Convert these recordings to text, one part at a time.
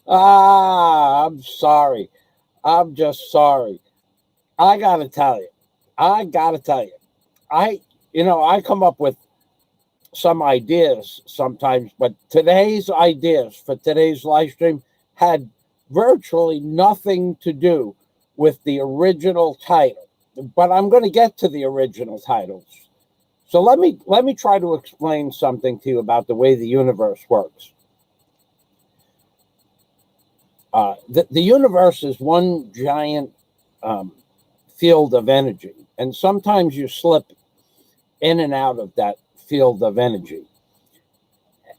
I'm sorry. I'm just sorry. I gotta tell you. I gotta tell you. I, I come up with some ideas sometimes, but today's ideas for today's live stream had virtually nothing to do with the original title. But I'm going to get to the original titles. So let me try to explain something to you about the way the universe works. The universe is one giant field of energy, and sometimes you slip in and out of that field of energy,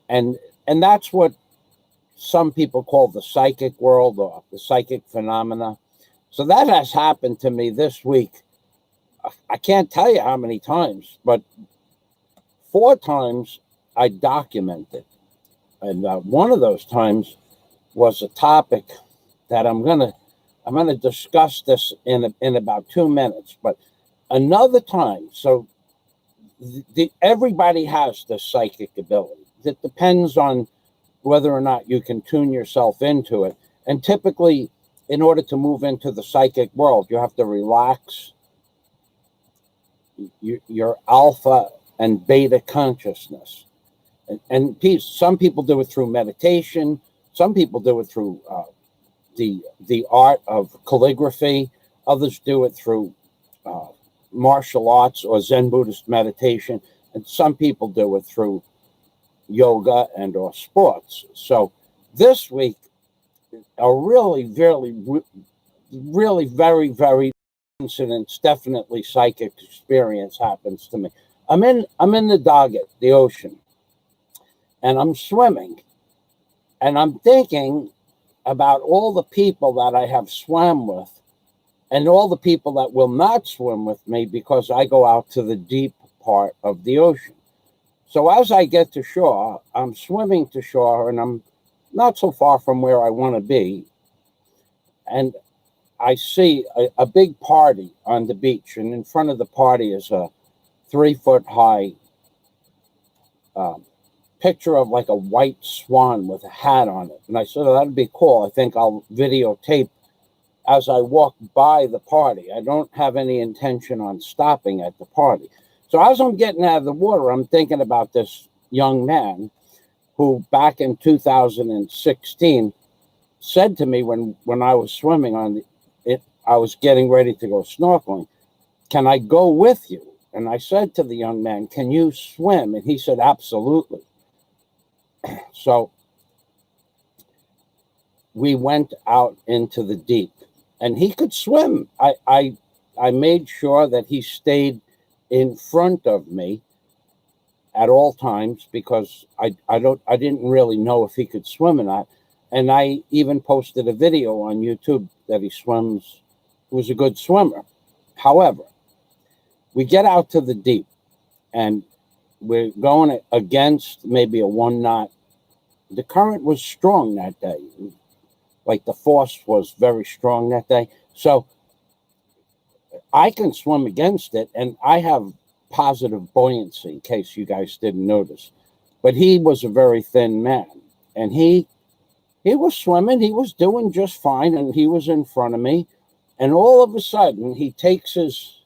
and that's what some people call the psychic world or the psychic phenomena. So that has happened to me this week. I can't tell you how many times, but 4 times I documented, and one of those times was a topic that I'm gonna discuss this in about 2 minutes. But another time, so everybody has this psychic ability. It depends on whether or not you can tune yourself into it. And typically, in order to move into the psychic world, you have to relax your alpha and beta consciousness. And some people do it through meditation. Some people do it through the art of calligraphy. Others do it through martial arts or Zen Buddhist meditation. And some people do it through yoga and or sports. So this week, a really, very, very incidents, definitely psychic experience happens to me. I'm in the Doggett, the ocean, and I'm swimming, and I'm thinking about all the people that I have swam with and all the people that will not swim with me because I go out to the deep part of the ocean. So as I get to shore, I'm swimming to shore, and I'm not so far from where I want to be, and I see a big party on the beach, and in front of the party is a 3-foot-high picture of like a white swan with a hat on it. And I said, oh, that'd be cool. I think I'll videotape as I walk by the party. I don't have any intention on stopping at the party. So as I'm getting out of the water, I'm thinking about this young man who back in 2016 said to me when I was swimming on it, I was getting ready to go snorkeling, can I go with you? And I said to the young man, can you swim? And he said, absolutely. So we went out into the deep, and he could swim. I made sure that he stayed in front of me at all times because I didn't really know if he could swim or not. And I even posted a video on YouTube that he was a good swimmer. However, we get out to the deep, and we're going against maybe a 1 knot. The current was strong that day. Like the force was very strong that day. So I can swim against it, and I have positive buoyancy, in case you guys didn't notice. But he was a very thin man, and he was swimming. He was doing just fine, and he was in front of me. And all of a sudden, he takes his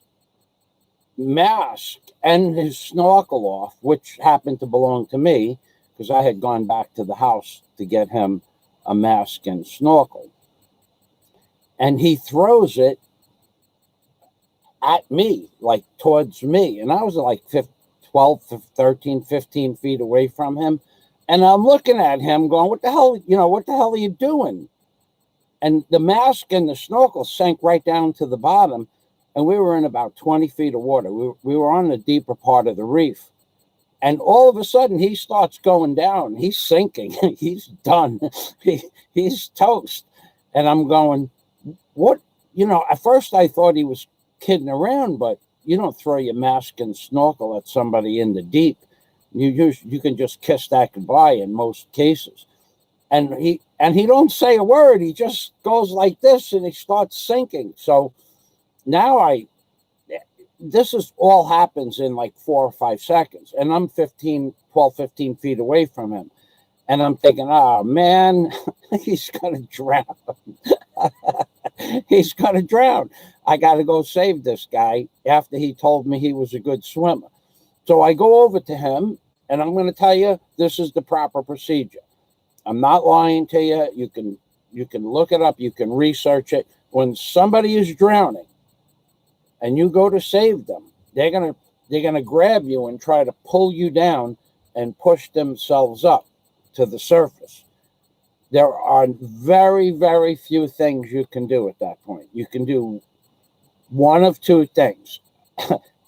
mask and his snorkel off, which happened to belong to me because I had gone back to the house to get him a mask and snorkel. And he throws it at me, like towards me. And I was like 12, 13, 15 feet away from him. And I'm looking at him going, what the hell are you doing? And the mask and the snorkel sank right down to the bottom. And we were in about 20 feet of water. We were on the deeper part of the reef. And all of a sudden, he starts going down. He's sinking. He's done. He's toast. And I'm going, what? At first I thought he was kidding around, but you don't throw your mask and snorkel at somebody in the deep. You can just kiss that goodbye in most cases. And he don't say a word. He just goes like this and he starts sinking. So now this is all happens in like 4 or 5 seconds. And I'm 12, 15 feet away from him. And I'm thinking, oh man, he's going to drown. He's going to drown. I got to go save this guy after he told me he was a good swimmer. So I go over to him, and I'm going to tell you, this is the proper procedure. I'm not lying to you. You can look it up. You can research it. When somebody is drowning and you go to save them, they're going to grab you and try to pull you down and push themselves up to the surface. There are very, very few things you can do at that point. You can do one of two things.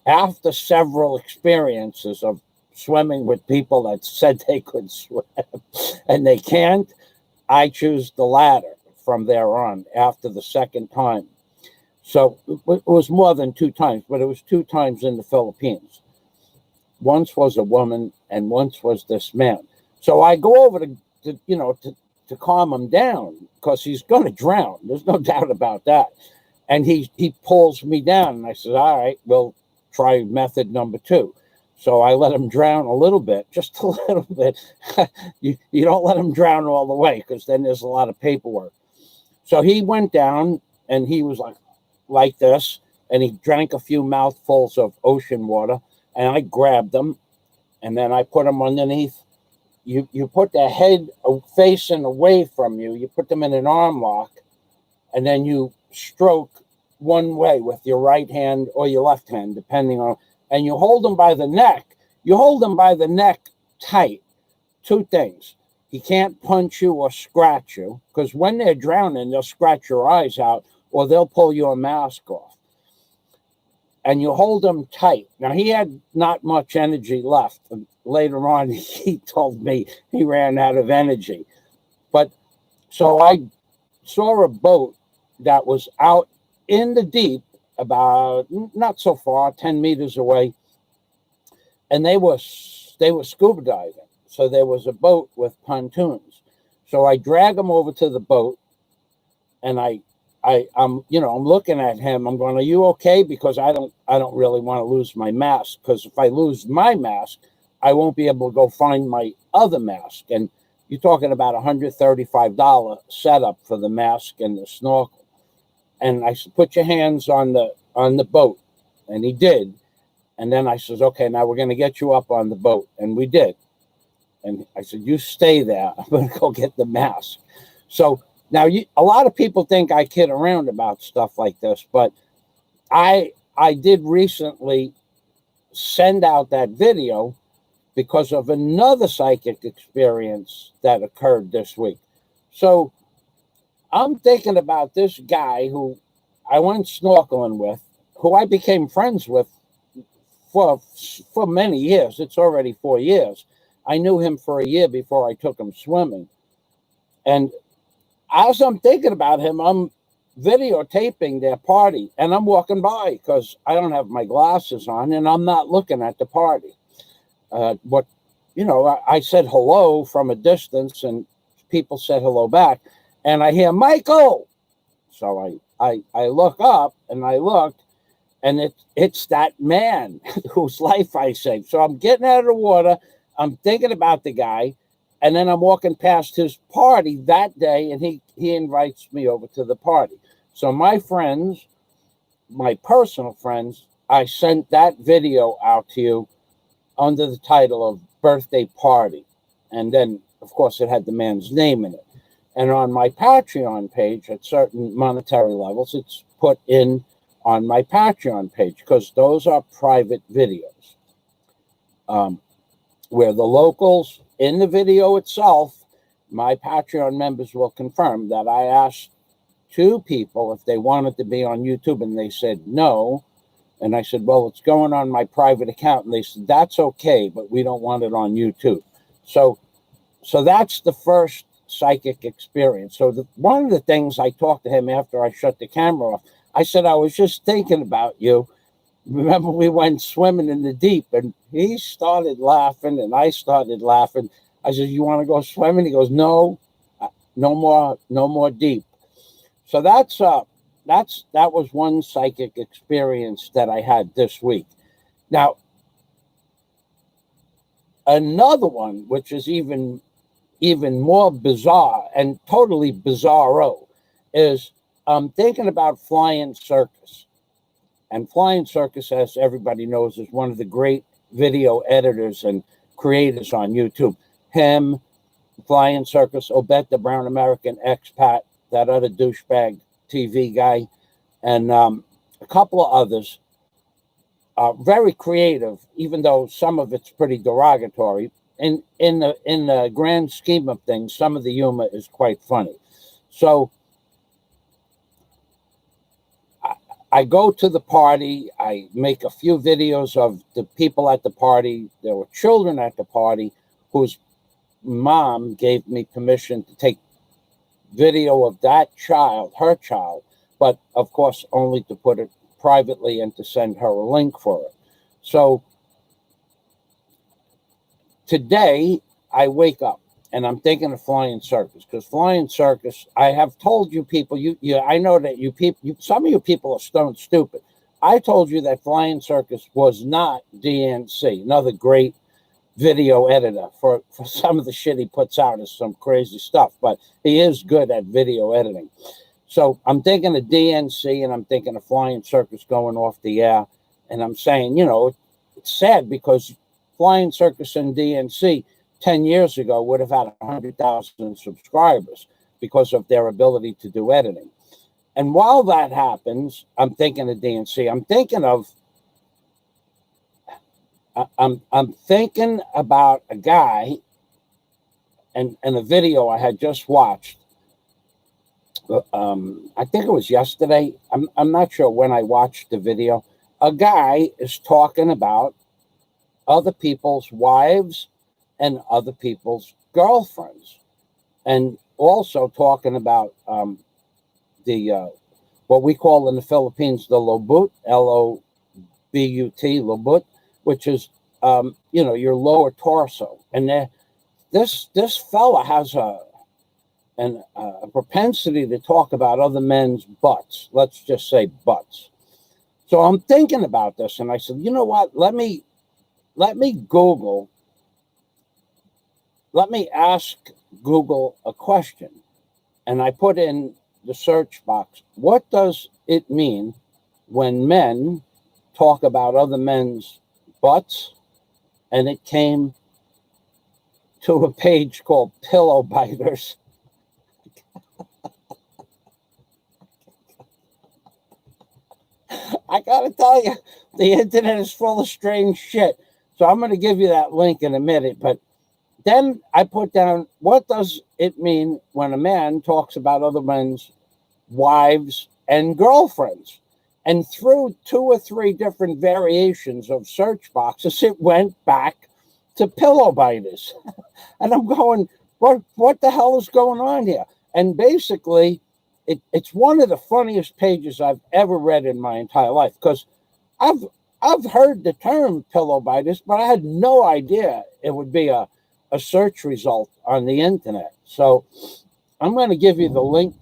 After several experiences of swimming with people that said they could swim and they can't, I choose the latter from there on after the second time. So it was more than 2 times, but it was 2 times in the Philippines. Once was a woman and once was this man. So I go over to calm him down because he's going to drown. There's no doubt about that. And he pulls me down, and I said, all right, we'll try method number 2. So I let him drown a little bit, just a little bit. You don't let him drown all the way because then there's a lot of paperwork. So he went down, and he was like this, and he drank a few mouthfuls of ocean water, and I grabbed him, and then I put him underneath. You put their head facing away from you. You put them in an arm lock, and then you stroke one way with your right hand or your left hand, depending on, and you hold them by the neck. You hold them by the neck tight. 2 things. He can't punch you or scratch you, because when they're drowning, they'll scratch your eyes out or they'll pull your mask off. And you hold them tight. Now, he had not much energy left. And later on, he told me he ran out of energy. But so I saw a boat that was out in the deep, about not so far, 10 meters away. And they were scuba diving. So there was a boat with pontoons. So I drag him over to the boat, and I'm looking at him. I'm going, are you okay? Because I don't really want to lose my mask, because if I lose my mask, I won't be able to go find my other mask. And you're talking about $135 setup for the mask and the snorkel. And I said, put your hands on the boat. And he did. And then I says, okay, now we're going to get you up on the boat. And we did. And I said, you stay there. I'm going to go get the mask. So now, a lot of people think I kid around about stuff like this, but I did recently send out that video because of another psychic experience that occurred this week. So I'm thinking about this guy who I went snorkeling with, who I became friends with for many years. It's already 4 years. I knew him for a year before I took him swimming. And as I'm thinking about him, I'm videotaping their party, and I'm walking by because I don't have my glasses on, and I'm not looking at the party. I said hello from a distance, and people said hello back, and I hear Michael. So I look up, and I looked, and it's that man whose life I saved. So I'm getting out of the water. I'm thinking about the guy. And then I'm walking past his party that day, and he invites me over to the party. So my friends, my personal friends, I sent that video out to you under the title of Birthday Party. And then, of course, it had the man's name in it. And on my Patreon page, at certain monetary levels, it's put in on my Patreon page, because those are private videos. Where the locals, in the video itself, my Patreon members will confirm that I asked 2 people if they wanted to be on YouTube, and they said no. And I said, well, it's going on my private account. And they said, that's okay, but we don't want it on YouTube. So that's the first psychic experience. So one of the things I talked to him after I shut the camera off, I said, I was just thinking about you. remember we went swimming in the deep, and he started laughing, and I started laughing. I said, "You want to go swimming?" He goes, "No, no more deep." So that was one psychic experience that I had this week. Now, another one, which is even more bizarre and totally bizarro, is I'm thinking about Flying Circus. And Flying Circus, as everybody knows, is one of the great video editors and creators on YouTube. Him, Flying Circus, Obet the Brown American expat, that other douchebag TV guy, and a couple of others. Very creative, even though some of it's pretty derogatory. In the grand scheme of things, some of the humor is quite funny. So I go to the party. I make a few videos of the people at the party. There were children at the party whose mom gave me permission to take video of that child, her child, but of course only to put it privately and to send her a link for it. So today I wake up and I'm thinking of Flying Circus, because Flying Circus, I have told you people, I know that some of you people are stone stupid. I told you that Flying Circus was not DNC, another great video editor. For some of the shit he puts out is some crazy stuff, but he is good at video editing. So I'm thinking of DNC and I'm thinking of Flying Circus going off the air, and I'm saying, it's sad because Flying Circus and DNC 10 years ago would have had 100,000 subscribers because of their ability to do editing. And while that happens, I'm thinking of DNC. I'm thinking about a guy and a video I had just watched. I think it was yesterday. I'm not sure when I watched the video. A guy is talking about other people's wives and other people's girlfriends, and also talking about the what we call in the Philippines the lobut, L-O-B-U-T, lobut, which is your lower torso. And this fella has a propensity to talk about other men's butts. Let's just say butts. So I'm thinking about this, and I said, you know what? Let me Google. Let me ask Google a question. And I put in the search box, what does it mean when men talk about other men's butts? And it came to a page called Pillow Biters. I gotta tell you, the internet is full of strange shit. So I'm going to give you that link in a minute. But then I put down, what does it mean when a man talks about other men's wives and girlfriends? And through 2 or 3 different variations of search boxes, it went back to Pillow Biters. And I'm going, what the hell is going on here? And basically, it's one of the funniest pages I've ever read in my entire life, because I've heard the term Pillow Biters, but I had no idea it would be a search result on the internet. So I'm going to give you the link.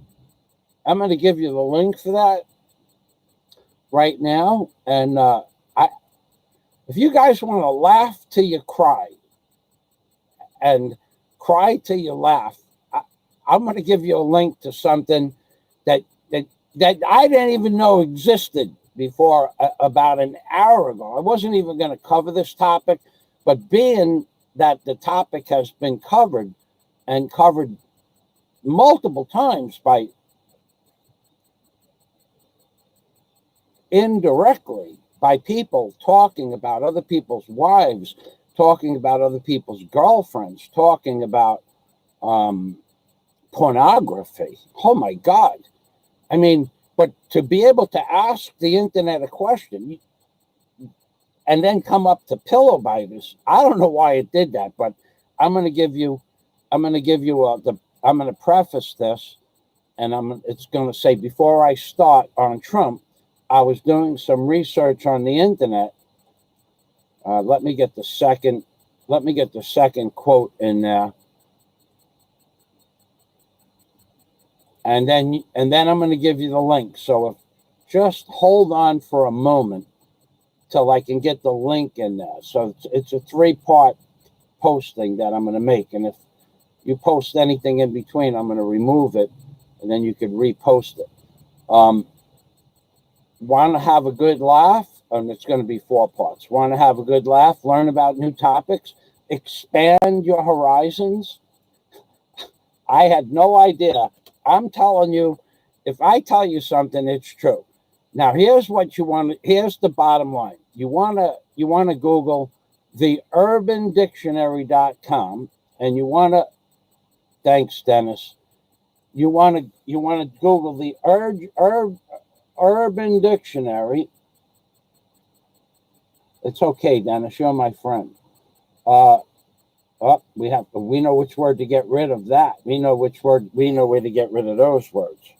I'm going to give you the link for that right now. And if you guys want to laugh till you cry and cry till you laugh, I'm going to give you a link to something that I didn't even know existed before about an hour ago. I wasn't even going to cover this topic, but being that the topic has been covered and covered multiple times by indirectly by people talking about other people's wives, talking about other people's girlfriends, talking about pornography. Oh my God. I mean, but to be able to ask the internet a question and then come up to Pillow Biters, I don't know why it did that, but I'm going to preface this, and it's going to say, before I start on Trump, I was doing some research on the internet. Let me get the second quote in there. And then I'm going to give you the link. So just hold on for a moment till I can get the link in there. So it's a 3-part posting that I'm going to make. And if you post anything in between, I'm going to remove it, and then you could repost it. Want to have a good laugh? And it's going to be 4 parts. Want to have a good laugh? Learn about new topics? Expand your horizons? I had no idea. I'm telling you, if I tell you something, it's true. Now, here's what you want. Here's the bottom line. You want to Google the urbandictionary.com, and you want to, thanks, Dennis. You want to Google the Urban Dictionary. It's okay, Dennis. You're my friend. We know which word to get rid of that. We know where to get rid of those words.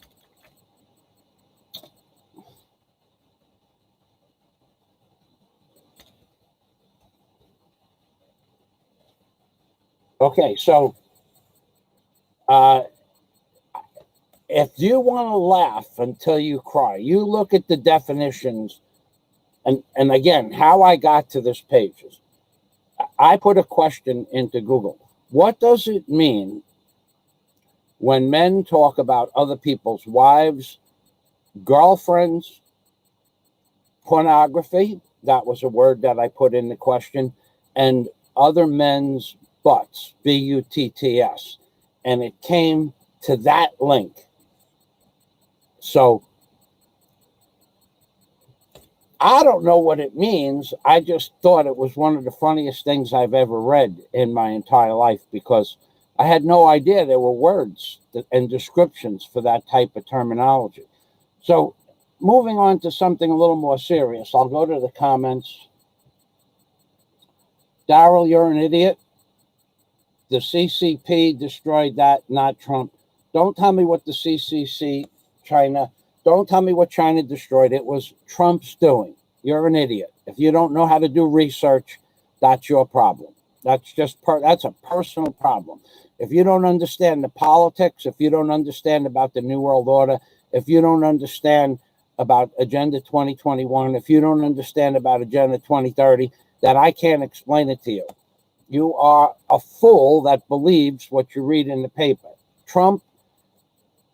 Okay, so if you want to laugh until you cry, you look at the definitions. And again, how I got to this page is I put a question into Google. What does it mean when men talk about other people's wives, girlfriends, pornography? That was a word that I put in the question. And other men's butts, B-U-T-T-S. And it came to that link. So I don't know what it means. I just thought it was one of the funniest things I've ever read in my entire life, because I had no idea there were words and descriptions for that type of terminology. So moving on to something a little more serious, I'll go to the comments. Daryl, you're an idiot. The CCP destroyed that, not Trump. Don't tell me what the CCC, China, don't tell me what China destroyed. It was Trump's doing. You're an idiot. If you don't know how to do research, that's your problem. That's that's a personal problem. If you don't understand the politics, if you don't understand about the New World Order, if you don't understand about Agenda 2021, if you don't understand about Agenda 2030, that I can't explain it to you. You are a fool that believes what you read in the paper. Trump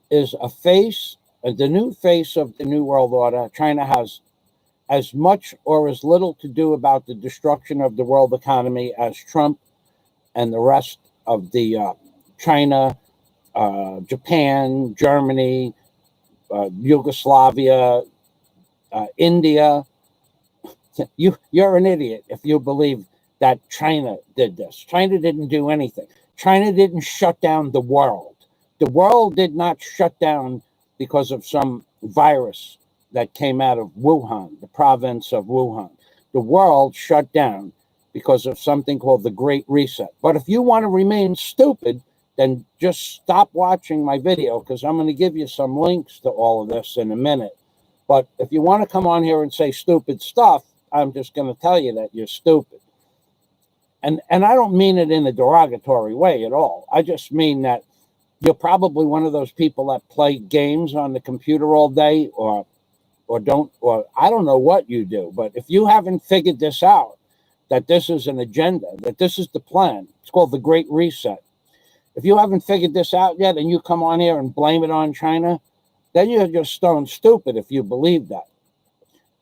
is a face, the new face of the New World Order. China has as much or as little to do about the destruction of the world economy as Trump and the rest of the China, Japan, Germany, Yugoslavia, India. You're an idiot if you believe that China did this. China didn't do anything. China didn't shut down the world. The world did not shut down because of some virus that came out of Wuhan, the province of Wuhan. The world shut down because of something called the Great Reset. But if you want to remain stupid, then just stop watching my video, because I'm going to give you some links to all of this in a minute. But if you want to come on here and say stupid stuff, I'm just going to tell you that you're stupid. And I don't mean it in a derogatory way at all. I just mean that you're probably one of those people that play games on the computer all day, or I don't know what you do. But if you haven't figured this out, that this is an agenda, that this is the plan, it's called the Great Reset. If you haven't figured this out yet and you come on here and blame it on China, then you're just stone stupid if you believe that.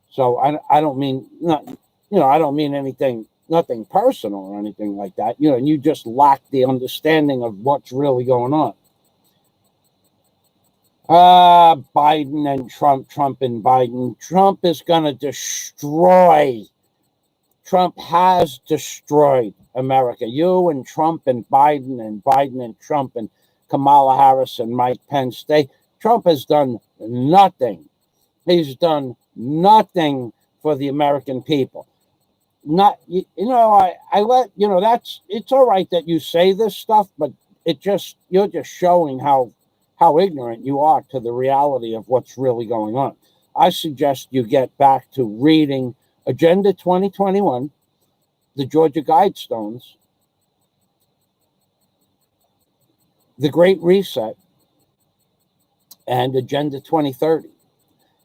So I don't mean, I don't mean anything, nothing personal or anything like that. And you just lack the understanding of what's really going on. Biden and Trump and Biden. Trump is going to destroy. Trump has destroyed America. You and Trump and Biden and Trump and Kamala Harris and Mike Pence. Trump has done nothing. He's done nothing for the American people. Not, it's all right that you say this stuff, but you're just showing how ignorant you are to the reality of what's really going on. I suggest you get back to reading Agenda 2021, the Georgia Guidestones, the Great Reset, and Agenda 2030.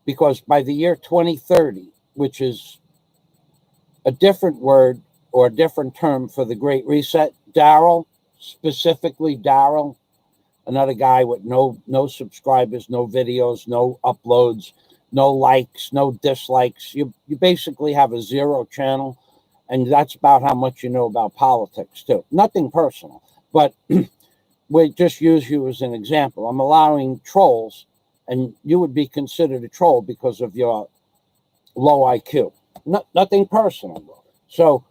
Because by the year 2030, which is a different word or a different term for the Great Reset, Daryl, specifically Daryl, another guy with no subscribers, no videos, no uploads, no likes, no dislikes. You basically have a zero channel, and that's about how much you know about politics too. Nothing personal, but we just use you as an example. I'm allowing trolls, and you would be considered a troll because of your low IQ. Nothing personal, bro. So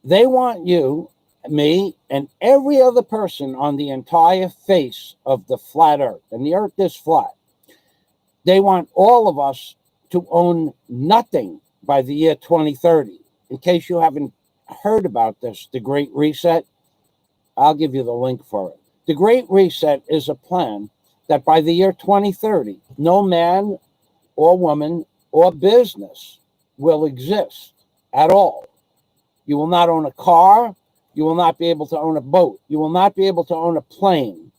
they want you, me, and every other person on the entire face of the flat earth, and the earth is flat. They want all of us to own nothing by the year 2030. In case you haven't heard about this, the Great Reset, I'll give you the link for it. The Great Reset is a plan that by the year 2030, no man or woman or business will exist at all. You will not own a car. You will not be able to own a boat. You will not be able to own a plane.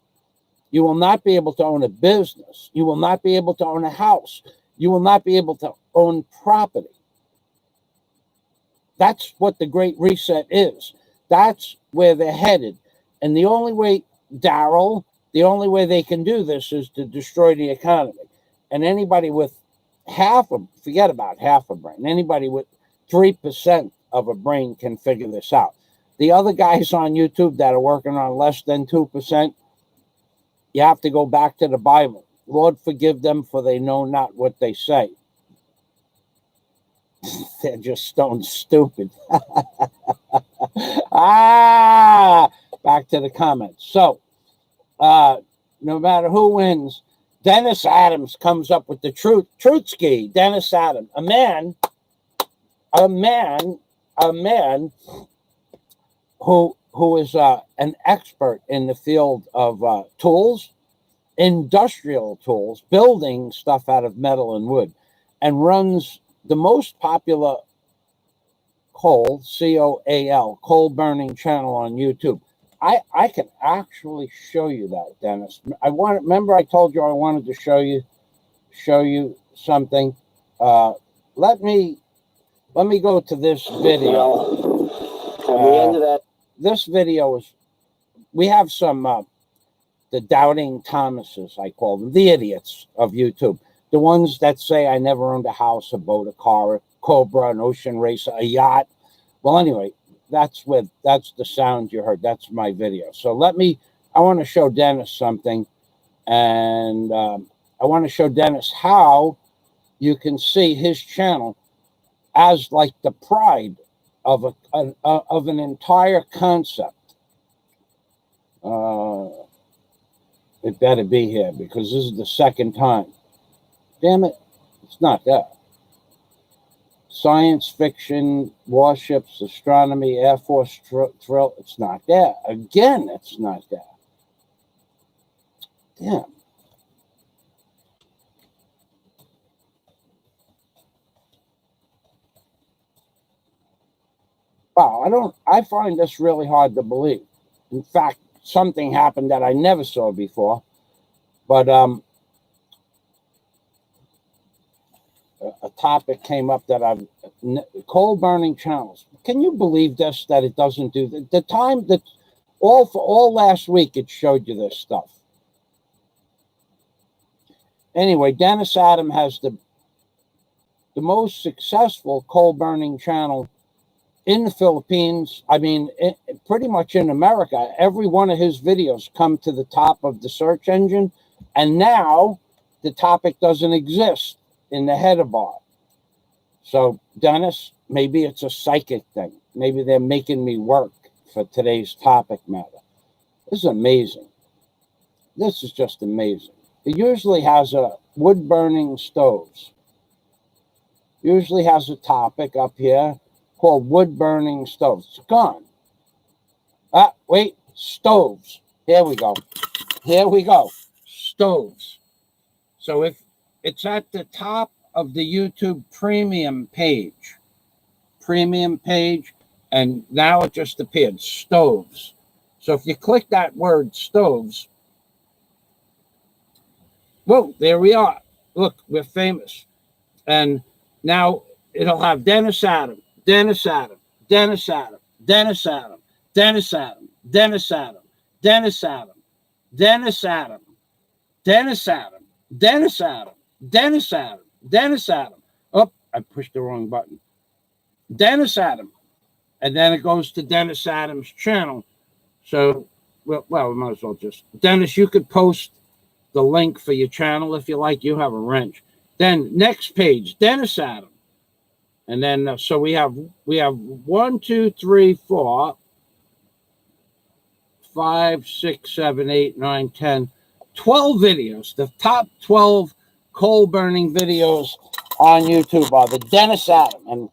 You will not be able to own a business. You will not be able to own a house. You will not be able to own property. That's what the Great Reset is. That's where they're headed. And the only way, Daryl, the only way they can do this is to destroy the economy. And anybody with forget about half a brain, anybody with 3% of a brain can figure this out. The other guys on YouTube that are working on less than 2%, you have to go back to the Bible. Lord, forgive them, for they know not what they say. They're just stone stupid. Back to the comments. So, no matter who wins, Dennis Adams comes up with the truth-ski. Dennis Adams, a man who is an expert in the field of tools, industrial tools, building stuff out of metal and wood, and runs the most popular coal, C-O-A-L, coal burning channel on YouTube. I can actually show you that, Dennis. Remember I told you I wanted to show you something. Let me go to this video. At the end of that, this video is, we have some the doubting Thomases, I call them, the idiots of YouTube, the ones that say I never owned a house, a boat, a car, a Cobra, an ocean racer, a yacht. Well, anyway, that's the sound you heard. That's my video. So I want to show Dennis something, and I want to show Dennis how you can see his channel as like the pride of an entire concept. It better be here because this is the second time. Damn it, it's not there. Science fiction, warships, astronomy, Air Force thrill. It's not there. Again, it's not there. Damn. Wow, I find this really hard to believe. In fact, something happened that I never saw before. But a topic came up that coal burning channels. Can you believe this, that it doesn't do the time that all last week it showed you this stuff. Anyway, Dennis Adams has the most successful coal burning channel in the Philippines. I mean, pretty much in America. Every one of his videos come to the top of the search engine, and now the topic doesn't exist in the header bar. So, Dennis, maybe it's a psychic thing. Maybe they're making me work for today's topic matter. This is amazing. This is just amazing. It usually has a wood-burning stoves. Usually has a topic up here called wood-burning stoves. It's gone. Wait, stoves. Here we go. Here we go. Stoves. So if It's at the top of the YouTube premium page. And now it just appeared, stoves. So if you click that word stoves, whoa, there we are. Look, we're famous. And now it'll have Dennis Adam, Dennis Adam, Dennis Adam, Dennis Adam, Dennis Adam, Dennis Adam, Dennis Adam, Dennis Adam, Dennis Adam, Dennis Adam, Dennis Adam, Dennis Adam. Oh, I pushed the wrong button. Dennis Adam. And then it goes to Dennis Adams' channel. So, well, we might as well just... Dennis, you could post the link for your channel if you like. You have a wrench. Then next page, Dennis Adam. And then, so we have 1, 2, 3, 4, 5, 6, 7, 8, 9, 10, 12 videos. The top 12 coal-burning videos on YouTube are the Dennis Adam. And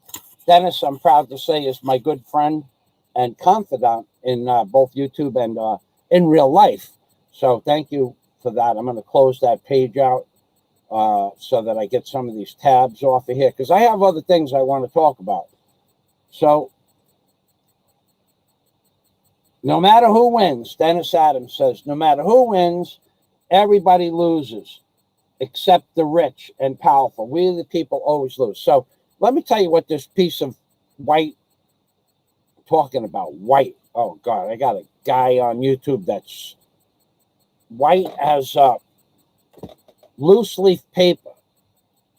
Dennis, I'm proud to say, is my good friend and confidant in both YouTube and in real life. So thank you for that. I'm going to close that page out so that I get some of these tabs off of here, because I have other things I want to talk about. So no matter who wins, Dennis Adams says, no matter who wins, everybody loses except the rich and powerful. We, the people, always lose. So let me tell you what this piece of white, talking about white. Oh, God, I got a guy on YouTube that's white as loose leaf paper,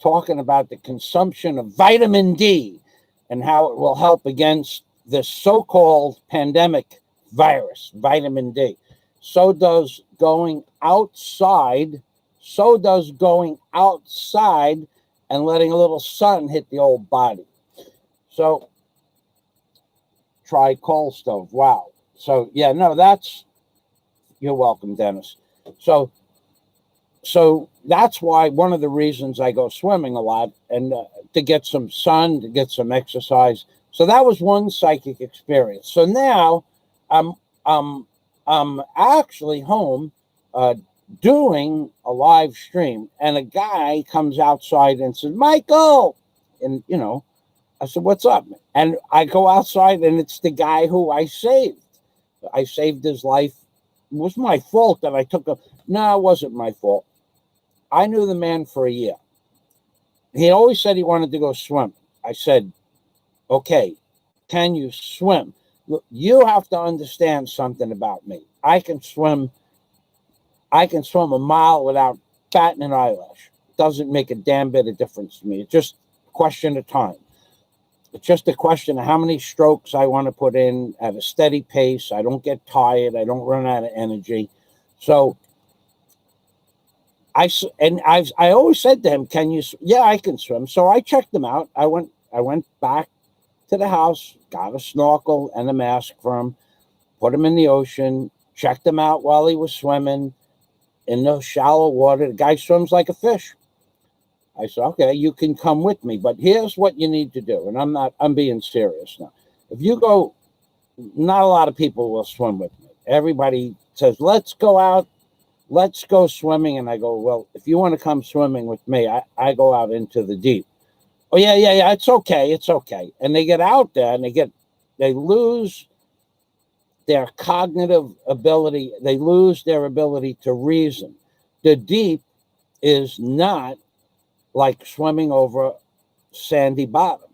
talking about the consumption of vitamin D and how it will help against this so-called pandemic virus, vitamin D. So does going outside. So does going outside and letting a little sun hit the old body. So try coal stove. Wow. So yeah, no, that's, you're welcome, Dennis. So that's why one of the reasons I go swimming a lot, and to get some sun, to get some exercise. So that was one psychic experience. So now I'm actually home doing a live stream, and a guy comes outside and says, Michael, and you know, I said, what's up? And I go outside, and it's the guy who I saved. I saved his life. It was my fault that I took a... No, it wasn't my fault. I knew the man for a year. He always said he wanted to go swim. I said, okay, can you swim? Look, you have to understand something about me. I can swim a mile without batting an eyelash. It doesn't make a damn bit of difference to me. It's just a question of time. It's just a question of how many strokes I want to put in at a steady pace. I don't get tired. I don't run out of energy. So I always said to him, can you? Yeah, I can swim. So I checked him out. I went back to the house, got a snorkel and a mask for him, put him in the ocean, checked him out while he was swimming in the shallow water. The guy swims like a fish. I said, okay, you can come with me, but here's what you need to do. And I'm being serious now. If you go, not a lot of people will swim with me. Everybody says, let's go out, let's go swimming. And I go, well, if you want to come swimming with me, I go out into the deep. Oh, yeah, it's okay. And they get out there and they lose their cognitive ability. They lose their ability to reason. The deep is not like swimming over sandy bottom.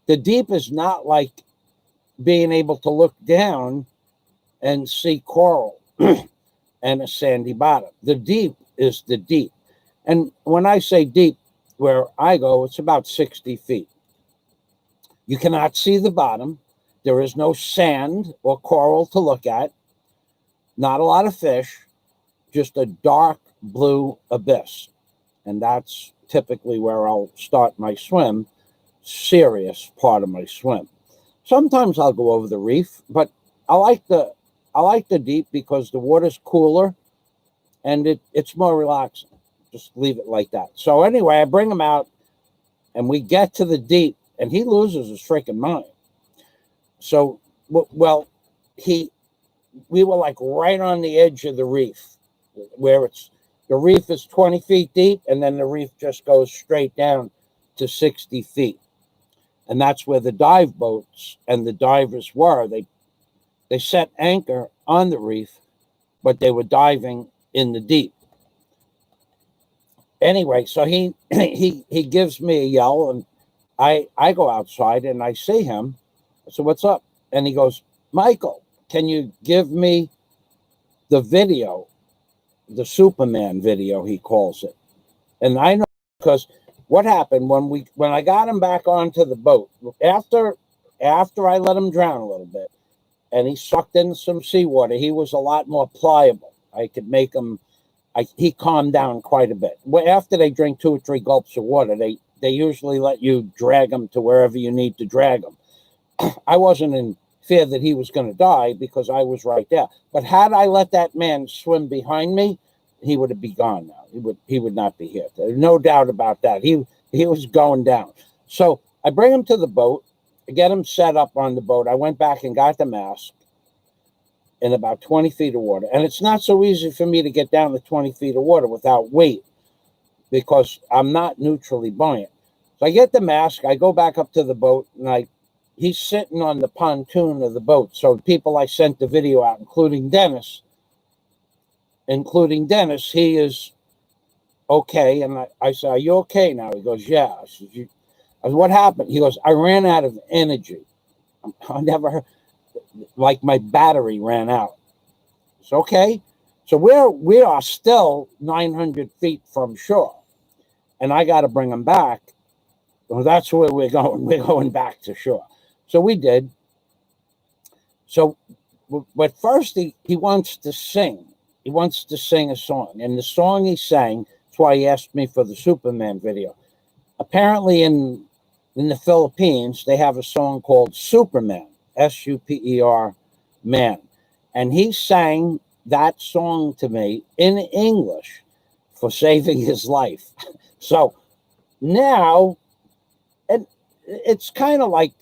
The deep is not like being able to look down and see coral and a sandy bottom. The deep is the deep. And when I say deep, where I go, it's about 60 feet. You cannot see the bottom. There is no sand or coral to look at. Not a lot of fish, just a dark blue abyss. And that's typically where I'll start my swim, serious part of my swim. Sometimes I'll go over the reef, but I like the deep because the water's cooler and it's more relaxing. Just leave it like that. So anyway, I bring him out and we get to the deep and he loses his freaking mind. So, well, we were like right on the edge of the reef where the The reef is 20 feet deep, and then the reef just goes straight down to 60 feet. And that's where the dive boats and the divers were. They set anchor on the reef, but they were diving in the deep. Anyway, so he gives me a yell, and I go outside and I see him. I said, "What's up?" And he goes, "Michael, can you give me the video, the Superman video," he calls it. And I know, because what happened when I got him back onto the boat, after I let him drown a little bit and he sucked in some seawater, he was a lot more pliable. I could make him, he calmed down quite a bit. After they drink 2 or 3 gulps of water, they usually let you drag them to wherever you need to drag them. I wasn't in fear that he was going to die because I was right there. But had I let that man swim behind me, he would have been gone now. He would not be here. There's no doubt about that. He was going down. So I bring him to the boat, I get him set up on the boat. I went back and got the mask in about 20 feet of water. And it's not so easy for me to get down to 20 feet of water without weight because I'm not neutrally buoyant. So I get the mask, I go back up to the boat, and he's sitting on the pontoon of the boat. So people I sent the video out, including Dennis, he is okay. And I said, "Are you okay now?" He goes, "Yeah." I said, "What happened?" He goes, "I ran out of energy. I never heard, like my battery ran out." It's okay. So we are still 900 feet from shore, and I got to bring him back. Well, that's where we're going. We're going back to shore. So we did. So, but first he wants to sing. He wants to sing a song. And the song he sang, that's why he asked me for the Superman video. Apparently in the Philippines, they have a song called Superman, S-U-P-E-R, man. And he sang that song to me in English for saving his life. So now, and it's kind of like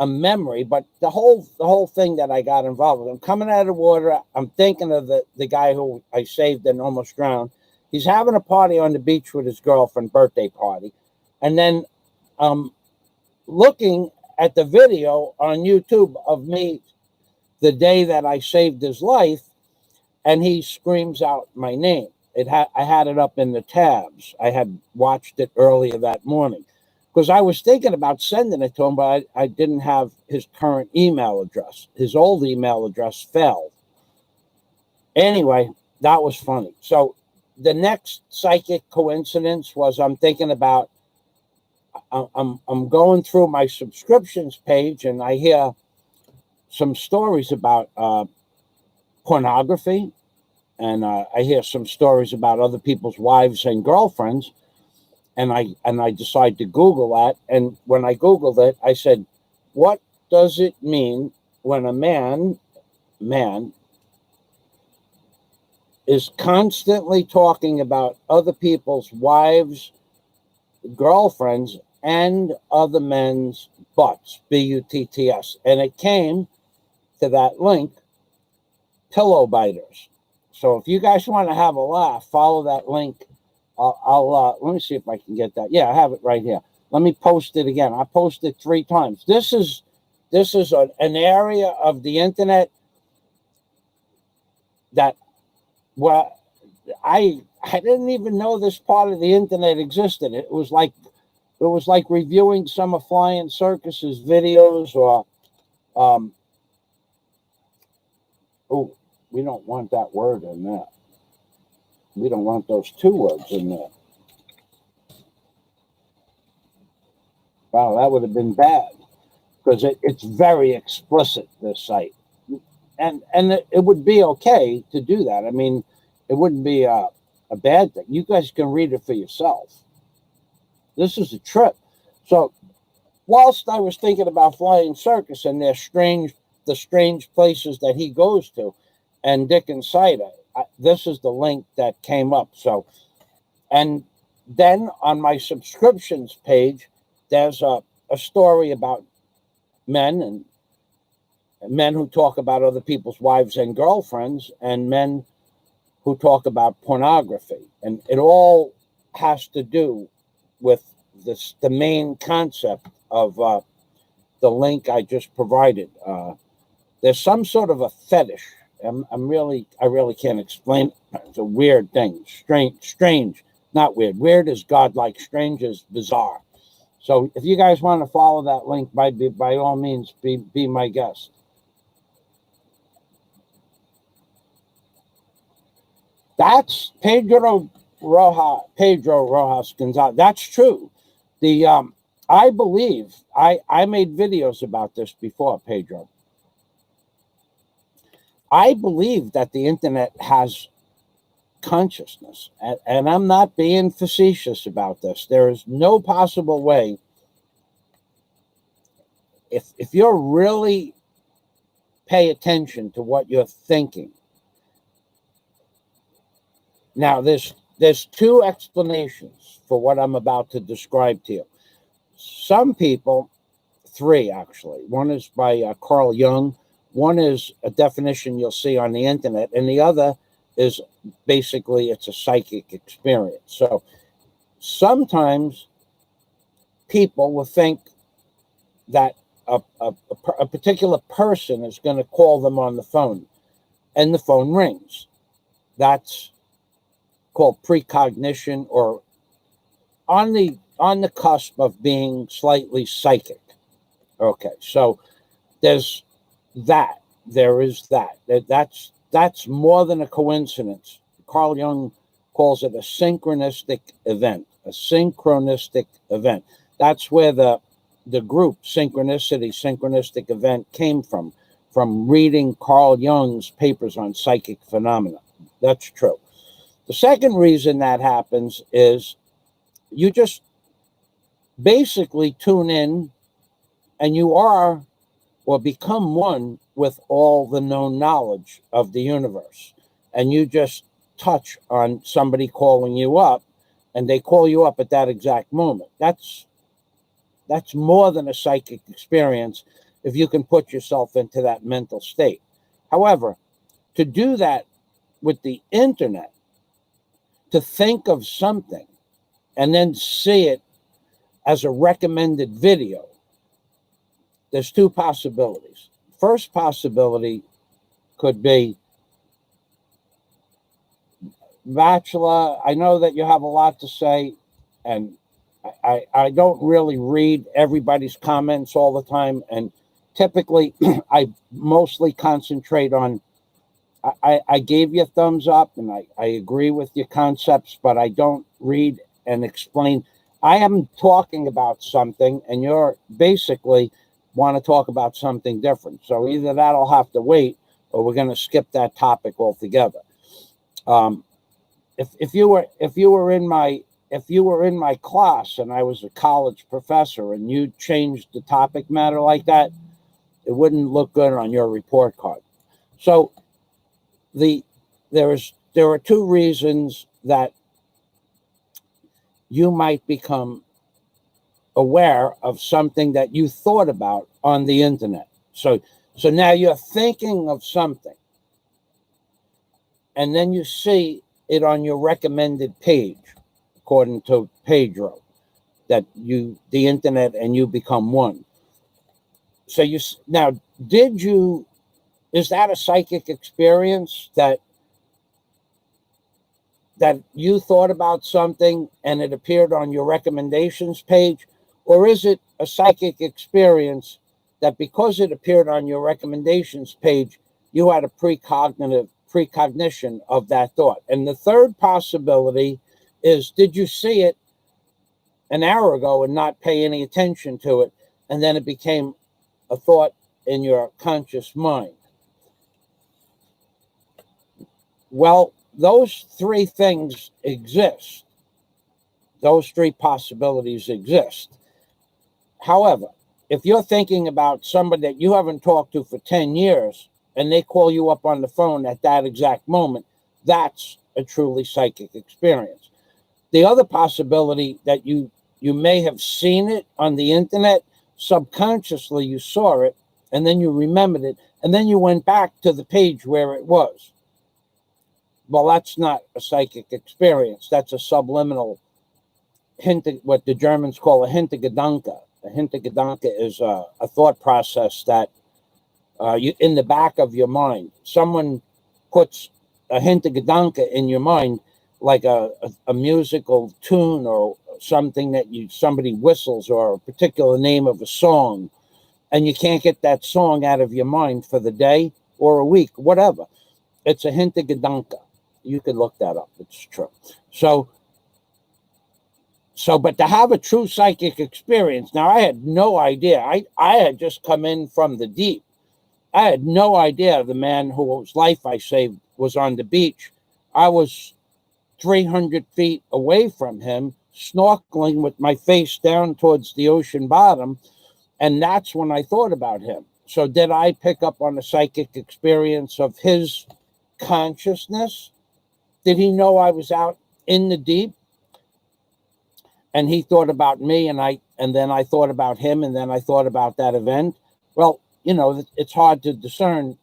a memory, but the whole thing that I got involved with, I'm coming out of the water, I'm thinking of the guy who I saved and almost drowned. He's having a party on the beach with his girlfriend, birthday party. And then looking at the video on YouTube of me the day that I saved his life, and he screams out my name. I had it up in the tabs. I had watched it earlier that morning because I was thinking about sending it to him, but I didn't have his current email address. His old email address fell. Anyway, that was funny. So the next psychic coincidence was I'm thinking about, I'm going through my subscriptions page and I hear some stories about pornography, and I hear some stories about other people's wives and girlfriends, and I decide to Google that. And when I Googled it, I said, what does it mean when a man is constantly talking about other people's wives, girlfriends, and other men's butts, B-U-T-T-S. And it came to that link, pillow biters. So if you guys want to have a laugh, follow that link. I'll let me see if I can get that. Yeah, I have it right here. Let me post it again. I posted 3 times. This is an area of the internet that, well, I didn't even know this part of the internet existed. It was like reviewing some of Flying Circus's videos, or oh, we don't want that word in there. We don't want those 2 words in there. Wow, that would have been bad because it's very explicit, this site. And it would be okay to do that. I mean, it wouldn't be a bad thing. You guys can read it for yourself. This is a trip. So whilst I was thinking about Flying Circus and the strange places that he goes to, and Dick and Cider, this is the link that came up. So, and then on my subscriptions page, there's a story about men, and men who talk about other people's wives and girlfriends, and men who talk about pornography, and it all has to do with this, the main concept of the link I just provided. There's some sort of a fetish. I really can't explain. It's a weird thing. Strange, not weird. Weird is godlike. Strange is bizarre. So if you guys want to follow that link, by all means, be my guest. That's Pedro Rojas Gonzalez. That's true. I believe I made videos about this before, Pedro. I believe that the internet has consciousness, and I'm not being facetious about this. There is no possible way, if you're really pay attention to what you're thinking. Now, there's two explanations for what I'm about to describe to you. Some people, three actually. One is by Carl Jung. One is a definition you'll see on the internet, and the other is basically it's a psychic experience. So sometimes people will think that a particular person is going to call them on the phone, and the phone rings. That's called precognition, or on the cusp of being slightly psychic. Okay, so there's that. There is that. That's more than a coincidence. Carl Jung calls it a synchronistic event. A synchronistic event. That's where the group synchronistic event came from reading Carl Jung's papers on psychic phenomena. That's true. The second reason that happens is you just basically tune in and you are or become one with all the known knowledge of the universe. And you just touch on somebody calling you up, and they call you up at that exact moment. That's more than a psychic experience if you can put yourself into that mental state. However, to do that with the internet, to think of something and then see it as a recommended video, there's two possibilities. First possibility could be, Bachelor, I know that you have a lot to say, and I don't really read everybody's comments all the time, and typically I mostly concentrate on, I gave you a thumbs up, and I agree with your concepts, but I don't read and explain. I am talking about something, and you're basically want to talk about something different. So either that'll have to wait, or we're going to skip that topic altogether. If you were in my class and I was a college professor and you changed the topic matter like that, it wouldn't look good on your report card. So there are two reasons that you might become aware of something that you thought about on the internet. So now you're thinking of something, and then you see it on your recommended page, according to Pedro, that the internet and you become one. So now, is that a psychic experience that you thought about something and it appeared on your recommendations page? Or is it a psychic experience that because it appeared on your recommendations page, you had a precognition of that thought? And the third possibility is, did you see it an hour ago and not pay any attention to it, and then it became a thought in your conscious mind? Well, those three things exist. Those three possibilities exist. However, if you're thinking about somebody that you haven't talked to for 10 years and they call you up on the phone at that exact moment, that's a truly psychic experience. The other possibility that you may have seen it on the internet, subconsciously you saw it, and then you remembered it, and then you went back to the page where it was. Well, that's not a psychic experience. That's a subliminal hint, what the Germans call a Hintergedanke. A Hintergedanke is a thought process that you in the back of your mind. Someone puts a Hintergedanke in your mind, like a musical tune or something that somebody whistles, or a particular name of a song, and you can't get that song out of your mind for the day or a week, whatever. It's a Hintergedanke. You can look that up. It's true. So, but to have a true psychic experience, now I had no idea. I had just come in from the deep. I had no idea the man whose life I saved was on the beach. I was 300 feet away from him, snorkeling with my face down towards the ocean bottom. And that's when I thought about him. So did I pick up on a psychic experience of his consciousness? Did he know I was out in the deep? And he thought about me, and then I thought about him, and then I thought about that event. Well, it's hard to discern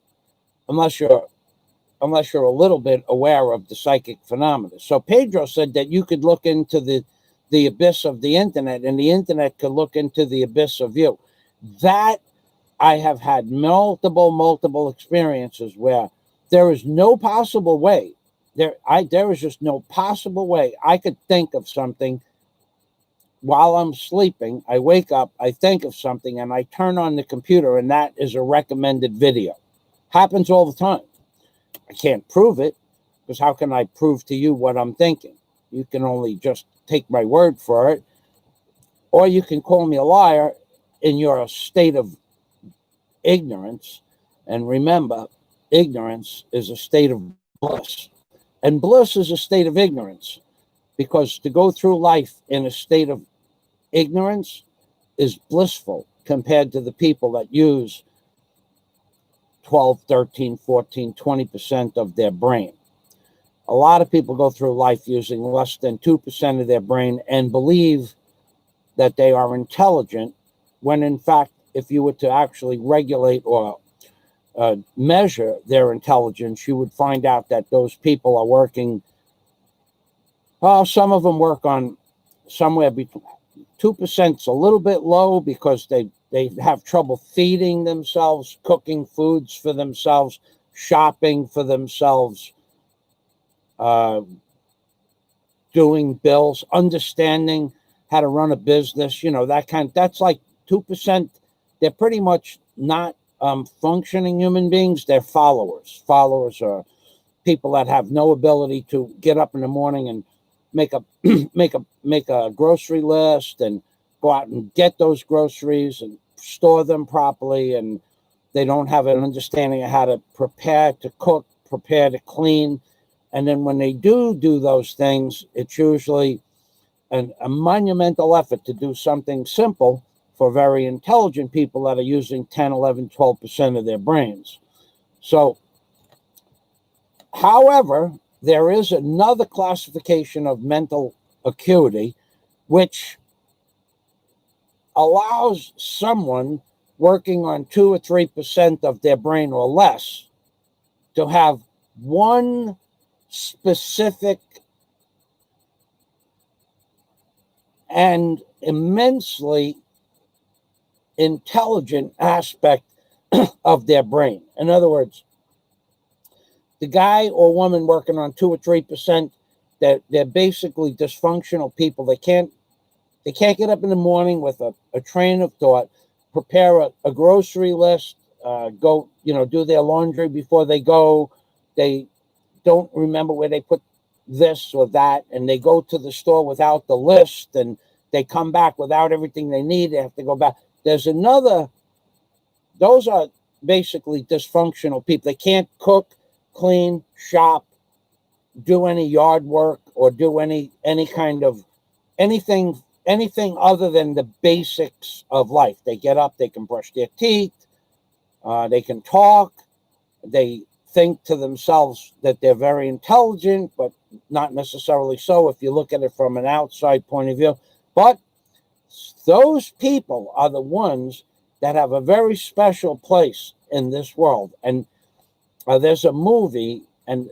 unless you're a little bit aware of the psychic phenomena. So Pedro said that you could look into the abyss of the internet, and the internet could look into the abyss of you. That I have had multiple experiences where there is no possible way. There is just no possible way I could think of something while I'm sleeping. I wake up, I think of something, and I turn on the computer, and that is a recommended video. Happens all the time. I can't prove it, because how can I prove to you what I'm thinking? You can only just take my word for it, or you can call me a liar in your state of ignorance. And remember, ignorance is a state of bliss, and bliss is a state of ignorance, because to go through life in a state of ignorance is blissful compared to the people that use 12, 13, 14, 20% of their brain. A lot of people go through life using less than 2% of their brain and believe that they are intelligent, when in fact, if you were to actually regulate or measure their intelligence, you would find out that those people are working, some of them work on somewhere between 2%, is a little bit low, because they have trouble feeding themselves, cooking foods for themselves, shopping for themselves, doing bills, understanding how to run a business, that's like 2%. They're pretty much not functioning human beings. They're followers. Followers are people that have no ability to get up in the morning and make a grocery list and go out and get those groceries and store them properly, and they don't have an understanding of how to prepare to cook, prepare to clean. And then when they do those things, it's usually a monumental effort to do something simple for very intelligent people that are using 10, 11, 12% of their brains. So, however, there is another classification of mental acuity, which allows someone working on 2 or 3% of their brain or less to have one specific and immensely intelligent aspect of their brain. In other words, the guy or woman working on 2 or 3%, they're basically dysfunctional people. They can't get up in the morning with a train of thought, prepare a grocery list, go, do their laundry before they go. They don't remember where they put this or that, and they go to the store without the list, and they come back without everything they need. They have to go back. Those are basically dysfunctional people. They can't cook, clean, shop, do any yard work, or do any kind of anything other than the basics of life. They get up, they can brush their teeth, they can talk, they think to themselves that they're very intelligent, but not necessarily so if you look at it from an outside point of view. But those people are the ones that have a very special place in this world. And there's a movie, and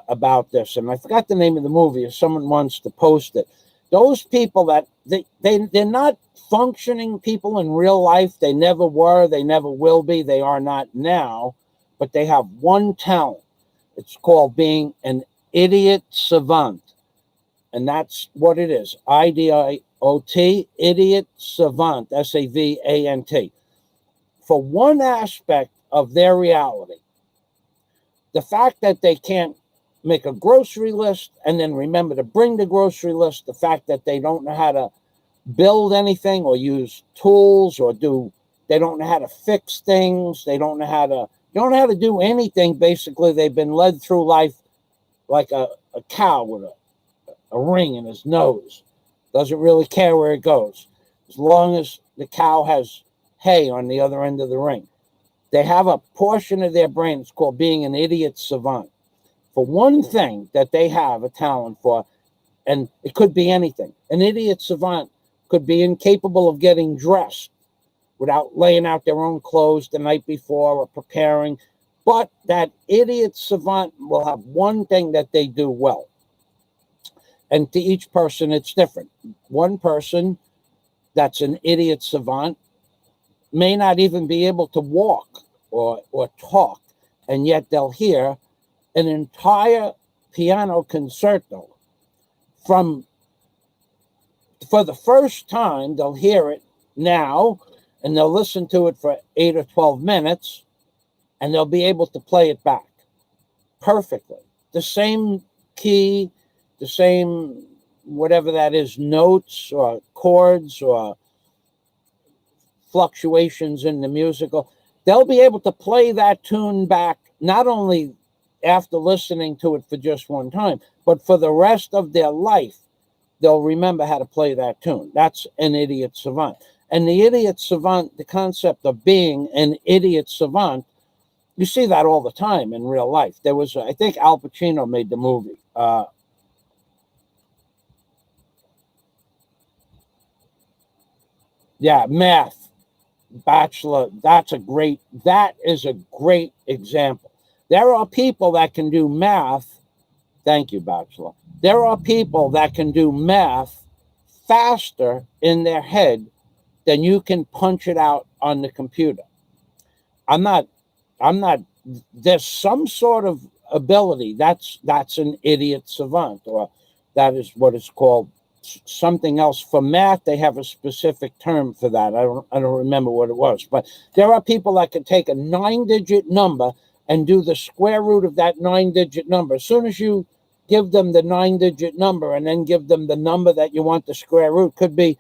about this, and I forgot the name of the movie. If someone wants to post it, those people that they're not functioning people in real life. They never were. They never will be. They are not now, but they have one talent. It's called being an idiot savant, and that's what it is. IDIOT, idiot savant, SAVANT, for one aspect of their reality. The fact that they can't make a grocery list and then remember to bring the grocery list, the fact that they don't know how to build anything or use tools or they don't know how to fix things, they don't know how to do anything. Basically, they've been led through life like a cow with a ring in his nose. Doesn't really care where it goes, as long as the cow has hay on the other end of the ring. They have a portion of their brain, it's called being an idiot savant, for one thing that they have a talent for, and it could be anything. An idiot savant could be incapable of getting dressed without laying out their own clothes the night before or preparing, but that idiot savant will have one thing that they do well. And to each person, it's different. One person that's an idiot savant may not even be able to walk or talk, and yet they'll hear an entire piano concerto for the first time. They'll hear it now, and they'll listen to it for 8 or 12 minutes, and they'll be able to play it back perfectly. The same key, the same whatever that is, notes or chords or fluctuations in the musical. They'll be able to play that tune back, not only after listening to it for just one time, but for the rest of their life. They'll remember how to play that tune. That's an idiot savant. And the idiot savant, the concept of being an idiot savant, you see that all the time in real life. There was, I think Al Pacino made the movie. Math. Bachelor, that is a great example. There are people that can do math. Thank you, Bachelor. There are people that can do math faster in their head than you can punch it out on the computer. I'm not, there's some sort of ability. That's an idiot savant, or that is what it's called. Something else. For math, they have a specific term for that. I don't remember what it was, but there are people that can take a 9-digit number and do the square root of that 9-digit number. As soon as you give them the 9-digit number and then give them the number that you want the square root, could be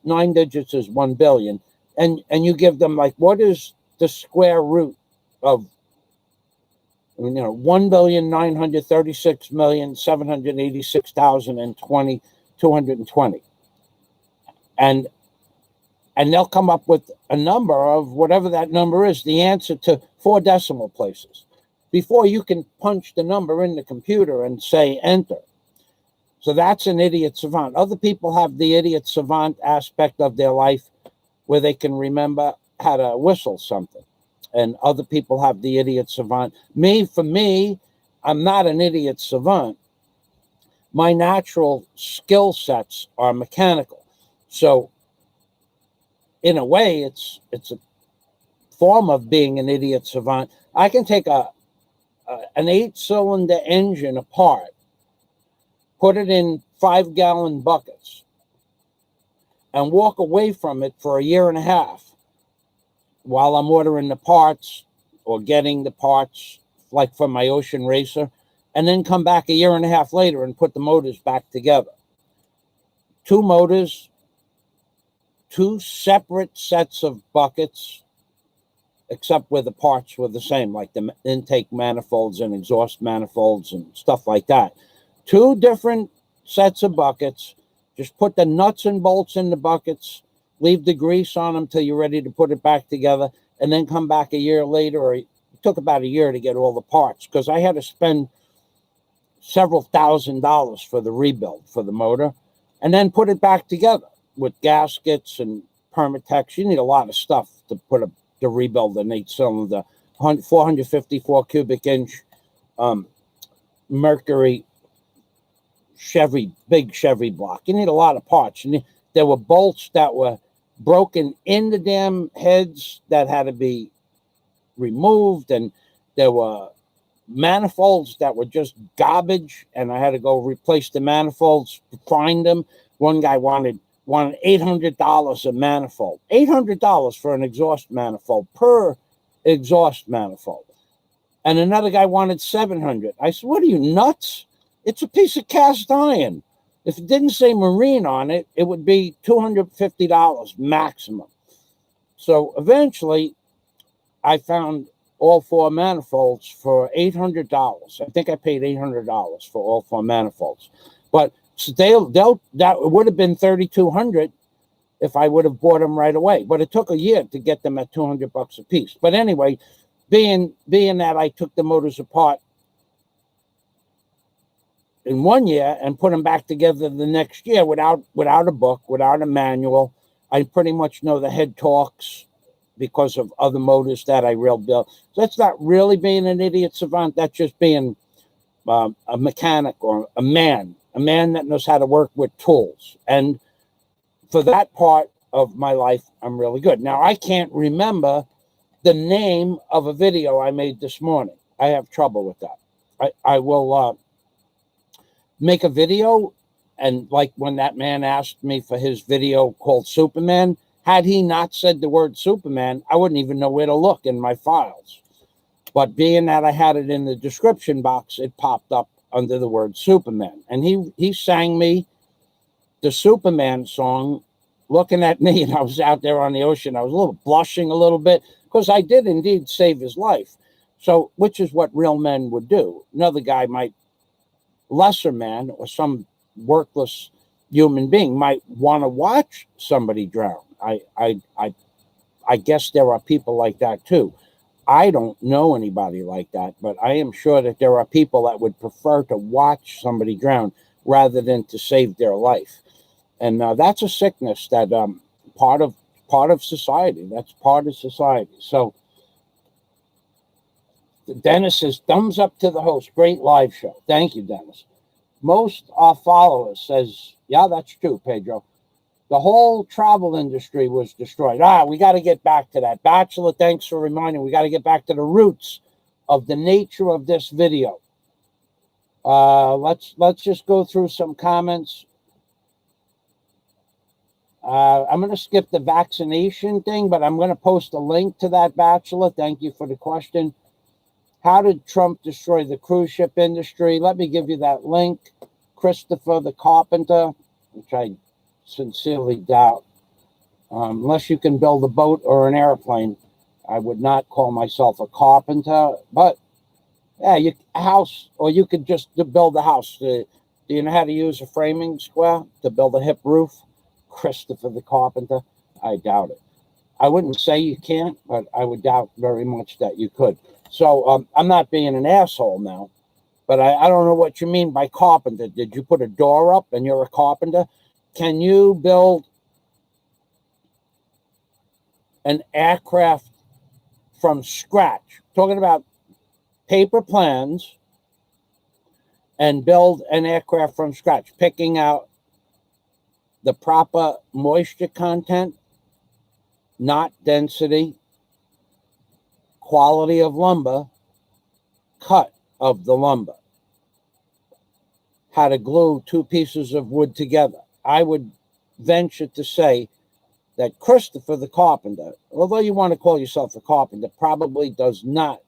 9 digits is 1 billion, and you give them, like, what is the square root of 1,936,786,220, and they'll come up with a number of whatever that number is, the answer to 4 decimal places, before you can punch the number in the computer and say enter. So that's an idiot savant. Other people have the idiot savant aspect of their life where they can remember how to whistle something. And other people have the idiot savant. For me, I'm not an idiot savant. My natural skill sets are mechanical. So in a way, it's a form of being an idiot savant. I can take an 8-cylinder engine apart, put it in 5-gallon buckets, and walk away from it for a year and a half while I'm ordering the parts or getting the parts, like for my Ocean Racer, and then come back a year and a half later and put the motors back together. 2 motors, 2 separate sets of buckets, except where the parts were the same, like the intake manifolds and exhaust manifolds and stuff like that. 2 different sets of buckets. Just put the nuts and bolts in the buckets, leave the grease on them till you're ready to put it back together, and then come back a year later, or it took about a year to get all the parts, because I had to spend several $1,000s for the rebuild for the motor, and then put it back together with gaskets and Permatex. You need a lot of stuff to rebuild an 8-cylinder, 454 cubic inch Mercury Chevy, big Chevy block. You need a lot of parts. And there were bolts that were broken in the damn heads that had to be removed, and there were manifolds that were just garbage, and I had to go replace the manifolds, find them. One guy wanted $800 a manifold. $800 for an exhaust manifold, per exhaust manifold. And another guy wanted $700. I said, what are you, nuts? It's a piece of cast iron. If it didn't say marine on it, it would be $250 maximum. So eventually, I found all 4 manifolds for $800. I think I paid $800 for all 4 manifolds. But that would have been $3,200 if I would have bought them right away. But it took a year to get them at $200 a piece. But anyway, being that I took the motors apart in 1 year and put them back together the next year without a book, without a manual, I pretty much know the head torques because of other motors that I real built. So that's not really being an idiot savant. That's just being a mechanic or a man that knows how to work with tools. And for that part of my life, I'm really good. Now, I can't remember the name of a video I made this morning. I have trouble with that. I will make a video, and like when that man asked me for his video called Superman, had he not said the word Superman, I wouldn't even know where to look in my files. But being that I had it in the description box, it popped up under the word Superman. And he sang me the Superman song looking at me, and I was out there on the ocean. I was a little blushing a little bit because I did indeed save his life. So, which is what real men would do. Another guy might, lesser man or some worthless human being might want to watch somebody drown. I guess there are people like that too. I don't know anybody like that, but I am sure that there are people that would prefer to watch somebody drown rather than to save their life. And that's a sickness that part of society. That's part of society. So Dennis says, thumbs up to the host. Great live show. Thank you, Dennis. Most our followers says, yeah, that's true, Pedro. The whole travel industry was destroyed. We got to get back to that. Bachelor, thanks for reminding. We got to get back to the roots of the nature of this video. Let's just go through some comments. I'm going to skip the vaccination thing, but I'm going to post a link to that, Bachelor. Thank you for the question. How did Trump destroy the cruise ship industry? Let me give you that link. Christopher the Carpenter, which I sincerely doubt. Unless you can build a boat or an airplane, I would not call myself a carpenter. But yeah, a house, or you could just build a house. Do you know how to use a framing square to build a hip roof? Christopher the Carpenter, I doubt it. I wouldn't say you can't, but I would doubt very much that you could. So I'm not being an asshole now, but I don't know what you mean by carpenter. Did you put a door up and you're a carpenter? Can you build an aircraft from scratch? Talking about paper plans and build an aircraft from scratch, picking out the proper moisture content, knot density, quality of lumber, cut of the lumber, how to glue 2 pieces of wood together. I would venture to say that Christopher the Carpenter, although you want to call yourself a carpenter, probably does not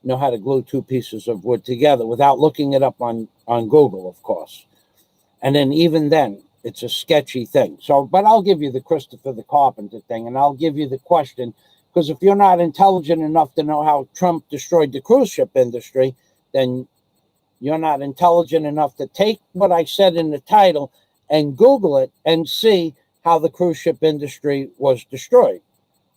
know how to glue 2 pieces of wood together without looking it up on Google, of course. And then even then, it's a sketchy thing. So, but I'll give you the Christopher the Carpenter thing, and I'll give you the question, because if you're not intelligent enough to know how Trump destroyed the cruise ship industry, then you're not intelligent enough to take what I said in the title and Google it and see how the cruise ship industry was destroyed.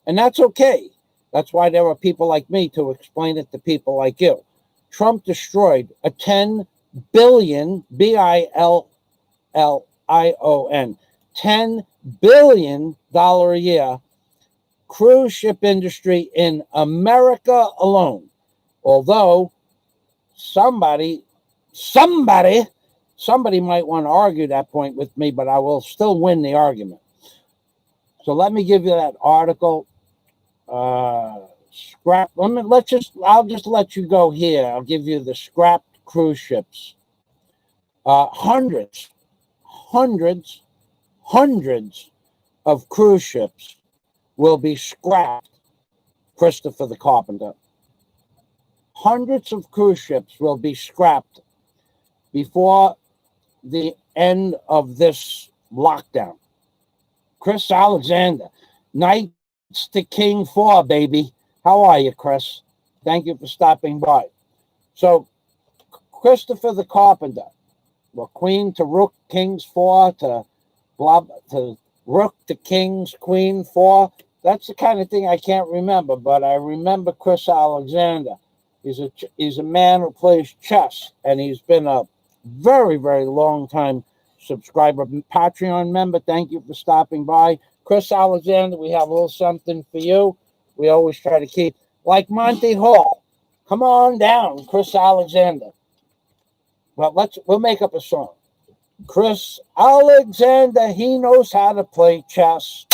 And that's okay. That's why there are people like me to explain it to people like you. Trump destroyed a $10 billion, B-I-L-L-I-O-N, $10 billion a year cruise ship industry in America alone. Although somebody somebody might want to argue that point with me, but I will still win the argument. So let me give you that article. Scrap. I'll just let you go here. I'll give you the scrapped cruise ships. Hundreds of cruise ships will be scrapped, Christopher the Carpenter. Hundreds of cruise ships will be scrapped before the end of this lockdown. Chris Alexander, Knights to King 4, baby. How are you, Chris? Thank you for stopping by. So, Christopher the Carpenter, well, Queen to Rook, Kings 4 to Rook to Kings, Queen 4. That's the kind of thing I can't remember, but I remember Chris Alexander. He's a man who plays chess, and he's been a very, very long time subscriber, Patreon member. Thank you for stopping by. Chris Alexander, we have a little something for you. We always try to keep, like Monty Hall. Come on down, Chris Alexander. Well, we'll make up a song. Chris Alexander, he knows how to play chess.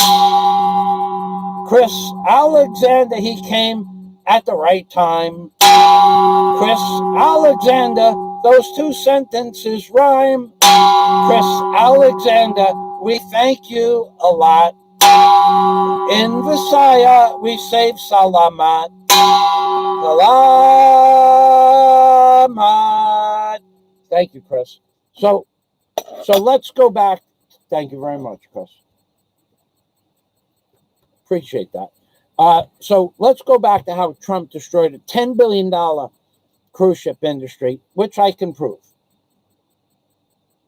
Chris Alexander, he came at the right time. Chris Alexander, those two sentences rhyme. Chris Alexander, we thank you a lot. In Visaya, we save Salamat. Salamat. Thank you, Chris. So let's go back. Thank you very much, Chris. Appreciate that. So let's go back to how Trump destroyed a $10 billion cruise ship industry, which I can prove.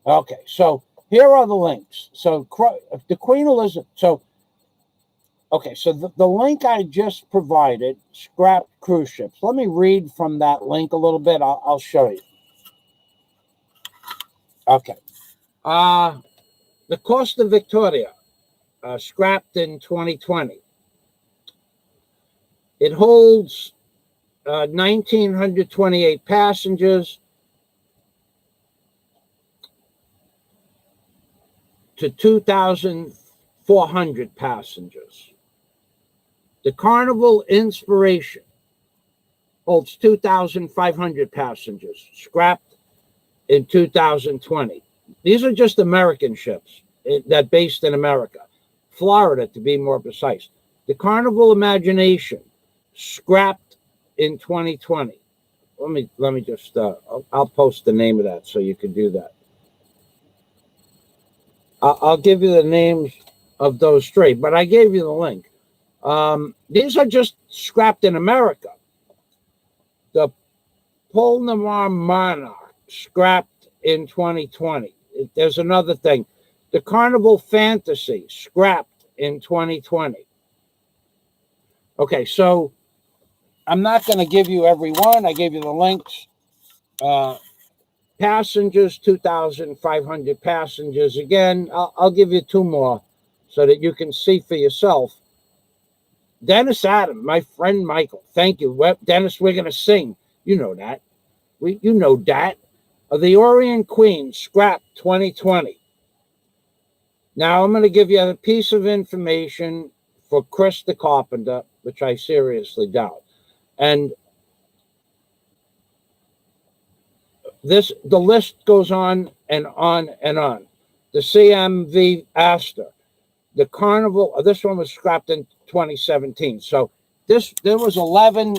Okay, so here are the links. So the Queen Elizabeth. So the link I just provided, scrapped cruise ships. Let me read from that link a little bit. I'll show you. Okay. The Costa Victoria, scrapped in 2020. It holds 1,928 passengers to 2,400 passengers. The Carnival Inspiration holds 2,500 passengers, scrapped in 2020. These are just American ships that based in America, Florida to be more precise. The Carnival Imagination, scrapped in 2020. Let me just I'll post the name of that so you can do that. I'll give you the names of those straight, but I gave you the link. These are just scrapped in America. The Polnamar Monarch, scrapped in 2020. There's another thing. The Carnival Fantasy, scrapped in 2020. Okay, so I'm not going to give you every one. I gave you the links. Passengers, 2,500 passengers. Again, I'll give you two more so that you can see for yourself. Dennis Adam, my friend Michael. Thank you. Dennis, we're going to sing. You know that. You know that. The Orient Queen, scrapped 2020. Now, I'm going to give you a piece of information for Chris the Carpenter, which I seriously doubt. And the list goes on and on and on. The CMV Astor, the Carnival, this one was scrapped in 2017. So there was 11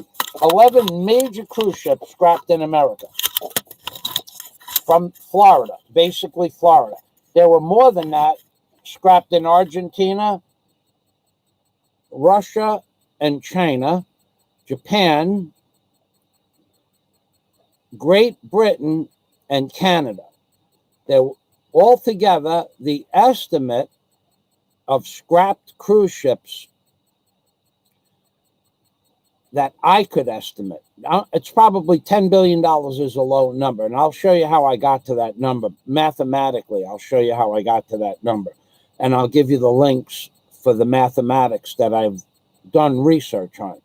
major cruise ships scrapped in America from Florida, basically Florida. There were more than that scrapped in Argentina, Russia, and China, Japan, Great Britain, and Canada. Altogether, the estimate of scrapped cruise ships that I could estimate, it's probably $10 billion is a low number, and I'll show you how I got to that number. Mathematically, I'll show you how I got to that number, and I'll give you the links for the mathematics that I've done research on.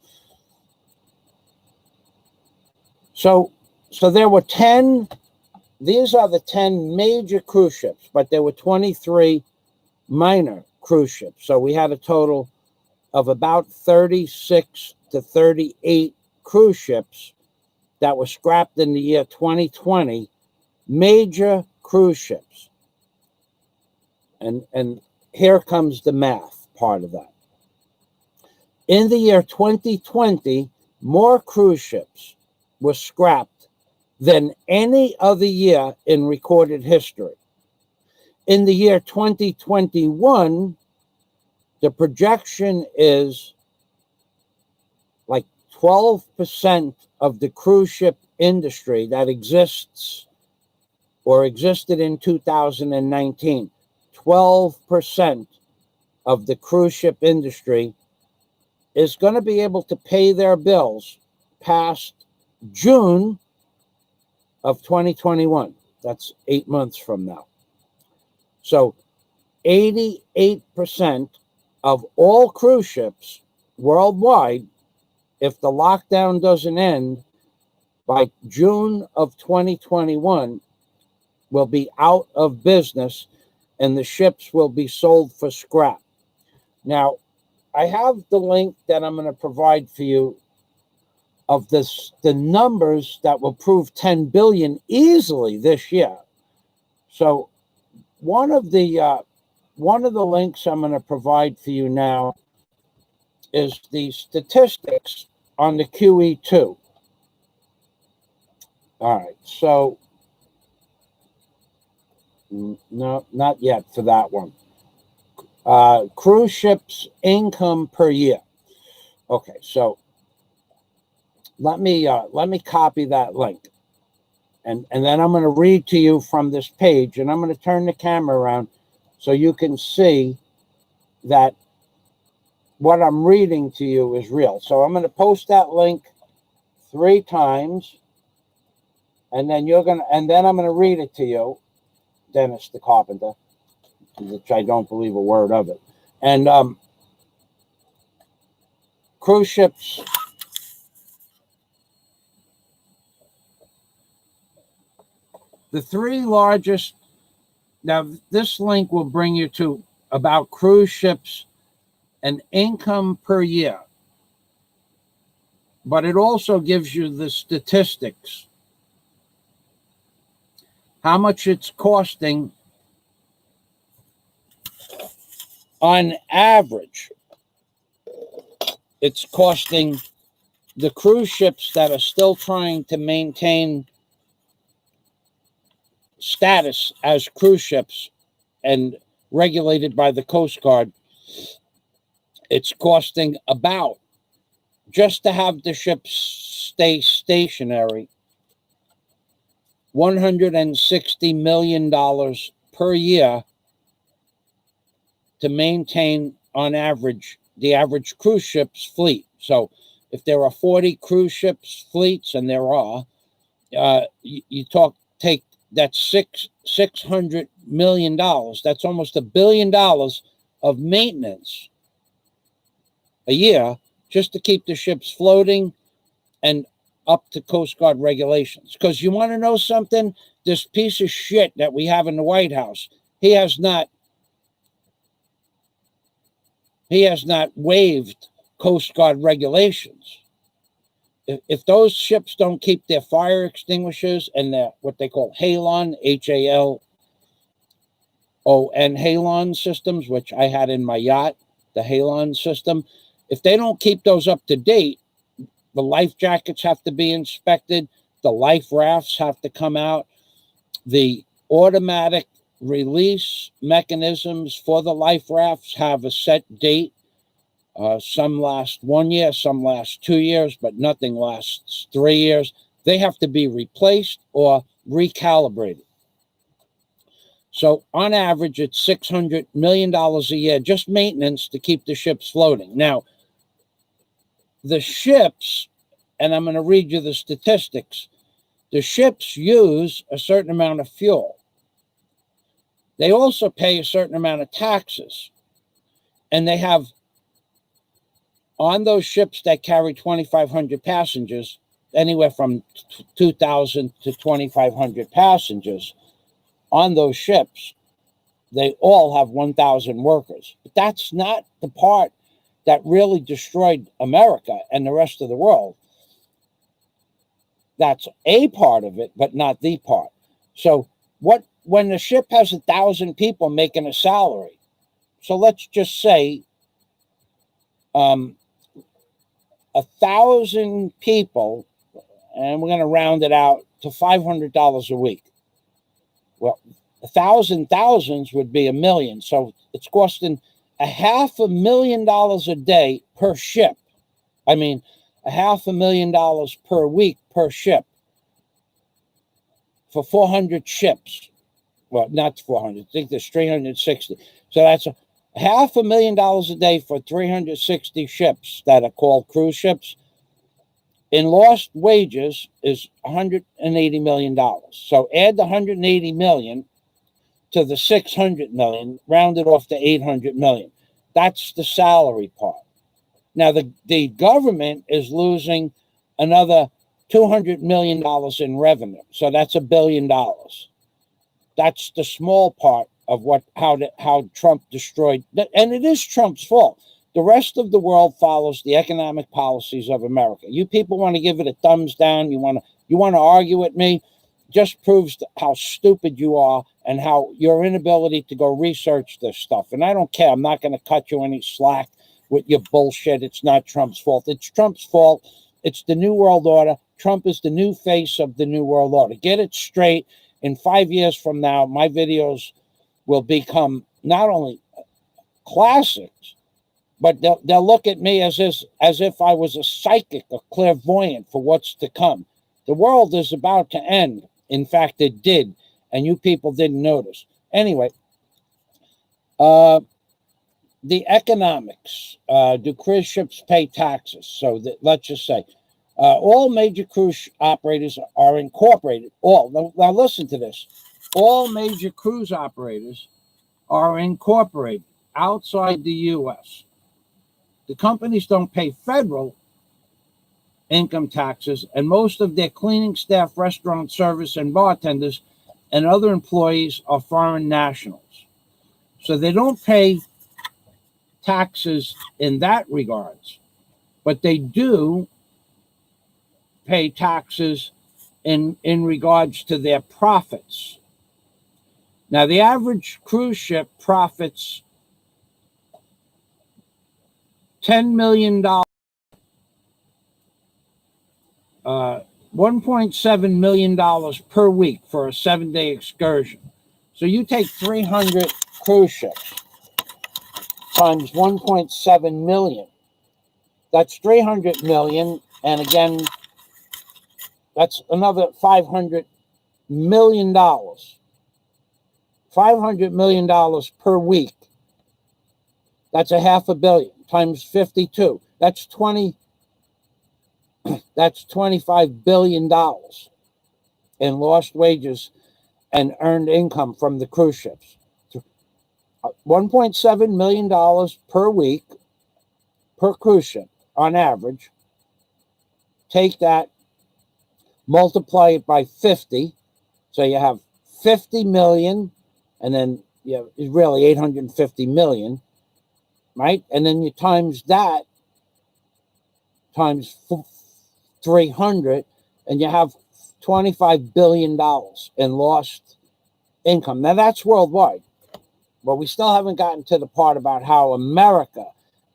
So there were 10 these are the 10 major cruise ships, but there were 23 minor cruise ships. So we had a total of about 36 to 38 cruise ships that were scrapped in the year 2020, major cruise ships. And here comes the math part of that. In the year 2020, more cruise ships were scrapped than any other year in recorded history. In the year 2021, the projection is like 12% of the cruise ship industry that exists or existed in 2019. 12% of the cruise ship industry is going to be able to pay their bills past June of 2021. That's 8 months from now. So 88% of all cruise ships worldwide, if the lockdown doesn't end by June of 2021, will be out of business and the ships will be sold for scrap. Now, I have the link that I'm going to provide for you of the numbers that will prove 10 billion easily this year. So one of the links I'm going to provide for you now is the statistics on the QE2. All right, so no, not yet for that one. Cruise ships income per year. Okay, so let me copy that link, and then I'm going to read to you from this page, and I'm going to turn the camera around so you can see that what I'm reading to you is real. So I'm going to post that link 3 times, and then I'm going to read it to you, Dennis the Carpenter, which I don't believe a word of it. And cruise ships, the 3 largest, now this link will bring you to about cruise ships and income per year, but it also gives you the statistics, how much it's costing on average. It's costing the cruise ships that are still trying to maintain status as cruise ships and regulated by the Coast Guard. It's costing about, just to have the ships stay stationary, $160 million per year to maintain, on average, the average cruise ship's fleet. So if there are 40 cruise ships fleets, and there are, take that's $600 million. That's almost $1 billion of maintenance a year just to keep the ships floating and up to Coast Guard regulations. Because you want to know something? This piece of shit that we have in the White House, he has not waived Coast Guard regulations. If those ships don't keep their fire extinguishers and their what they call halon, HALON halon systems, which I had in my yacht, the halon system, if they don't keep those up to date, the life jackets have to be inspected, the life rafts have to come out, the automatic release mechanisms for the life rafts have a set date. Some last 1 year, some last 2 years, but nothing lasts 3 years. They have to be replaced or recalibrated. So on average, it's $600 million a year, just maintenance to keep the ships floating. Now, the ships, and I'm going to read you the statistics, the ships use a certain amount of fuel. They also pay a certain amount of taxes. And they have, on those ships that carry 2,500 passengers, anywhere from 2,000 to 2,500 passengers on those ships. They all have 1,000 workers. But that's not the part that really destroyed America and the rest of the world. That's a part of it, but not the part. So when the ship has 1,000 people making a salary, so let's just say 1,000 people, and we're going to round it out to $500 a week. Well, 1,000 thousands would be $1 million. So it's costing $500,000 a day per ship. I mean, $500,000 per week per ship for 400 ships. Well, not 400. I think there's 360. So that's $500,000 a day for 360 ships that are called cruise ships. In lost wages is $180 million. So add the $180 million to the $600 million, round it off to $800 million. That's the salary part. Now, the government is losing another $200 million in revenue. So that's $1 billion. That's the small part of how Trump destroyed, and it is Trump's fault. The rest of the world follows the economic policies of America. You people want to give it a thumbs down. You want to argue with me. Just proves how stupid you are and how your inability to go research this stuff. And I don't care. I'm not going to cut you any slack with your bullshit. It's not Trump's fault. It's Trump's fault. It's the New World Order. Trump is the new face of the New World Order. Get it straight. In 5 years from now, my videos will become not only classics, but they'll look at me as if I was a psychic, a clairvoyant for what's to come. The world is about to end. In fact, it did, and you people didn't notice. Anyway, the economics. Do cruise ships pay taxes? So let's just say all major cruise operators are incorporated. Now listen to this. All major cruise operators are incorporated outside the U.S. The companies don't pay federal income taxes, and most of their cleaning staff, restaurant service, and bartenders and other employees are foreign nationals. So they don't pay taxes in that regards, but they do pay taxes in regards to their profits. Now, the average cruise ship profits $10 million, $1.7 million per week for a 7-day excursion. So you take 300 cruise ships times 1.7 million. That's 300 million. And again, that's another $500 million. $500 million per week. That's $500 million times 52. That's $25 billion in lost wages and earned income from the cruise ships. $1.7 million per week per cruise ship on average. Take that, multiply it by 50. So you have 50 million, and then you have really 850 million, right? And then you times that times 300, and you have $25 billion in lost income. Now that's worldwide, but we still haven't gotten to the part about how America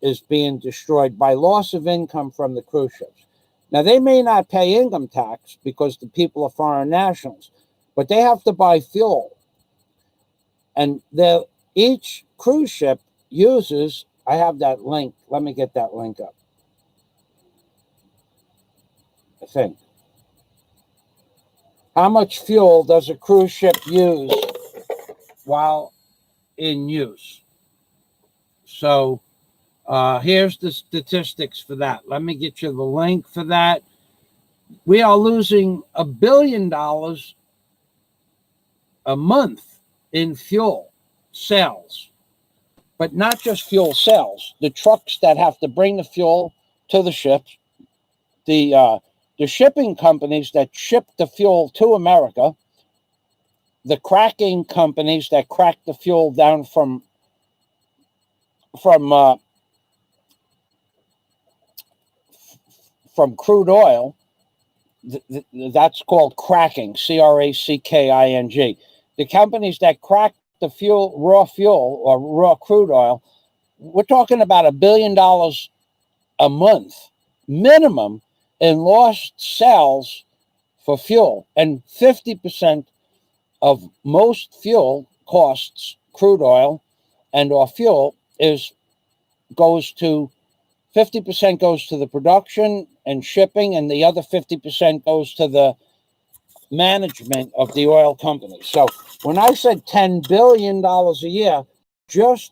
is being destroyed by loss of income from the cruise ships. Now, they may not pay income tax because the people are foreign nationals, but they have to buy fuel. And each cruise ship uses, I have that link. Let me get that link up. I think. How much fuel does a cruise ship use while in use? So here's the statistics for that. Let me get you the link for that. We are losing $1 billion a month in fuel sales, but not just fuel sales. The trucks that have to bring the fuel to the ships, the the shipping companies that ship the fuel to America, the cracking companies that crack the fuel down from crude oil, that's called cracking, cracking. The companies that crack the fuel, raw fuel or raw crude oil, we're talking about $1 billion a month minimum in lost sales for fuel. And 50% of most fuel costs, crude oil and or fuel, goes to 50% goes to the production and shipping, and the other 50% goes to the management of the oil companies. So when I said $10 billion a year, just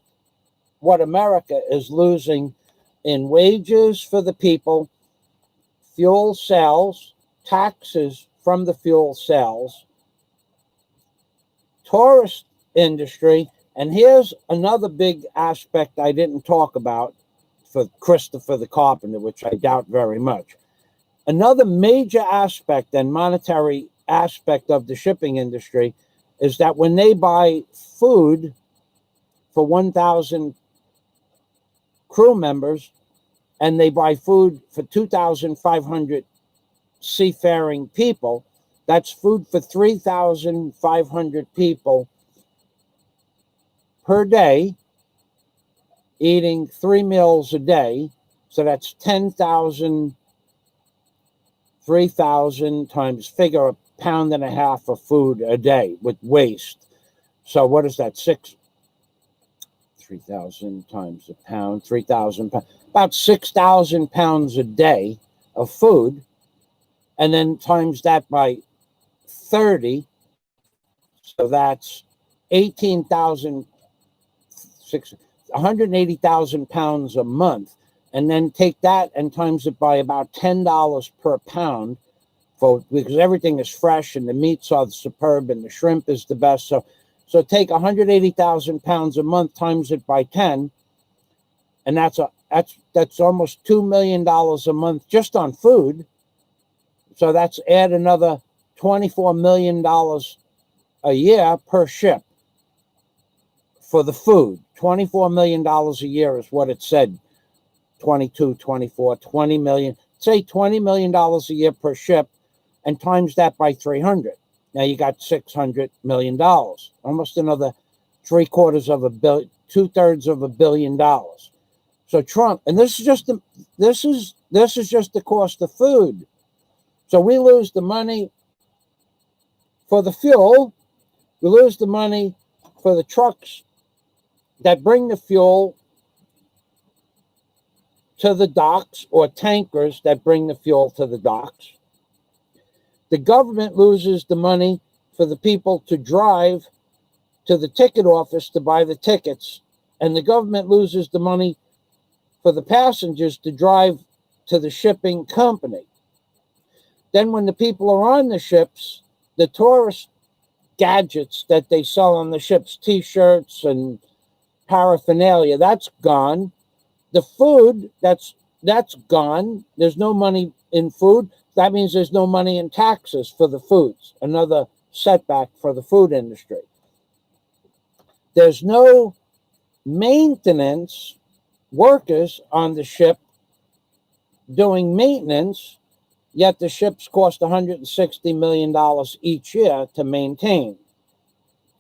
what America is losing in wages for the people, fuel sales, taxes from the fuel sales, tourist industry, and here's another big aspect I didn't talk about for Christopher the Carpenter, which I doubt very much. Another major aspect and monetary aspect of the shipping industry is that when they buy food for 1,000 crew members and they buy food for 2,500 seafaring people, that's food for 3,500 people per day, eating 3 meals a day. So that's 10,000, 3,000 times, figure £1.5 pounds of food a day with waste. So what is that? 3,000 times a pound, 3,000 pounds, about 6,000 pounds a day of food. And then times that by 30. So that's 180,000 pounds a month. And then take that and times it by about $10 per pound, because everything is fresh and the meats are superb and the shrimp is the best. So take 180,000 pounds a month, times it by 10, and that's almost $2 million a month just on food. So that's add another $24 million a year per ship for the food. $24 million a year is what it said. 22, 24, 20 million. Say $20 million a year per ship, and times that by 300. Now you got $600 million, almost another $750 million, $2/3 of $1 billion. So Trump, and this is just the cost of food. So we lose the money for the fuel, we lose the money for the trucks that bring the fuel to the docks, or tankers that bring the fuel to the docks. The government loses the money for the people to drive to the ticket office to buy the tickets, and the government loses the money for the passengers to drive to the shipping company. Then when the people are on the ships, the tourist gadgets that they sell on the ships, T-shirts and paraphernalia, that's gone. The food, that's gone. There's no money in food. That means there's no money in taxes for the foods. Another setback for the food industry. There's no maintenance workers on the ship doing maintenance, yet the ships cost $160 million each year to maintain.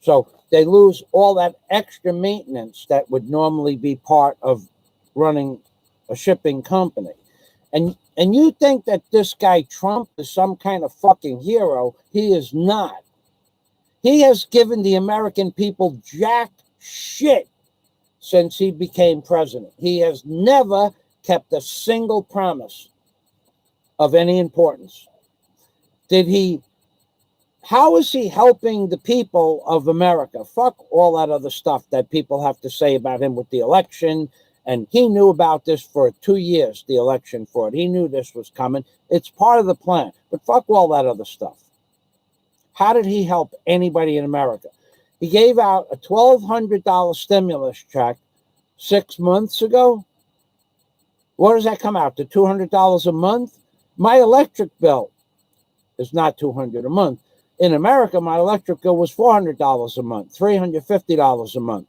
So they lose all that extra maintenance that would normally be part of running a shipping company. And you think that this guy Trump is some kind of fucking hero. He is not. He has given the American people jack shit since he became president. He has never kept a single promise of any importance. How is he helping the people of America? Fuck all that other stuff that people have to say about him with the election. And he knew about this for 2 years, the election for it. He knew this was coming. It's part of the plan. But fuck all that other stuff. How did he help anybody in America? He gave out a $1,200 stimulus check 6 months ago. What does that come out to? $200 a month? My electric bill is not $200 a month. In America, my electric bill was $400 a month, $350 a month.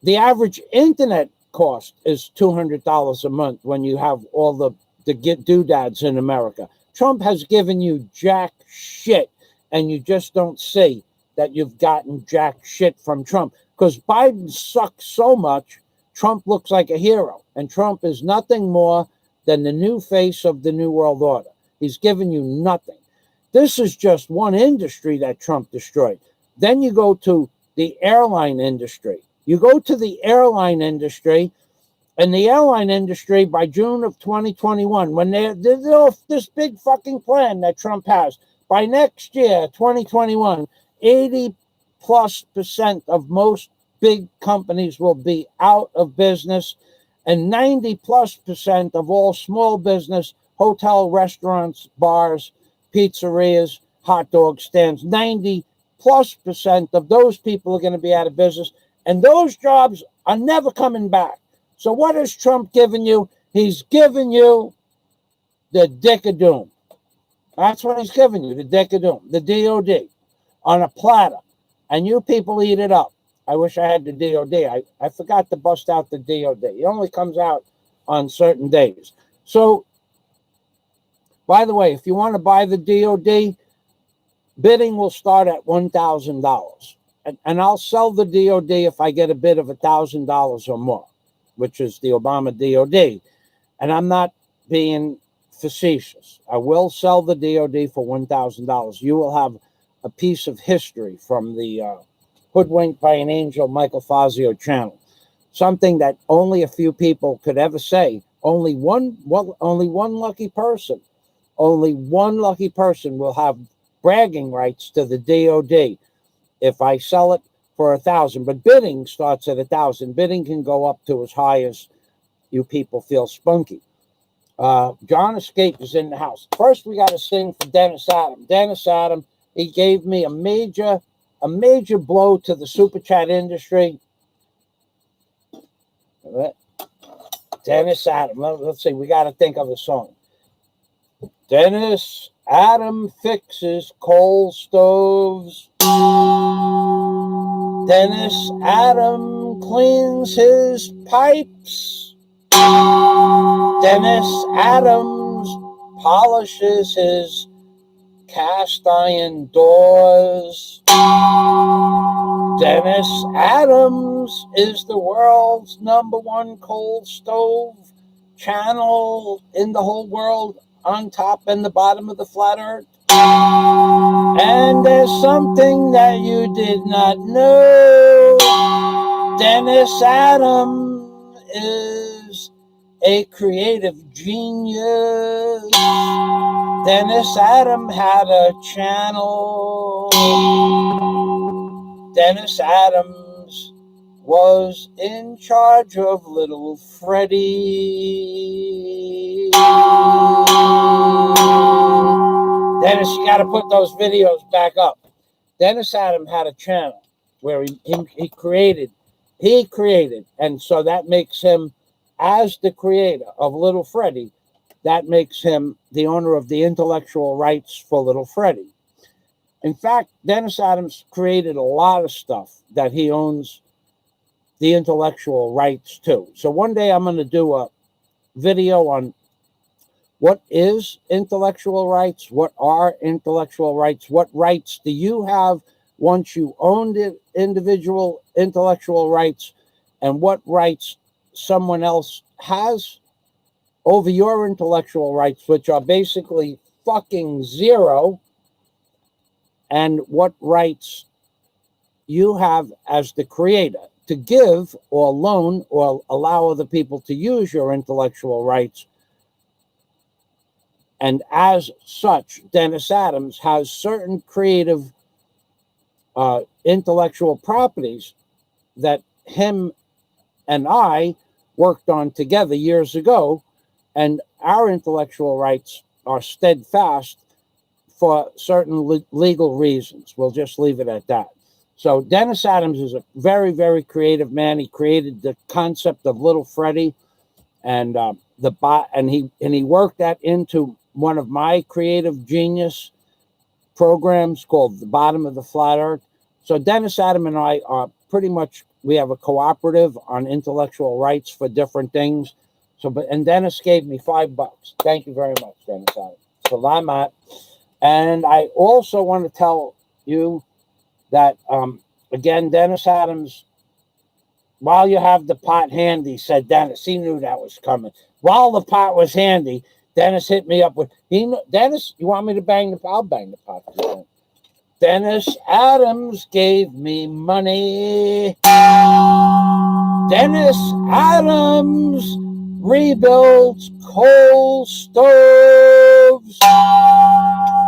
The average internet cost is $200 a month when you have all the doodads in America. Trump has given you jack shit, and you just don't see that you've gotten jack shit from Trump. Because Biden sucks so much, Trump looks like a hero. And Trump is nothing more than the new face of the New World Order. He's given you nothing. This is just one industry that Trump destroyed. Then you go to the airline industry. You go to the airline industry, and the airline industry by June of 2021, when they're this big fucking plan that Trump has, by next year, 2021, 80+% of most big companies will be out of business, and 90+% of all small business, hotel, restaurants, bars, pizzerias, hot dog stands, 90+% of those people are going to be out of business, and those jobs are never coming back. So what has Trump given you? He's given you the dick of doom. That's what he's given you, the dick of doom, the DOD, on a platter. And you people eat it up. I wish I had the DOD. I forgot to bust out the DOD. It only comes out on certain days. So, by the way, if you want to buy the DOD, bidding will start at $1,000. And I'll sell the DOD if I get a bid of $1,000 or more, which is the Obama DOD. And I'm not being facetious. I will sell the DOD for $1,000. You will have a piece of history from the Hoodwinked by an Angel Michael Fazio channel. Something that only a few people could ever say. Only one lucky person will have bragging rights to the DOD if I sell it for $1,000. But bidding starts at $1,000. Bidding can go up to as high as you people feel spunky. John Escape is in the house. First, we got to sing for Dennis Adam. Dennis Adam, he gave me a major blow to the super chat industry. Dennis Adam. Let's see. We got to think of a song. Dennis Adam fixes coal stoves. Dennis Adam cleans his pipes. Dennis Adams polishes his cast iron doors. Dennis Adams is the world's #1 coal stove channel in the whole world, on top and the bottom of the flat earth. And there's something that you did not know. Dennis Adam is a creative genius. Dennis Adam had a channel. Dennis Adams was in charge of little Freddie. Dennis, you got to put those videos back up. Dennis Adam had a channel where he created, and so that makes him, as the creator of Little Freddie, that makes him the owner of the intellectual rights for Little Freddie. In fact, Dennis Adams created a lot of stuff that he owns the intellectual rights to. So one day I'm going to do a video on what is intellectual rights, what are intellectual rights, what rights do you have once you own the individual intellectual rights, and what rights someone else has over your intellectual rights, which are basically fucking zero, and what rights you have as the creator to give or loan or allow other people to use your intellectual rights. And as such, Dennis Adams has certain creative intellectual properties that him and I worked on together years ago, and our intellectual rights are steadfast for certain legal reasons. We'll just leave it at that. So Dennis Adams is a very, very creative man. He created the concept of Little Freddie, and and he worked that into one of my creative genius programs called The Bottom of the Flat Earth. So Dennis, Adam, and I are pretty much, we have a cooperative on intellectual rights for different things. And Dennis gave me $5. Thank you very much, Dennis Adam. So I'm at. And I also want to tell you that, again, Dennis Adams, while you have the pot handy, said Dennis, he knew that was coming. While the pot was handy, Dennis hit me up with, Dennis, you want me to bang the pot? I'll bang the pot. Dennis Adams gave me money. Dennis Adams rebuilds coal stoves.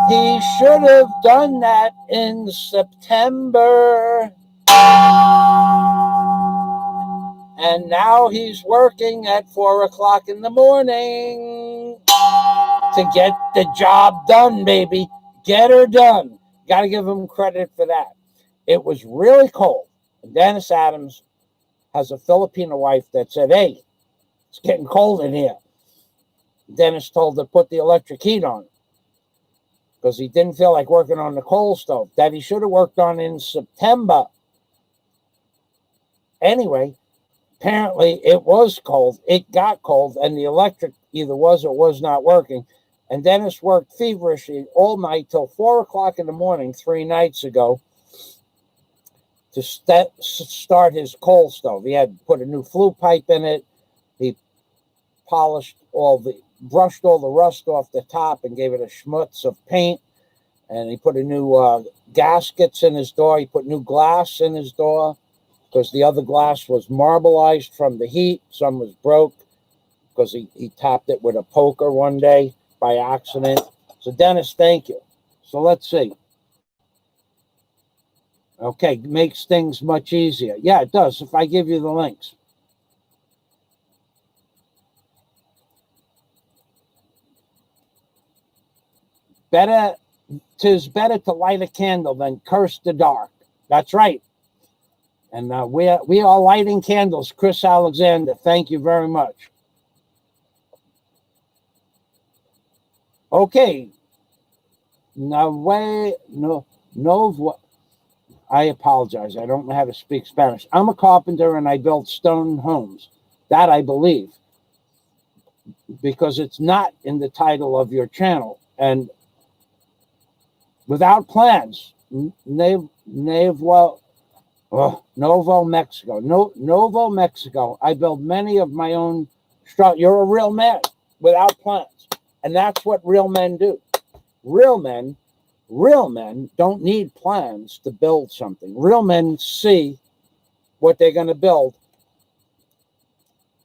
He should have done that in September. And now he's working at 4 o'clock in the morning to get the job done, baby. Get her done. Got to give him credit for that. It was really cold. And Dennis Adams has a Filipino wife that said, hey, it's getting cold in here. Dennis told her to put the electric heat on because he didn't feel like working on the coal stove that he should have worked on in September. Anyway, apparently it was cold. It got cold, and the electric either was or was not working. And Dennis worked feverishly all night till 4 o'clock in the morning 3 nights ago to start his coal stove. He had put a new flue pipe in it. He brushed all the rust off the top and gave it a schmutz of paint. And he put a new gaskets in his door. He put new glass in his door because the other glass was marbleized from the heat. Some was broke because he tapped it with a poker one day by accident. So Dennis, thank you. So let's see. Okay, makes things much easier. Yeah, it does if I give you the links. Tis better to light a candle than curse the dark. That's right. And we are lighting candles. Chris Alexander, thank you very much. Okay. I apologize. I don't know how to speak Spanish. I'm a carpenter and I build stone homes. That I believe. Because it's not in the title of your channel. And without plans, Novo, Mexico. Novo, Mexico. I build many of my own structures. You're a real man without plans. And that's what real men do. Real men don't need plans to build something. Real men see what they're going to build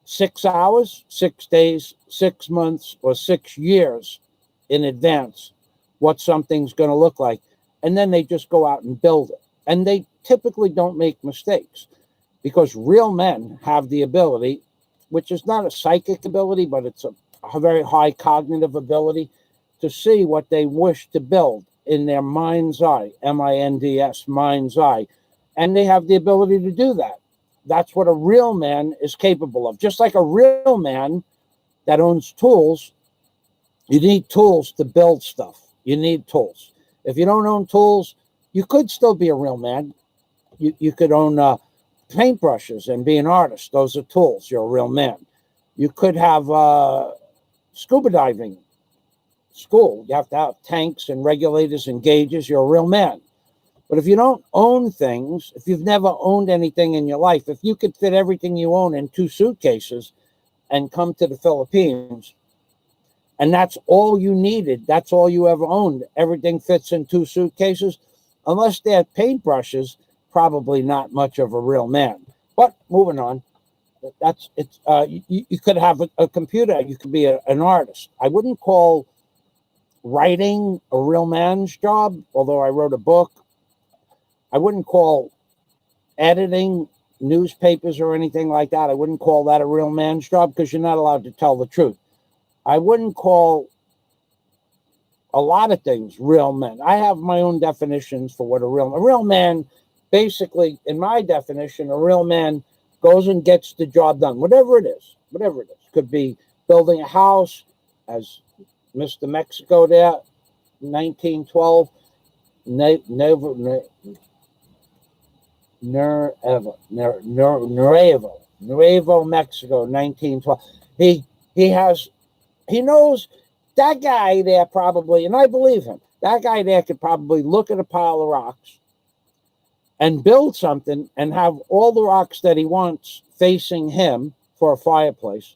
6 hours, 6 days, 6 months, or 6 years in advance what something's going to look like. And then they just go out and build it. And they typically don't make mistakes because real men have the ability, which is not a psychic ability, but it's a very high cognitive ability to see what they wish to build in their mind's eye, MINDS, mind's eye. And they have the ability to do that. That's what a real man is capable of. Just like a real man that owns tools, you need tools to build stuff. You need tools. If you don't own tools, you could still be a real man. You could own paintbrushes and be an artist. Those are tools. You're a real man. You could have scuba diving school. You have to have tanks and regulators and gauges. You're a real man. But if you don't own things, if you've never owned anything in your life, if you could fit everything you own in 2 suitcases and come to the Philippines, and that's all you needed, that's all you ever owned, everything fits in 2 suitcases, unless they're paintbrushes, probably not much of a real man. But moving on, you could have a computer, you could be an artist. I wouldn't call writing a real man's job, although I wrote a book. I wouldn't call editing newspapers or anything like that. I wouldn't call that a real man's job because you're not allowed to tell the truth. I wouldn't call a lot of things real men. I have my own definitions for what a real man, basically, in my definition, a real man goes and gets the job done, whatever it is. Could be building a house, as Mr. Mexico there, 1912, Nuevo, Mexico, 1912. He knows that guy there probably, and I believe him, that guy there could probably look at a pile of rocks and build something and have all the rocks that he wants facing him for a fireplace,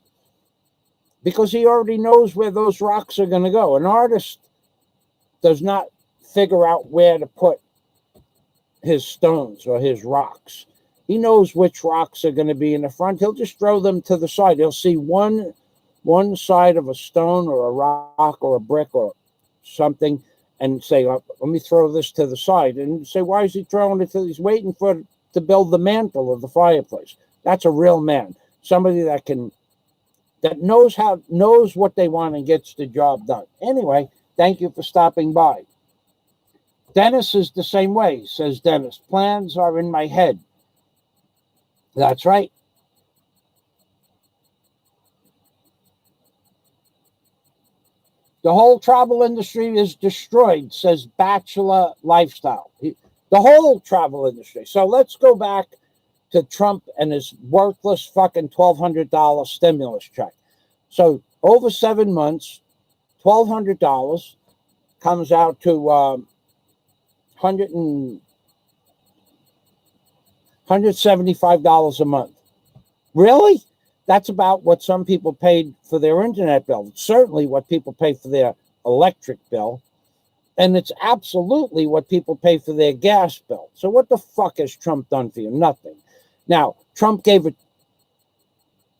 because he already knows where those rocks are going to go. An artist does not figure out where to put his stones or his rocks. He knows which rocks are going to be in the front. He'll just throw them to the side. He'll see one side of a stone or a rock or a brick or something and say, oh, let me throw this to the side. And you say, why is he throwing it to? He's waiting to build the mantle of the fireplace. That's a real man. Somebody that knows what they want and gets the job done. Anyway, thank you for stopping by. Dennis is the same way, says Dennis. Plans are in my head. That's right. The whole travel industry is destroyed, says Bachelor Lifestyle. The whole travel industry. So let's go back to Trump and his worthless fucking $1,200 stimulus check. So over 7 months, $1,200 comes out to $175 a month. Really? That's about what some people paid for their internet bill. It's certainly what people pay for their electric bill. And it's absolutely what people pay for their gas bill. So what the fuck has Trump done for you? Nothing. Now, Trump gave it,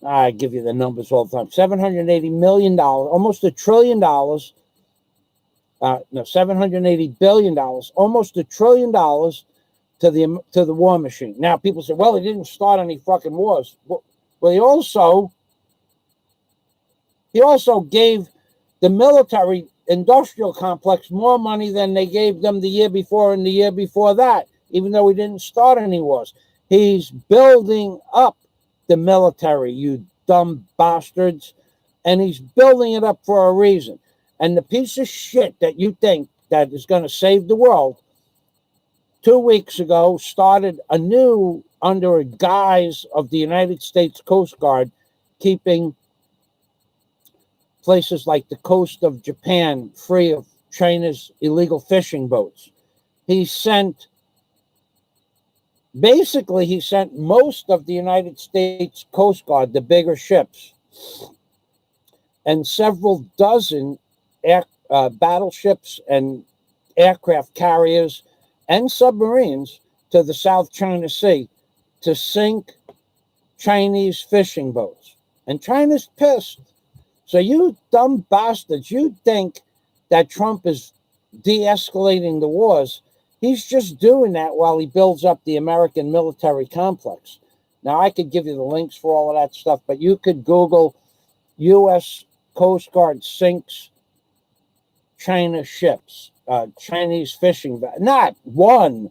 I give you the numbers all the time, $780 million, almost $1 trillion. $780 billion, almost $1 trillion to the war machine. Now, people say, well, he didn't start any fucking wars. Well, he also gave the military industrial complex more money than they gave them the year before and the year before that, even though he didn't start any wars. He's building up the military, you dumb bastards, and he's building it up for a reason. And the piece of shit that you think that is going to save the world 2 weeks ago started anew under a guise of the United States Coast Guard keeping places like the coast of Japan free of China's illegal fishing boats. He sent most of the United States Coast Guard, the bigger ships, and several dozen battleships and aircraft carriers and submarines to the South China Sea to sink Chinese fishing boats. And China's pissed. So you dumb bastards, you think that Trump is de-escalating the wars. He's just doing that while he builds up the American military complex. Now, I could give you the links for all of that stuff, but you could Google U.S. Coast Guard sinks China ships, Chinese fishing, not one.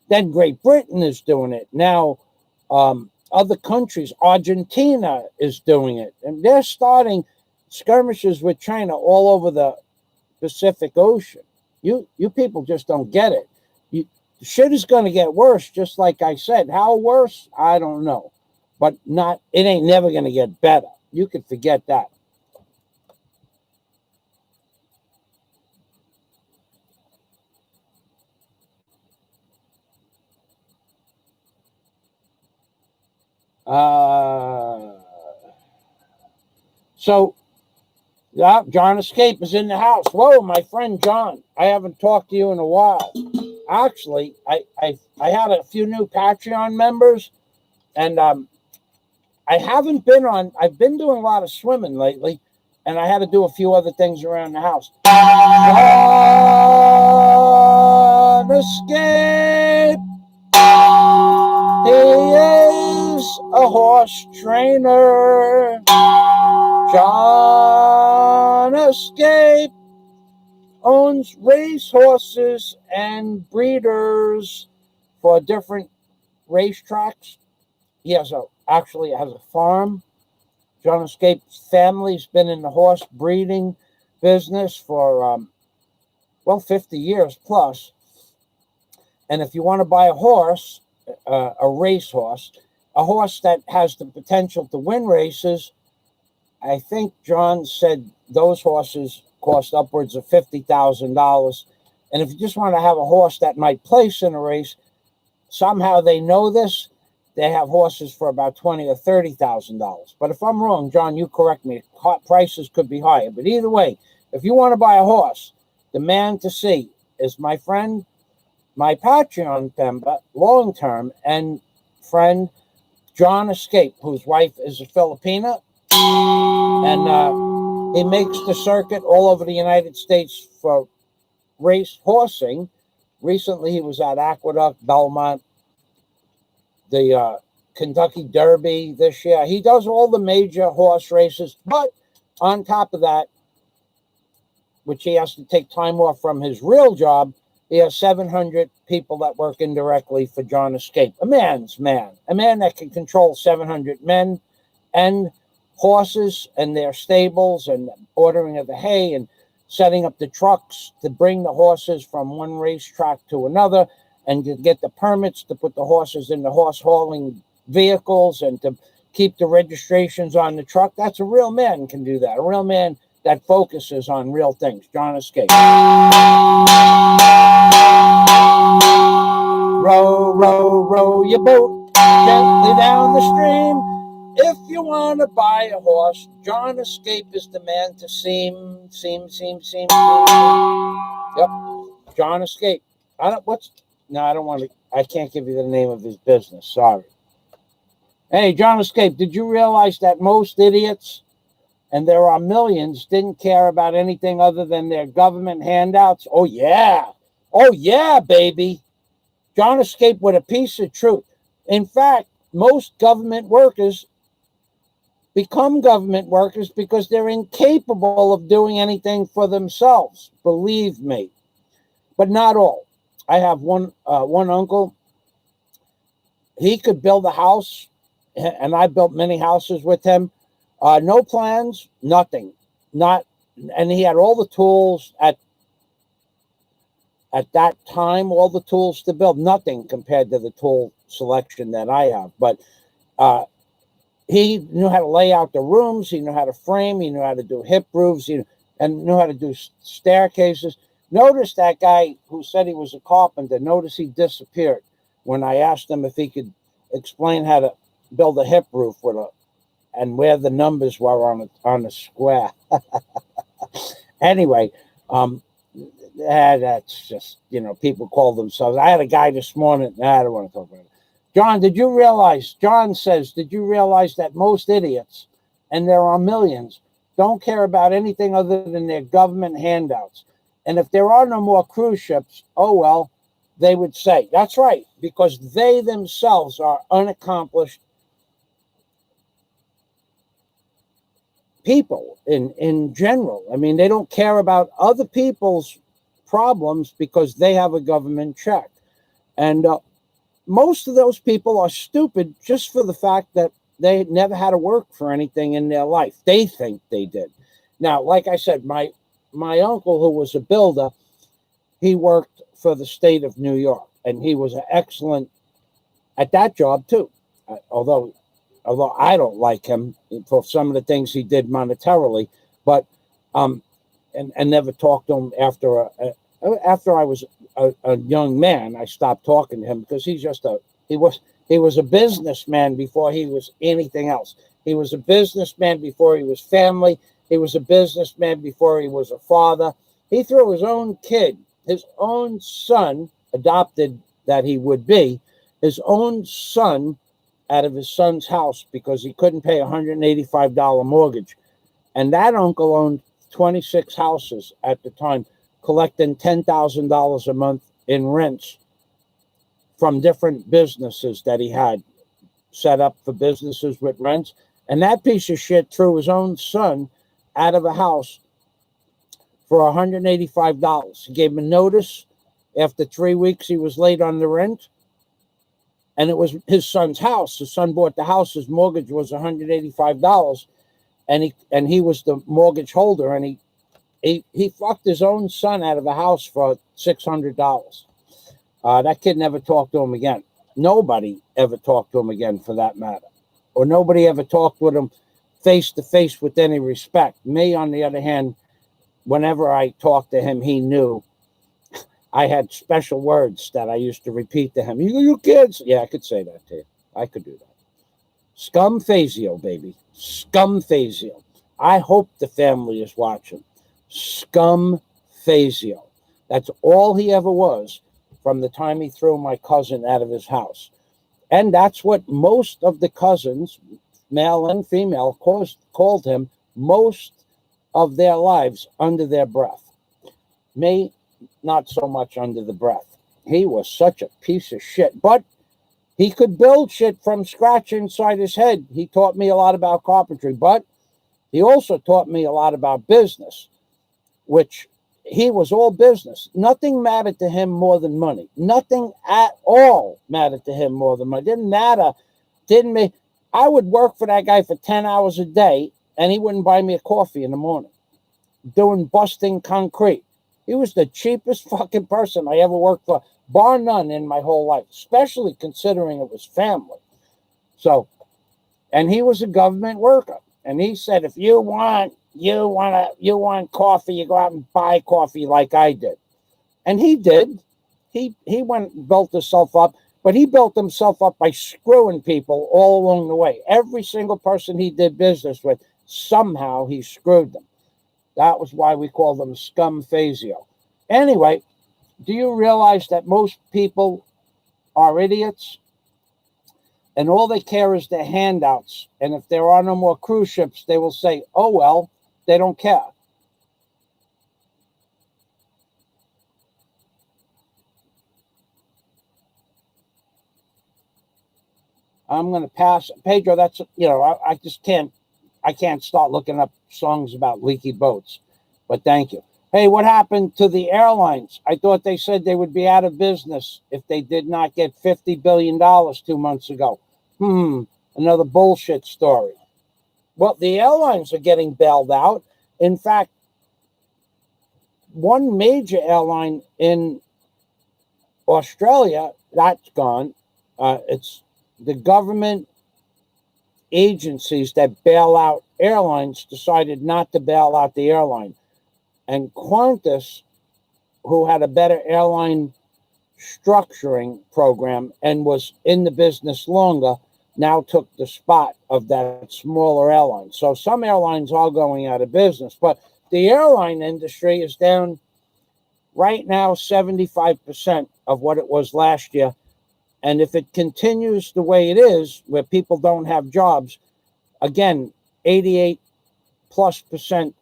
Then Great Britain is doing it. Now, other countries, Argentina is doing it. And they're starting skirmishes with China all over the Pacific Ocean. You people just don't get it. Shit is going to get worse, just like I said. How worse? I don't know. But it ain't never going to get better. You could forget that. So, yeah, John Escape is in the house. Whoa, my friend John. I haven't talked to you in a while. Actually, I had a few new Patreon members, and I haven't been on. I've been doing a lot of swimming lately, and I had to do a few other things around the house. John Escape. He is a horse trainer. John Escape owns race horses and breeders for different racetracks. He actually has a farm John Escape's family's been in the horse breeding business for, 50 years plus. And if you want to buy a horse, a racehorse, a horse that has the potential to win races, I think John said those horses cost upwards of $50,000. And if you just want to have a horse that might place in a race, somehow they know this. They have horses for about $20,000 or $30,000. But if I'm wrong, John, you correct me. Prices could be higher. But either way, if you want to buy a horse, the man to see is my friend, my Patreon member, long term, and friend John Escape, whose wife is a Filipina, and he makes the circuit all over the United States for race horsing. Recently, he was at Aqueduct, Belmont, the Kentucky Derby this year. He does all the major horse races, but on top of that, which he has to take time off from his real job, he has 700 people that work indirectly for John Escape. A man's man. A man that can control 700 men and horses and their stables and ordering of the hay and setting up the trucks to bring the horses from one racetrack to another and to get the permits to put the horses in the horse hauling vehicles and to keep the registrations on the truck. That's a real man can do that. A real man that focuses on real things. John Escape. Row, row, row your boat gently down the stream. If you want to buy a horse, John Escape is the man to seem. Yep, John Escape. I don't want to. I can't give you the name of his business. Sorry. Hey, John Escape, did you realize that most idiots, and there are millions, didn't care about anything other than their government handouts? Oh, yeah. Oh, yeah, baby. John Escape with a piece of truth. In fact, most government workers become government workers because they're incapable of doing anything for themselves. Believe me. But not all. I have one uncle. He could build a house, and I built many houses with him. No plans, nothing. And he had all the tools at that time, all the tools to build. Nothing compared to the tool selection that I have. But he knew how to lay out the rooms. He knew how to frame. He knew how to do hip roofs. And knew how to do staircases. Notice that guy who said he was a carpenter. Notice he disappeared when I asked him if he could explain how to build a hip roof and where the numbers were on a square. Anyway, that's just, people call themselves. I had a guy this morning. I don't want to talk about it. John says, did you realize that most idiots, and there are millions, don't care about anything other than their government handouts? And if there are no more cruise ships, oh, well, they would say, that's right, because they themselves are unaccomplished people in general. I mean, they don't care about other people's problems because they have a government check. And most of those people are stupid just for the fact that they never had to work for anything in their life. They think they did. Now, like I said, my uncle, who was a builder, he worked for the state of New York, and he was excellent at that job too. Although I don't like him for some of the things he did monetarily, but and never talked to him after I was a young man. I stopped talking to him because he was a businessman before he was anything else. He was a businessman before he was family. He was a businessman before he was a father. He threw his own kid, his own son, adopted that he would be, his own son out of his son's house because he couldn't pay a $185 mortgage. And that uncle owned 26 houses at the time, collecting $10,000 a month in rents from different businesses that he had set up for businesses with rents. And that piece of shit threw his own son out of a house for $185. He gave him a notice. After 3 weeks, he was late on the rent. And it was his son's house. His son bought the house. His mortgage was $185. and he was the mortgage holder, and he fucked his own son out of a house for $600. That kid never talked to him again. Nobody ever talked to him again, for that matter, or nobody ever talked with him face to face with any respect. Me, on the other hand, whenever I talked to him, he knew I had special words that I used to repeat to him. You kids. Yeah, I could say that to you. I could do that. Scum Fazio, baby. Scum Fazio. I hope the family is watching. Scum Fazio. That's all he ever was from the time he threw my cousin out of his house. And that's what most of the cousins, male and female, called him most of their lives under their breath. Me, not so much under the breath. He was such a piece of shit. But he could build shit from scratch inside his head. He taught me a lot about carpentry, but he also taught me a lot about business, which he was all business. Nothing mattered to him more than money. Nothing at all mattered to him more than money. Didn't matter. I would work for that guy for 10 hours a day, and he wouldn't buy me a coffee in the morning, busting concrete. He was the cheapest fucking person I ever worked for, bar none, in my whole life, especially considering it was family. So, and he was a government worker. And he said, if you want coffee, you go out and buy coffee like I did. And he did. He went and built himself up, but he built himself up by screwing people all along the way. Every single person he did business with, somehow he screwed them. That was why we call them Scum Fazio. Anyway, do you realize that most people are idiots? And all they care is their handouts. And if there are no more cruise ships, they will say, oh, well, they don't care. I'm going to pass. Pedro, that's, I just can't start looking up songs about leaky boats. But thank you. Hey, what happened to the airlines? I thought they said they would be out of business if they did not get $50 billion 2 months ago. Another bullshit story. Well, the airlines are getting bailed out. In fact, one major airline in Australia, that's gone. It's the government agencies that bail out airlines decided not to bail out the airline. And Qantas, who had a better airline structuring program and was in the business longer, now took the spot of that smaller airline. So some airlines are going out of business, but the airline industry is down right now 75% of what it was last year. And if it continues the way it is, where people don't have jobs, again, 88+%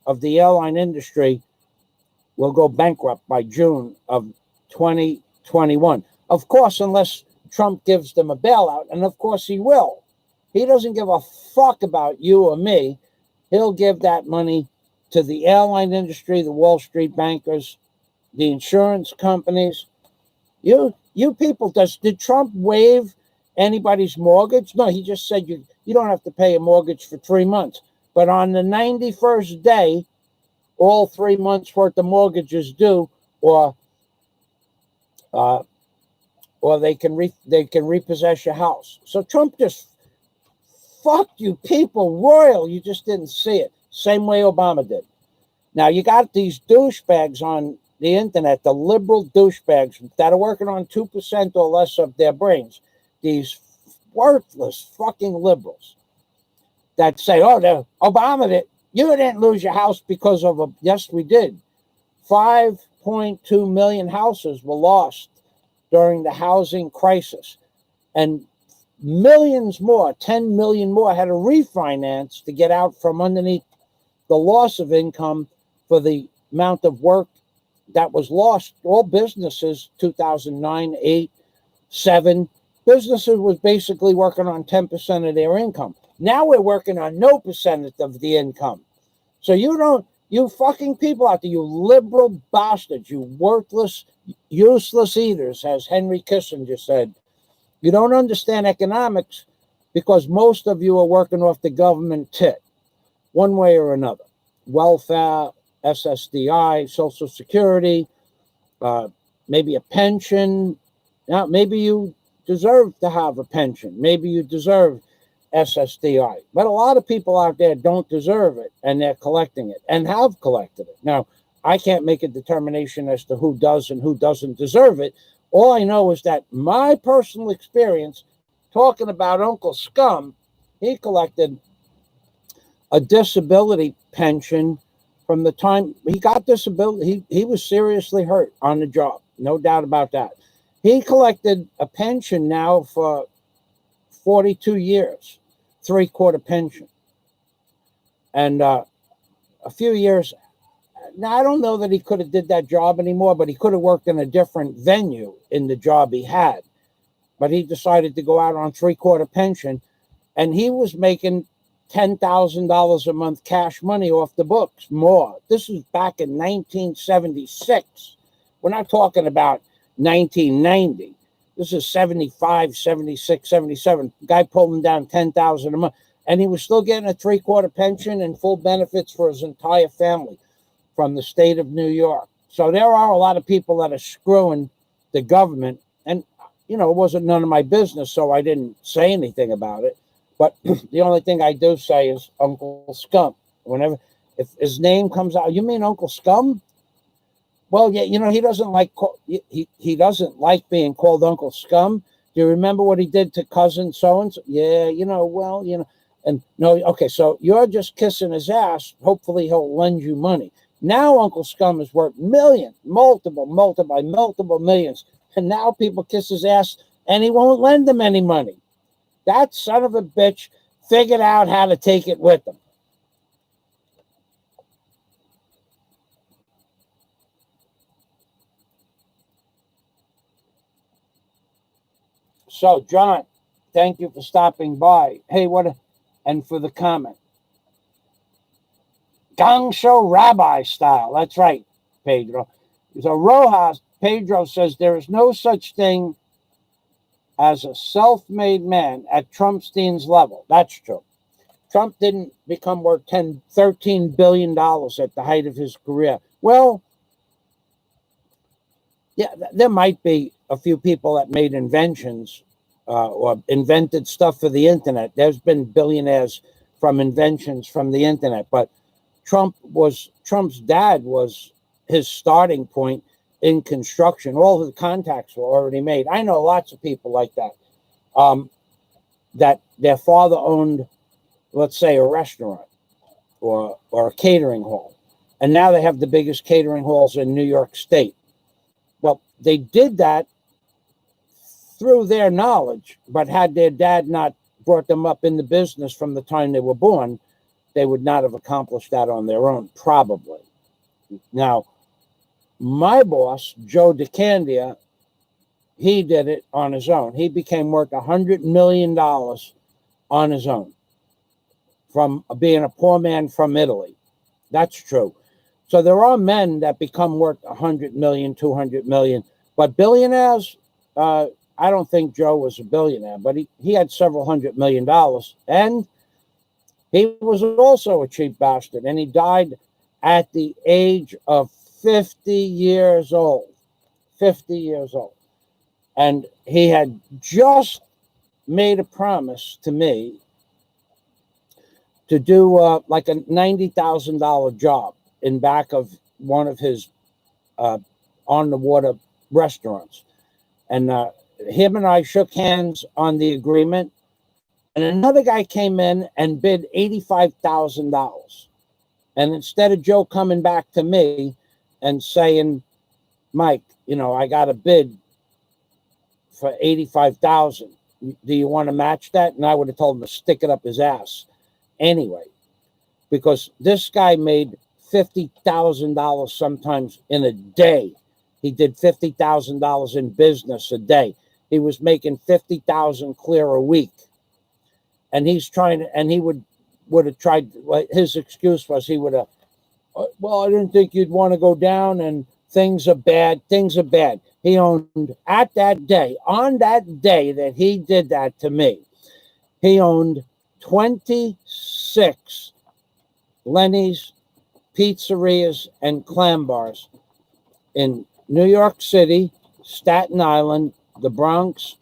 of the airline industry will go bankrupt by June of 2021. Of course, unless Trump gives them a bailout, and of course he will. He doesn't give a fuck about you or me. He'll give that money to the airline industry, the Wall Street bankers, the insurance companies. You people, did Trump waive anybody's mortgage? No, he just said you don't have to pay a mortgage for 3 months. But on the 91st day, all 3 months worth of mortgage is due, or they can repossess your house. So Trump just fucked you people royal. You just didn't see it. Same way Obama did. Now you got these douchebags on the internet, the liberal douchebags that are working on 2% or less of their brains. These worthless fucking liberals that say, oh, Obama did. You didn't lose your house because of yes, we did. 5.2 million houses were lost during the housing crisis. And millions more, 10 million more, had to refinance to get out from underneath the loss of income for the amount of work that was lost. All businesses, 2009, 8, 7, businesses was basically working on 10% of their income. Now we're working on no percentage of the income. So you fucking people out there, you liberal bastards, you worthless, useless eaters, as Henry Kissinger said, you don't understand economics because most of you are working off the government tit. one way or another. Welfare, SSDI, Social Security, maybe a pension. Now, maybe you deserve to have a pension. Maybe you deserve SSDI. But a lot of people out there don't deserve it, and they're collecting it and have collected it. Now, I can't make a determination as to who does and who doesn't deserve it. All I know is that my personal experience, talking about Uncle Scum, he collected a disability pension from the time he got disability. He was seriously hurt on the job, no doubt about that. He collected a pension now for 42 years, 3/4 pension. And a few years, now I don't know that he could have did that job anymore, but he could have worked in a different venue in the job he had. But he decided to go out on 3/4 pension, and he was making $10,000 a month cash money off the books, more. This is back in 1976. We're not talking about 1990. This is 75, 76, 77. Guy pulled him down 10,000 a month, and he was still getting a 3/4 pension and full benefits for his entire family from the state of New York. So there are a lot of people that are screwing the government, and it wasn't none of my business, so I didn't say anything about it. But the only thing I do say is Uncle Scum. Whenever, if his name comes out, you mean Uncle Scum? Well, yeah, he doesn't like he doesn't like being called Uncle Scum. Do you remember what he did to cousin so and so? Yeah, and no, okay, so you're just kissing his ass. Hopefully, he'll lend you money. Now, Uncle Scum is worth millions, multiple millions, and now people kiss his ass, and he won't lend them any money. That son of a bitch figured out how to take it with him. So, John, thank you for stopping by. Hey, and for the comment. Gong Show Rabbi style. That's right, Pedro. So Rojas, Pedro says there is no such thing as a self-made man at Trumpstein's level. That's true. Trump didn't become worth $13 billion at the height of his career. Well, yeah, there might be a few people that made inventions or invented stuff for the internet. There's been billionaires from inventions from the internet, but Trump's dad was his starting point in construction. All of the contacts were already made. I know lots of people like that, that their father owned, let's say, a restaurant or a catering hall, and now they have the biggest catering halls in New York State. Well, they did that through their knowledge, but had their dad not brought them up in the business from the time they were born, they would not have accomplished that on their own, probably. Now, my boss, Joe DeCandia, he did it on his own. He became worth $100 million on his own from being a poor man from Italy. That's true. So there are men that become worth 100 million, 200 million, but billionaires, I don't think Joe was a billionaire, but he had several $100 million, and he was also a cheap bastard, and he died at the age of 50 years old. 50 years old. And he had just made a promise to me to do like a $90,000 job in back of one of his on-the-water restaurants. And him and I shook hands on the agreement. And another guy came in and bid $85,000. And instead of Joe coming back to me and saying, Mike, I got a bid for $85,000. Do you want to match that? And I would have told him to stick it up his ass anyway, because this guy made $50,000 sometimes in a day. He did $50,000 in business a day. He was making $50,000 clear a week. And he's trying to, and he would have tried, his excuse was he would have, well, I didn't think you'd want to go down, and things are bad. Things are bad. He owned, at that day, on that day that he did that to me, he owned 26 Lenny's pizzerias and clam bars in New York City, Staten Island, the Bronx,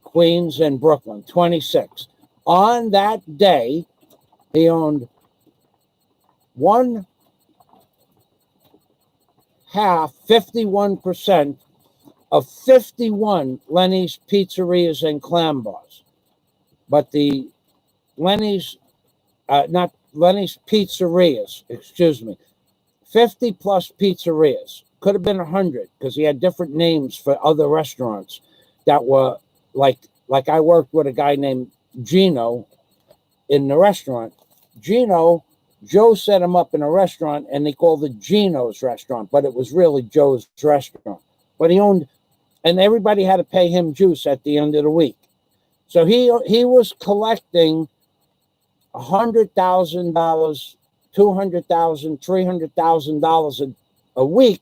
Queens, and Brooklyn, 26. On that day, he owned 51% of 51 Lenny's pizzerias and clam bars. But the Lenny's, not Lenny's pizzerias, excuse me, 50 plus pizzerias. Could have been 100 because he had different names for other restaurants that were like I worked with a guy named Gino in the restaurant. Joe set him up in a restaurant and they called it Gino's restaurant, but it was really Joe's restaurant. But he owned, and everybody had to pay him juice at the end of the week. So he was collecting $100,000, $200,000, $300,000 a week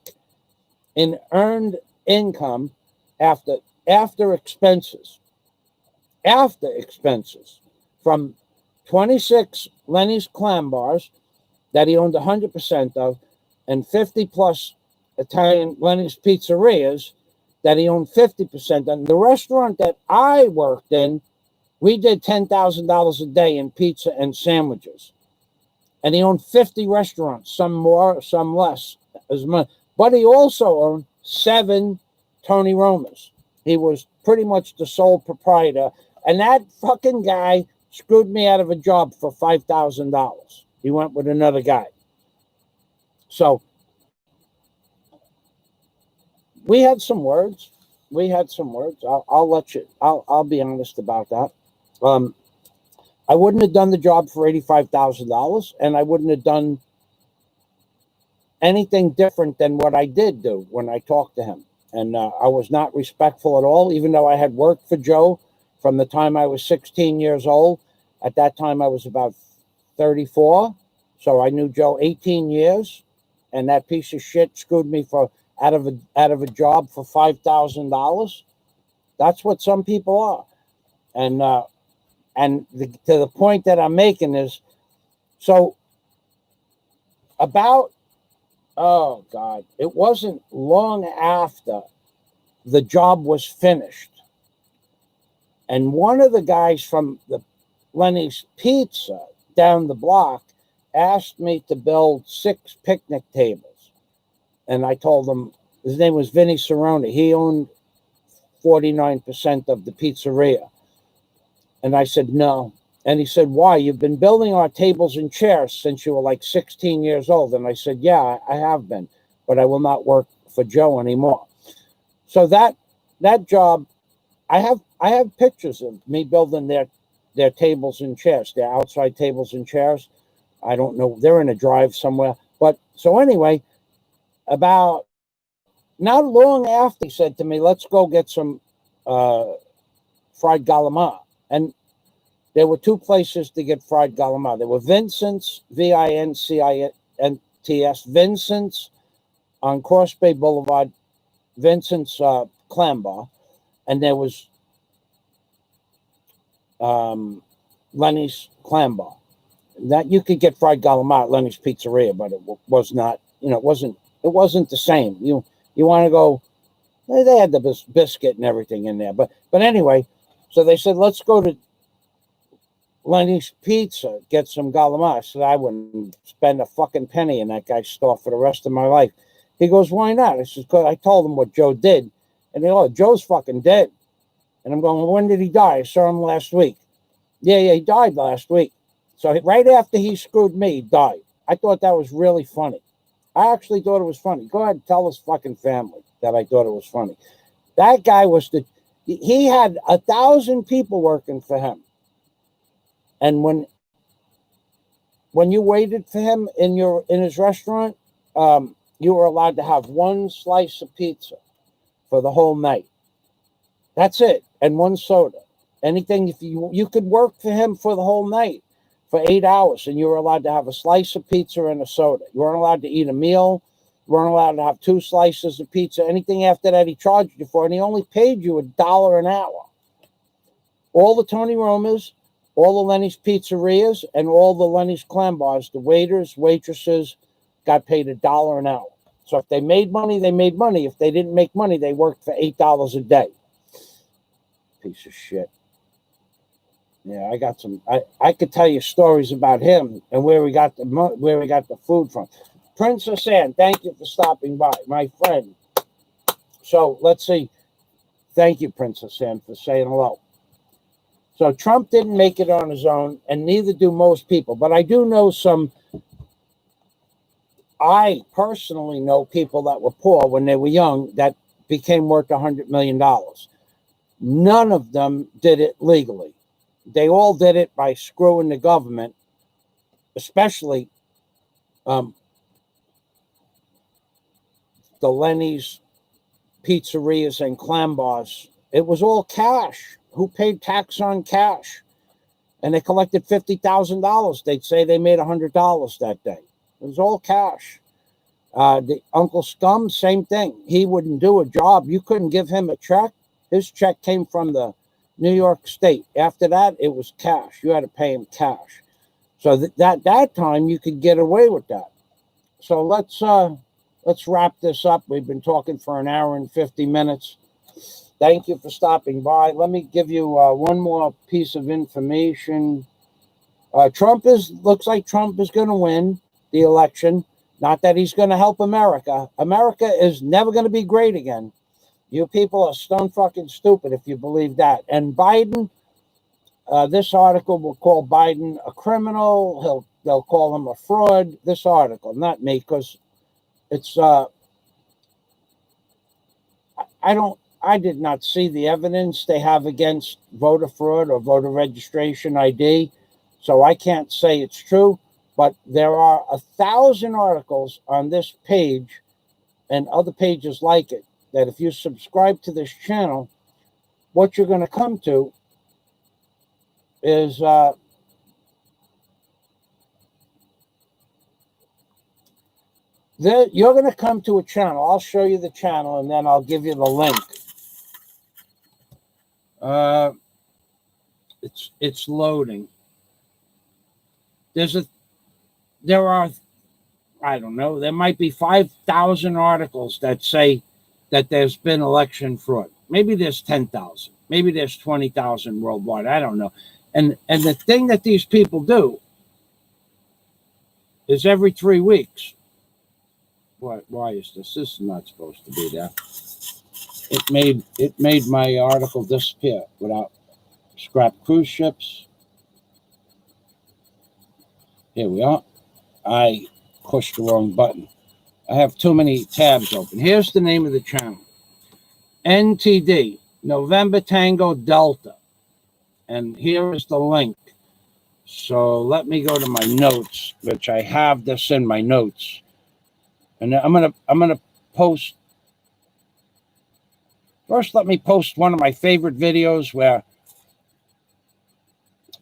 in earned income after expenses. After expenses from 26 Lenny's clam bars that he owned 100% of, and 50 plus Italian Lenny's pizzerias that he owned 50%. And the restaurant that I worked in, we did $10,000 a day in pizza and sandwiches. And he owned 50 restaurants, some more, some less. As much. But he also owned 7 Tony Romas. He was pretty much the sole proprietor. And that fucking guy screwed me out of a job for $5,000. He went with another guy. So we had some words. I'll let you. I'll be honest about that. I wouldn't have done the job for $85,000, and I wouldn't have done anything different than what I did do when I talked to him. And I was not respectful at all, even though I had worked for Joe from the time I was 16 years old. At that time, I was about 34. So I knew Joe 18 years, and that piece of shit screwed me out of a job for $5,000. That's what some people are. To the point that I'm making is, so about, oh God, it wasn't long after the job was finished. And one of the guys from the Lenny's Pizza down the block asked me to build 6 picnic tables. And I told him, his name was Vinny Cerrone. He owned 49% of the pizzeria. And I said, no. And he said, why? You've been building our tables and chairs since you were like 16 years old. And I said, yeah, I have been, but I will not work for Joe anymore. So that job, I have pictures of me building their tables and chairs, their outside tables and chairs. I don't know. They're in a drive somewhere. But so anyway, about not long after, he said to me, let's go get some fried galamar. And there were 2 places to get fried galamar. There were Vincent's, Vincints, Vincent's on Cross Bay Boulevard, Vincent's Clam Bar. And there was Lenny's Clam Bar. That you could get fried galamar at Lenny's Pizzeria, but it was not, it wasn't the same. You want to go, they had the biscuit and everything in there. But anyway, so they said, let's go to Lenny's Pizza, get some galamar. I said, I wouldn't spend a fucking penny in that guy's store for the rest of my life. He goes, why not? I said, because I told him what Joe did. And they go, Joe's fucking dead. And I'm going, well, when did he die? I saw him last week. Yeah, he died last week. So right after he screwed me, he died. I thought that was really funny. I actually thought it was funny. Go ahead and tell his fucking family that I thought it was funny. That guy he had 1,000 people working for him. And when you waited for him in his restaurant, you were allowed to have 1 slice of pizza for the whole night. That's it. And 1 soda. Anything, if you could work for him for the whole night for 8 hours, and you were allowed to have a slice of pizza and a soda. You weren't allowed to eat a meal. You weren't allowed to have 2 slices of pizza. Anything after that, he charged you for, and he only paid you $1 an hour. All the Tony Romas all the Lenny's pizzerias and all the Lenny's clam bars, the waiters, waitresses got paid $1 an hour. So if they made money, they made money. If they didn't make money, they worked for $8 a day. Piece of shit. Yeah, I got some. I could tell you stories about him and where we got the food from. Princess Anne, thank you for stopping by, my friend. So let's see. Thank you, Princess Anne, for saying hello. So Trump didn't make it on his own, and neither do most people. But I do know some. I personally know people that were poor when they were young that became worth $100 million. None of them did it legally. They all did it by screwing the government, especially the Lenny's pizzerias and clam bars. It was all cash. Who paid tax on cash? And they collected $50,000. They'd say they made $100 that day. It was all cash. The Uncle Scum, same thing. He wouldn't do a job. You couldn't give him a check. His check came from the New York State. After that, it was cash. You had to pay him cash. So that time you could get away with that. So let's wrap this up. We've been talking for an hour and 50 minutes. Thank you for stopping by. Let me give you one more piece of information. Looks like Trump is going to win the election. Not that he's going to help America. America is never going to be great again. You people are stone fucking stupid if you believe that. And Biden, this article will call Biden a criminal. They'll call him a fraud. This article, not me, because it's I did not see the evidence they have against voter fraud or voter registration ID, so I can't say it's true. But there are 1,000 articles on this page and other pages like it that if you subscribe to this channel, what you're going to come to is you're going to come to a channel. I'll show you the channel and then I'll give you the link. It's loading. There are, I don't know, there might be 5,000 articles that say that there's been election fraud. Maybe there's 10,000. Maybe there's 20,000 worldwide. I don't know. And the thing that these people do is every 3 weeks. Why is this? This is not supposed to be there. It made my article disappear without scrap cruise ships. Here we are. I pushed the wrong button. I have too many tabs open. Here's the name of the channel. NTD, November Tango Delta. And here is the link. So let me go to my notes, which I have this in my notes. And I'm gonna post. First, let me post one of my favorite videos where,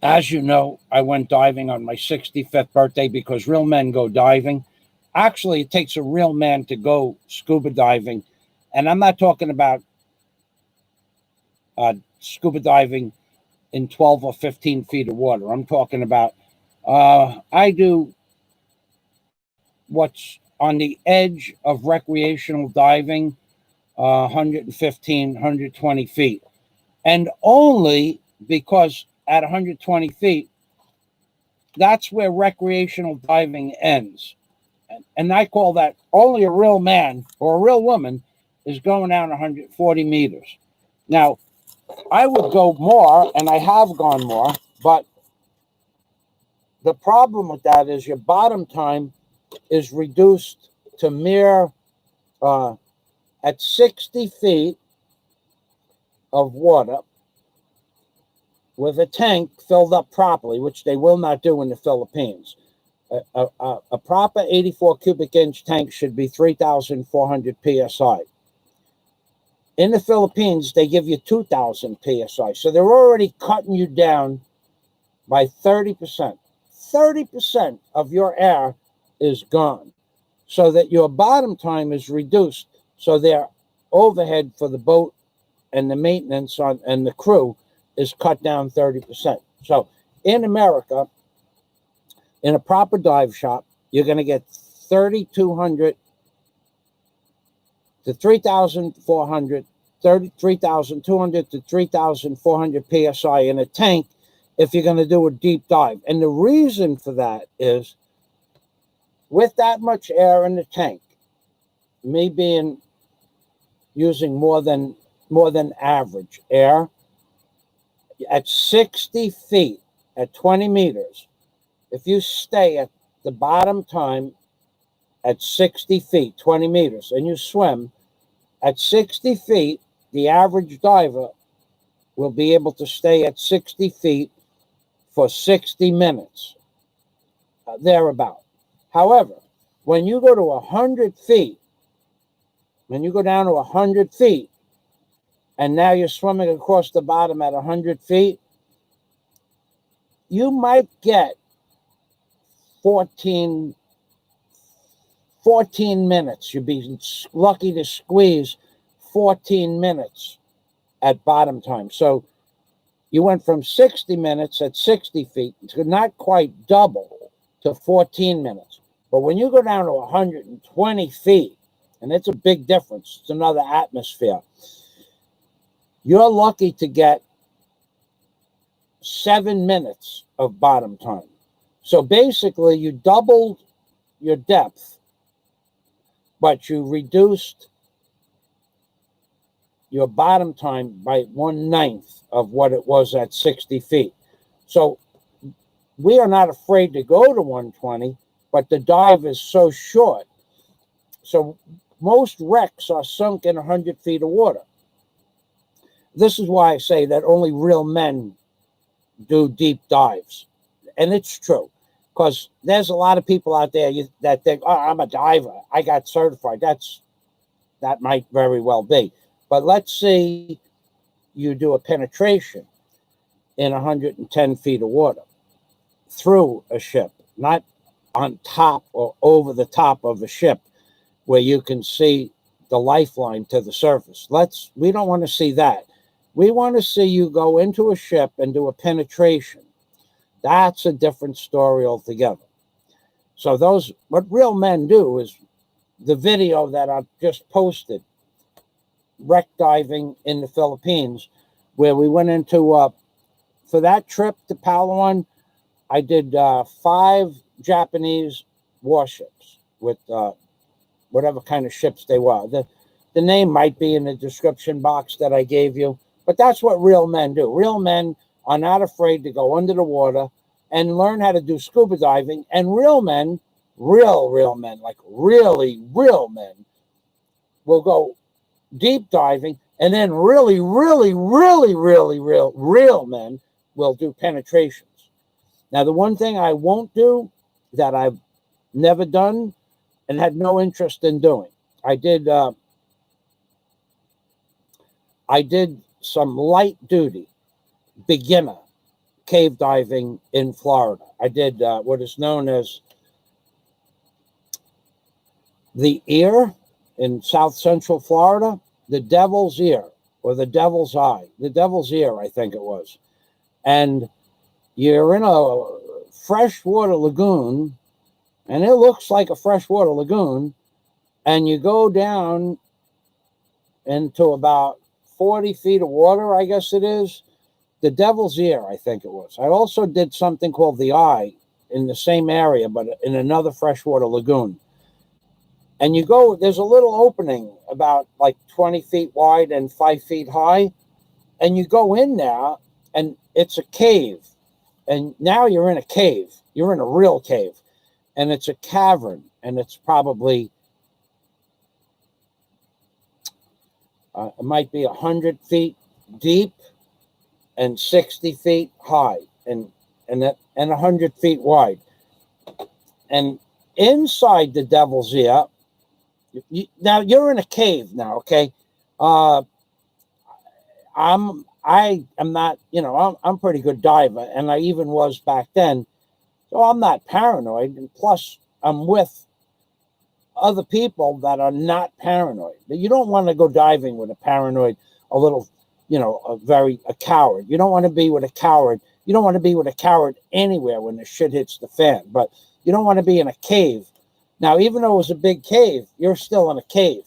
as you know, I went diving on my 65th birthday because real men go diving. Actually, it takes a real man to go scuba diving. And I'm not talking about scuba diving in 12 or 15 feet of water. I'm talking about, I do what's on the edge of recreational diving, 115, 120 feet. And only because at 120 feet, that's where recreational diving ends. And I call that only a real man or a real woman is going down 140 meters. Now, I would go more, and I have gone more, but the problem with that is your bottom time is reduced to mere, at 60 feet of water, with a tank filled up properly, which they will not do in the Philippines. A proper 84 cubic inch tank should be 3,400 PSI. In the Philippines, they give you 2,000 PSI. So they're already cutting you down by 30%. 30% of your air is gone, so that your bottom time is reduced. So their overhead for the boat and the maintenance and the crew is cut down 30%. So in America, in a proper dive shop, you're going to get 3,200 to 3,400, 3,200 to 3,400 psi in a tank if you're going to do a deep dive. And the reason for that is, with that much air in the tank, me being using more than average air, at 60 feet, at 20 meters, if you stay at the bottom time at 60 feet, 20 meters, and you swim at 60 feet, the average diver will be able to stay at 60 feet for 60 minutes, thereabout. However, when you go to 100 feet, when you go down to 100 feet, and now you're swimming across the bottom at 100 feet, you might get 14 minutes. You'd be lucky to squeeze 14 minutes at bottom time. So you went from 60 minutes at 60 feet to not quite double to 14 minutes. But when you go down to 120 feet, and it's a big difference, it's another atmosphere, you're lucky to get 7 minutes of bottom time. So basically, you doubled your depth, but you reduced your bottom time by 1/9 of what it was at 60 feet. So we are not afraid to go to 120, but the dive is so short. So most wrecks are sunk in 100 feet of water. This is why I say that only real men do deep dives. And it's true, because there's a lot of people out there that think, oh, I'm a diver, I got certified. That might very well be. But let's say you do a penetration in 110 feet of water through a ship, not on top or over the top of a ship where you can see the lifeline to the surface. We don't want to see that. We want to see you go into a ship and do a penetration. That's a different story altogether. So what real men do is the video that I've just posted, wreck diving in the Philippines, where we went into, for that trip to Palawan, I did 5 Japanese warships with whatever kind of ships they were. The name might be in the description box that I gave you, but that's what real men do. Real men are not afraid to go under the water and learn how to do scuba diving. And real men, real men, like really real men, will go deep diving, and then really real men will do penetrations. Now, the one thing I won't do, that I've never done and had no interest in doing, I did some light duty beginner cave diving in Florida. I did what is known as the ear in South Central Florida, the Devil's Ear or the Devil's Eye, the Devil's Ear, I think it was. And you're in a freshwater lagoon, and it looks like a freshwater lagoon, and you go down into about 40 feet of water, I guess it is. The Devil's Ear, I think it was. I also did something called the Eye in the same area, but in another freshwater lagoon. And you go, there's a little opening about like 20 feet wide and 5 feet high. And you go in there, and it's a cave. And now you're in a cave. You're in a real cave. And it's a cavern. And it's probably, it might be 100 feet deep and 60 feet high and 100 feet wide. And inside the Devil's Ear, now you're in a cave now, okay? I am not, I'm a pretty good diver, and I even was back then. So I'm not paranoid, and plus I'm with other people that are not paranoid. You don't want to go diving with a paranoid, a little, a coward. You don't want to be with a coward You don't want to be with a coward anywhere when the shit hits the fan, but you don't want to be in a cave. Now, even though it was a big cave, you're still in a cave.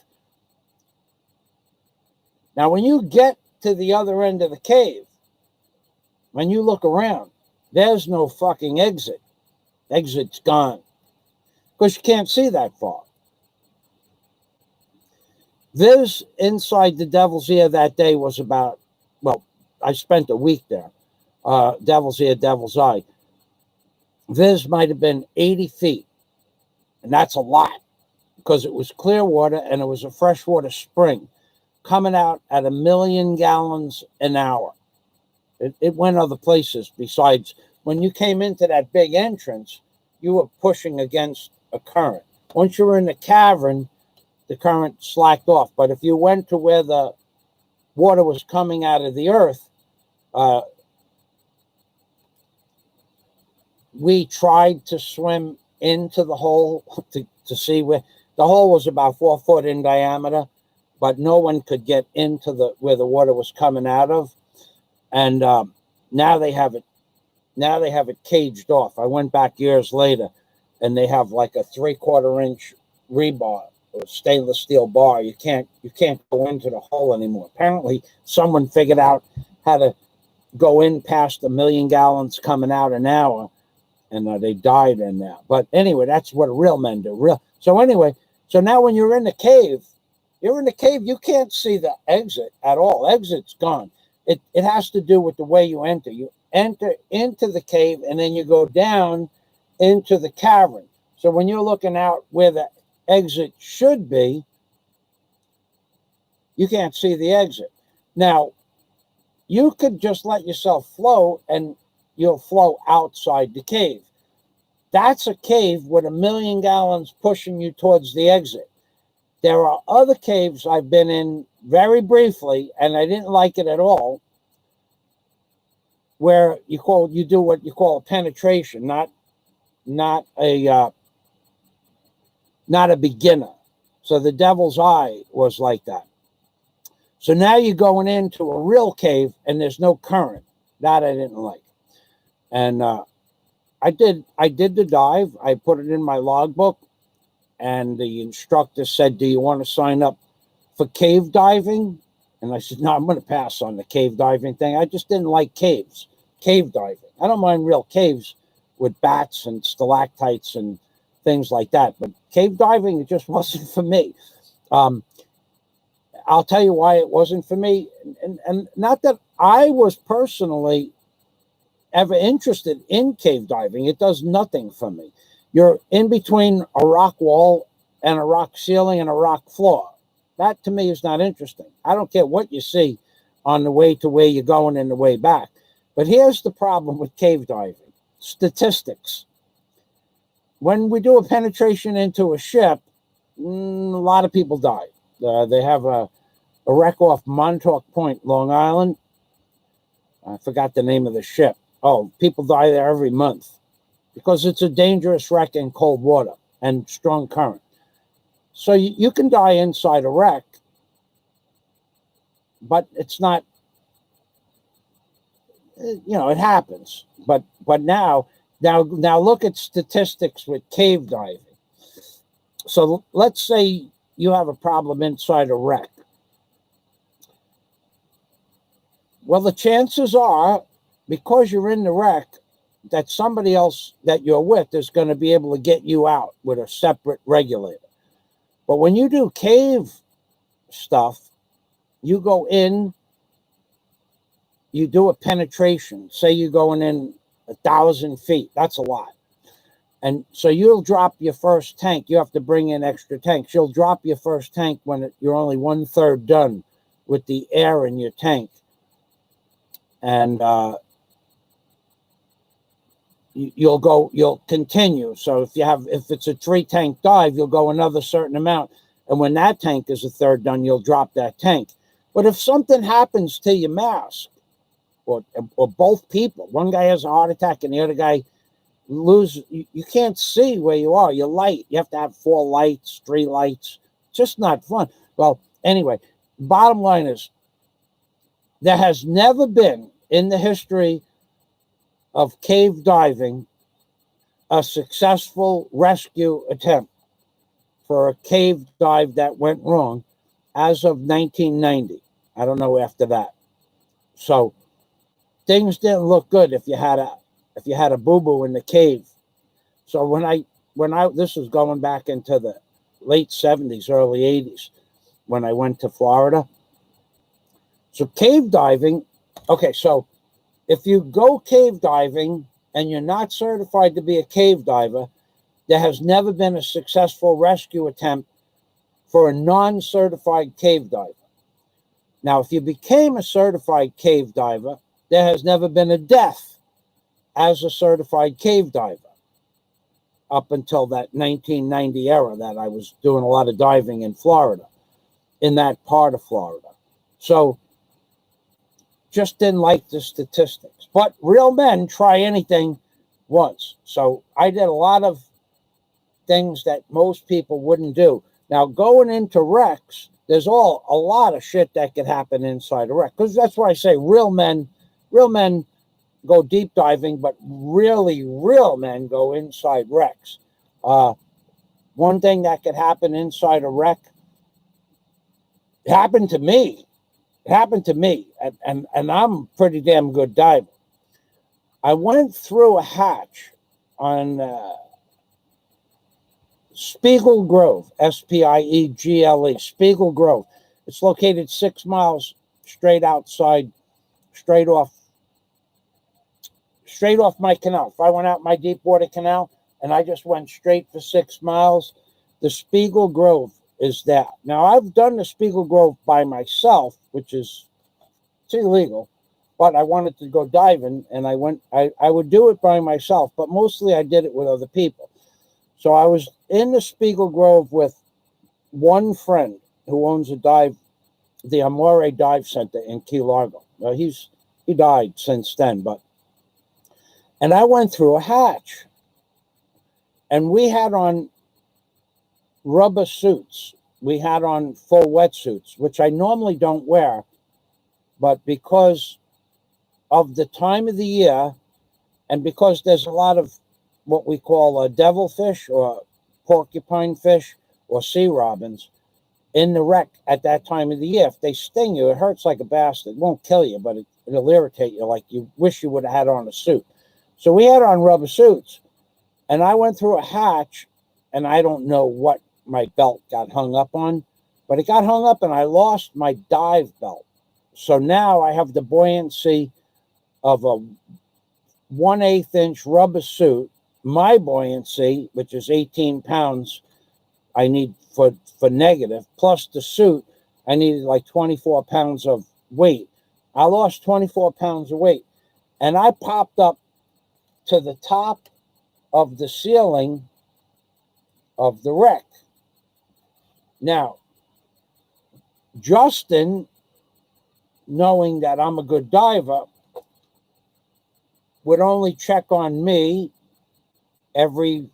Now, when you get to the other end of the cave, when you look around, there's no fucking exit. Exit's gone. Because you can't see that far. This inside the Devil's Ear that day was about, well, I spent a week there. Devil's Ear, Devil's Eye. This might have been 80 feet. And that's a lot because it was clear water and it was a freshwater spring coming out at 1 million gallons an hour. It went other places besides when you came into that big entrance, you were pushing against a current. Once you were in the cavern, the current slacked off. But if you went to where the water was coming out of the earth, we tried to swim into the hole to see where the hole was about 4 foot in diameter, but no one could get into where the water was coming out of. And now they have it. Now they have it caged off. I went back years later, and they have like a 3/4 inch rebar or stainless steel bar. You can't go into the hole anymore. Apparently, someone figured out how to go in past 1 million gallons coming out an hour, and they died in there. But anyway, that's what real men do. So anyway, so now when you're in the cave, you can't see the exit at all. Exit's gone. It has to do with the way you enter. You enter into the cave, and then you go down into the cavern. So when you're looking out where the exit should be, you can't see the exit. Now, you could just let yourself float, and you'll flow outside the cave. That's a cave with 1 million gallons pushing you towards the exit. There are other caves I've been in very briefly, and I didn't like it at all, where you do what you call a penetration, not a beginner. So the Devil's Eye was like that. So now you're going into a real cave, and there's no current. That I didn't like. And I did the dive. I put it in my logbook, and the instructor said, "Do you want to sign up for cave diving?" And I said, "No, I'm going to pass on the cave diving thing. I just didn't like cave diving. I don't mind real caves with bats and stalactites and things like that, but cave diving, it just wasn't for me." I'll tell you why it wasn't for me, and not that I was personally ever interested in cave diving. It does nothing for me. You're in between a rock wall and a rock ceiling and a rock floor. That to me is not interesting. I don't care what you see on the way to where you're going and the way back. But here's the problem with cave diving. Statistics. When we do a penetration into a ship, a lot of people die. They have a wreck off Montauk Point, Long Island. I forgot the name of the ship. Oh, people die there every month because it's a dangerous wreck in cold water and strong current. So you can die inside a wreck, but it's not, it happens. But now look at statistics with cave diving. So let's say you have a problem inside a wreck. Well, the chances are, because you're in the wreck, that somebody else that you're with is going to be able to get you out with a separate regulator. But when you do cave stuff, you go in, you do a penetration. Say you're going in 1,000 feet. That's a lot. And so you'll drop your first tank. You have to bring in extra tanks. You'll drop your first tank when you're only 1/3 done with the air in your tank. And you'll continue. So if it's a 3-tank dive, you'll go another certain amount. And when that tank is 1/3 done, you'll drop that tank. But if something happens to your mask, or both people, one guy has a heart attack and the other guy you can't see where you are. You're light. You have to have 4 lights, 3 lights. Just not fun. Well, anyway, bottom line is there has never been in the history of cave diving a successful rescue attempt for a cave dive that went wrong as of 1990. I don't know after that. So things didn't look good if you had a boo-boo in the cave. So when I this was going back into the late 70s, early 80s, when I went to Florida. So cave diving, okay, so if you go cave diving and you're not certified to be a cave diver, there has never been a successful rescue attempt for a non-certified cave diver. Now, if you became a certified cave diver, there has never been a death as a certified cave diver up until that 1990 era that I was doing a lot of diving in Florida, in that part of Florida. So just didn't like the statistics. But real men try anything once. So I did a lot of things that most people wouldn't do. Now, going into wrecks, there's a lot of shit that could happen inside a wreck. Because that's why I say real men go deep diving, but really real men go inside wrecks. One thing that could happen inside a wreck, it happened to me, and I'm a pretty damn good diver. I went through a hatch on Spiegel Grove, Spiegle, Spiegel Grove. It's located 6 miles straight off my canal. If I went out my deep water canal and I just went straight for 6 miles, the Spiegel Grove is that. Now, I've done the Spiegel Grove by myself, which is it's illegal, but I wanted to go diving, and I would do it by myself, but mostly I did it with other people. So I was in the Spiegel Grove with one friend who owns the Amore Dive Center in Key Largo. Well, he died since then, and I went through a hatch, and we had on rubber suits. We had on full wetsuits, which I normally don't wear, but because of the time of the year, and because there's a lot of what we call a devilfish or porcupine fish or sea robins in the wreck at that time of the year. If they sting you, it hurts like a bastard. It won't kill you, but it'll irritate you like you wish you would have had on a suit. So we had on rubber suits, and I went through a hatch, and I don't know what my belt got hung up on, but it got hung up and I lost my dive belt. So now I have the buoyancy of a 1/8 inch rubber suit. My buoyancy, which is 18 pounds, I need for negative, plus the suit, I needed like 24 pounds of weight. I lost 24 pounds of weight, and I popped up to the top of the ceiling of the wreck. Now, Justin, knowing that I'm a good diver, would only check on me every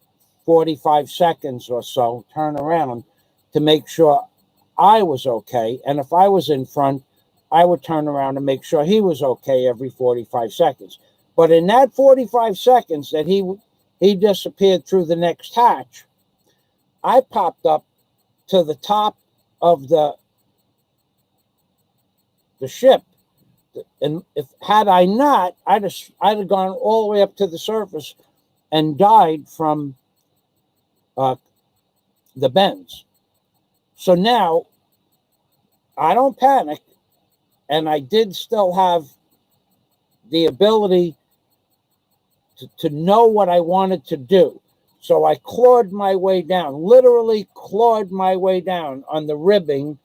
45 seconds or so, turn around to make sure I was okay. And if I was in front, I would turn around and make sure he was okay every 45 seconds. But in that 45 seconds that he disappeared through the next hatch, I popped up to the top of the ship. And had I not, I'd have gone all the way up to the surface and died from the bends. So now I don't panic, and I did still have the ability to know what I wanted to do. So I clawed my way down, literally clawed my way down on the ribbing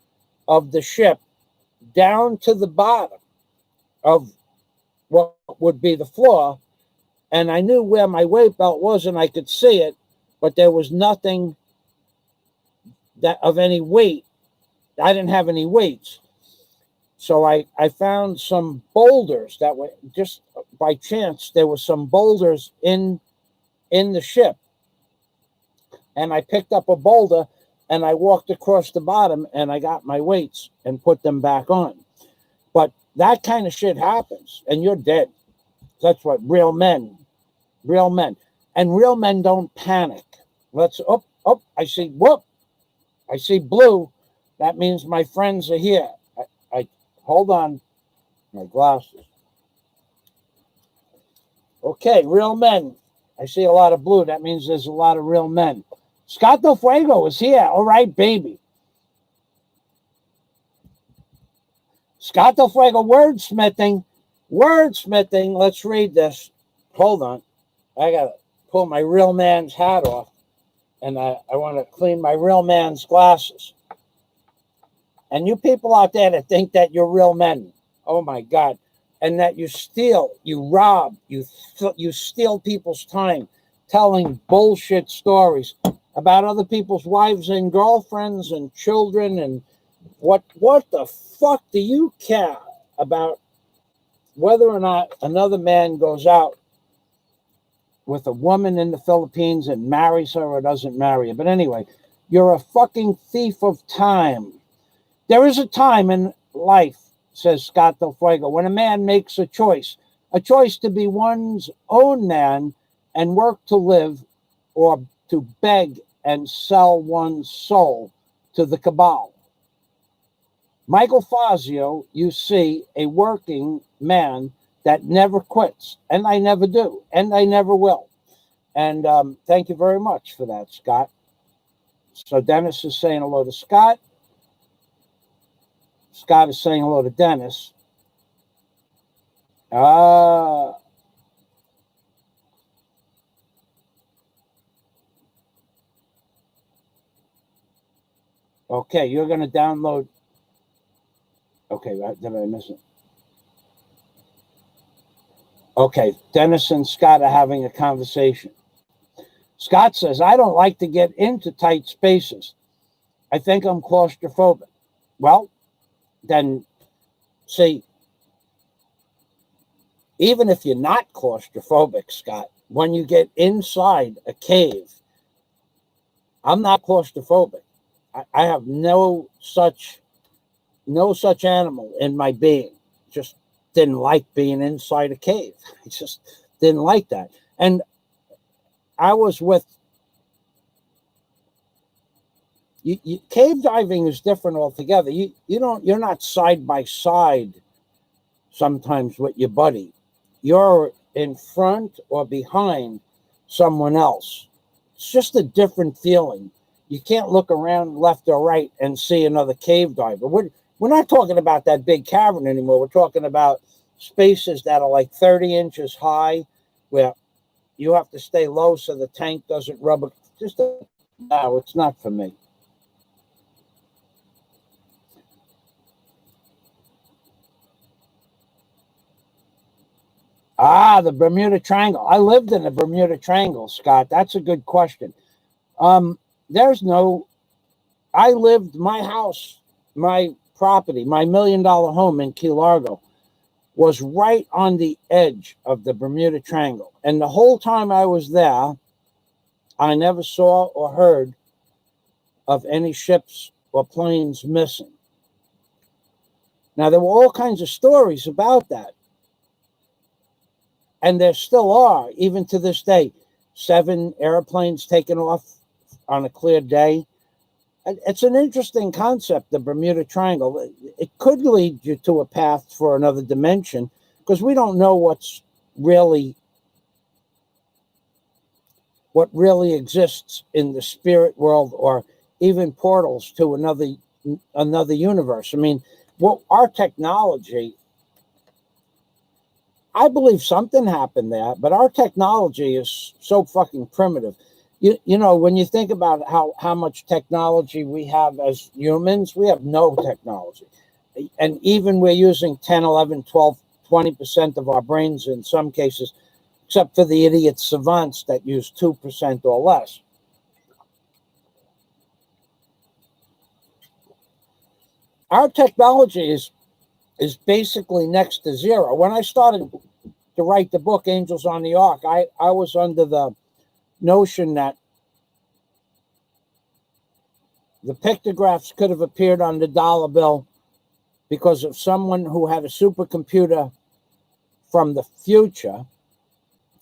of the ship down to the bottom of what would be the floor. And I knew where my weight belt was, and I could see it, but there was nothing that of any weight. I didn't have any weights. So I found some boulders that were just by chance. There were some boulders in the ship. And I picked up a boulder and I walked across the bottom and I got my weights and put them back on. But that kind of shit happens and you're dead. That's what real men. And real men don't panic. I see, I see blue. That means my friends are here. I hold on, my glasses. Okay, real men. I see a lot of blue. That means there's a lot of real men. Scott Del Fuego is here. All right, baby. Scott Del Fuego, wordsmithing. Let's read this. Hold on. I got to pull my real man's hat off. And I want to clean my real man's glasses. And you people out there that think that you're real men, oh my God, and that you steal, you rob, you steal people's time telling bullshit stories about other people's wives and girlfriends and children, and what the fuck do you care about whether or not another man goes out with a woman in the Philippines and marries her or doesn't marry her? But anyway, you're a fucking thief of time. There is a time in life, says Scott Del Fuego, when a man makes a choice to be one's own man and work to live, or to beg and sell one's soul to the cabal. Michael Fazio, you see, a working man that never quits, and I never do, and I never will. And thank you very much for that, Scott. So Dennis is saying hello to Scott. Scott is saying hello to Dennis. Okay, you're going to download. Okay, did I miss it? Okay, Dennis and Scott are having a conversation. Scott says, I don't like to get into tight spaces. I think I'm claustrophobic. Well, then, see, even if you're not claustrophobic, Scott, when you get inside a cave, I'm not claustrophobic. I have no such animal in my being. Just didn't like being inside a cave. I just didn't like that. And I was with cave diving is different altogether. You're not side by side sometimes with your buddy. You're in front or behind someone else. It's just a different feeling. You can't look around left or right and see another cave diver. We're not talking about that big cavern anymore. We're talking about spaces that are like 30 inches high, where you have to stay low so the tank doesn't rub. No, it's not for me. The Bermuda Triangle. I lived in the Bermuda Triangle, Scott. That's a good question. My house, my property, my $1 million home in Key Largo was right on the edge of the Bermuda Triangle. And the whole time I was there, I never saw or heard of any ships or planes missing. Now, there were all kinds of stories about that. And there still are, even to this day. 7 airplanes taken off on a clear day. It's an interesting concept, the Bermuda Triangle. It could lead you to a path for another dimension, because we don't know what really exists in the spirit world, or even portals to another universe. I mean, our technology, I believe something happened there, but our technology is so fucking primitive. You know, when you think about how much technology we have as humans, we have no technology. And even we're using 10, 11, 12, 20% of our brains in some cases, except for the idiot savants that use 2% or less. Our technology is basically next to zero. When I started to write the book, Angels on the Ark, I was under the notion that the pictographs could have appeared on the dollar bill because of someone who had a supercomputer from the future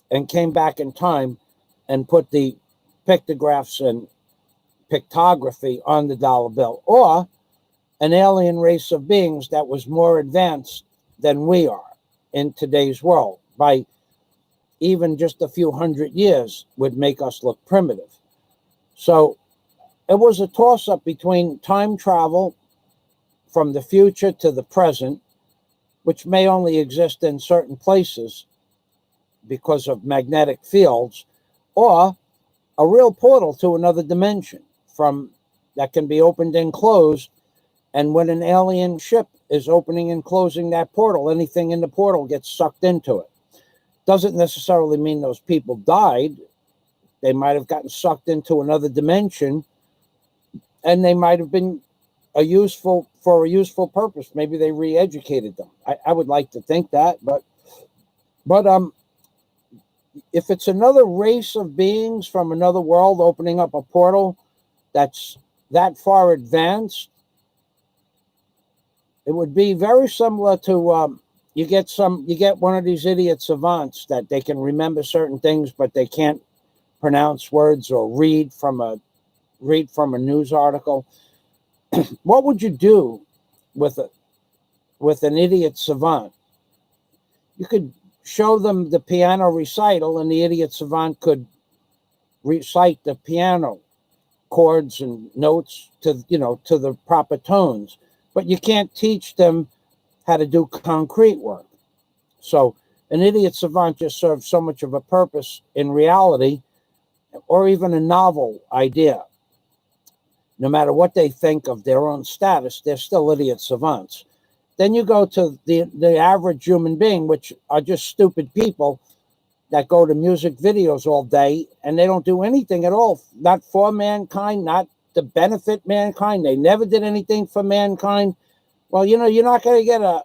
and came back in time and put the pictographs and pictography on the dollar bill, or an alien race of beings that was more advanced than we are in today's world by even just a few hundred years would make us look primitive. So it was a toss-up between time travel from the future to the present, which may only exist in certain places because of magnetic fields, or a real portal to another dimension from that can be opened and closed. And when an alien ship is opening and closing that portal, anything in the portal gets sucked into it. Doesn't necessarily mean those people died. They might have gotten sucked into another dimension, and they might have been for a useful purpose. Maybe they re-educated them. I would like to think that, but if it's another race of beings from another world opening up a portal that's that far advanced, it would be very similar to you get one of these idiot savants that they can remember certain things, but they can't pronounce words or read from a news article. What would you do with an idiot savant? You could show them the piano recital, and the idiot savant could recite the piano chords and notes to the proper tones, but you can't teach them how to do concrete work. So an idiot savant just serves so much of a purpose in reality, or even a novel idea. No matter what they think of their own status, they're still idiot savants. Then you go to the average human being, which are just stupid people that go to music videos all day, and they don't do anything at all, not for mankind, not to benefit mankind. They never did anything for mankind. Well, you're not going to get a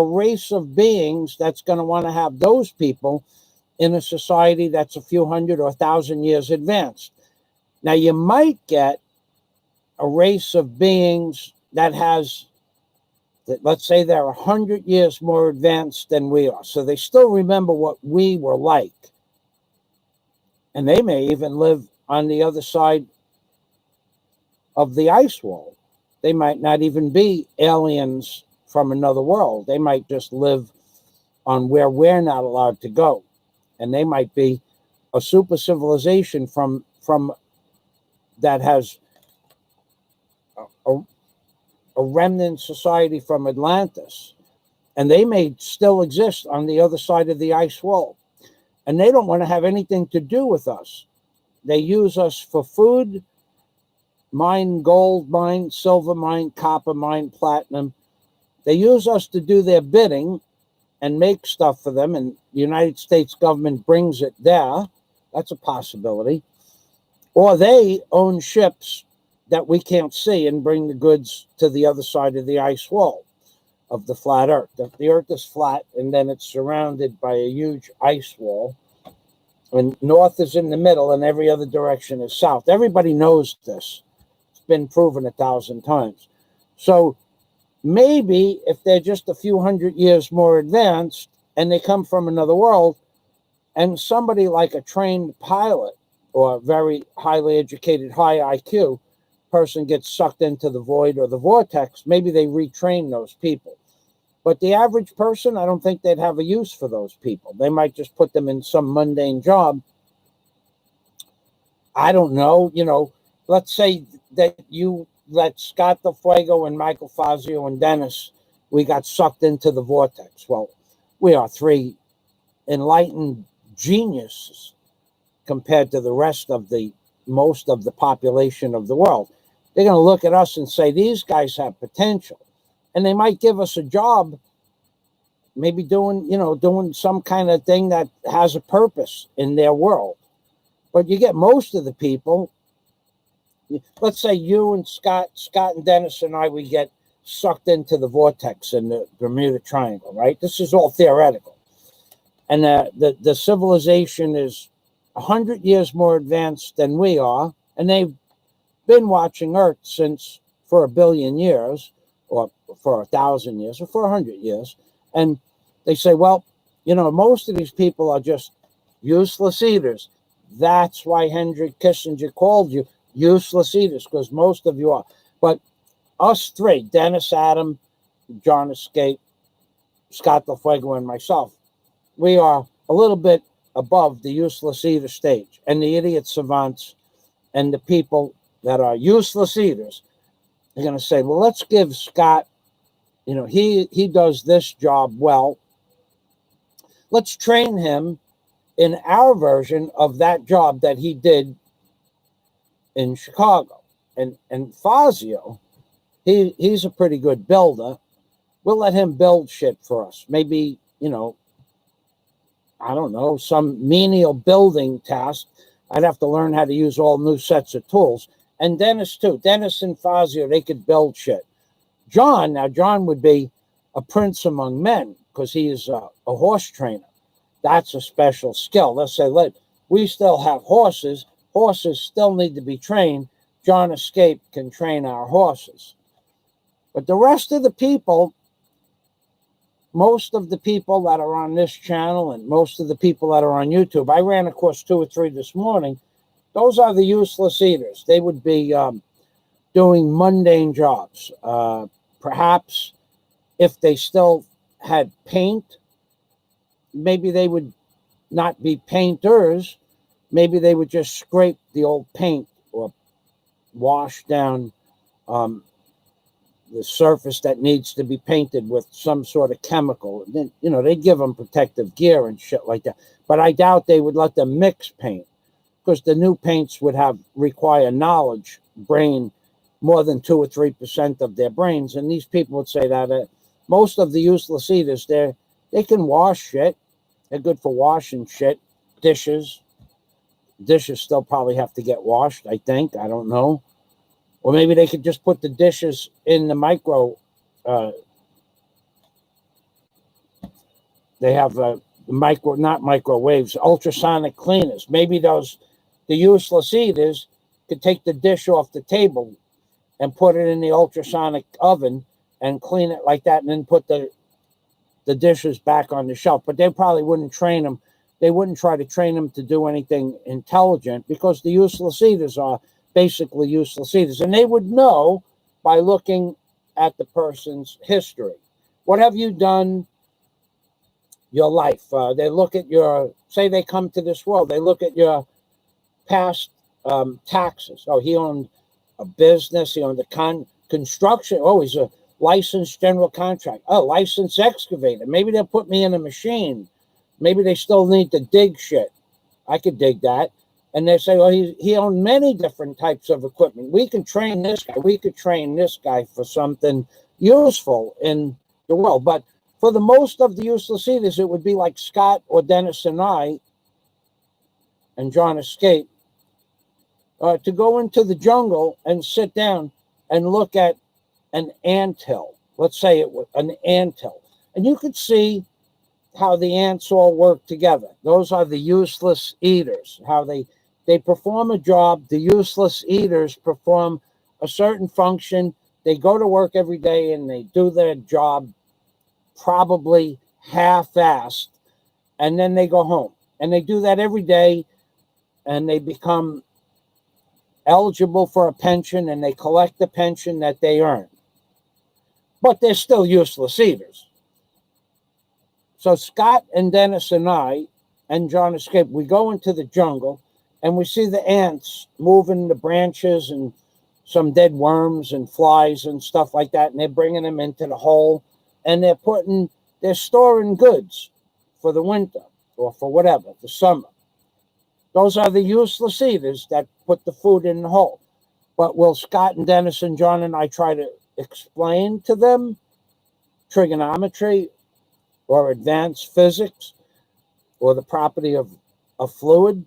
race of beings that's going to want to have those people in a society that's a few hundred or 1,000 years advanced. Now, you might get a race of beings that let's say they're 100 years more advanced than we are. So they still remember what we were like. And they may even live on the other side of the ice wall. They might not even be aliens from another world. They might just live on where we're not allowed to go. And they might be a super civilization from that has a remnant society from Atlantis. And they may still exist on the other side of the ice wall. And they don't want to have anything to do with us. They use us for food, mine gold, mine silver, mine copper, mine platinum. They use us to do their bidding and make stuff for them, and the United States government brings it there. That's a possibility. Or they own ships that we can't see and bring the goods to the other side of the ice wall of the flat Earth. The Earth is flat, and then it's surrounded by a huge ice wall. And north is in the middle, and every other direction is south. Everybody knows this. It's been proven 1,000 times. So maybe if they're just a few hundred years more advanced and they come from another world, and somebody like a trained pilot or a very highly educated, high IQ person gets sucked into the void or the vortex, maybe they retrain those people. But the average person, I don't think they'd have a use for those people. They might just put them in some mundane job. I don't know. Let's say that you let Scott the Fuego and Michael Fazio and Dennis, we got sucked into the vortex. Well, we are three enlightened geniuses compared to the rest of most of the population of the world. They're going to look at us and say, these guys have potential. And they might give us a job, maybe doing some kind of thing that has a purpose in their world. But you get most of the people, let's say you and Scott and Dennis and I, we get sucked into the vortex in the Bermuda Triangle, right? This is all theoretical. And the civilization is 100 years more advanced than we are, and they've been watching Earth for 1 billion years, or for 1,000 years, or for 100 years, and They say, well, most of these people are just useless eaters. That's why Henry Kissinger called you useless eaters, because most of you are. But us three, Dennis, Adam, John Escape, Scott LaFuego, and myself, we are a little bit above the useless eater stage. And the idiot savants and the people that are useless eaters are going to say, well, let's give Scott, he does this job well. Let's train him in our version of that job that he did in Chicago. And Fazio, he's a pretty good builder. We'll let him build shit for us. Maybe, I don't know, some menial building task. I'd have to learn how to use all new sets of tools. And Dennis, too. Dennis and Fazio, they could build shit. John would be a prince among men because he is a horse trainer. That's a special skill. Let's say, we still have horses. Horses still need to be trained. John Escape can train our horses. But the rest of the people, most of the people that are on this channel and most of the people that are on YouTube, I ran across 2 or 3 this morning, those are the useless eaters. They would be doing mundane jobs. Perhaps if they still had paint, maybe they would not be painters. Maybe they would just scrape the old paint or wash down the surface that needs to be painted with some sort of chemical. And then, they give them protective gear and shit like that. But I doubt they would let them mix paint, because the new paints would require knowledge, brain, more than 2 or 3% of their brains. And these people would say that most of the useless eaters, they can wash shit. They're good for washing shit. Dishes still probably have to get washed, I think. I don't know. Or maybe they could just put the dishes in the they have not microwaves, ultrasonic cleaners. Maybe the useless eaters could take the dish off the table and put it in the ultrasonic oven and clean it like that, and then put the dishes back on the shelf. But they probably wouldn't train them. They wouldn't try to train them to do anything intelligent, because the useless eaters are basically useless eaters. And they would know by looking at the person's history. What have you done your life? They look at say they come to this world, they look at your past taxes. Oh, he owned a business, he owned a construction. Oh, he's a licensed general contractor. Oh, licensed excavator. Maybe they'll put me in a machine. Maybe they still need to dig shit. I could dig that. And they say, well, he owned many different types of equipment. We can train this guy. We could train this guy for something useful in the world. But for the most of the useless eaters, it would be like Scott or Dennis and I and John Escape to go into the jungle and sit down and look at an anthill. Let's say it was an anthill. And you could see how the ants all work together. Those are the useless eaters, how they perform a job. The useless eaters perform a certain function. They go to work every day and they do their job probably half-assed, and then they go home. And they do that every day, and they become eligible for a pension, and they collect the pension that they earn. But they're still useless eaters. So Scott and Dennis and I and John Escape, we go into the jungle and we see the ants moving the branches and some dead worms and flies and stuff like that. And they're bringing them into the hole, and they're storing goods for the winter or for whatever, the summer. Those are the useless eaters that put the food in the hole. But will Scott and Dennis and John and I try to explain to them trigonometry or advanced physics or the property of a fluid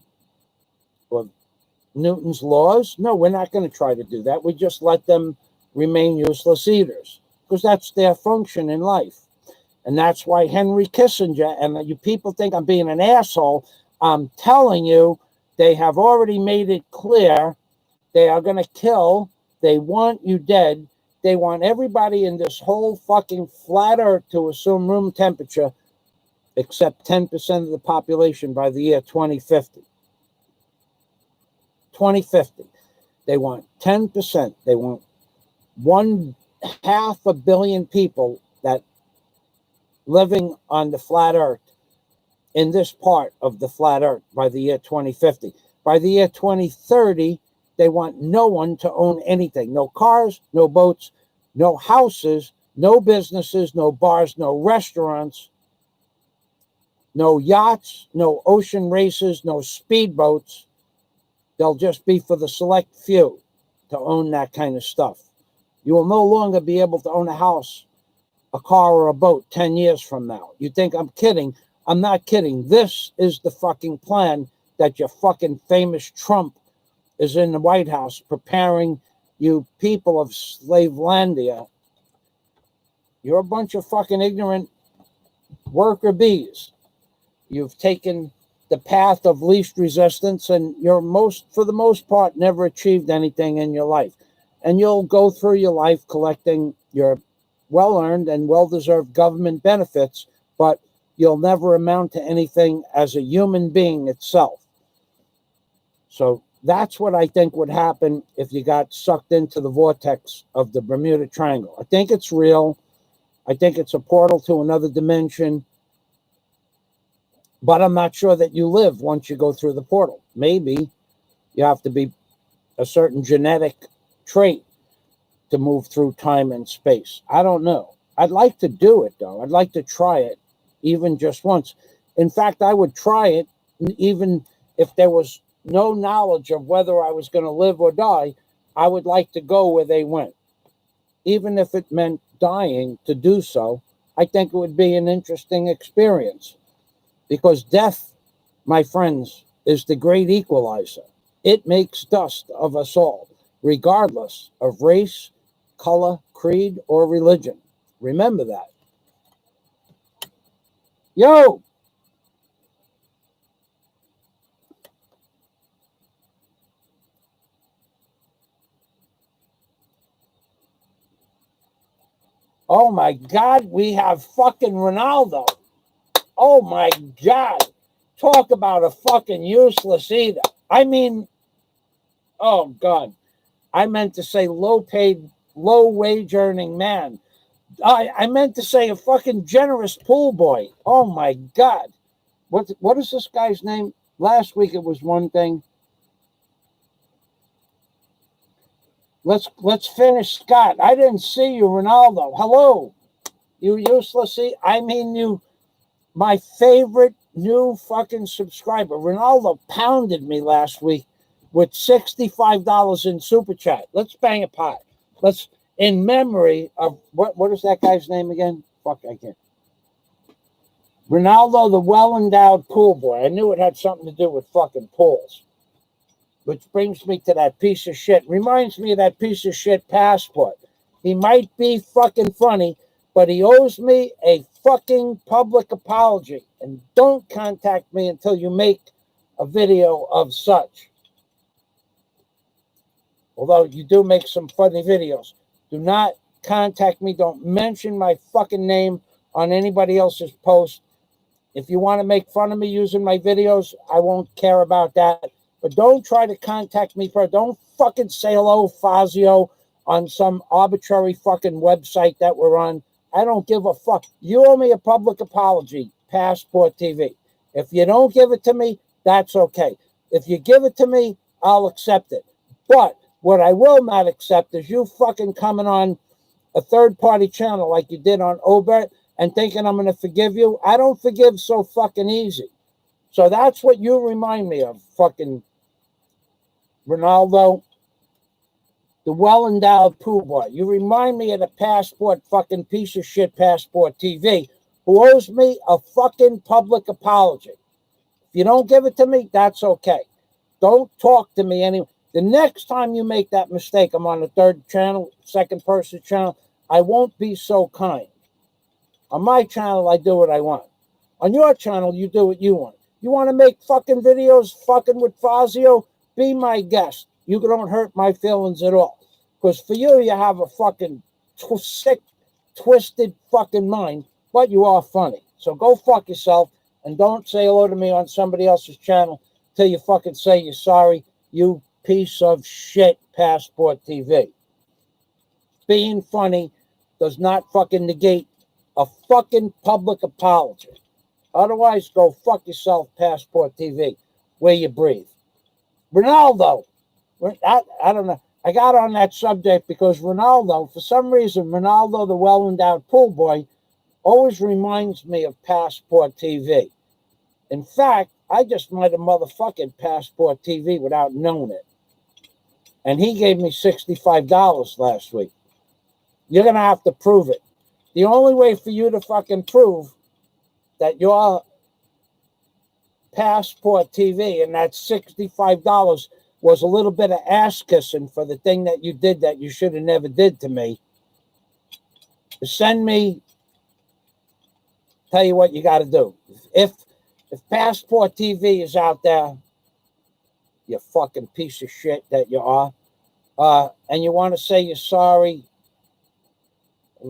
or Newton's laws? No, we're not going to try to do that. We just let them remain useless eaters because that's their function in life. And that's why Henry Kissinger, and you people think I'm being an asshole, I'm telling you, they have already made it clear they are going to kill. They want you dead. They want everybody in this whole fucking flat earth to assume room temperature except 10% of the population by the year 2050. 2050. They want 10%. They want 1/2 billion people that living on the flat earth, in this part of the flat earth, by the year 2050. By the year 2030, they want no one to own anything. No cars, no boats, no houses, no businesses, no bars, no restaurants, no yachts, no ocean races, no speedboats. They'll just be for the select few to own that kind of stuff. You will no longer be able to own a house, a car, or a boat 10 years from now. You think I'm kidding? I'm not kidding. This is the fucking plan that your fucking famous Trump is in the White House preparing you people of Slavelandia. You're a bunch of fucking ignorant worker bees. You've taken the path of least resistance, and you're for the most part, never achieved anything in your life. And you'll go through your life collecting your well-earned and well-deserved government benefits, but you'll never amount to anything as a human being itself. So that's what I think would happen if you got sucked into the vortex of the Bermuda Triangle. I think it's real. I think it's a portal to another dimension. But I'm not sure that you live once you go through the portal. Maybe you have to be a certain genetic trait to move through time and space. I don't know. I'd like to do it, though. I'd like to try it, even just once. In fact, I would try it even if there was no knowledge of whether I was going to live or die. I would like to go where they went. Even if it meant dying to do so, I think it would be an interesting experience. Because death, my friends, is the great equalizer. It makes dust of us all, regardless of race, color, creed, or religion. Remember that. Yo! Oh my God, we have fucking Ronaldo. Oh my God. Talk about a fucking useless eater. I mean, oh God. I meant to say low-paid, low-wage earning man. I meant to say a fucking generous pool boy. Oh my God. What is this guy's name? Last week it was one thing. Let's finish Scott. I didn't see you, Ronaldo. Hello. You useless. I mean, you, my favorite new fucking subscriber. Ronaldo pounded me last week with $65 in super chat. Let's bang a pot. Let's, in memory of what is that guy's name again? Fuck, I can't. Ronaldo, the well-endowed pool boy. I knew it had something to do with fucking pools. Which brings me to that piece of shit. Reminds me of that piece of shit passport. He might be fucking funny, but he owes me a fucking public apology. And don't contact me until you make a video of such. Although you do make some funny videos. Do not contact me. Don't mention my fucking name on anybody else's post. If you want to make fun of me using my videos, I won't care about that. But don't try to contact me first. Don't fucking say hello, Fazio, on some arbitrary fucking website that we're on. I don't give a fuck. You owe me a public apology, Passport TV. If you don't give it to me, that's okay. If you give it to me, I'll accept it. But what I will not accept is you fucking coming on a third-party channel like you did on Obert and thinking I'm going to forgive you. I don't forgive so fucking easy. So that's what you remind me of, fucking Ronaldo, the well-endowed pool boy. You remind me of the passport fucking piece of shit Passport TV who owes me a fucking public apology. If you don't give it to me, that's okay. Don't talk to me anymore. The next time you make that mistake, I'm on the third channel, second person channel, I won't be so kind. On my channel, I do what I want. On your channel, you do what you want. You want to make fucking videos fucking with Fazio? Be my guest. You don't hurt my feelings at all. Because for you, you have a fucking sick, twisted fucking mind, but you are funny. So go fuck yourself, and don't say hello to me on somebody else's channel till you fucking say you're sorry, you piece of shit, Passport TV. Being funny does not fucking negate a fucking public apology. Otherwise, go fuck yourself, Passport TV, where you breathe. Ronaldo, I don't know. I got on that subject because Ronaldo, for some reason, Ronaldo, the well-endowed pool boy, always reminds me of Passport TV. In fact, I just might have motherfucking Passport TV without knowing it. And he gave me $65 last week. You're going to have to prove it. The only way for you to fucking prove that you're Passport TV and that $65 was a little bit of ass kissing for the thing that you did that you should have never did to me, send me, tell you what you got to do. If Passport TV is out there, you fucking piece of shit that you are, and you want to say you're sorry,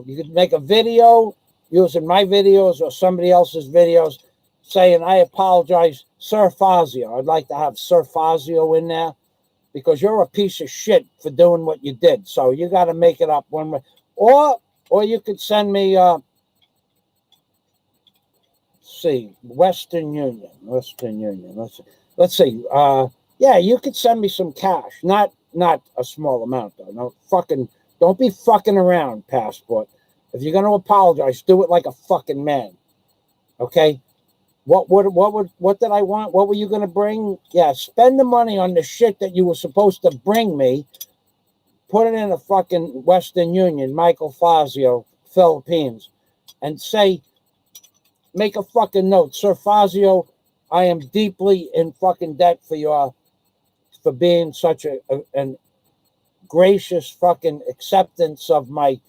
you could make a video using my videos or somebody else's videos saying, I apologize, Sir Fazio. I'd like to have Sir Fazio in there because you're a piece of shit for doing what you did. So you got to make it up one way. Or you could send me, see, Western Union. Let's see. Yeah, you could send me some cash. Not a small amount, though. No, don't be fucking around, Passport. If you're going to apologize, do it like a fucking man. Okay? What did I want? What were you going to bring? Yeah, spend the money on the shit that you were supposed to bring me. Put it in a fucking Western Union, Michael Fazio, Philippines, and say, make a fucking note. Sir Fazio, I am deeply in fucking debt for being such an gracious fucking acceptance of my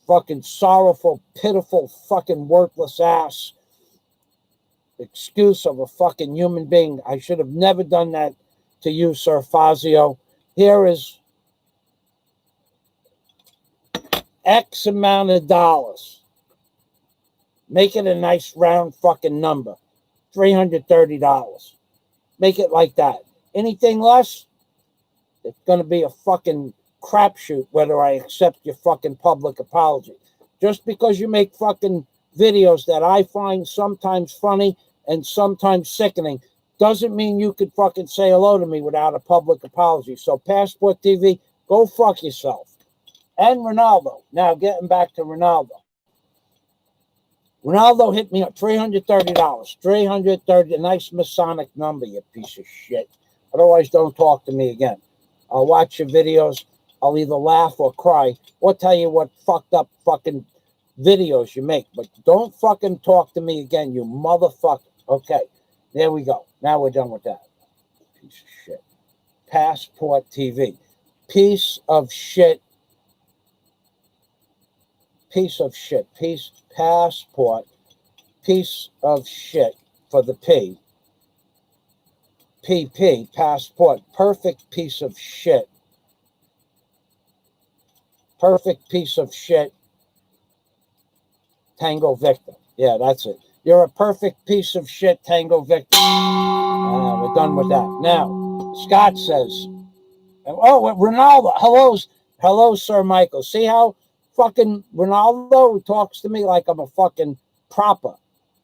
fucking sorrowful, pitiful, fucking worthless ass excuse of a fucking human being. I should have never done that to you, Sir Fazio. Here is X amount of dollars. Make it a nice round fucking number. $330. Make it like that. Anything less, it's going to be a fucking crapshoot whether I accept your fucking public apology. Just because you make fucking videos that I find sometimes funny and sometimes sickening doesn't mean you could fucking say hello to me without a public apology. So Passport TV, go fuck yourself. And Ronaldo. Now getting back to Ronaldo. Ronaldo hit me up $330. $330, a nice Masonic number, you piece of shit. Otherwise, don't talk to me again. I'll watch your videos. I'll either laugh or cry or tell you what fucked up fucking videos you make. But don't fucking talk to me again, you motherfucker. Okay, there we go. Now we're done with that. Piece of shit. Passport TV. Piece of shit. Piece of shit. Passport. Piece of shit for the P. PP. Passport. Perfect piece of shit. Perfect piece of shit. Tango Victor. Yeah, that's it. You're a perfect piece of shit, Tango Victor. We're done with that. Now, Scott says, oh, Ronaldo. Hello, Sir Michael. See how fucking Ronaldo talks to me like I'm a fucking proper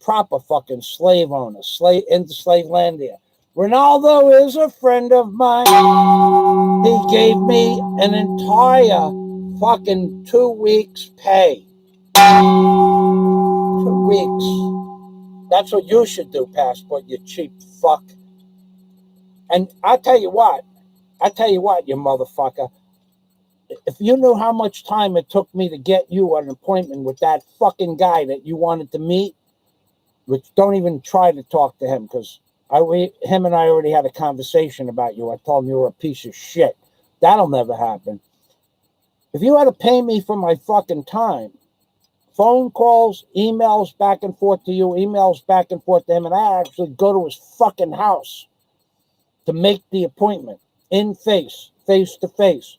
fucking slave owner, into slave land here. Ronaldo is a friend of mine. He gave me an entire fucking 2 weeks pay. 2 weeks. That's what you should do, Passport, you cheap fuck. And I tell you what, you motherfucker. If you knew how much time it took me to get you an appointment with that fucking guy that you wanted to meet, which don't even try to talk to him because him and I already had a conversation about you. I told him you were a piece of shit. That'll never happen. If you had to pay me for my fucking time, phone calls, emails back and forth to you, emails back and forth to him, and I actually go to his fucking house to make the appointment face to face.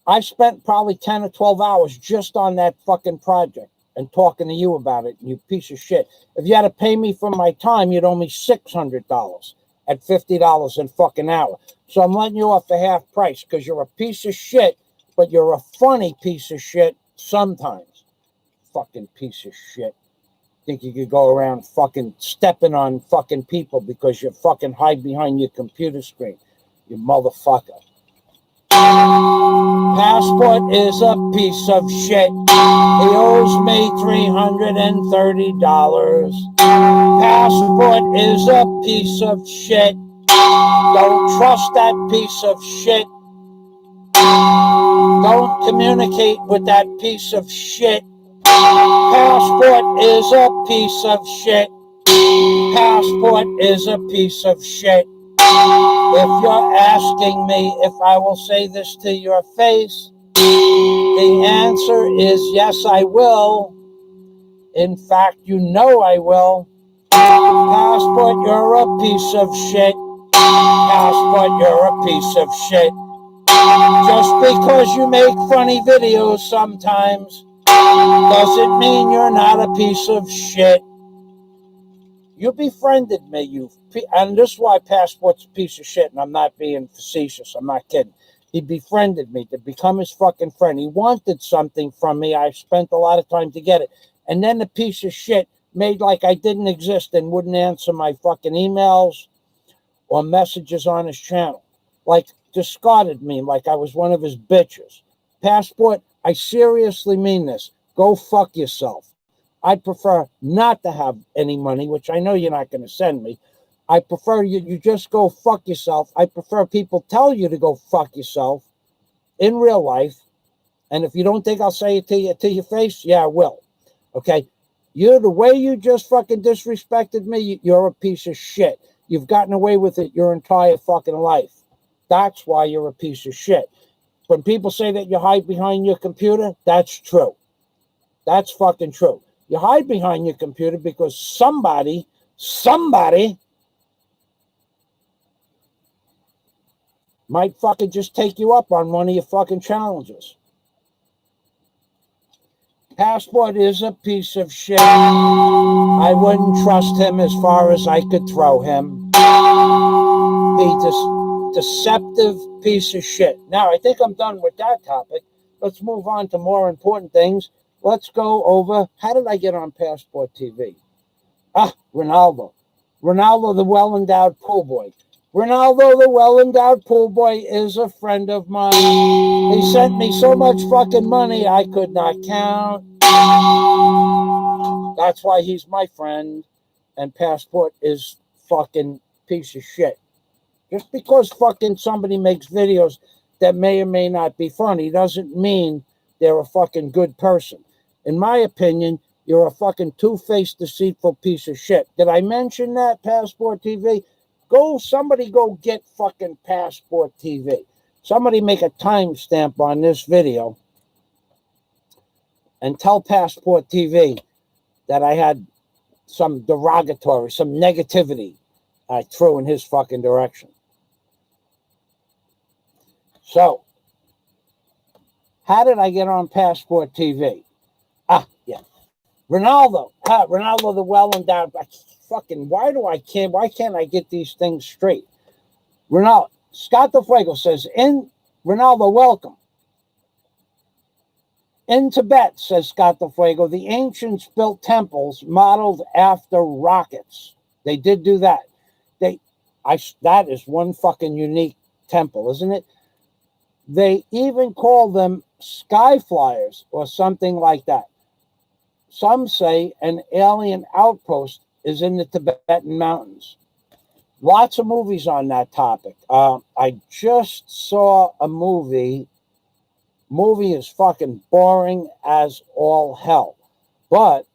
I spent probably 10 or 12 hours just on that fucking project. and talking to you about it, you piece of shit. If you had to pay me for my time, you'd owe me $600 at $50 a fucking hour. So I'm letting you off the half price because you're a piece of shit, but you're a funny piece of shit sometimes. Fucking piece of shit. Think you could go around fucking stepping on fucking people because you fucking hide behind your computer screen. You motherfucker. Passport is a piece of shit. He owes me $330. Passport is a piece of shit. Don't trust that piece of shit. Don't communicate with that piece of shit. Passport is a piece of shit. Passport is a piece of shit. If you're asking me if I will say this to your face, the answer is yes, I will. In fact, you know I will. Passport, you're a piece of shit. Passport, you're a piece of shit. Just because you make funny videos sometimes doesn't mean you're not a piece of shit. You befriended me, and this is why Passport's a piece of shit, and I'm not being facetious. I'm not kidding. He befriended me to become his fucking friend. He wanted something from me. I spent a lot of time to get it. And then the piece of shit made like I didn't exist and wouldn't answer my fucking emails or messages on his channel. Like, discarded me like I was one of his bitches. Passport, I seriously mean this. Go fuck yourself. I'd prefer not to have any money, which I know you're not going to send me. I prefer you just go fuck yourself. I prefer people tell you to go fuck yourself in real life. And if you don't think I'll say it to your face, yeah, I will. Okay? The way you just fucking disrespected me, you're a piece of shit. You've gotten away with it your entire fucking life. That's why you're a piece of shit. When people say that you hide behind your computer, that's true. That's fucking true. You hide behind your computer because somebody might fucking just take you up on one of your fucking challenges. Passport is a piece of shit. I wouldn't trust him as far as I could throw him. He's a deceptive piece of shit. Now, I think I'm done with that topic. Let's move on to more important things. Let's go over, how did I get on Passport TV? Ronaldo. Ronaldo, the well-endowed pool boy. Ronaldo, the well-endowed pool boy, is a friend of mine. He sent me so much fucking money I could not count. That's why he's my friend. And Passport is fucking piece of shit. Just because fucking somebody makes videos that may or may not be funny doesn't mean they're a fucking good person. In my opinion, you're a fucking two-faced, deceitful piece of shit. Did I mention that, Passport TV? Somebody go get fucking Passport TV. Somebody make a timestamp on this video and tell Passport TV that I had some derogatory, some negativity I threw in his fucking direction. So, how did I get on Passport TV? Yeah. Ronaldo the well-endowed. Fucking, why can't I get these things straight? Ronaldo, Scott the Fuego says, Ronaldo, welcome. In Tibet, says Scott the Fuego, the ancients built temples modeled after rockets. They did do that. That is one fucking unique temple, isn't it? They even call them sky flyers or something like that. Some say an alien outpost is in the Tibetan mountains. Lots of movies on that topic. I just saw a movie. Movie is fucking boring as all hell. But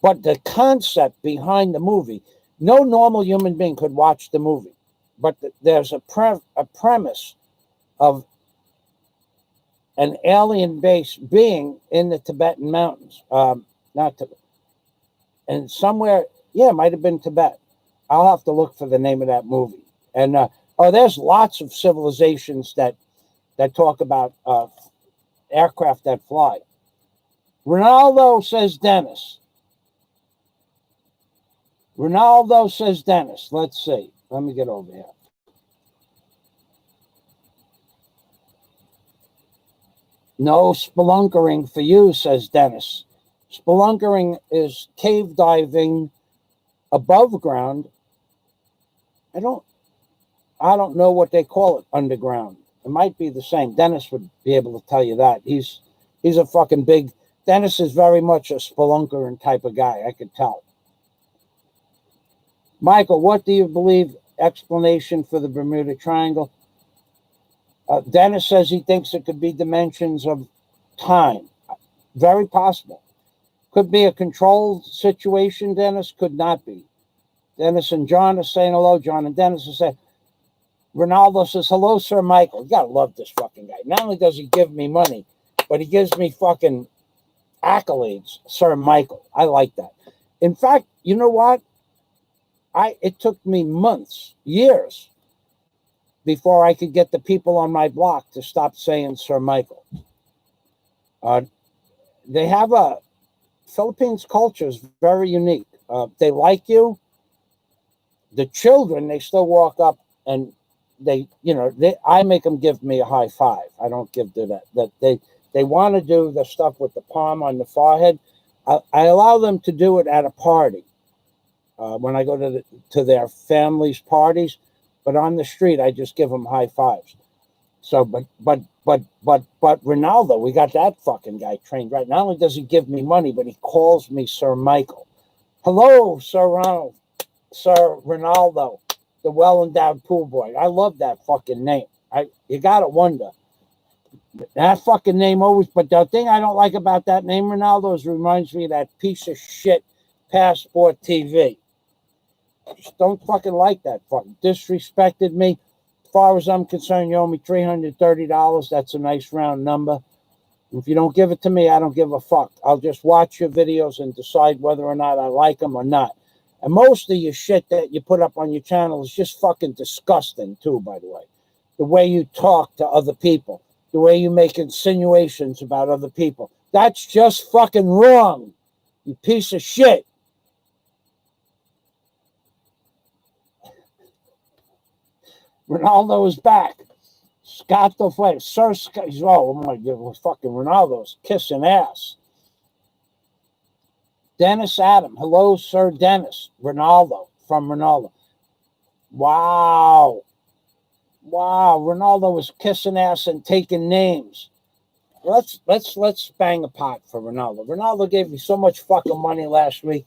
but the concept behind the movie, no normal human being could watch the movie. But there's a premise of an alien base being in the Tibetan mountains. And somewhere, it might have been Tibet. I'll have to look for the name of that movie. And there's lots of civilizations that that talk about aircraft that fly. Ronaldo, says Dennis. Ronaldo, says Dennis. Let's see. Let me get over here. No spelunkering for you, says Dennis. Spelunkering is cave diving above ground. I don't know what they call it underground. It might be the same. Dennis would be able to tell you that. He's a fucking big. Dennis is very much a spelunkering type of guy. I could tell. Michael, what do you believe explanation for the Bermuda Triangle? Dennis says he thinks it could be dimensions of time. Very possible. Could be a controlled situation, Dennis. Could not be. Dennis and John are saying hello. John and Dennis are saying. Ronaldo says, hello, Sir Michael. You gotta love this fucking guy. Not only does he give me money, but he gives me fucking accolades, Sir Michael. I like that. In fact, you know what? It took me months, years, before I could get the people on my block to stop saying Sir Michael. They have Philippines culture is very unique. They like you. The children, they still walk up and I make them give me a high five. I don't give to that. They want to do the stuff with the palm on the forehead. I allow them to do it at a party when I go to their families' parties, but on the street I just give them high fives. So, but Ronaldo, we got that fucking guy trained right. Not only does he give me money, but he calls me Sir Michael. Hello, Sir Ronaldo, the well-endowed pool boy. I love that fucking name. You gotta wonder. That fucking name always, but the thing I don't like about that name, Ronaldo, is it reminds me of that piece of shit Passport TV. Just don't fucking like that. Fucking disrespected me. As far as I'm concerned, you owe me $330. That's a nice round number. If you don't give it to me, I don't give a fuck. I'll just watch your videos and decide whether or not I like them or not. And most of your shit that you put up on your channel is just fucking disgusting too, by the way. The way you talk to other people. The way you make insinuations about other people. That's just fucking wrong. You piece of shit. Ronaldo is back. Scott the Flame. Sir Scott. Oh my God. Fucking Ronaldo's kissing ass. Dennis Adam. Hello, Sir Dennis. Ronaldo. From Ronaldo. Wow. Ronaldo was kissing ass and taking names. Let's bang a pot for Ronaldo. Ronaldo gave me so much fucking money last week.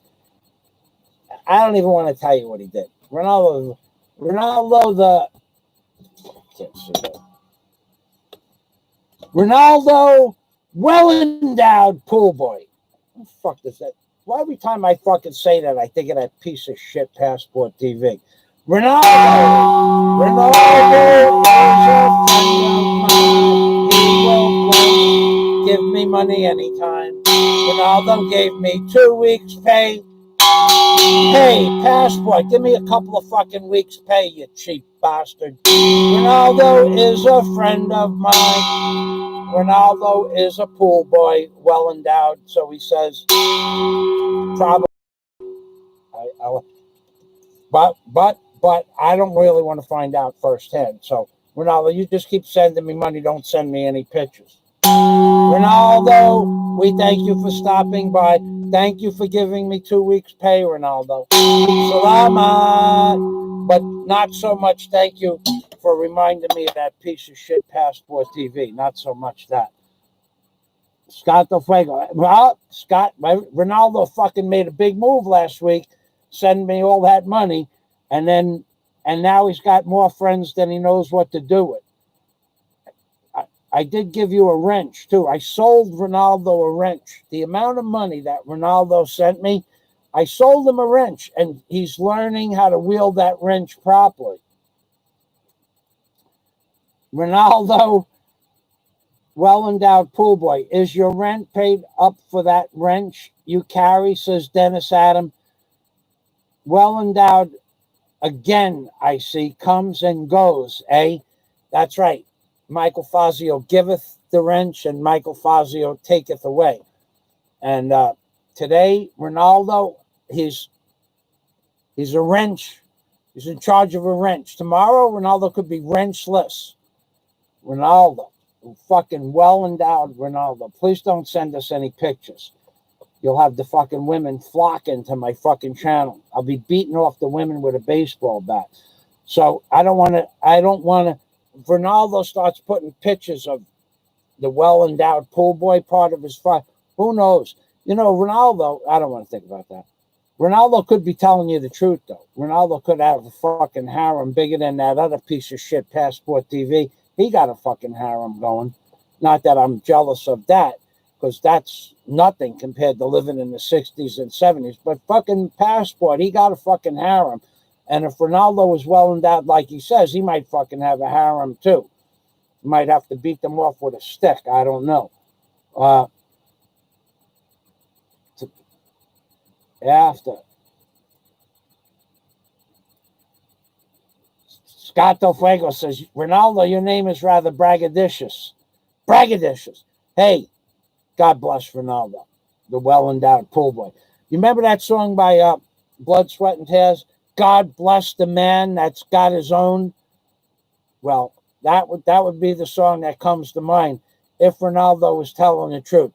I don't even want to tell you what he did. Ronaldo well-endowed pool boy. What the fuck is that? Why every time I fucking say that, I think of that piece of shit Passport TV. Ronaldo will give me money anytime. Ronaldo gave me 2 weeks pay. Hey, Passport, give me a couple of fucking weeks pay, you cheap bastard. Ronaldo is a friend of mine. Ronaldo is a pool boy, well endowed, so he says. Probably. But I don't really want to find out firsthand. So, Ronaldo, you just keep sending me money. Don't send me any pictures. Ronaldo, we thank you for stopping by. Thank you for giving me 2 weeks pay, Ronaldo. Salamat. But not so much thank you for reminding me of that piece of shit Passport TV. Not so much that. Scott the Fuego. Well, Ronaldo fucking made a big move last week, sending me all that money. And now he's got more friends than he knows what to do with. I did give you a wrench, too. I sold Ronaldo a wrench. The amount of money that Ronaldo sent me, I sold him a wrench, and he's learning how to wield that wrench properly. Ronaldo, well-endowed pool boy. Is your rent paid up for that wrench you carry, says Dennis Adam. Well-endowed. Again, I see, comes and goes, eh? That's right. Michael Fazio giveth the wrench and Michael Fazio taketh away. And today, Ronaldo, he's a wrench. He's in charge of a wrench. Tomorrow, Ronaldo could be wrenchless. Ronaldo, fucking well-endowed Ronaldo. Please don't send us any pictures. You'll have the fucking women flocking to my fucking channel. I'll be beating off the women with a baseball bat. So I don't want to, if Ronaldo starts putting pictures of the well-endowed pool boy part of his fight, who knows? You know, Ronaldo, I don't want to think about that. Ronaldo could be telling you the truth, though. Ronaldo could have a fucking harem bigger than that other piece of shit, Passport TV. He got a fucking harem going. Not that I'm jealous of that, because that's nothing compared to living in the 60s and 70s. But fucking Passport, he got a fucking harem. And if Ronaldo was well endowed, like he says, he might fucking have a harem too. He might have to beat them off with a stick. I don't know. After Scott Del Fuego says, Ronaldo, your name is rather braggadocious. Braggadocious. Hey, God bless Ronaldo, the well-endowed pool boy. You remember that song by Blood, Sweat, and Tears? God bless the man that's got his own. Well, that would be the song that comes to mind if Ronaldo was telling the truth.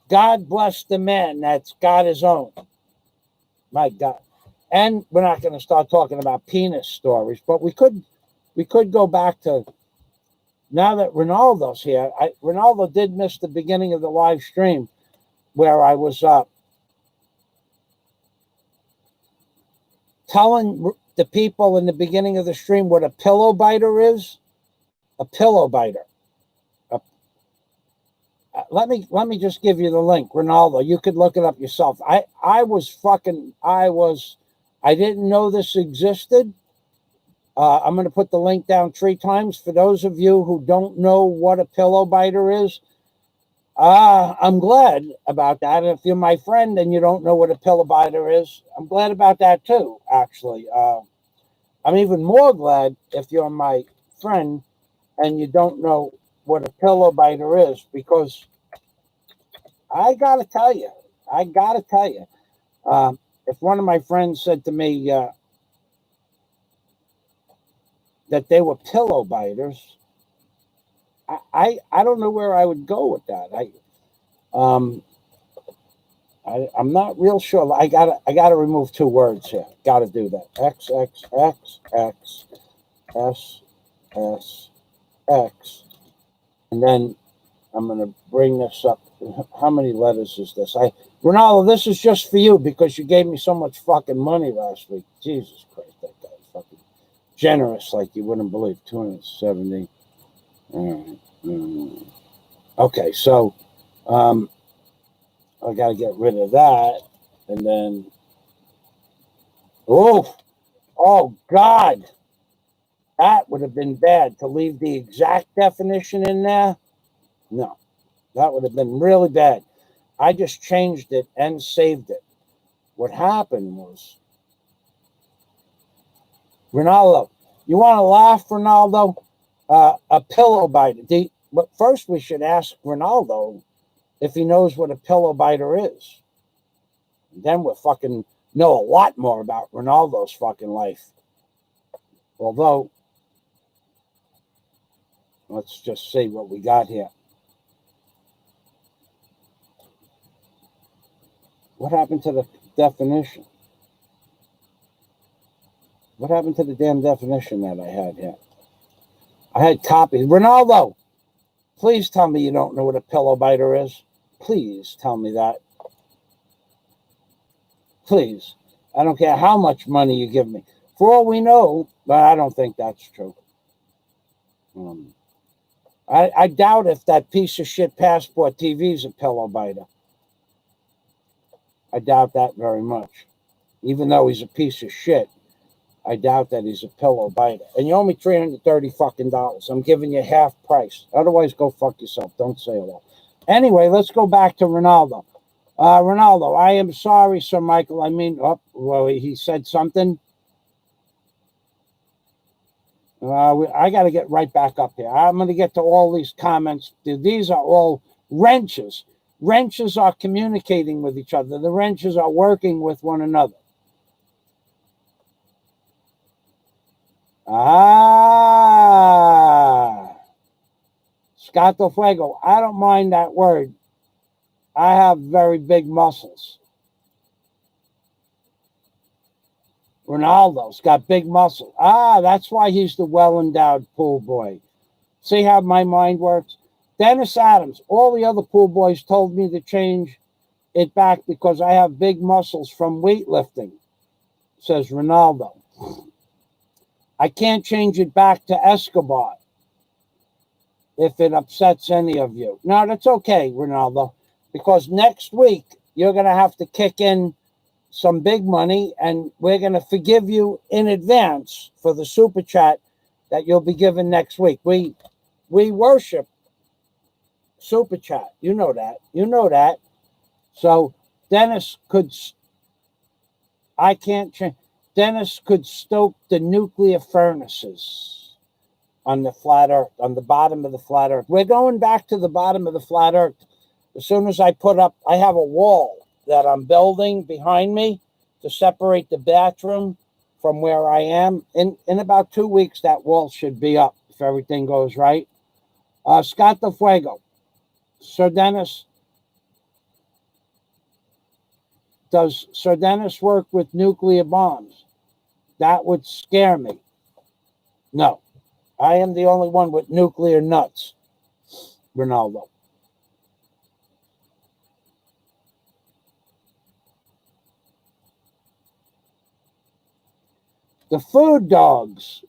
God bless the man that's got his own. My God. And we're not going to start talking about penis stories, but we could go back to, now that Ronaldo's here. Ronaldo did miss the beginning of the live stream where I was telling the people in the beginning of the stream what a pillow biter is. A pillow biter. Let me just give you the link, Ronaldo. You could look it up yourself. I didn't know this existed. I'm going to put the link down 3 times for those of you who don't know what a pillow biter is. I'm glad about that. And if you're my friend and you don't know what a pillow biter is, I'm glad about that too, actually. I'm even more glad if you're my friend and you don't know what a pillow biter is, because I got to tell you, if one of my friends said to me that they were pillow biters, I don't know where I would go with that. I'm not real sure. I gotta remove 2 words here. Got to do that. X X X X S S X, and then I'm gonna bring this up. How many letters is this? Ronaldo, this is just for you because you gave me so much fucking money last week. Jesus Christ, that guy's fucking generous like you wouldn't believe. 270. Okay, so I got to get rid of that, and then oh God, that would have been bad to leave the exact definition in there. No, that would have been really bad. I just changed it and saved it. What happened was, Ronaldo, you want to laugh, Ronaldo? A pillow biter. But first we should ask Ronaldo if he knows what a pillow biter is. And then we'll fucking know a lot more about Ronaldo's fucking life. Although, let's just see what we got here. What happened to the definition? What happened to the damn definition that I had here? I had copies. Ronaldo, please tell me you don't know what a pillow biter is. Please tell me that. Please. I don't care how much money you give me. For all we know, but I don't think that's true. I doubt if that piece of shit Passport TV is a pillow biter. I doubt that very much. Even though he's a piece of shit, I doubt that he's a pillow biter. And you owe me $330 fucking dollars. I'm giving you half price. Otherwise, go fuck yourself. Don't say hello. Anyway, let's go back to Ronaldo. Ronaldo, I am sorry, Sir Michael. I mean, well, he said something. I got to get right back up here. I'm going to get to all these comments. These are all wrenches. Wrenches are communicating with each other. The wrenches are working with one another. Scato Fuego. I don't mind that word. I have very big muscles. Ronaldo's got big muscles. That's why he's the well-endowed pool boy. See how my mind works? Dennis Adams, all the other pool boys told me to change it back because I have big muscles from weightlifting, says Ronaldo. I can't change it back to Escobar if it upsets any of you. No, that's okay, Ronaldo, because next week you're going to have to kick in some big money, and we're going to forgive you in advance for the super chat that you'll be given next week. We worship super chat. You know that. You know that. So Dennis could. I can't change. Dennis could stoke the nuclear furnaces on the flat Earth, on the bottom of the flat Earth. We're going back to the bottom of the flat Earth. As soon as I put up, I have a wall that I'm building behind me to separate the bathroom from where I am. In about 2 weeks, that wall should be up if everything goes right. Scott de Fuego. Sir Dennis, does Sir Dennis work with nuclear bombs? That would scare me. No, I am the only one with nuclear nuts, Ronaldo. The food dogs.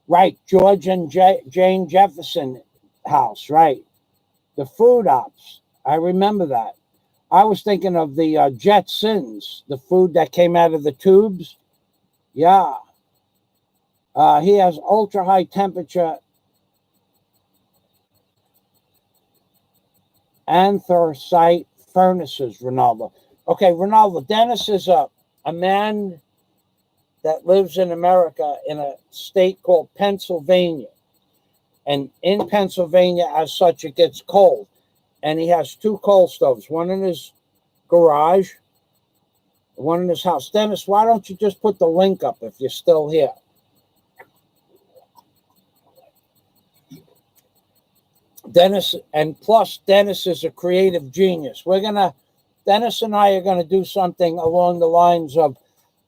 Right, George and Jane Jefferson house, right. The food ops. I remember that. I was thinking of the Jetsons, the food that came out of the tubes. Yeah. He has ultra high temperature anthracite furnaces, Ronaldo. Okay, Ronaldo, Dennis is a man that lives in America in a state called Pennsylvania. And in Pennsylvania, as such, it gets cold. And he has 2 coal stoves, one in his garage, one in his house. Dennis, why don't you just put the link up if you're still here? Dennis, and plus Dennis is a creative genius. Dennis and I are going to do something along the lines of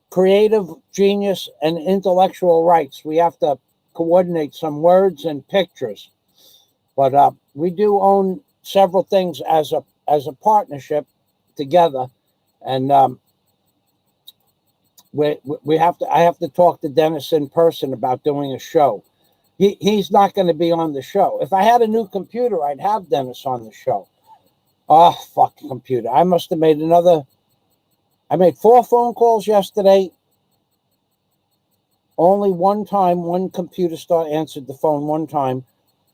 creative genius and intellectual rights. We have to coordinate some words and pictures. But we do own several things as a partnership together. And I have to talk to Dennis in person about doing a show. He's not going to be on the show. If I had a new computer, I'd have Dennis on the show. Oh, fuck computer. I must have made I made 4 phone calls yesterday. Only one time, one computer star answered the phone one time.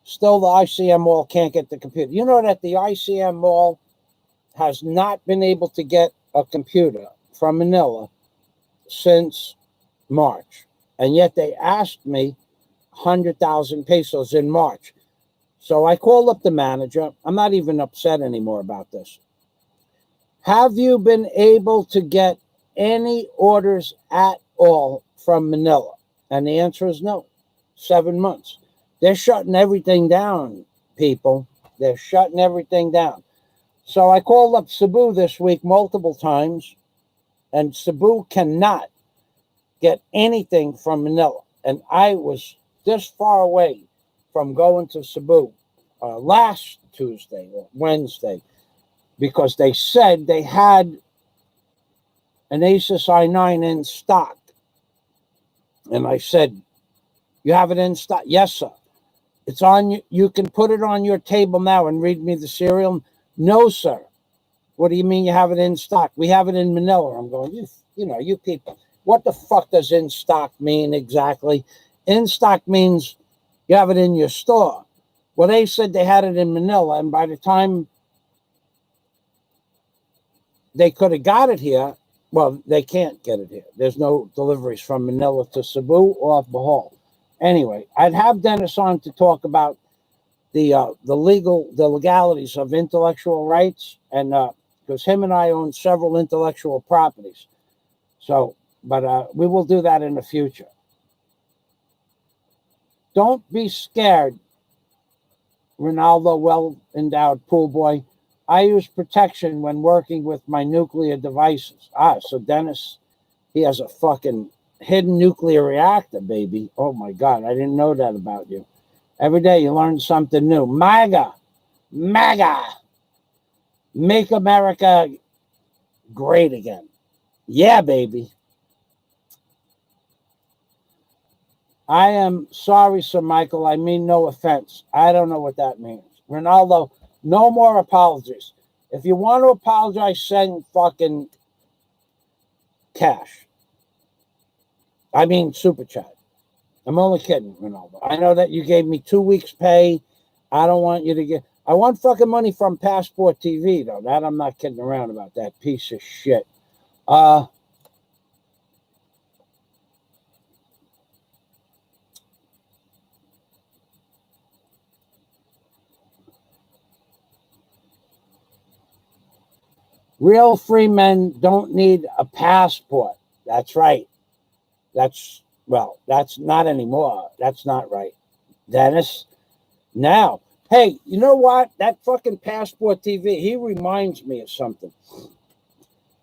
Still, the ICM mall can't get the computer. You know that the ICM mall has not been able to get a computer from Manila since March. And yet they asked me 100,000 pesos in March. So I called up the manager. I'm not even upset anymore about this. Have you been able to get any orders at all from Manila? And the answer is no. 7 months. They're shutting everything down, people. They're shutting everything down. So I called up Cebu this week multiple times, and Cebu cannot get anything from Manila. And I was this far away from going to Cebu last Tuesday or Wednesday, because they said they had an Asus i9 in stock. And I said, you have it in stock? Yes, sir. It's on. You can put it on your table now and read me the serial. No, sir. What do you mean you have it in stock? We have it in Manila. I'm going, you people. What the fuck does in stock mean exactly? In stock means you have it in your store. Well, they said they had it in Manila, and by the time they could have got it here. Well, they can't get it here. There's no deliveries from Manila to Cebu or Bohol. Anyway, I'd have Dennis on to talk about the legalities of intellectual rights, and because him and I own several intellectual properties. So, but we will do that in the future. Don't be scared, Ronaldo, well-endowed pool boy. I use protection when working with my nuclear devices. So Dennis, he has a fucking hidden nuclear reactor, baby. Oh my God, I didn't know that about you. Every day you learn something new. MAGA, make America great again. Yeah, baby. I am sorry, Sir Michael. I mean no offense. I don't know what that means. Ronaldo, no more apologies. If you want to apologize, send fucking cash. I mean super chat. I'm only kidding, Ronaldo. I know that you gave me 2 weeks' pay. I don't want you to get... I want fucking money from Passport TV, though. That I'm not kidding around about, that piece of shit. Real free men don't need a passport. That's right. That's not anymore. That's not right. Dennis, now, hey, you know what? That fucking Passport TV, he reminds me of something.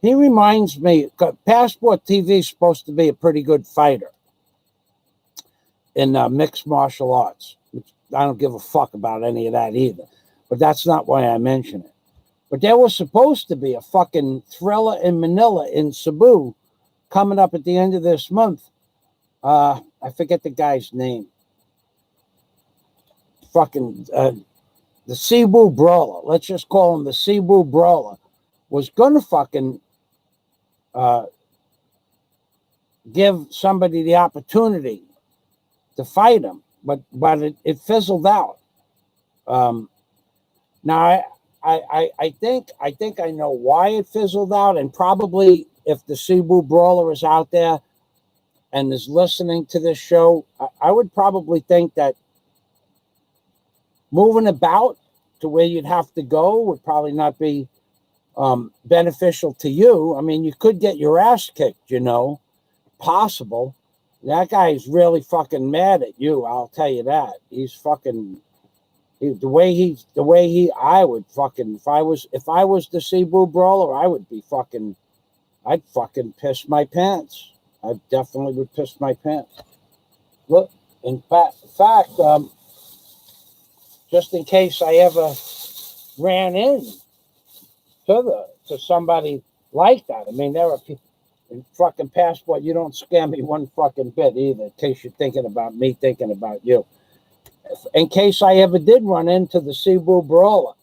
He reminds me, Passport TV is supposed to be a pretty good fighter in mixed martial arts. I don't give a fuck about any of that either. But that's not why I mention it. But there was supposed to be a fucking thriller in Manila in Cebu coming up at the end of this month. I forget the guy's name. Fucking the Cebu Brawler. Let's just call him the Cebu Brawler. Was gonna fucking give somebody the opportunity to fight him, but it fizzled out. Now I think I know why it fizzled out, and probably if the Cebu Brawler is out there and is listening to this show, I would probably think that moving about to where you'd have to go would probably not be beneficial to you. I mean, you could get your ass kicked, possible. That guy's really fucking mad at you. I'll tell you that. He's fucking the way I would fucking if I was the Cebu Brawler, I'd fucking piss my pants. I definitely would piss my pants. Look, in fact, just in case I ever ran in to somebody like that. I mean, there are people in fucking Passport. You don't scare me one fucking bit either, in case you're thinking about me thinking about you. In case I ever did run into the Cebu Brawler.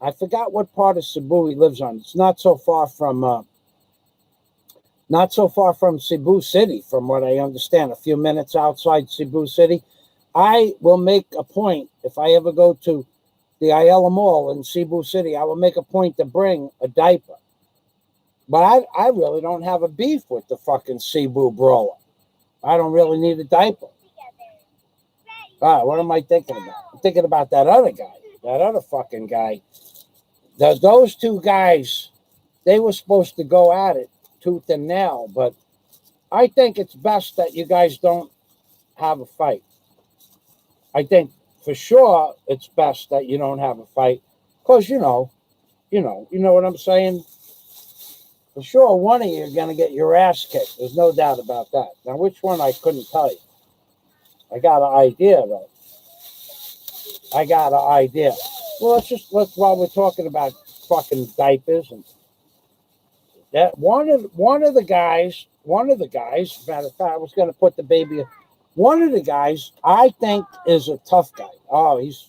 I forgot what part of Cebu he lives on. It's not so far from Cebu City, from what I understand. A few minutes outside Cebu City. I will make a point, if I ever go to the Ayala Mall in Cebu City, I will make a point to bring a diaper. But I really don't have a beef with the fucking Cebu Brawler. I don't really need a diaper. What am I thinking about? I'm thinking about that other guy, that other fucking guy. Those two guys, they were supposed to go at it tooth and nail, but I think it's best that you guys don't have a fight. I think for sure it's best that you don't have a fight, because you know what I'm saying. For sure, one of you are gonna get your ass kicked. There's no doubt about that. Now, which one I couldn't tell you. I got an idea though. Well, let's while we're talking about fucking diapers and that one of the guys. Matter of fact, I was gonna put the baby. One of the guys I think is a tough guy. Oh, he's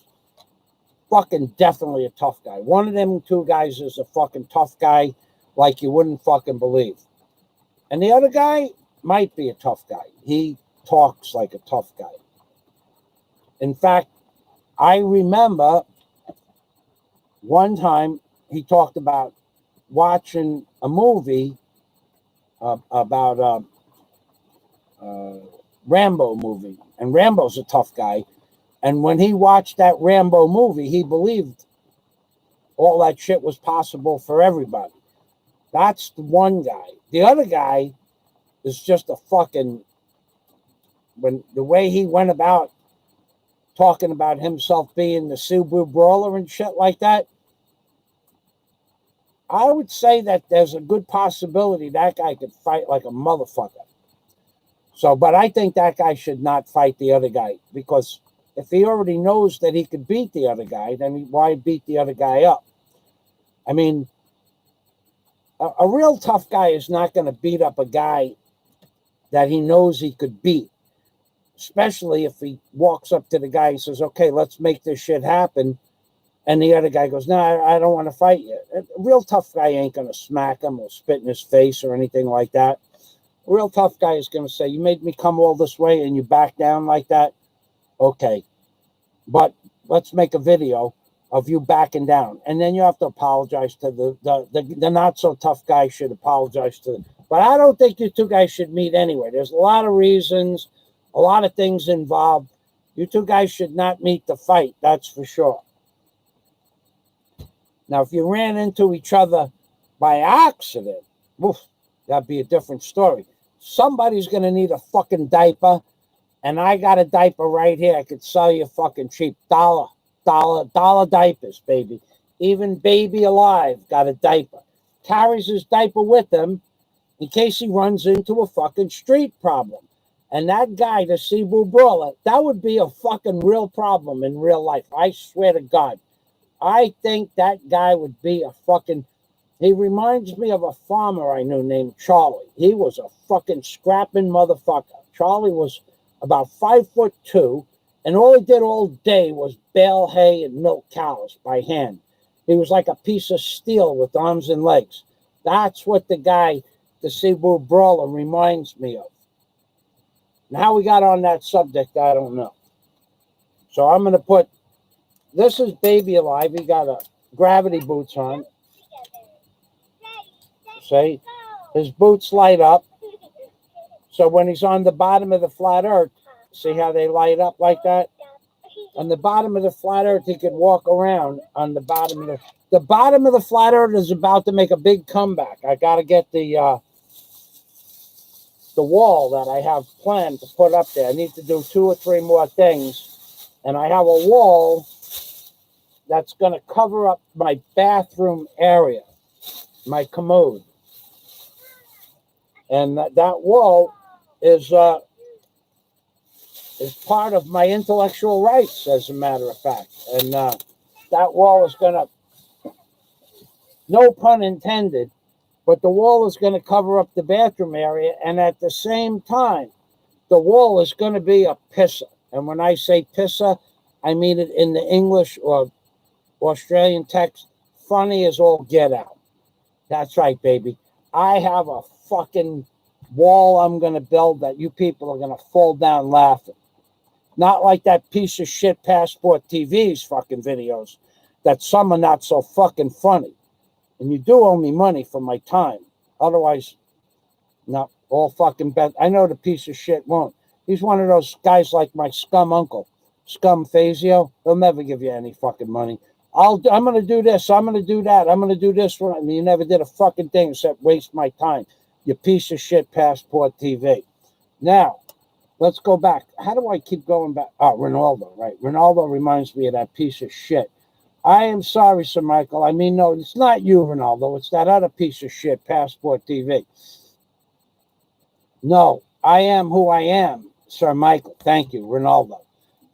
fucking definitely a tough guy. One of them two guys is a fucking tough guy like you wouldn't fucking believe. And the other guy might be a tough guy. He talks like a tough guy. In fact, I remember one time he talked about watching a movie about Rambo movie, and Rambo's a tough guy. And when he watched that Rambo movie, he believed all that shit was possible for everybody. That's the one guy. The other guy is just a fucking, when the way he went about talking about himself being the Subaru brawler and shit like that, I would say that there's a good possibility that guy could fight like a motherfucker. So, but I think that guy should not fight the other guy, because if he already knows that he could beat the other guy, then why beat the other guy up? I mean, a real tough guy is not going to beat up a guy that he knows he could beat, especially if he walks up to the guy and says, okay, let's make this shit happen. And the other guy goes, no, I don't want to fight you. A real tough guy ain't going to smack him or spit in his face or anything like that. A real tough guy is going to say, you made me come all this way and you back down like that? Okay. But let's make a video of you backing down. And then you have to apologize to the not so tough guy should apologize to them. But I don't think you two guys should meet anyway. There's a lot of reasons, a lot of things involved. You two guys should not meet to fight, that's for sure. Now, if you ran into each other by accident, oof, that'd be a different story. Somebody's going to need a fucking diaper, and I got a diaper right here. I could sell you fucking cheap. Dollar diapers, baby. Even Baby Alive got a diaper. Carries his diaper with him in case he runs into a fucking street problem. And that guy, the Cebu brawler, that would be a fucking real problem in real life. I swear to God. I think that guy would be a fucking... He reminds me of a farmer I knew named Charlie. He was a fucking scrapping motherfucker. Charlie was about 5'2", and all he did all day was bale hay and milk cows by hand. He was like a piece of steel with arms and legs. That's what the guy, the Cebu brawler, reminds me of. And how we got on that subject, I don't know. So I'm going to put... This is Baby Alive. He got a gravity boots on. See? His boots light up. So when he's on the bottom of the flat earth, see how they light up like that? On the bottom of the flat earth, he could walk around on the bottom of the bottom of the flat earth is about to make a big comeback. I got to get the wall that I have planned to put up there. I need to do 2 or 3 more things. And I have a wall that's going to cover up my bathroom area, my commode. And that wall is part of my intellectual rights, as a matter of fact. And that wall is going to, no pun intended, but the wall is going to cover up the bathroom area. And at the same time, the wall is going to be a pisser. And when I say pisser, I mean it in the English or Australian text, funny as all get out. That's right, baby. I have a fucking wall I'm going to build that you people are going to fall down laughing. Not like that piece of shit Passport TV's fucking videos that some are not so fucking funny. And you do owe me money for my time. Otherwise, no, all fucking bet. I know the piece of shit won't. He's one of those guys like my scum uncle, Scum Fazio. He'll never give you any fucking money. I'm going to do this. I'm going to do that. I'm going to do this. And you never did a fucking thing except waste my time. You piece of shit Passport TV. Now, let's go back. How do I keep going back? Oh, Ronaldo, right. Ronaldo reminds me of that piece of shit. I am sorry, Sir Michael. I mean, no, it's not you, Ronaldo. It's that other piece of shit, Passport TV. No, I am who I am, Sir Michael. Thank you, Ronaldo.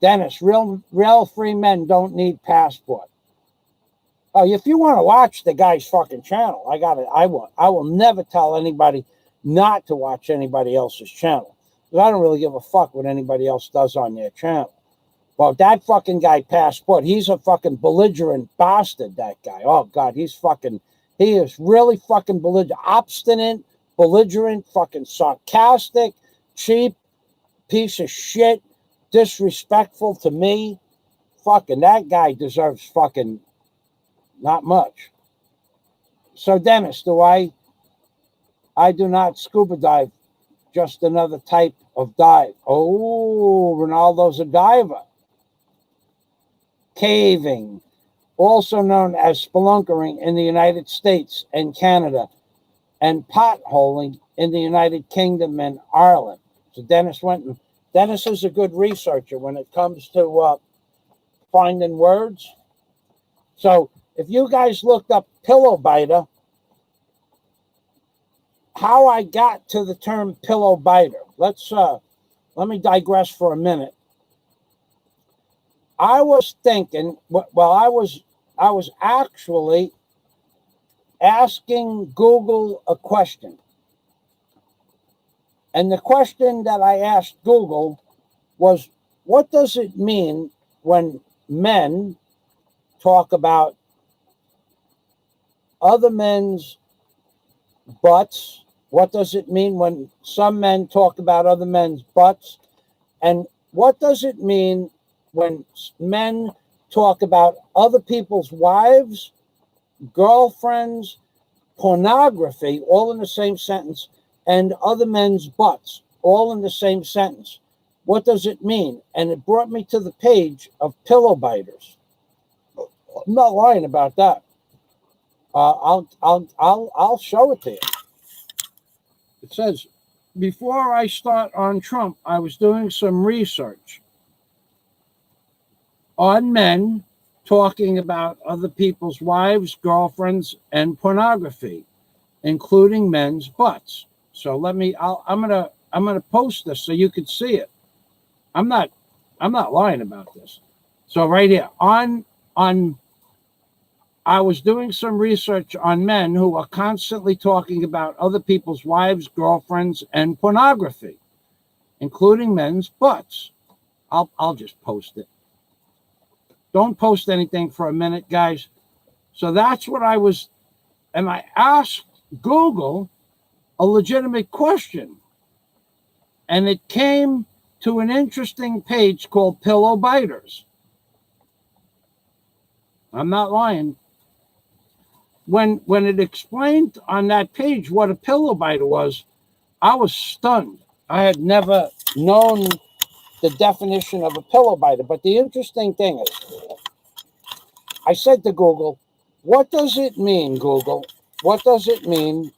Dennis, real free men don't need passport. Oh, if you want to watch the guy's fucking channel, I will never tell anybody not to watch anybody else's channel. Because I don't really give a fuck what anybody else does on their channel. Well, that fucking guy, Passport, he's a fucking belligerent bastard, that guy. Oh, God, he is really fucking belligerent, obstinate, belligerent, fucking sarcastic, cheap, piece of shit, disrespectful to me. Fucking, that guy deserves fucking not much. So Dennis, I do not scuba dive, just another type of dive. Oh, Ronaldo's a diver. Caving, also known as spelunkering in the United States and Canada, and potholing in the United Kingdom and Ireland. So Dennis is a good researcher when it comes to finding words. So if you guys looked up pillow biter, how I got to the term pillow biter, let me digress for a minute. I was thinking, well, I was actually asking Google a question. And the question that I asked Google was, what does it mean when men talk about other men's butts? What does it mean when some men talk about other men's butts? And what does it mean when men talk about other people's wives, girlfriends, pornography, all in the same sentence, and other men's butts, all in the same sentence? What does it mean? And it brought me to the page of pillow biters. I'm not lying about that. I'll show it to you. It says, before I start on Trump, I was doing some research on men talking about other people's wives, girlfriends, and pornography, including men's butts. So I'm gonna post this so you can see it. I'm not lying about this. So right here I was doing some research on men who are constantly talking about other people's wives, girlfriends, and pornography, including men's butts. I'll just post it. Don't post anything for a minute, guys. So that's what I was, and I asked Google a legitimate question, and it came to an interesting page called Pillow Biters. I'm not lying. When it explained on that page what a pillow biter was, I was stunned. I had never known the definition of a pillow biter. But the interesting thing is, I said to Google, what does it mean, Google? What does it mean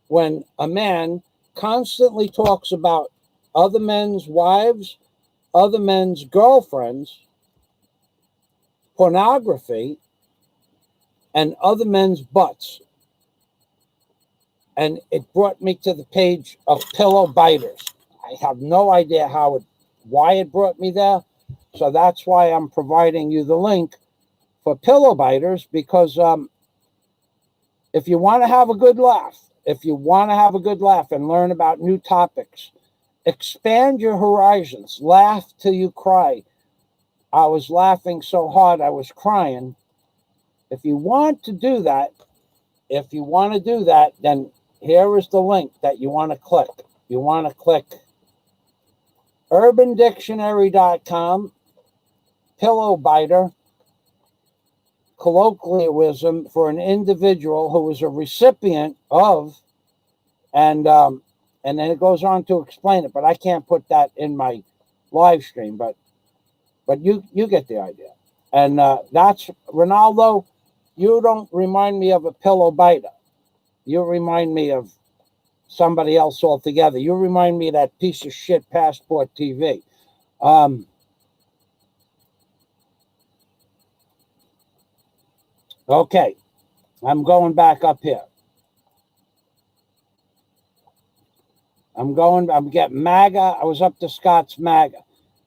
when a man constantly talks about other men's wives, other men's girlfriends, pornography, and other men's butts? And it brought me to the page of pillow biters. I have no idea why it brought me there. So that's why I'm providing you the link for pillow biters, because if you want to have a good laugh, and learn about new topics, expand your horizons, laugh till you cry. I was laughing so hard I was crying. If you want to do that, then here is the link that you want to click. You want to click urbandictionary.com, pillow biter, colloquialism for an individual who is a recipient of, and then it goes on to explain it, but I can't put that in my live stream, but you get the idea. And that's Ronaldo. You don't remind me of a pillow biter. You remind me of somebody else altogether. You remind me of that piece of shit Passport TV. Okay, I'm going back up here. I'm getting MAGA. I was up to Scott's MAGA.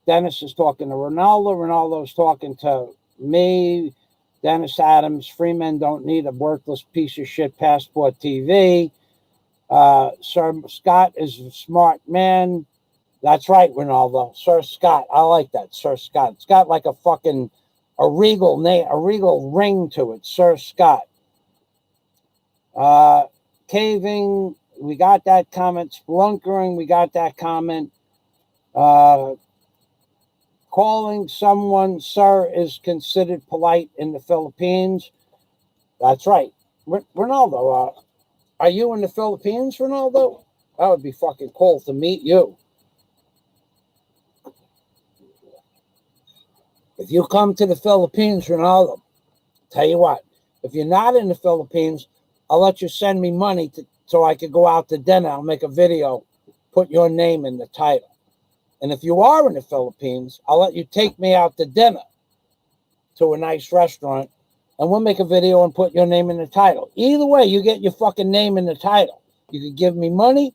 Dennis is talking to Ronaldo. Ronaldo's talking to me. Dennis Adams. Free men don't need a worthless piece of shit Passport TV. Sir Scott is a smart man. That's right, Ronaldo. Sir Scott. I like that. Sir Scott. It's got like a regal name, a regal ring to it. Sir Scott. Caving. We got that comment. Spelunkering. We got that comment. Calling someone sir is considered polite in the Philippines. That's right. Ronaldo, are you in the Philippines, Ronaldo? That would be fucking cool to meet you. If you come to the Philippines, Ronaldo, tell you what, if you're not in the Philippines, I'll let you send me money so I could go out to dinner. I'll make a video, put your name in the title. And if you are in the Philippines, I'll let you take me out to dinner to a nice restaurant, and we'll make a video and put your name in the title. Either way, you get your fucking name in the title. You could give me money,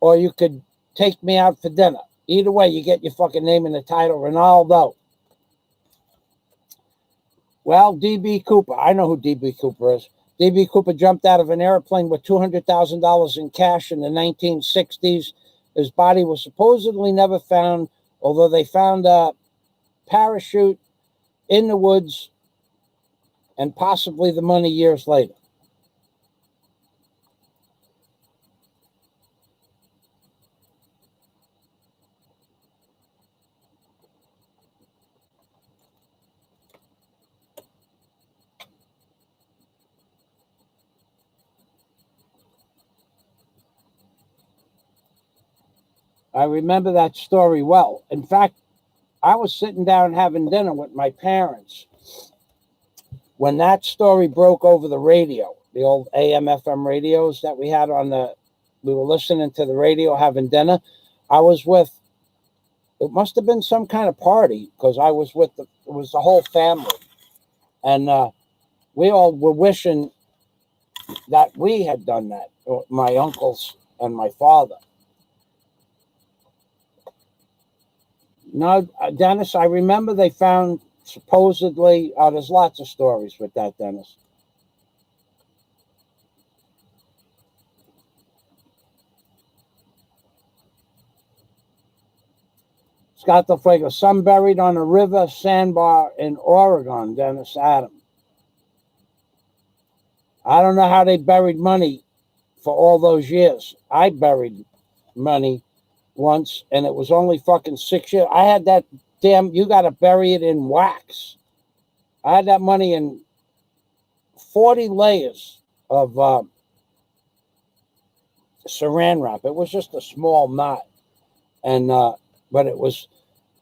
or you could take me out for dinner. Either way, you get your fucking name in the title, Ronaldo. Well, D.B. Cooper, I know who D.B. Cooper is. D.B. Cooper jumped out of an airplane with $200,000 in cash in the 1960s. His body was supposedly never found, although they found a parachute in the woods and possibly the money years later. I remember that story well. In fact, I was sitting down having dinner with my parents when that story broke over the radio, the old AM, FM radios that we had we were listening to the radio having dinner. I was with, it must have been some kind of party because I was with, it was the whole family. And we all were wishing that we had done that, my uncles and my father. No, Dennis, I remember they found supposedly, there's lots of stories with that, Dennis. Scott Del Fuego, some buried on a river sandbar in Oregon, Dennis Adam. I don't know how they buried money for all those years. I buried money once, and it was only fucking 6 years. I had that damn, you got to bury it in wax. I had that money in 40 layers of saran wrap. It was just a small knot. And, but it was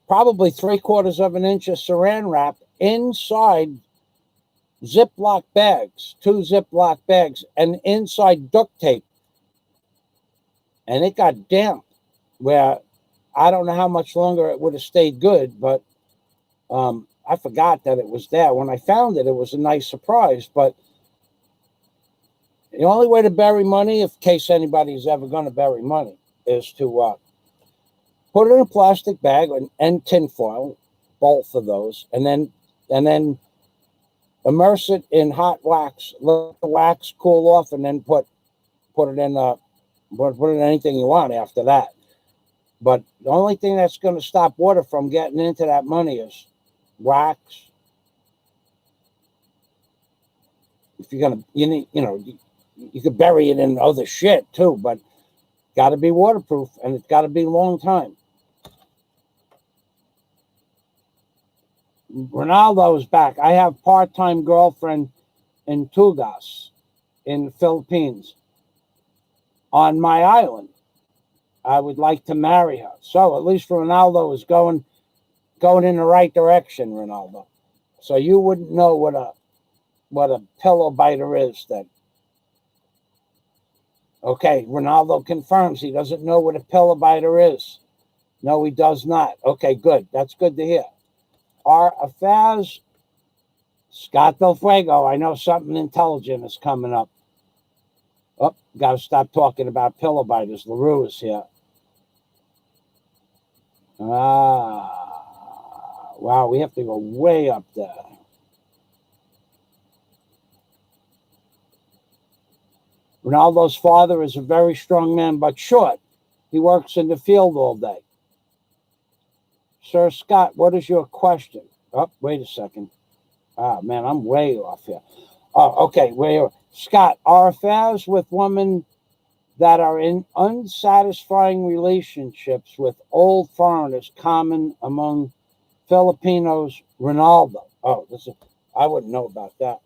probably 3/4 of an inch of saran wrap inside Ziploc bags, 2 Ziploc bags, and inside duct tape. And it got damp where I don't know how much longer it would have stayed good, but I forgot that it was there. When I found it, it was a nice surprise. But the only way to bury money, in case anybody's ever going to bury money, is to put it in a plastic bag and tinfoil, both of those, and then immerse it in hot wax. Let the wax cool off, and then put it in put it in anything you want after that. But the only thing that's going to stop water from getting into that money is wax. If you're gonna, you need, you could bury it in other shit too, but got to be waterproof, and it's got to be a long time. Ronaldo's back. I have part-time girlfriend in Gigas in the Philippines on my island. I would like to marry her. So at least Ronaldo is going in the right direction, Ronaldo. So you wouldn't know what a pillow biter is then. Okay, Ronaldo confirms he doesn't know what a pillow biter is. No, he does not. Okay, good. That's good to hear. Our affairs, Scott Del Fuego, I know something intelligent is coming up. Oh, got to stop talking about pillow biters. LaRue is here. Wow, we have to go way up there. Ronaldo's father is a very strong man, but short. He works in the field all day. Sir Scott, what is your question? Oh, wait a second. Man, I'm way off here. Oh, okay. Scott, are affairs with women that are in unsatisfying relationships with old foreigners common among Filipinos? Ronaldo. Oh, I wouldn't know about that.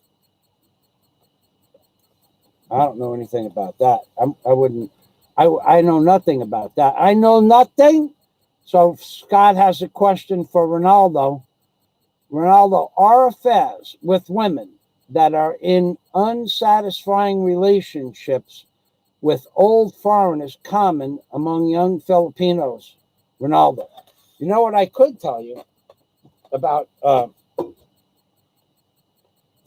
I don't know anything about that. I wouldn't. I know nothing about that. I know nothing. So Scott has a question for Ronaldo. Ronaldo, are affairs with women that are in unsatisfying relationships with old foreigners common among young Filipinos? Ronaldo, you know what I could tell you about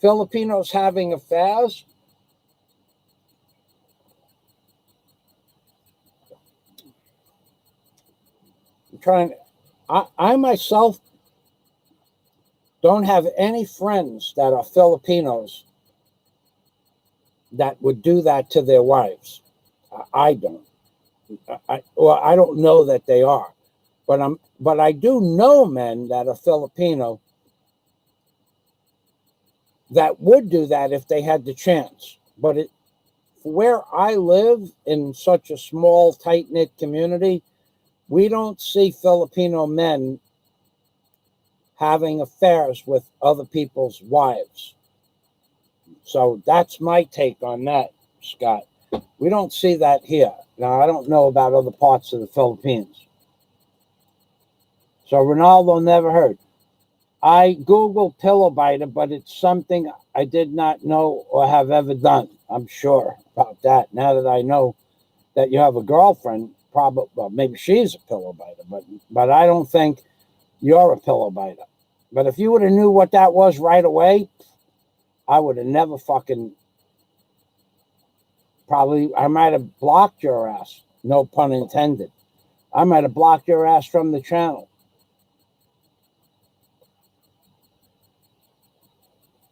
Filipinos having affairs? I'm trying. I myself don't have any friends that are Filipinos that would do that to their wives. I don't. I don't know that they are, but I do know men that are Filipino that would do that if they had the chance. But where I live in such a small, tight-knit community, we don't see Filipino men having affairs with other people's wives. So that's my take on that, Scott. We don't see that here. Now, I don't know about other parts of the Philippines. So Ronaldo never heard. I Googled pillow biter, but it's something I did not know or have ever done. I'm sure about that. Now that I know that you have a girlfriend, probably, well, maybe she's a pillow biter, but I don't think you're a pillow biter. But if you would have knew what that was right away, I would have never fucking, probably, I might have blocked your ass. No pun intended. I might have blocked your ass from the channel.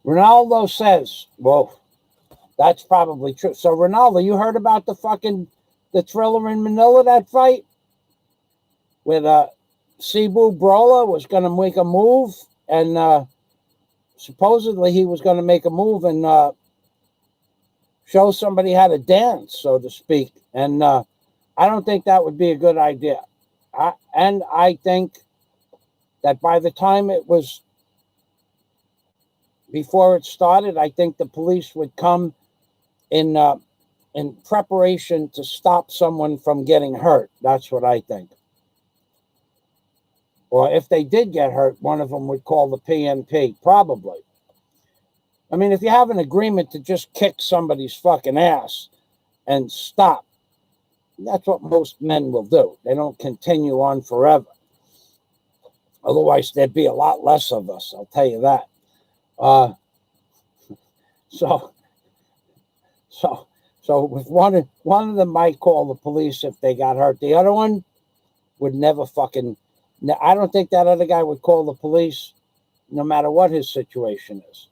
Ronaldo says, whoa, that's probably true. So, Ronaldo, you heard about the Thriller in Manila, that fight? With Cebu Brawler was going to make a move, and supposedly he was going to make a move and show somebody how to dance, so to speak. And I don't think that would be a good idea. I think that by the time it was, before it started, I think the police would come in preparation to stop someone from getting hurt. That's what I think. Or if they did get hurt, one of them would call the PNP, probably. I mean, if you have an agreement to just kick somebody's fucking ass and stop, that's what most men will do. They don't continue on forever. Otherwise, there'd be a lot less of us, I'll tell you that. So with one of them might call the police if they got hurt. The other one would never fucking. I don't think that other guy would call the police, no matter what his situation is.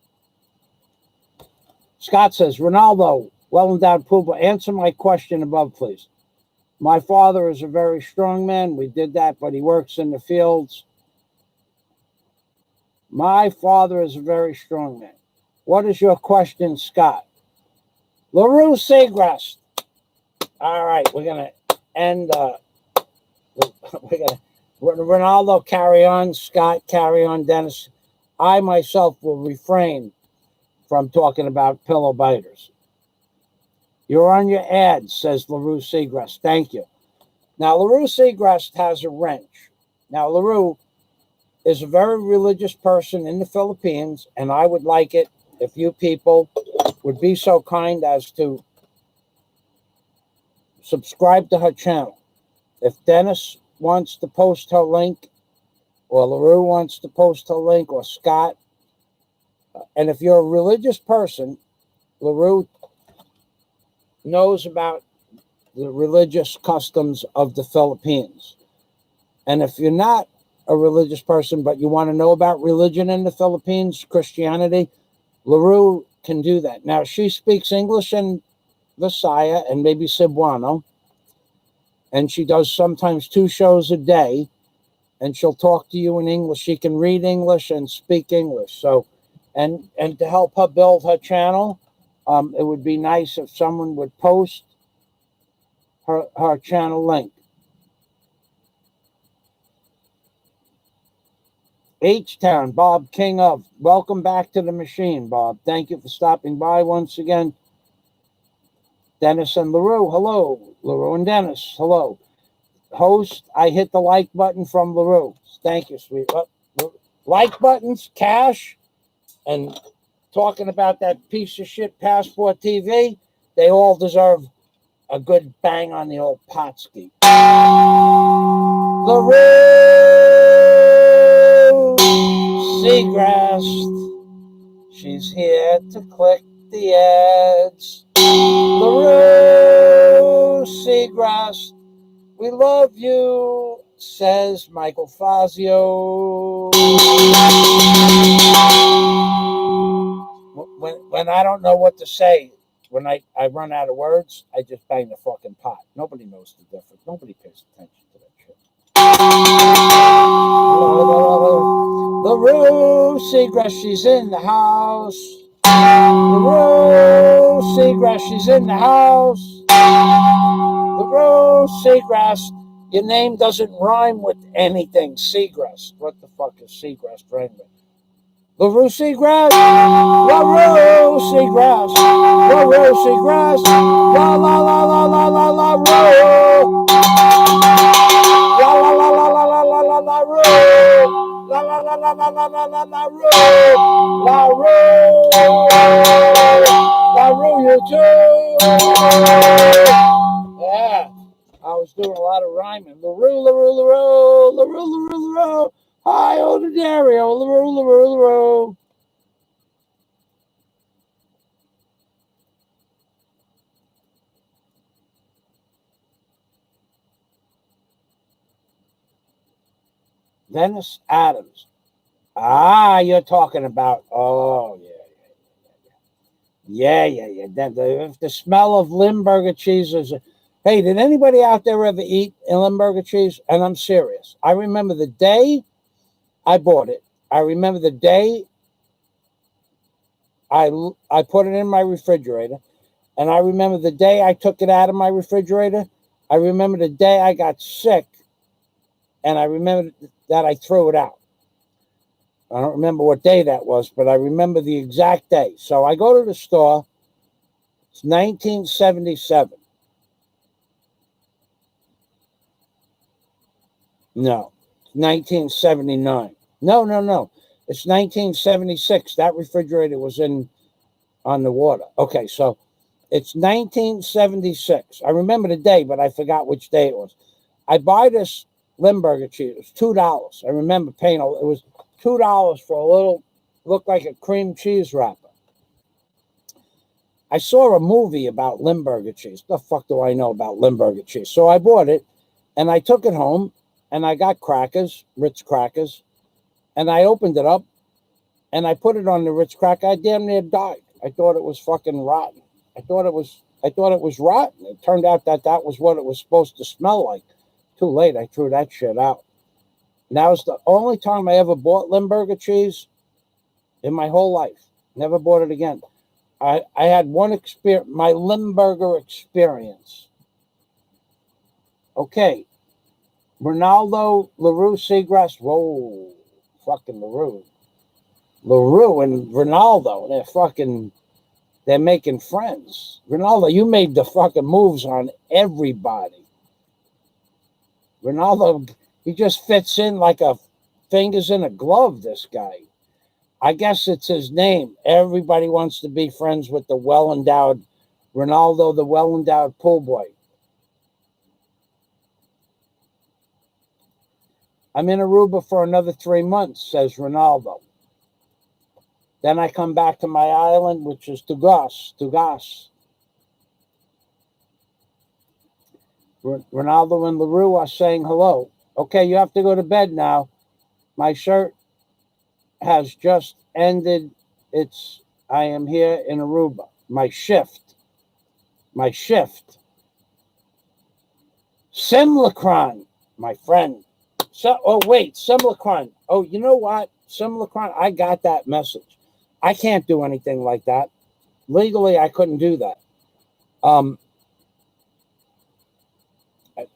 Scott says, Ronaldo, well endowed Pooba, answer my question above, please. My father is a very strong man. We did that, but he works in the fields. My father is a very strong man. What is your question, Scott? LaRue Segrest. All right, we're going to end. We're going to Ronaldo, carry on. Scott, carry on. Dennis, I myself will refrain from talking about pillow biters. You're on your ad, says LaRue Segrest. Thank you. Now, LaRue Segrest has a wrench. Now, LaRue is a very religious person in the Philippines, and I would like it if you people would be so kind as to subscribe to her channel. If Dennis wants to post her link, or LaRue wants to post her link, or Scott, and if you're a religious person, LaRue knows about the religious customs of the Philippines. And if you're not a religious person, but you want to know about religion in the Philippines, Christianity, LaRue can do that. Now, she speaks English and Visaya and maybe Cebuano, and she does sometimes 2 shows a day, and she'll talk to you in English. She can read English and speak English. So, and to help her build her channel, it would be nice if someone would post her channel link. H-Town, Bob King of. Welcome back to the machine, Bob. Thank you for stopping by once again. Dennis and LaRue, hello. LaRue and Dennis, hello. Host, I hit the like button from LaRue. Thank you, sweet. Like buttons, cash, and talking about that piece of shit Passport TV, they all deserve a good bang on the old potski. LaRue Seagrass, she's here to click the ads. LaRue Seagrass, we love you, says Michael Fazio. When I don't know what to say, when I run out of words, I just bang the fucking pot. Nobody knows the difference. Nobody pays attention to that shit. LaRue Seagrass, she's in the house. LaRue Seagrass, she's in the house. LaRue Seagrass, your name doesn't rhyme with anything. Seagrass. What the fuck is Seagrass rhyme with? LaRue Seagrass, LaRue Seagrass, LaRue Seagrass, la la la la la la la Rue, la la la la la la la la la Rue, la la la la la la la la la Rue, la Rue, you too. Yeah, I was doing a lot of rhyming. LaRue, LaRue, LaRue, LaRue, LaRue, LaRue. Hi, old Dario, LaRue, LaRue, LaRue. Dennis Adams. Ah, you're talking about, oh, yeah. The smell of Limburger cheese is, hey, did anybody out there ever eat Limburger cheese? And I'm serious. I remember the day I bought it. I remember the day I put it in my refrigerator. And I remember the day I took it out of my refrigerator. I remember the day I got sick. And I remember that I threw it out. I don't remember what day that was, but I remember the exact day. So I go to the store. It's 1977. No, 1979. No. It's 1976. That refrigerator was on the water. Okay, so it's 1976. I remember the day, but I forgot which day it was. I buy this Limburger cheese. It was $2. I remember paying, it was $2 for a little, looked like a cream cheese wrapper. I saw a movie about Limburger cheese. What the fuck do I know about Limburger cheese? So I bought it, and I took it home, and I got crackers, Ritz crackers, and I opened it up, and I put it on the Ritz cracker. I damn near died. I thought it was fucking rotten. I thought it was rotten. It turned out that was what it was supposed to smell like. Too late. I threw that shit out. And that was the only time I ever bought Limburger cheese in my whole life. Never bought it again. I had one experience, my Limburger experience. Okay. Ronaldo, LaRue Seagrass. Whoa. Fucking LaRue. LaRue and Ronaldo, they're making friends. Ronaldo, you made the fucking moves on everybody. Ronaldo, he just fits in like a fingers in a glove, this guy. I guess it's his name. Everybody wants to be friends with the well-endowed Ronaldo, the well-endowed pool boy. I'm in Aruba for another 3 months, says Ronaldo. Then I come back to my island, which is Tugas. Ronaldo and LaRue are saying hello. Okay, you have to go to bed now. My shirt has just ended. I am here in Aruba. My shift. Simulacron, my friend. Simulacron. Oh, you know what? Simulacron, I got that message. I can't do anything like that. Legally, I couldn't do that.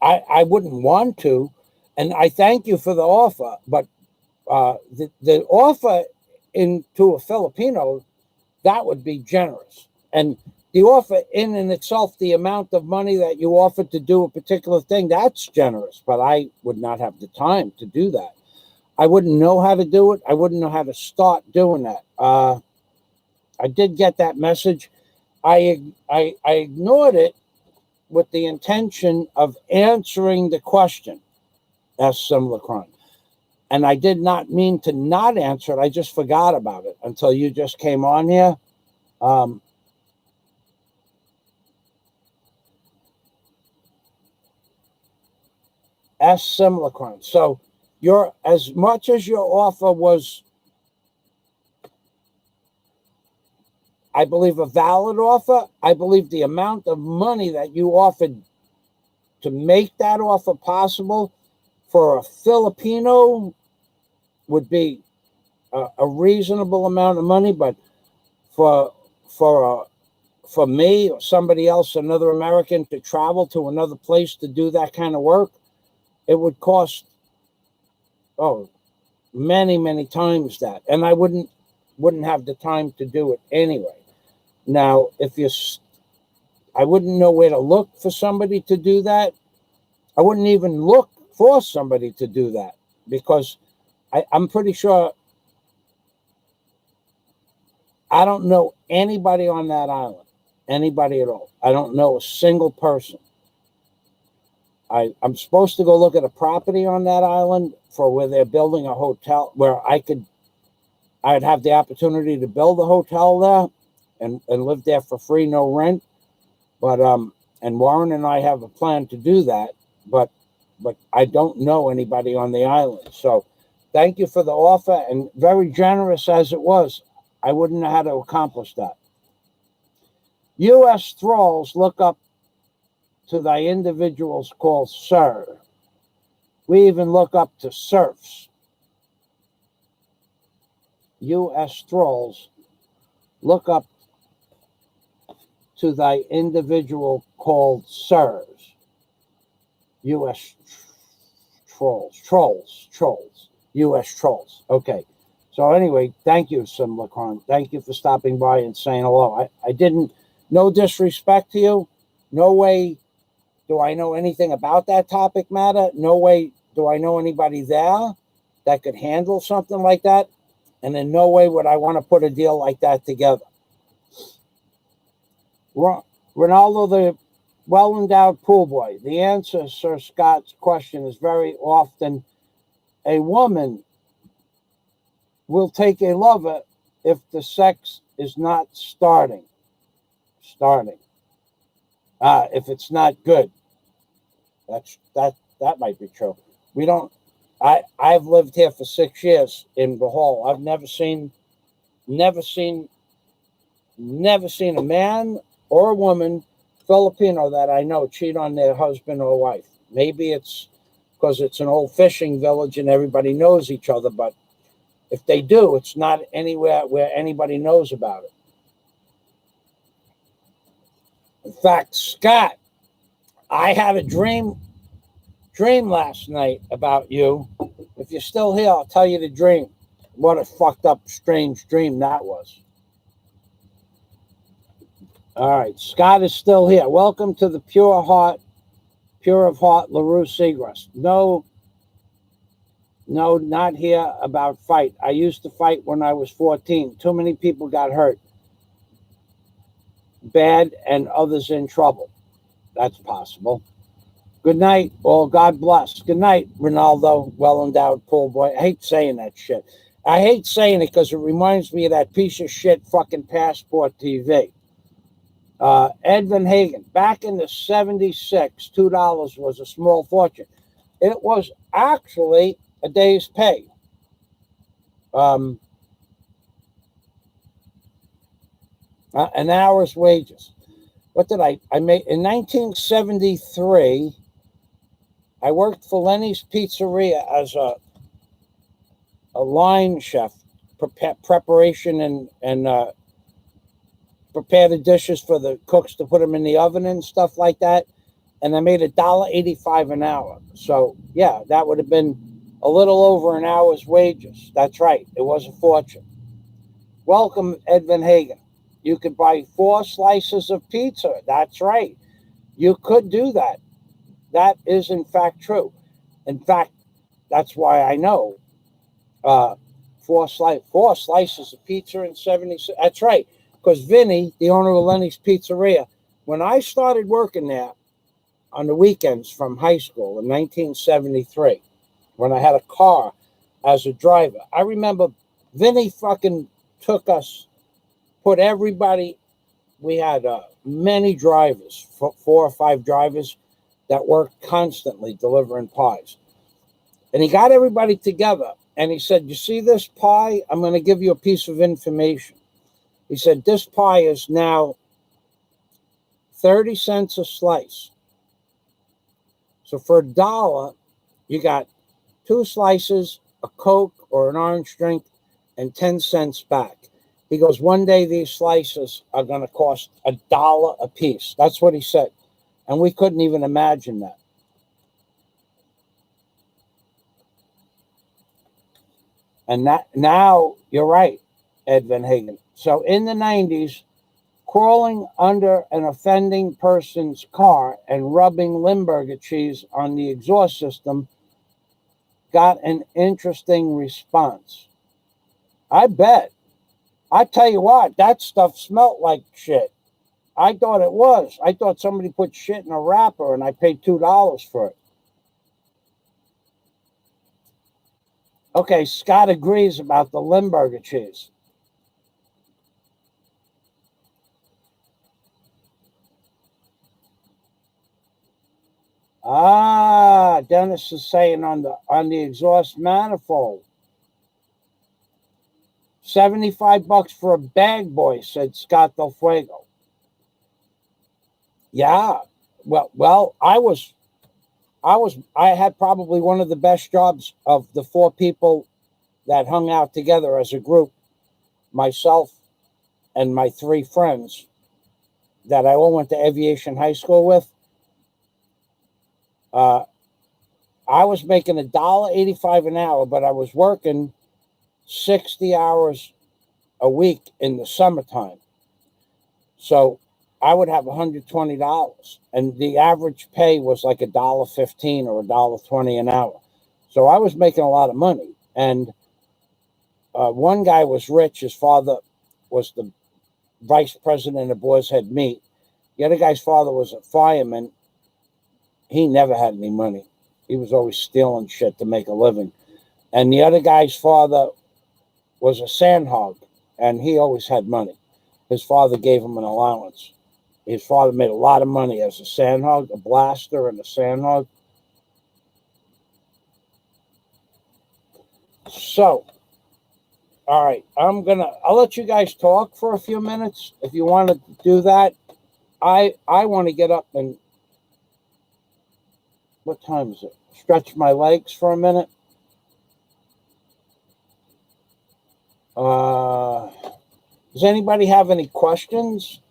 I wouldn't want to, and I thank you for the offer, but the offer to a Filipino, that would be generous. And the offer in and itself, the amount of money that you offer to do a particular thing, that's generous, but I would not have the time to do that. I wouldn't know how to do it. I wouldn't know how to start doing that. I did get that message. I ignored it with the intention of answering the question, as similar crime. And I did not mean to not answer it. I just forgot about it until you just came on here. As similar crime. So as much as your offer was, I believe, a valid offer, I believe the amount of money that you offered to make that offer possible for a Filipino would be a reasonable amount of money, but for me or somebody else, another American, to travel to another place to do that kind of work, it would cost many, many times that, and I wouldn't have the time to do it anyway. Now, I wouldn't know where to look for somebody to do that. I wouldn't even look for somebody to do that, because I'm pretty sure I don't know anybody on that island, anybody at all. I don't know a single person. I'm supposed to go look at a property on that island for where they're building a hotel, where I'd have the opportunity to build a hotel there and live there for free, no rent. But and Warren and I have a plan to do that, but I don't know anybody on the island. So thank you for the offer, and very generous as it was. I wouldn't know how to accomplish that. U.S. thralls look up to thy individuals called sir. We even look up to serfs. U.S. thralls look up to thy individual called sirs. U.S. trolls, U.S. trolls. Okay. So anyway, thank you, Similar Crime. Thank you for stopping by and saying hello. I didn't, no disrespect to you. No way do I know anything about that topic matter. No way do I know anybody there that could handle something like that. And in no way would I want to put a deal like that together. Ronaldo, the well-endowed pool boy. The answer, Sir Scott's question is very often a woman will take a lover if the sex is not starting. If it's not good. That might be true. We don't. I've lived here for 6 years in Bohol. I've never seen a man or a woman, Filipino, that I know cheat on their husband or wife. Maybe it's because it's an old fishing village and everybody knows each other, but if they do, it's not anywhere where anybody knows about it. In fact, Scott, I had a dream last night about you. If you're still here, I'll tell you the dream. What a fucked up, strange dream that was. All right, Scott is still here. Welcome to the pure of heart, LaRue Seagrass. No, not here about fight. I used to fight when I was 14. Too many people got hurt bad and others in trouble. That's possible. Good night. Well, God bless. Good night, Ronaldo, well-endowed pool boy. I hate saying that shit. I hate saying it because it reminds me of that piece of shit fucking Passport TV. Edvin Hagen, back in the 76, $2 was a small fortune. It was actually a day's pay. An hour's wages. What did I made in 1973? I worked for Lenny's Pizzeria as a line chef, preparation and prepare the dishes for the cooks to put them in the oven and stuff like that. And I made $1.85 an hour. So yeah, that would have been a little over an hour's wages. That's right. It was a fortune. Welcome, Edvin Hagen. You could buy 4 slices of pizza. That's right. You could do that. That is, in fact, true. In fact, that's why I know 4 slices of pizza and 70. That's right. Because Vinny, the owner of Lenny's Pizzeria, when I started working there on the weekends from high school in 1973, when I had a car as a driver, I remember Vinny fucking took us, put everybody. We had many drivers, 4 or 5 drivers that worked constantly delivering pies. And he got everybody together and he said, you see this pie? I'm going to give you a piece of information. He said, this pie is now 30 cents a slice. So for $1, you got 2 slices, a Coke or an orange drink, and 10 cents back. He goes, one day these slices are going to cost $1 a piece. That's what he said. And we couldn't even imagine that. And that, now, you're right, Ed Van Hagen. So in the 90s, crawling under an offending person's car and rubbing Limburger cheese on the exhaust system got an interesting response. I bet. I tell you what, that stuff smelled like shit. I thought it was. I thought somebody put shit in a wrapper and I paid $2 for it. Okay, Scott agrees about the Limburger cheese. Ah, Dennis is saying on the exhaust manifold. $75 for a bag boy, said Scott Del Fuego. Yeah. Well, I had probably one of the best jobs of the 4 people that hung out together as a group, myself and my 3 friends that I all went to aviation high school with. I was making $1.85 an hour, but I was working 60 hours a week in the summertime. So I would have $120, and the average pay was like $1.15 or $1.20 an hour. So I was making a lot of money. And one guy was rich. His father was the vice president of Boar's Head Meat. The other guy's father was a fireman. He never had any money. He was always stealing shit to make a living. And the other guy's father was a sand hog, and he always had money. His father gave him an allowance. His father made a lot of money as a sand hog, a blaster and a sand hog. So, all right, I'll let you guys talk for a few minutes. If you want to do that, I want to get up and, what time is it? Stretch my legs for a minute. Does anybody have any questions?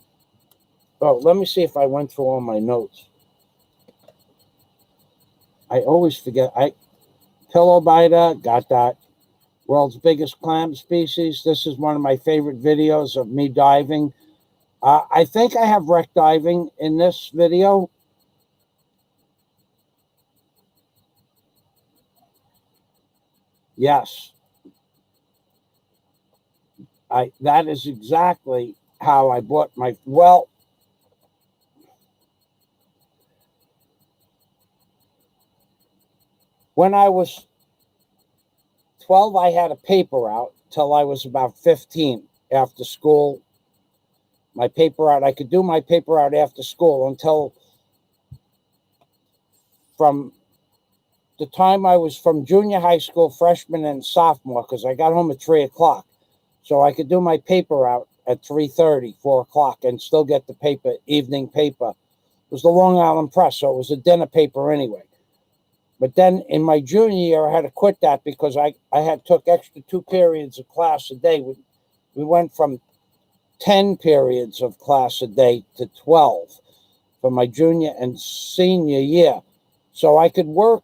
Oh, let me see if I went through all my notes. I always forget. Pillow biter, got that. World's biggest clam species. This is one of my favorite videos of me diving. I think I have wreck diving in this video. Yes. That is exactly how I bought my, well, when I was 12, I had a paper route till I was about 15 after school. My paper route, I could do my paper route after school until from the time I was from junior high school, freshman and sophomore, because I got home at 3 o'clock. So I could do my paper route at 3:30, 4 o'clock, and still get the paper, evening paper. It was the Long Island Press, so it was a dinner paper anyway. But then in my junior year, I had to quit that because I had took extra 2 periods of class a day. We went from 10 periods of class a day to 12 for my junior and senior year. So I could work.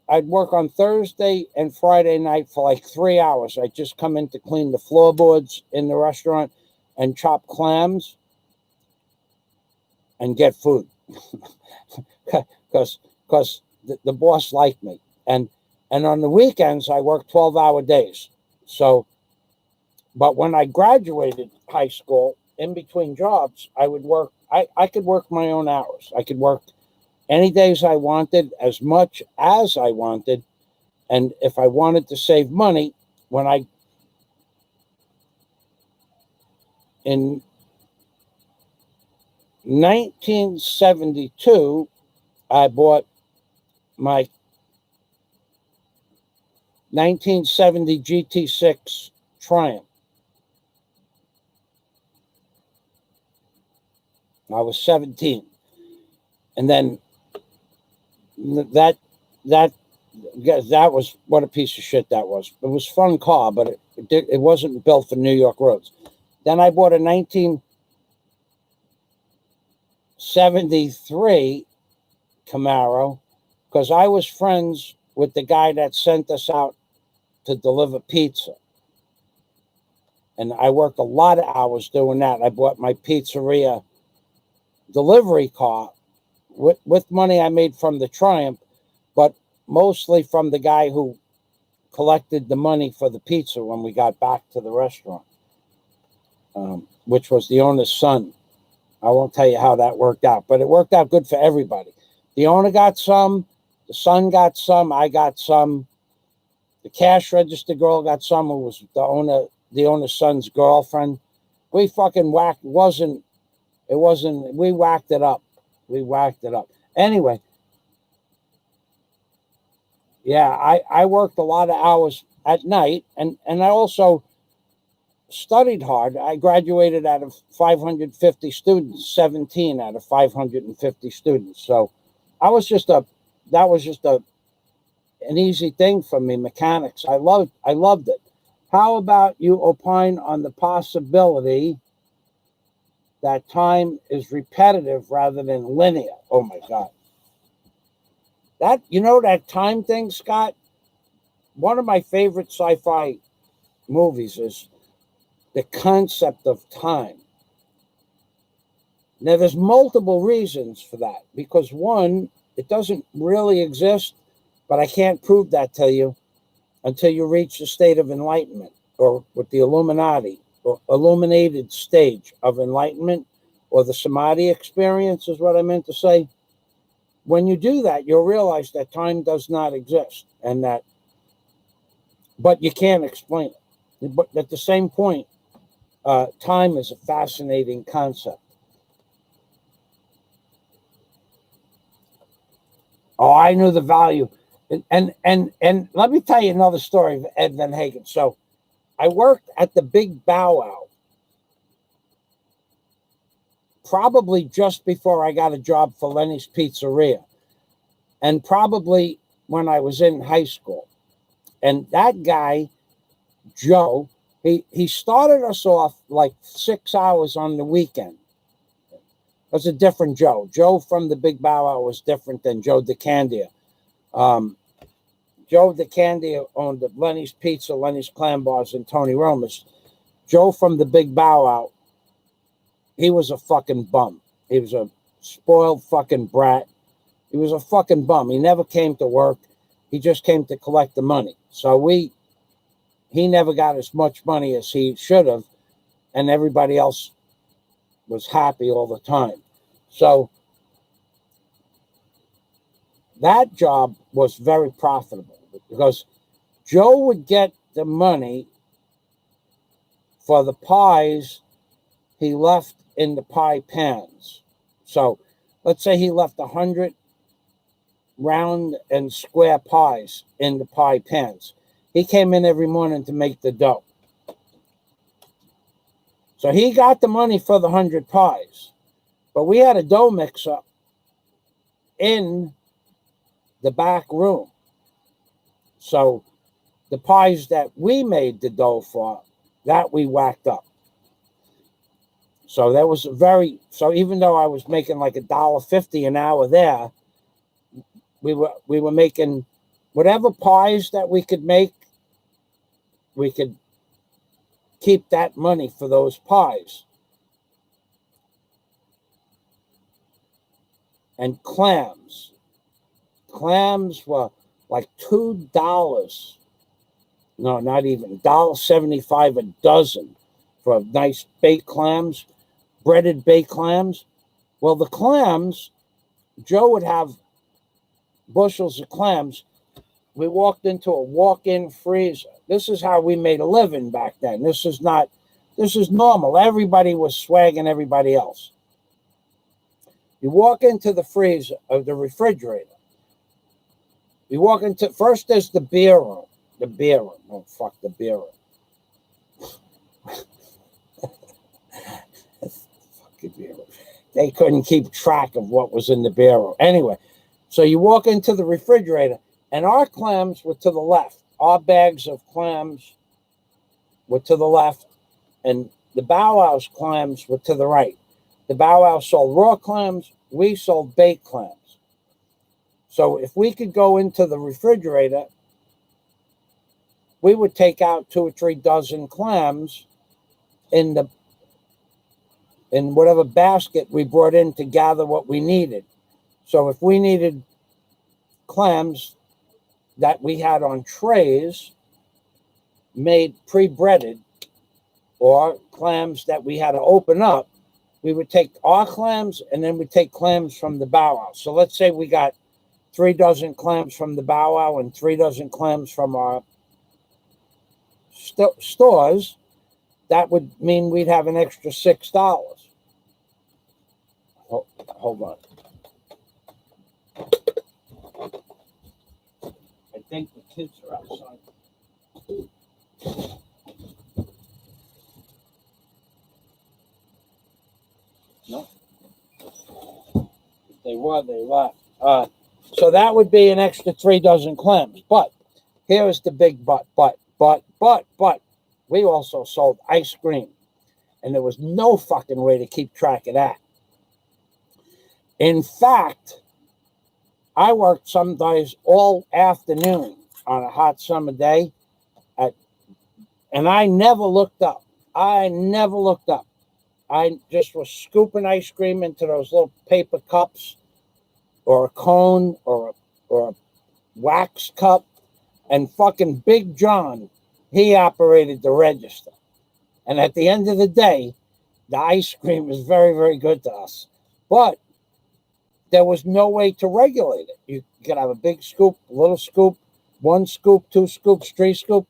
I'd work on Thursday and Friday night for like 3 hours. I'd just come in to clean the floorboards in the restaurant. and chop clams and get food. Because the boss liked me. And on the weekends, I worked 12-hour days. So, but when I graduated high school, in between jobs, I would work. I could work my own hours. I could work any days I wanted, as much as I wanted. And if I wanted to save money, in 1972, I bought my 1970 GT6 Triumph. I was 17. And then that was what a piece of shit that was. It was a fun car, but it wasn't built for New York roads. Then I bought a 1973 Camaro because I was friends with the guy that sent us out to deliver pizza. And I worked a lot of hours doing that. I bought my pizzeria delivery car with money I made from the Triumph, but mostly from the guy who collected the money for the pizza when we got back to the restaurant, which was the owner's son. I won't tell you how that worked out, but it worked out good for everybody. The owner got some, the son got some, I got some. The cash register girl got some, who was the owner's son's girlfriend. We fucking we whacked it up. Anyway, yeah, I worked a lot of hours at night, and I also studied hard. I graduated out of 550 students, 17 out of 550 students. So that was just an easy thing for me, mechanics. I loved it. How about you opine on the possibility that time is repetitive rather than linear? Oh my God. That time thing, Scott, one of my favorite sci-fi movies is the concept of time. Now, there's multiple reasons for that, because one, it doesn't really exist, but I can't prove that to you until you reach the state of enlightenment, or with the Illuminati, or illuminated stage of enlightenment, or the Samadhi experience is what I meant to say. When you do that, you'll realize that time does not exist, but you can't explain it. But at the same point, time is a fascinating concept. Oh, I knew the value. And let me tell you another story of Ed Van Hagen. So I worked at the Big Bow Wow probably just before I got a job for Lenny's Pizzeria, and probably when I was in high school. And that guy, Joe, he started us off like 6 hours on the weekend. It was a different Joe. Joe from the Big Bow Wow was different than Joe DeCandia. Joe DeCandia owned the Lenny's Pizza, Lenny's Clam Bars, and Tony Roma's. Joe from the Big Bow Wow, he was a fucking bum. He was a spoiled fucking brat. He was a fucking bum. He never came to work. He just came to collect the money. So he never got as much money as he should have, and everybody else was happy all the time. So that job was very profitable because Joe would get the money for the pies he left in the pie pans. So let's say he left 100 round and square pies in the pie pans. He came in every morning to make the dough. So he got the money for the 100 pies. But we had a dough mixer in the back room. So the pies that we made the dough for, that we whacked up. So that was so even though I was making like $1.50 an hour there, we were making whatever pies that we could make, we could keep that money for those pies. And clams. Clams were like $2. No, not even $1.75 a dozen for nice baked clams, breaded baked clams. Well, the clams, Joe would have bushels of clams. We walked into a walk-in freezer. This is how we made a living back then. This is normal. Everybody was swagging everybody else. You walk into the freezer or the refrigerator. You walk into, first there's the beer room. The beer room. Oh, fuck the beer room. Fucking beer room. They couldn't keep track of what was in the beer room. Anyway, so you walk into the refrigerator, and our clams were to the left. Our bags of clams were to the left, and the Bow Wow's clams were to the right. The Bow Wow sold raw clams. We sold baked clams. So if we could go into the refrigerator, we would take out 2 or 3 dozen clams in whatever basket we brought in to gather what we needed. So if we needed clams that we had on trays made pre-breaded, or clams that we had to open up, we would take our clams and then we'd take clams from the Bow Wow. So let's say we got 3 dozen clams from the Bow Wow and 3 dozen clams from our stores. That would mean we'd have an extra $6. Hold on. I think the kids are outside. No. If they were, they left. So that would be an extra 3 dozen clams. But here is the big but. We also sold ice cream. And there was no fucking way to keep track of that. In fact, I worked some days all afternoon on a hot summer day. And I never looked up. I just was scooping ice cream into those little paper cups or a cone or a wax cup. And fucking Big John, he operated the register. And at the end of the day, the ice cream was very, very good to us. But there was no way to regulate it. You could have a big scoop, a little scoop, 1 scoop, 2 scoops, 3 scoops.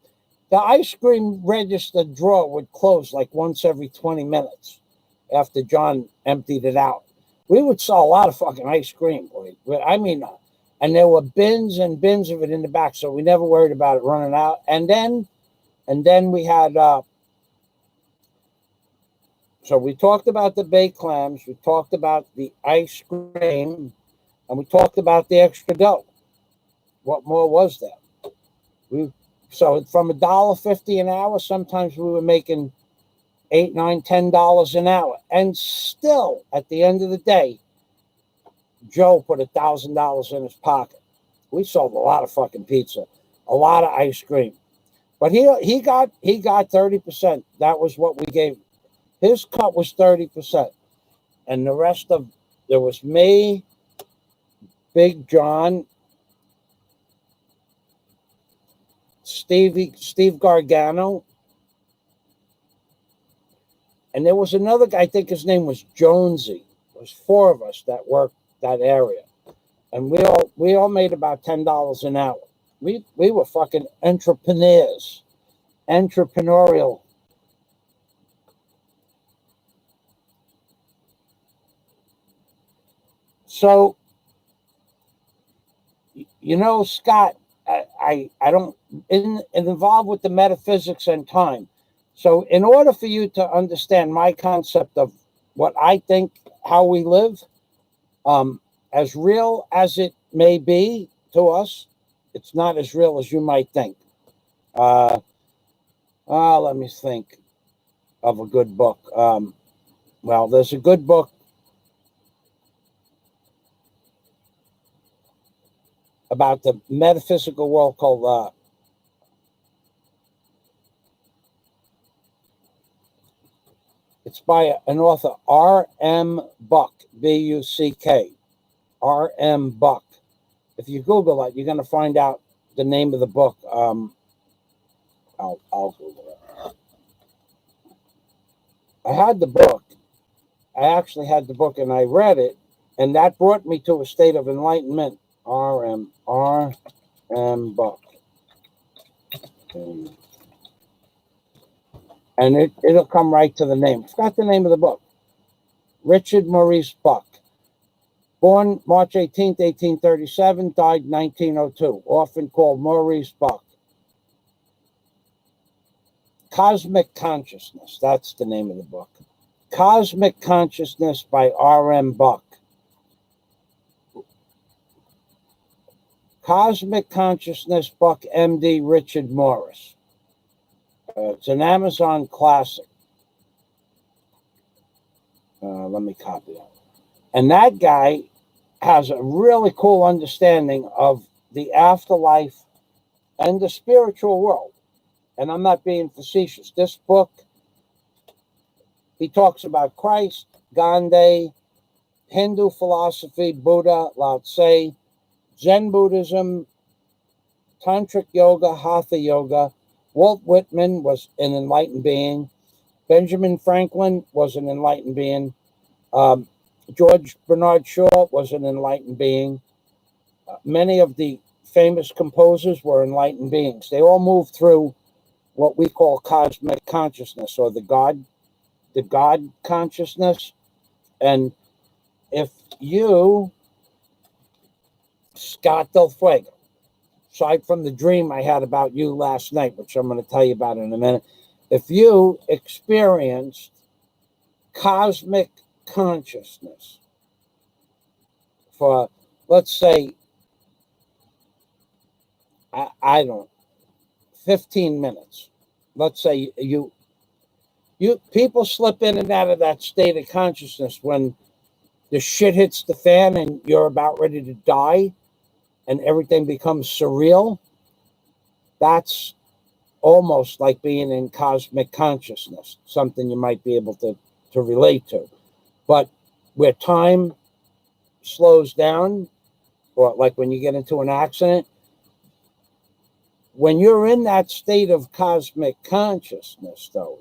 The ice cream register drawer would close like once every 20 minutes after John emptied it out. We would sell a lot of fucking ice cream, boy. I mean, and there were bins and bins of it in the back, so we never worried about it running out. And then we had, so we talked about the baked clams, we talked about the ice cream, and we talked about the extra dough. What more was there? So from $1.50 an hour, sometimes we were making $8, $9, $10 an hour. And still, at the end of the day, Joe put $1,000 in his pocket. We sold a lot of fucking pizza, a lot of ice cream. But he got 30%. That was what we gave. His cut was 30%. And the rest there was me, Big John, Steve Gargano, and there was another guy, I think his name was Jonesy. There was 4 of us that worked that area. And we all made about $10 an hour. We were fucking entrepreneurs. Entrepreneurial. So, Scott, I don't involved with the metaphysics and time. So in order for you to understand my concept of what I think, how we live, as real as it may be to us, it's not as real as you might think. Let me think of a good book. Well, there's a good book about the metaphysical world called It's by an author, R.M. Buck, B-U-C-K, R.M. Buck. If you Google it, you're going to find out the name of the book. I'll Google it. I had the book. I actually had the book, and I read it, and that brought me to a state of enlightenment. R.M. Buck. And it'll come right to the name. I forgot the name of the book. Richard Maurice Buck. Born March 18th, 1837, died 1902. Often called Maurice Buck. Cosmic Consciousness. That's the name of the book. Cosmic Consciousness by R.M. Buck. Cosmic Consciousness, Buck, M.D., Richard Morris. It's an Amazon classic. Let me copy it. And that guy has a really cool understanding of the afterlife and the spiritual world. And I'm not being facetious. This book, he talks about Christ, Gandhi, Hindu philosophy, Buddha, Lao Tse, Zen Buddhism, Tantric Yoga, Hatha Yoga. Walt Whitman was an enlightened being. Benjamin Franklin was an enlightened being. George Bernard Shaw was an enlightened being. Many of the famous composers were enlightened beings. They all moved through what we call cosmic consciousness, or the God consciousness. And if you, Scott Del Fuego, aside from the dream I had about you last night, which I'm going to tell you about in a minute, if you experienced cosmic consciousness for, let's say, I don't, 15 minutes. Let's say you people slip in and out of that state of consciousness when the shit hits the fan and you're about ready to die and everything becomes surreal. That's almost like being in cosmic consciousness, something you might be able to relate to. But where time slows down, or like when you get into an accident, when you're in that state of cosmic consciousness, though,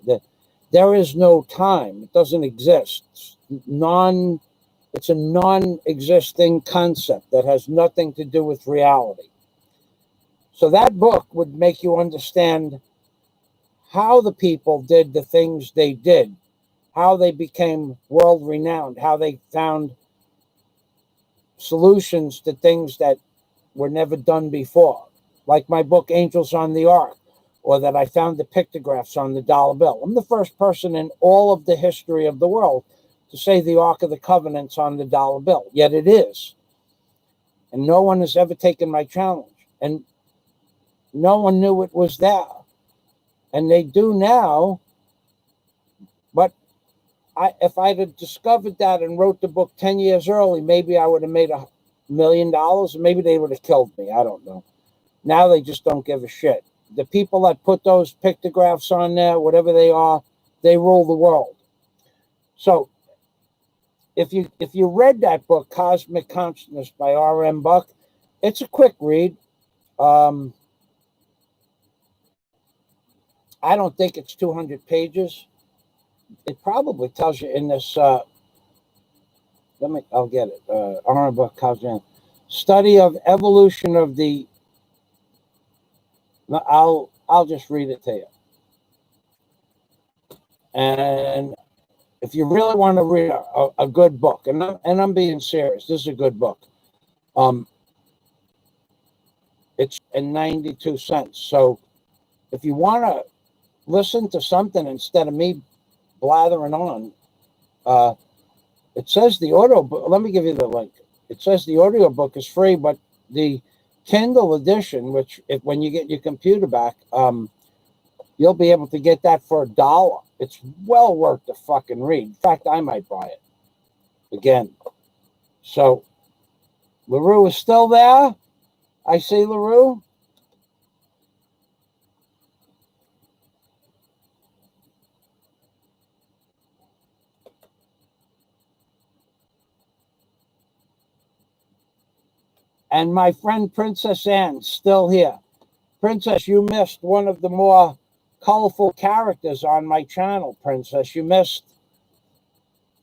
there is no time. It doesn't exist. It's a non-existing concept that has nothing to do with reality. So that book would make you understand how the people did the things they did, how they became world-renowned, how they found solutions to things that were never done before. Like my book, Angels on the Ark, or that I found the pictographs on the dollar bill. I'm the first person in all of the history of the world to say the Ark of the Covenant's on the dollar bill, yet it is. And no one has ever taken my challenge. And no one knew it was there. And they do now. But if I'd have discovered that and wrote the book 10 years early, maybe I would have made $1 million, or maybe they would have killed me. I don't know. Now they just don't give a shit. The people that put those pictographs on there, whatever they are, they rule the world. So if you read that book, Cosmic Consciousness by R.M. Buck, it's a quick read. I don't think it's 200 pages. It probably tells you in this, I'll get it. R.M. Buck, Cosmic Study of Evolution of the, I'll just read it to you. And if you really want to read a good book, and I'm being serious, this is a good book. It's in 92 cents. So if you want to listen to something instead of me blathering on, it says the audio book. Let me give you the link. It says the audio book is free, but the Kindle edition, which when you get your computer back, you'll be able to get that for $1. It's well worth the fucking read. In fact, I might buy it again. So LaRue is still there. I see LaRue. And my friend Princess Anne's still here. Princess, you missed one of the more colorful characters on my channel, Princess. You missed,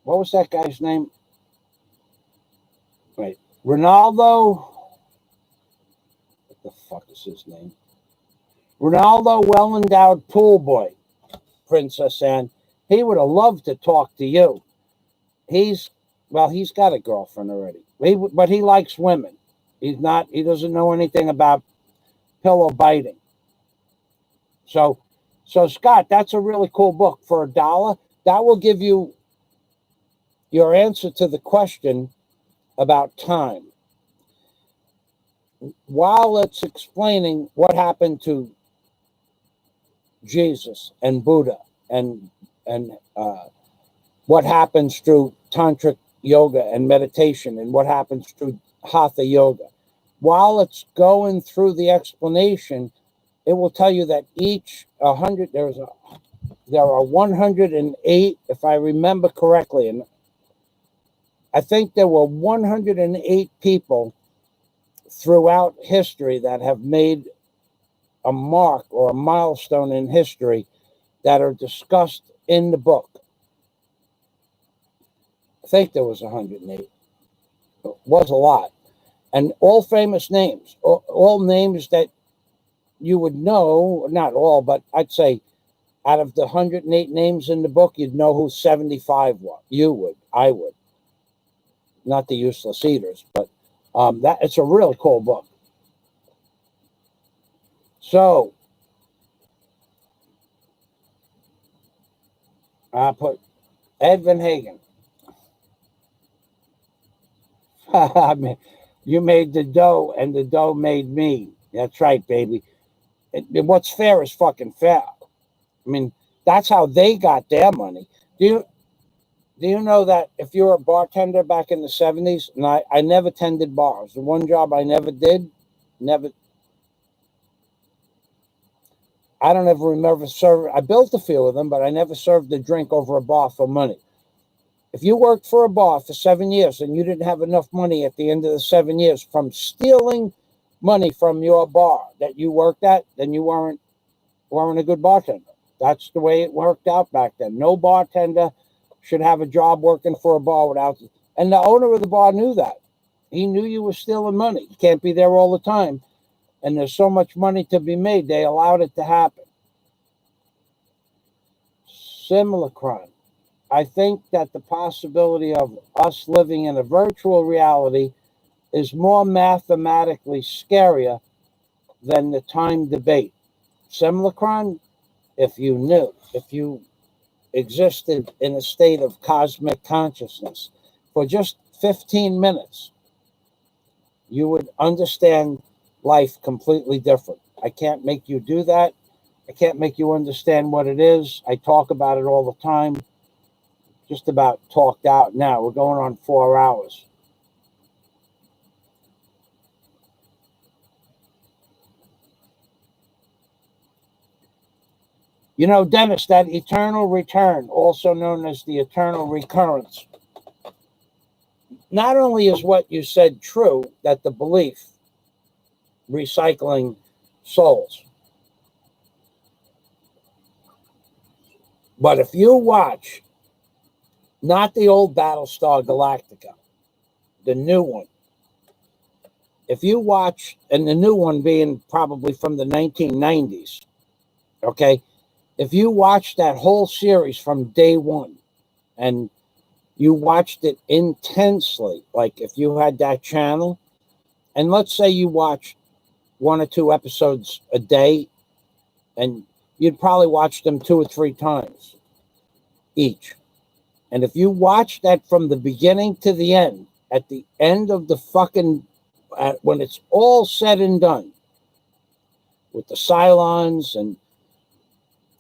what was that guy's name? Wait, Ronaldo. What the fuck is his name? Ronaldo Well-Endowed Pool Boy, Princess Anne. He would have loved to talk to you. He's got a girlfriend already. But he likes women. He doesn't know anything about pillow biting. So Scott, that's a really cool book for $1. That will give you your answer to the question about time. While it's explaining what happened to Jesus and Buddha and what happens through tantric yoga and meditation and what happens through hatha yoga. While it's going through the explanation, it will tell you that there are 108, if I remember correctly, and I think there were 108 people throughout history that have made a mark or a milestone in history that are discussed in the book. I think there was 108. It was a lot. And all famous names, all names that you would know, not all, but I'd say out of the 108 names in the book, you'd know who 75 were. You would, I would. Not the useless eaters, but it's a really cool book. So I put Ed Van Hagen. I mean, you made the dough and the dough made me. That's right, baby. What's fair is fucking fair. I mean, that's how they got their money. Do you know that if you're a bartender back in the 70s, and I never tended bars. The one job I never did, I don't ever remember serving. I built a few of them, but I never served a drink over a bar for money. If you worked for a bar for 7 years and you didn't have enough money at the end of the 7 years from stealing money from your bar that you worked at, then you weren't a good bartender. That's the way it worked out back then. No bartender should have a job working for a bar without. And the owner of the bar knew that. He knew you were stealing money. You can't be there all the time. And there's so much money to be made, they allowed it to happen. Similar crime. I think that the possibility of us living in a virtual reality is more mathematically scarier than the time debate. Simulacron, if you existed in a state of cosmic consciousness for just 15 minutes, you would understand life completely different. I can't make you do that. I can't make you understand what it is. I talk about it all the time. Just about talked out now. We're going on 4 hours. You know, Dennis, that eternal return, also known as the eternal recurrence, not only is what you said true, that the belief recycling souls, but if you watch, not the old Battlestar Galactica, the new one, if you watch, and the new one being probably from the 1990s, okay, if you watch that whole series from day one and you watched it intensely, like if you had that channel, and let's say you watched 1 or 2 episodes a day, and you'd probably watch them 2 or 3 times each. And if you watch that from the beginning to the end, at the end of the fucking, when it's all said and done, with the Cylons and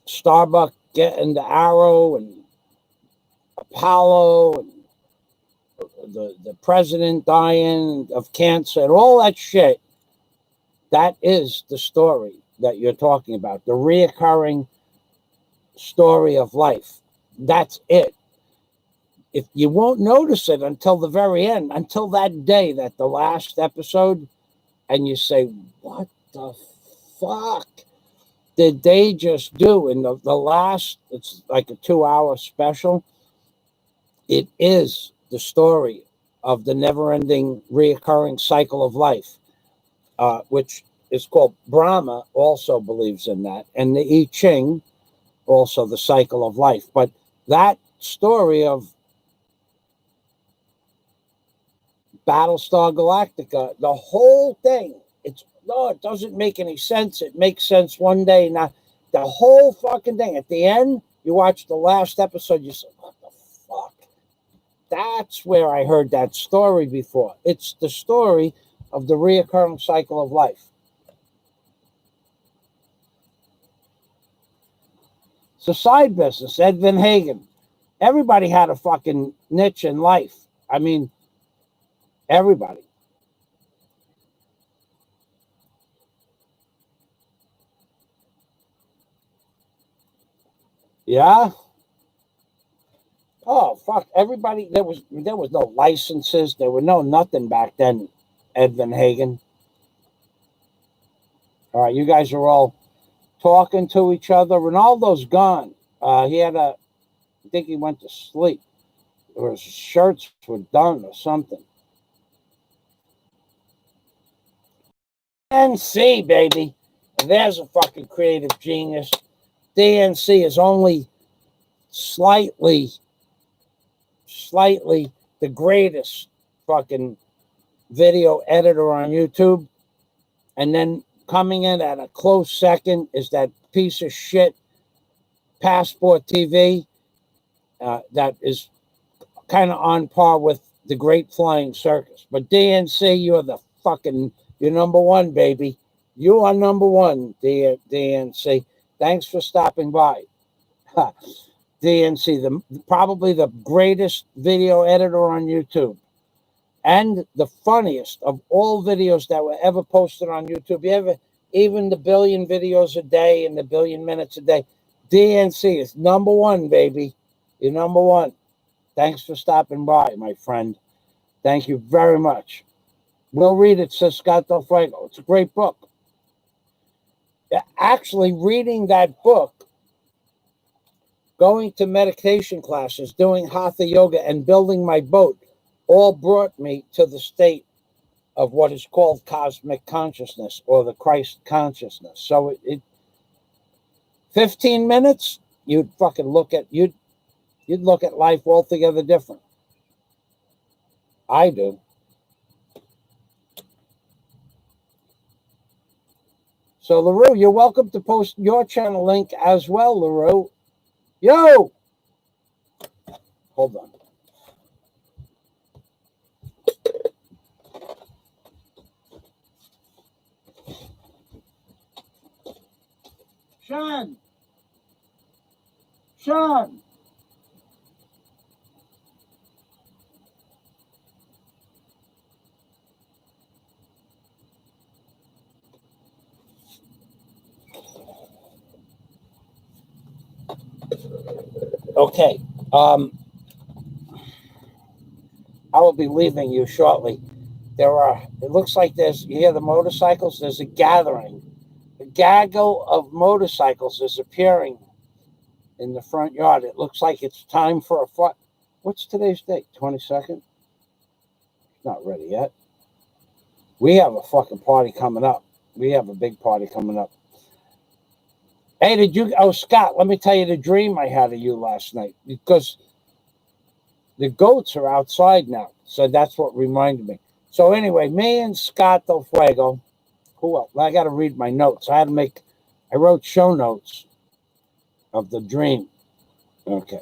Starbuck getting the arrow and Apollo and the president dying of cancer and all that shit, that is the story that you're talking about, the reoccurring story of life. That's it. If you won't notice it until the very end, until that day, that the last episode, and you say, what the fuck did they just do? In the last, it's like a 2-hour special. It is the story of the never-ending reoccurring cycle of life, which is called Brahma also believes in that, and the I Ching also the cycle of life. But that story of Battlestar Galactica, the whole thing, it doesn't make any sense. It makes sense one day. Now, the whole fucking thing. At the end, you watch the last episode, you say, what the fuck? That's where I heard that story before. It's the story of the reoccurring cycle of life. It's a side business. Ed Van Hagen. Everybody had a fucking niche in life. I mean, everybody. Yeah. Oh fuck! Everybody. There was no licenses. There were no nothing back then. Ed Van Hagen. All right, you guys are all talking to each other. Ronaldo's gone. He had a. I think he went to sleep, or his shirts were done or something. DNC, baby. There's a fucking creative genius. DNC is only slightly the greatest fucking video editor on YouTube. And then coming in at a close second is that piece of shit Passport TV that is kind of on par with the Great Flying Circus. But DNC, you're number one, baby. You are number one, DNC. Thanks for stopping by. DNC, probably the greatest video editor on YouTube. And the funniest of all videos that were ever posted on YouTube. Even the billion videos a day and the billion minutes a day. DNC is number one, baby. You're number one. Thanks for stopping by, my friend. Thank you very much. We'll read it, says Scott Del Fuego. It's a great book. Actually, reading that book, going to meditation classes, doing hatha yoga, and building my boat all brought me to the state of what is called cosmic consciousness or the Christ consciousness. So it 15 minutes, you'd look at life altogether different. I do. So LaRue, you're welcome to post your channel link as well, LaRue. Yo! Hold on. Sean! Okay. I will be leaving you shortly. It looks like you hear the motorcycles, there's a gathering. A gaggle of motorcycles is appearing in the front yard. It looks like it's time for what's today's date? 22nd? It's not ready yet. We have a fucking party coming up. We have a big party coming up. Hey, Scott, let me tell you the dream I had of you last night, because the goats are outside now. So that's what reminded me. So anyway, me and Scott Del Fuego, who else? I got to read my notes. I wrote show notes of the dream. Okay.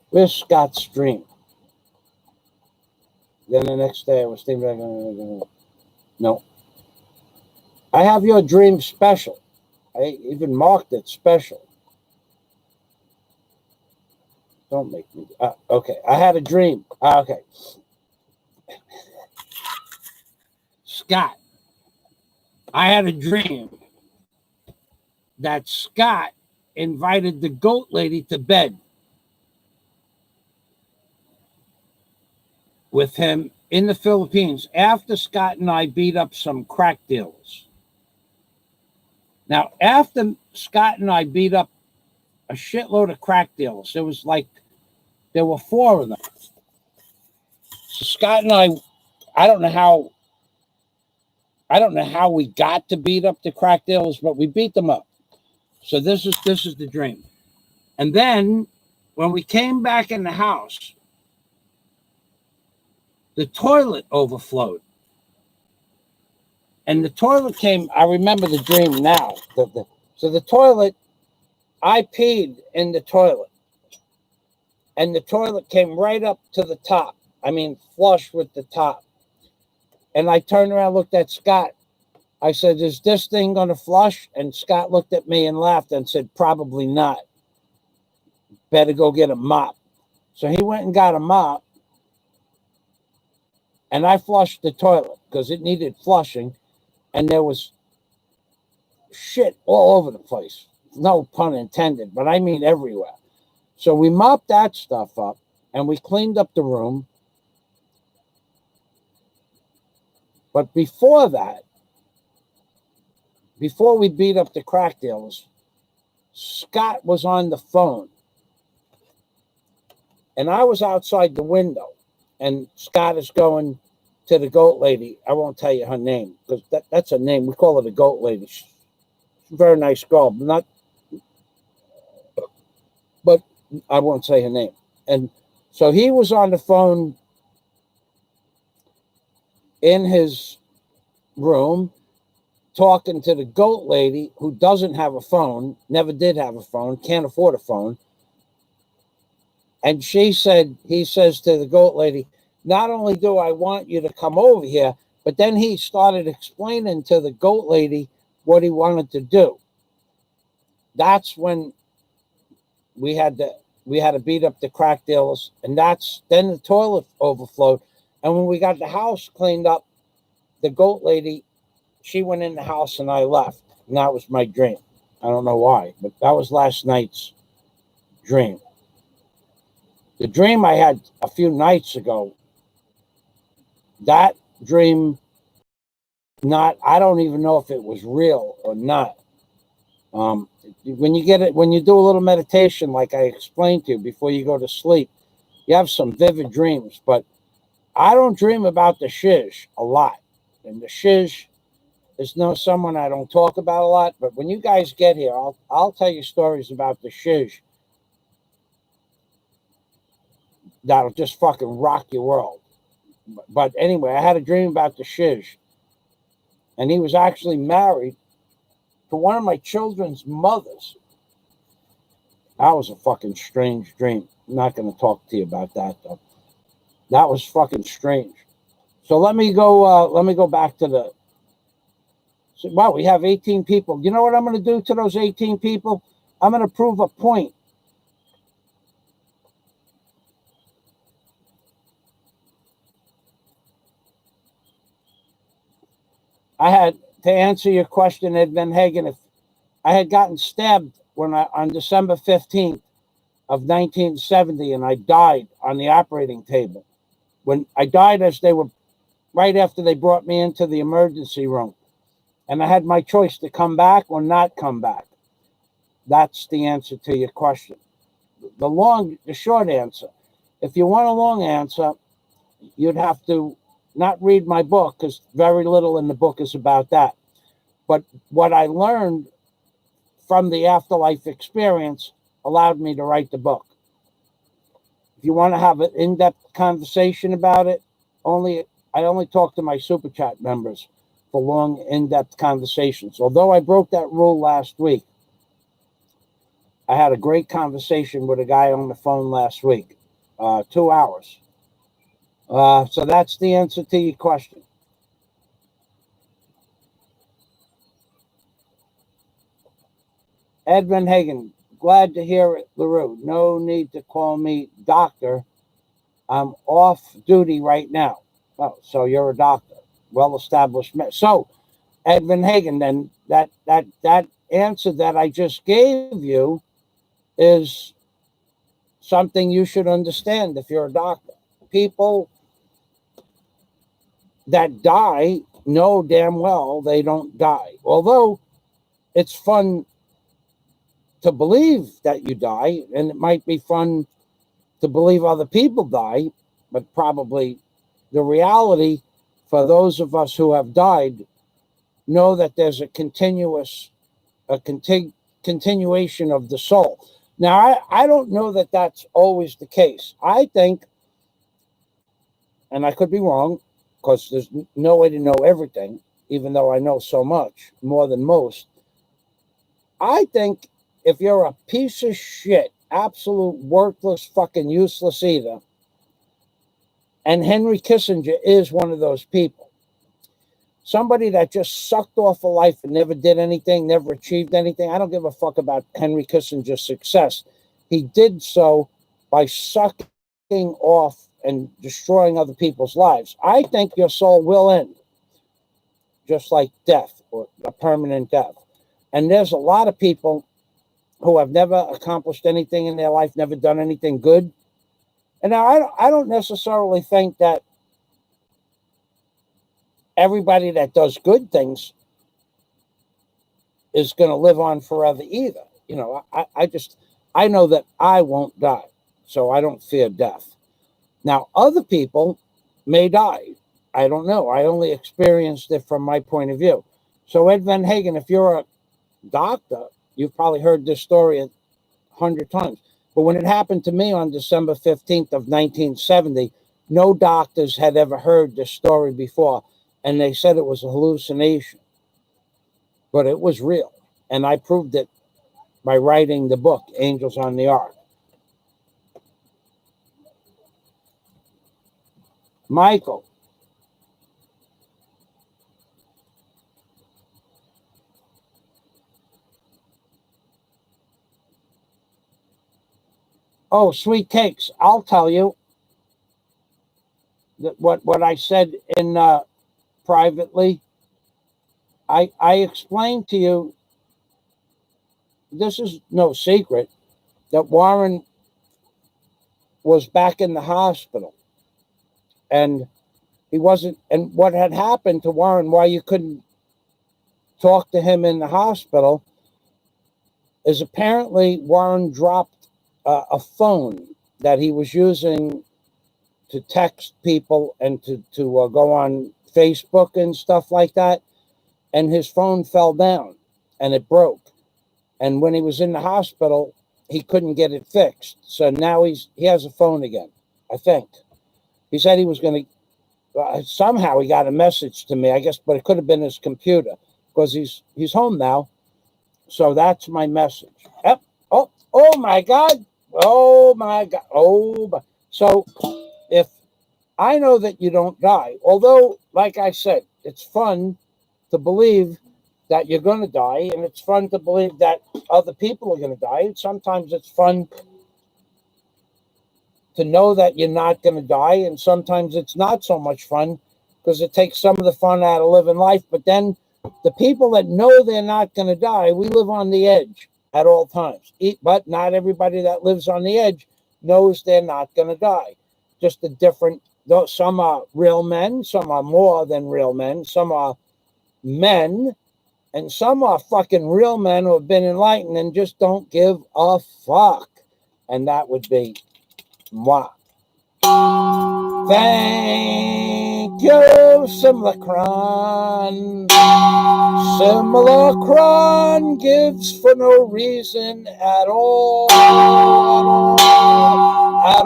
Where's Scott's dream? Then the next day I was thinking, no. I have your dream special. I even marked it special. Don't make me. Okay, I had a dream. Okay. Scott, I had a dream that Scott invited the goat lady to bed with him in the Philippines after Scott and I beat up some crack dealers. Now, after Scott and I beat up a shitload of crack dealers, there were 4 of them. So Scott and I don't know how we got to beat up the crack dealers, but we beat them up. So this is the dream. And then when we came back in the house, the toilet overflowed. And the toilet came, I remember the dream now. So the toilet, I peed in the toilet. And the toilet came right up to the top. I mean, flush with the top. And I turned around, looked at Scott. I said, is this thing going to flush? And Scott looked at me and laughed and said, probably not. Better go get a mop. So he went and got a mop. And I flushed the toilet because it needed flushing. And there was shit all over the place. No pun intended, but I mean everywhere. So we mopped that stuff up and we cleaned up the room. But before that, before we beat up the crack dealers, Scott was on the phone. And I was outside the window. And Scott is going to the goat lady. I won't tell you her name because that's her name. We call her the goat lady. She's a very nice girl, but I won't say her name. And so he was on the phone in his room talking to the goat lady who doesn't have a phone, never did have a phone, can't afford a phone. And he says to the goat lady, not only do I want you to come over here, but then he started explaining to the goat lady what he wanted to do. That's when we had to beat up the crack dealers, and then the toilet overflowed. And when we got the house cleaned up, the goat lady, she went in the house and I left. And that was my dream. I don't know why, but that was last night's dream. The dream I had a few nights ago, that dream, I don't even know if it was real or not. When you do a little meditation, like I explained to you before you go to sleep, you have some vivid dreams, but I don't dream about the shish a lot. And the shish is someone I don't talk about a lot, but when you guys get here, I'll tell you stories about the shish that'll just fucking rock your world. But anyway, I had a dream about the shish, and he was actually married to one of my children's mothers. That was a fucking strange dream. I'm not going to talk to you about that, though. That was fucking strange. So let me go back to wow, we have 18 people. You know what I'm going to do to those 18 people? I'm going to prove a point. I had, to answer your question, Ed Van Hagen, if I had gotten stabbed on December 15th of 1970, and I died on the operating table. When I died right after they brought me into the emergency room. And I had my choice to come back or not come back. That's the answer to your question. The short answer. If you want a long answer, you'd have to not read my book, because very little in the book is about that. But what I learned from the afterlife experience allowed me to write the book. If you want to have an in-depth conversation about it, I only talk to my Super Chat members for long, in-depth conversations. Although I broke that rule last week, I had a great conversation with a guy on the phone last week, 2 hours. So that's the answer to your question. Ed Van Hagen, glad to hear it, LaRue. No need to call me doctor. I'm off duty right now. Oh, so you're a doctor. Well-established. So, Ed Van Hagen, then that answer that I just gave you is something you should understand if you're a doctor. People that die know damn well they don't die. Although it's fun to believe that you die, and it might be fun to believe other people die, but probably the reality for those of us who have died know that there's a continuation of the soul. Now, I don't know that that's always the case. I think, and I could be wrong, because there's no way to know everything, even though I know so much, more than most. I think if you're a piece of shit, absolute worthless, fucking useless eater, and Henry Kissinger is one of those people, somebody that just sucked off of life and never did anything, never achieved anything. I don't give a fuck about Henry Kissinger's success. He did so by sucking off and destroying other people's lives. I think your soul will end, just like death, or a permanent death. And there's a lot of people who have never accomplished anything in their life, never done anything good. And now I don't necessarily think that everybody that does good things is going to live on forever either. You know, I know that I won't die, so I don't fear death. Now, other people may die. I don't know. I only experienced it from my point of view. So, Ed Van Hagen, if you're a doctor, you've probably heard this story 100 times. But when it happened to me on December 15th of 1970, no doctors had ever heard this story before, and they said it was a hallucination. But it was real, and I proved it by writing the book, Angels on the Ark. Michael. Oh, sweet cakes. I'll tell you that what I said in privately. I explained to you, this is no secret, that Warren was back in the hospital. And he wasn't, and what had happened to Warren, why you couldn't talk to him in the hospital, is apparently Warren dropped a phone that he was using to text people and to go on Facebook and stuff like that. And his phone fell down and it broke. And when he was in the hospital, he couldn't get it fixed. So now he has a phone again, I think. He said he was going to, somehow he got a message to me, I guess, but it could have been his computer, because he's home now. So that's my message. Yep. Oh my God. Oh my God. So if I know that you don't die, although, like I said, it's fun to believe that you're going to die, and it's fun to believe that other people are going to die. And sometimes it's fun to know that you're not going to die, and sometimes it's not so much fun because it takes some of the fun out of living life. But then the people that know they're not going to die, we live on the edge at all times. But not everybody that lives on the edge knows they're not going to die. Just a different, some are real men, some are more than real men, some are men, and some are fucking real men who have been enlightened and just don't give a fuck. And that would be moi. Thank you, Simulacron. Simulacron gives for no reason at all. At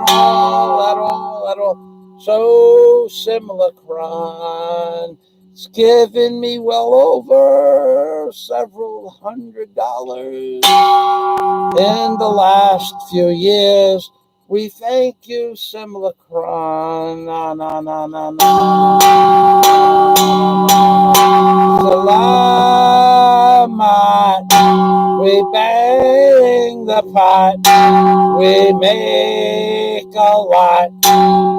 all. So, Simulacron, it's given me well over several $100s in the last few years. We thank you, Simulacron. Salamat. We bang the pot. We make a lot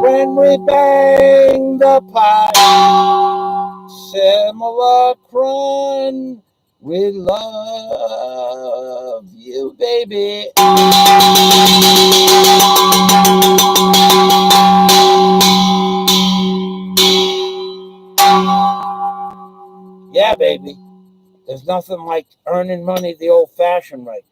when we bang the pot. Simulacron We love you, baby. Yeah, baby. There's nothing like earning money the old-fashioned way.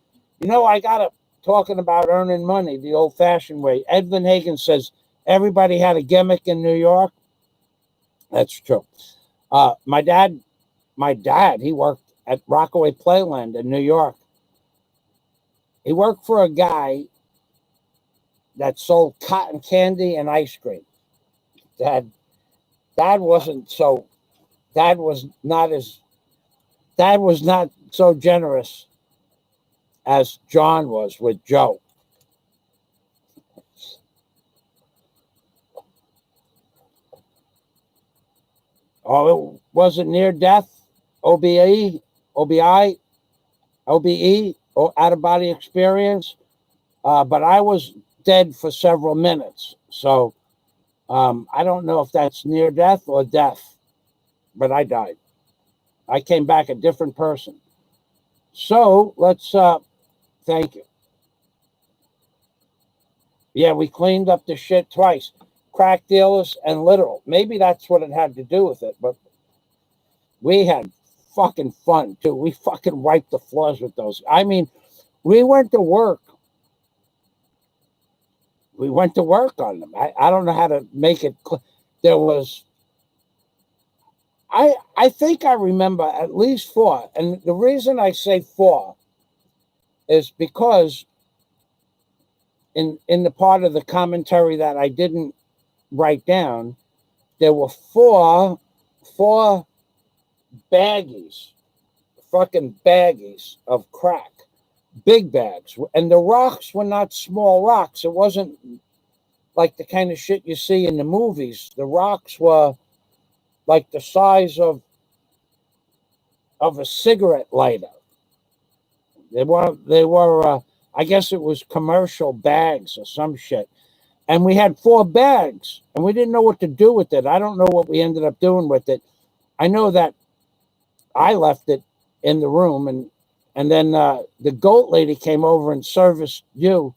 You know, I got to talking about earning money the old-fashioned way. Edvin Hagen says everybody had a gimmick in New York. That's true. My dad, he worked at Rockaway Playland in New York. He worked for a guy that sold cotton candy and ice cream. Dad wasn't so. Dad was not as. Dad was not so generous as John was with Joe. Oh, it wasn't near death, OBE, OBI, OBE, or out of body experience. But I was dead for several minutes. So I don't know if that's near death or death, but I died. I came back a different person. So let's thank you. Yeah, we cleaned up the shit twice. Crack dealers and literal. Maybe that's what it had to do with it, but we had fucking fun too. We fucking wiped the floors with those. I mean, we went to work. We went to work on them. I don't know how to make it. There was, I think I remember at least 4. And the reason I say 4 is because in the part of the commentary that I didn't write down, there were four baggies, fucking baggies of crack, big bags. And the rocks were not small rocks. It wasn't like the kind of shit you see in the movies. The rocks were like the size of a cigarette lighter. They were I guess it was commercial bags or some shit. And we had 4 bags, and we didn't know what to do with it. I don't know what we ended up doing with it. I know that I left it in the room, and then the goat lady came over and serviced you.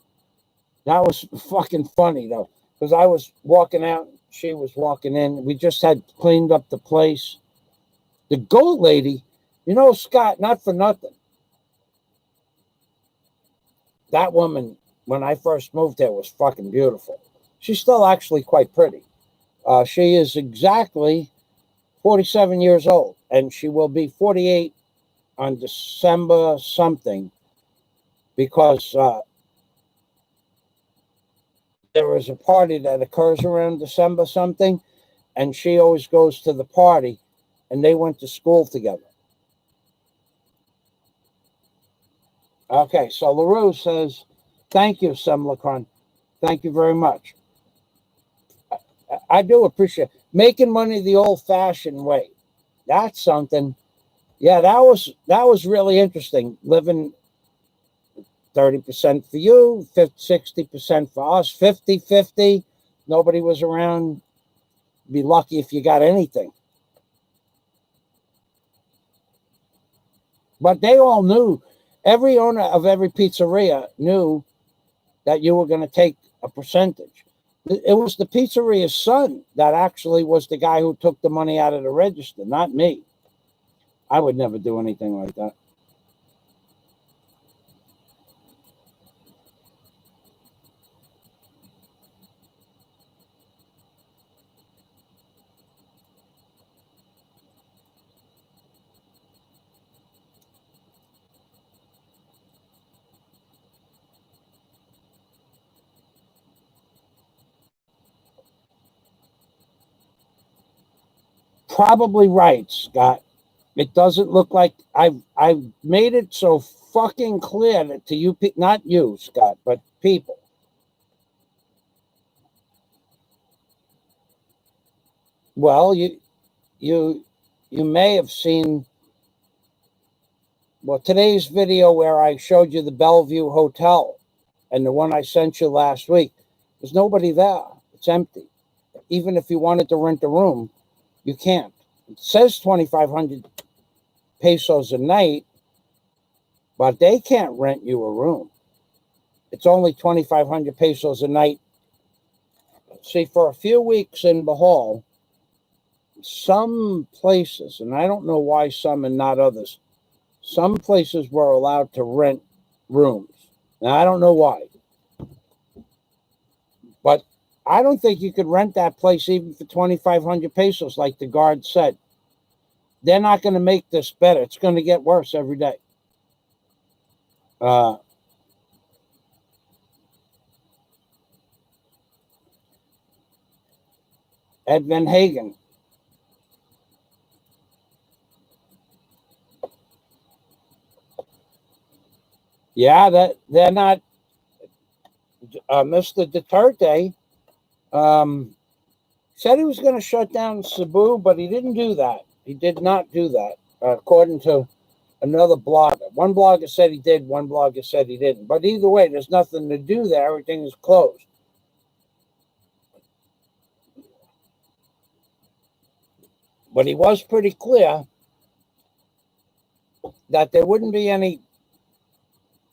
That was fucking funny, though, because I was walking out, she was walking in. We just had cleaned up the place. The goat lady, you know, Scott, not for nothing. That woman, when I first moved there, was fucking beautiful. She's still actually quite pretty. She is exactly 47 years old, and she will be 48 on December something, because there is a party that occurs around December something, and she always goes to the party, and they went to school together. Okay, so LaRue says, thank you, Semlacron. Thank you very much. I do appreciate making money the old-fashioned way. That's something. Yeah, that was really interesting. Living 30% for you, 60% for us, 50-50. Nobody was around. Be lucky if you got anything. But they all knew. Every owner of every pizzeria knew that you were going to take a percentage. It was the pizzeria's son that actually was the guy who took the money out of the register, not me. I would never do anything like that. Probably right, Scott. It doesn't look like I've made it so fucking clear that to you, not you, Scott, but people. Well, you may have seen, well, today's video where I showed you the Bellevue Hotel and the one I sent you last week. There's nobody there. It's empty. Even if you wanted to rent a room, you can't. It says 2,500 pesos a night, but they can't rent you a room. It's only 2,500 pesos a night. See, for a few weeks in Bohol, some places, and I don't know why some and not others, some places were allowed to rent rooms. Now, I don't know why. But I don't think you could rent that place even for 2,500 pesos, like the guard said. They're not going to make this better. It's going to get worse every day. Ed Van Hagen. Yeah, they're not. Mr. Duterte said he was going to shut down Cebu, but he didn't do that. He did not do that, according to another blogger. One blogger said he did, one blogger said he didn't. But either way, there's nothing to do there. Everything is closed. But he was pretty clear that there wouldn't be any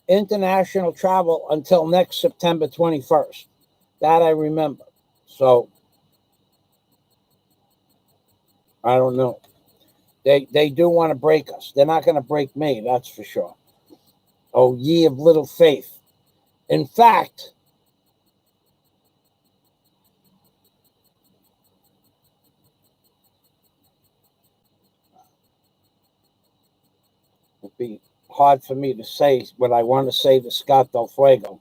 international travel until next September 21st. That I remember. So, I don't know. They do want to break us. They're not going to break me, that's for sure. Oh, ye of little faith. In fact, it'd be hard for me to say what I want to say to Scott Del Fuego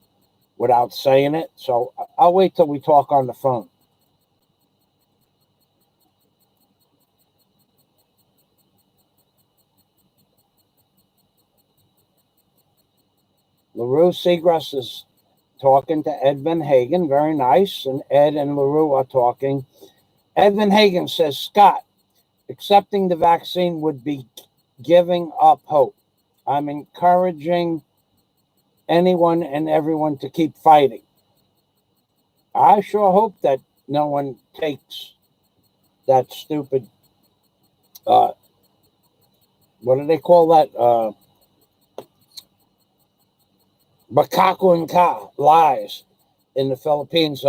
without saying it. So I'll wait till we talk on the phone. LaRue Seagrass is talking to Ed Van Hagen. Very nice. And Ed and LaRue are talking. Ed Van Hagen says, Scott, accepting the vaccine would be giving up hope. I'm encouraging anyone and everyone to keep fighting. I sure hope that no one takes that stupid, what do they call that? Bakaku and ka, lies in the Philippines,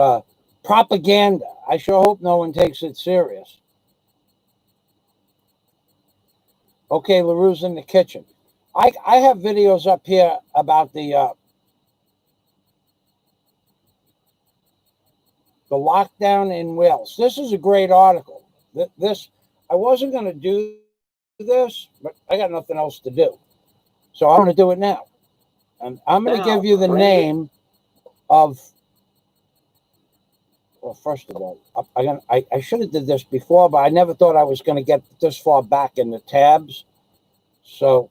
propaganda. I sure hope no one takes it serious. Okay, LaRue's in the kitchen. I have videos up here about the lockdown in Wales. This is a great article. This I wasn't going to do this, but I got nothing else to do. So I'm going to do it now. And I'm going to give you the name of, well, first of all, I should have did this before, but I never thought I was going to get this far back in the tabs. So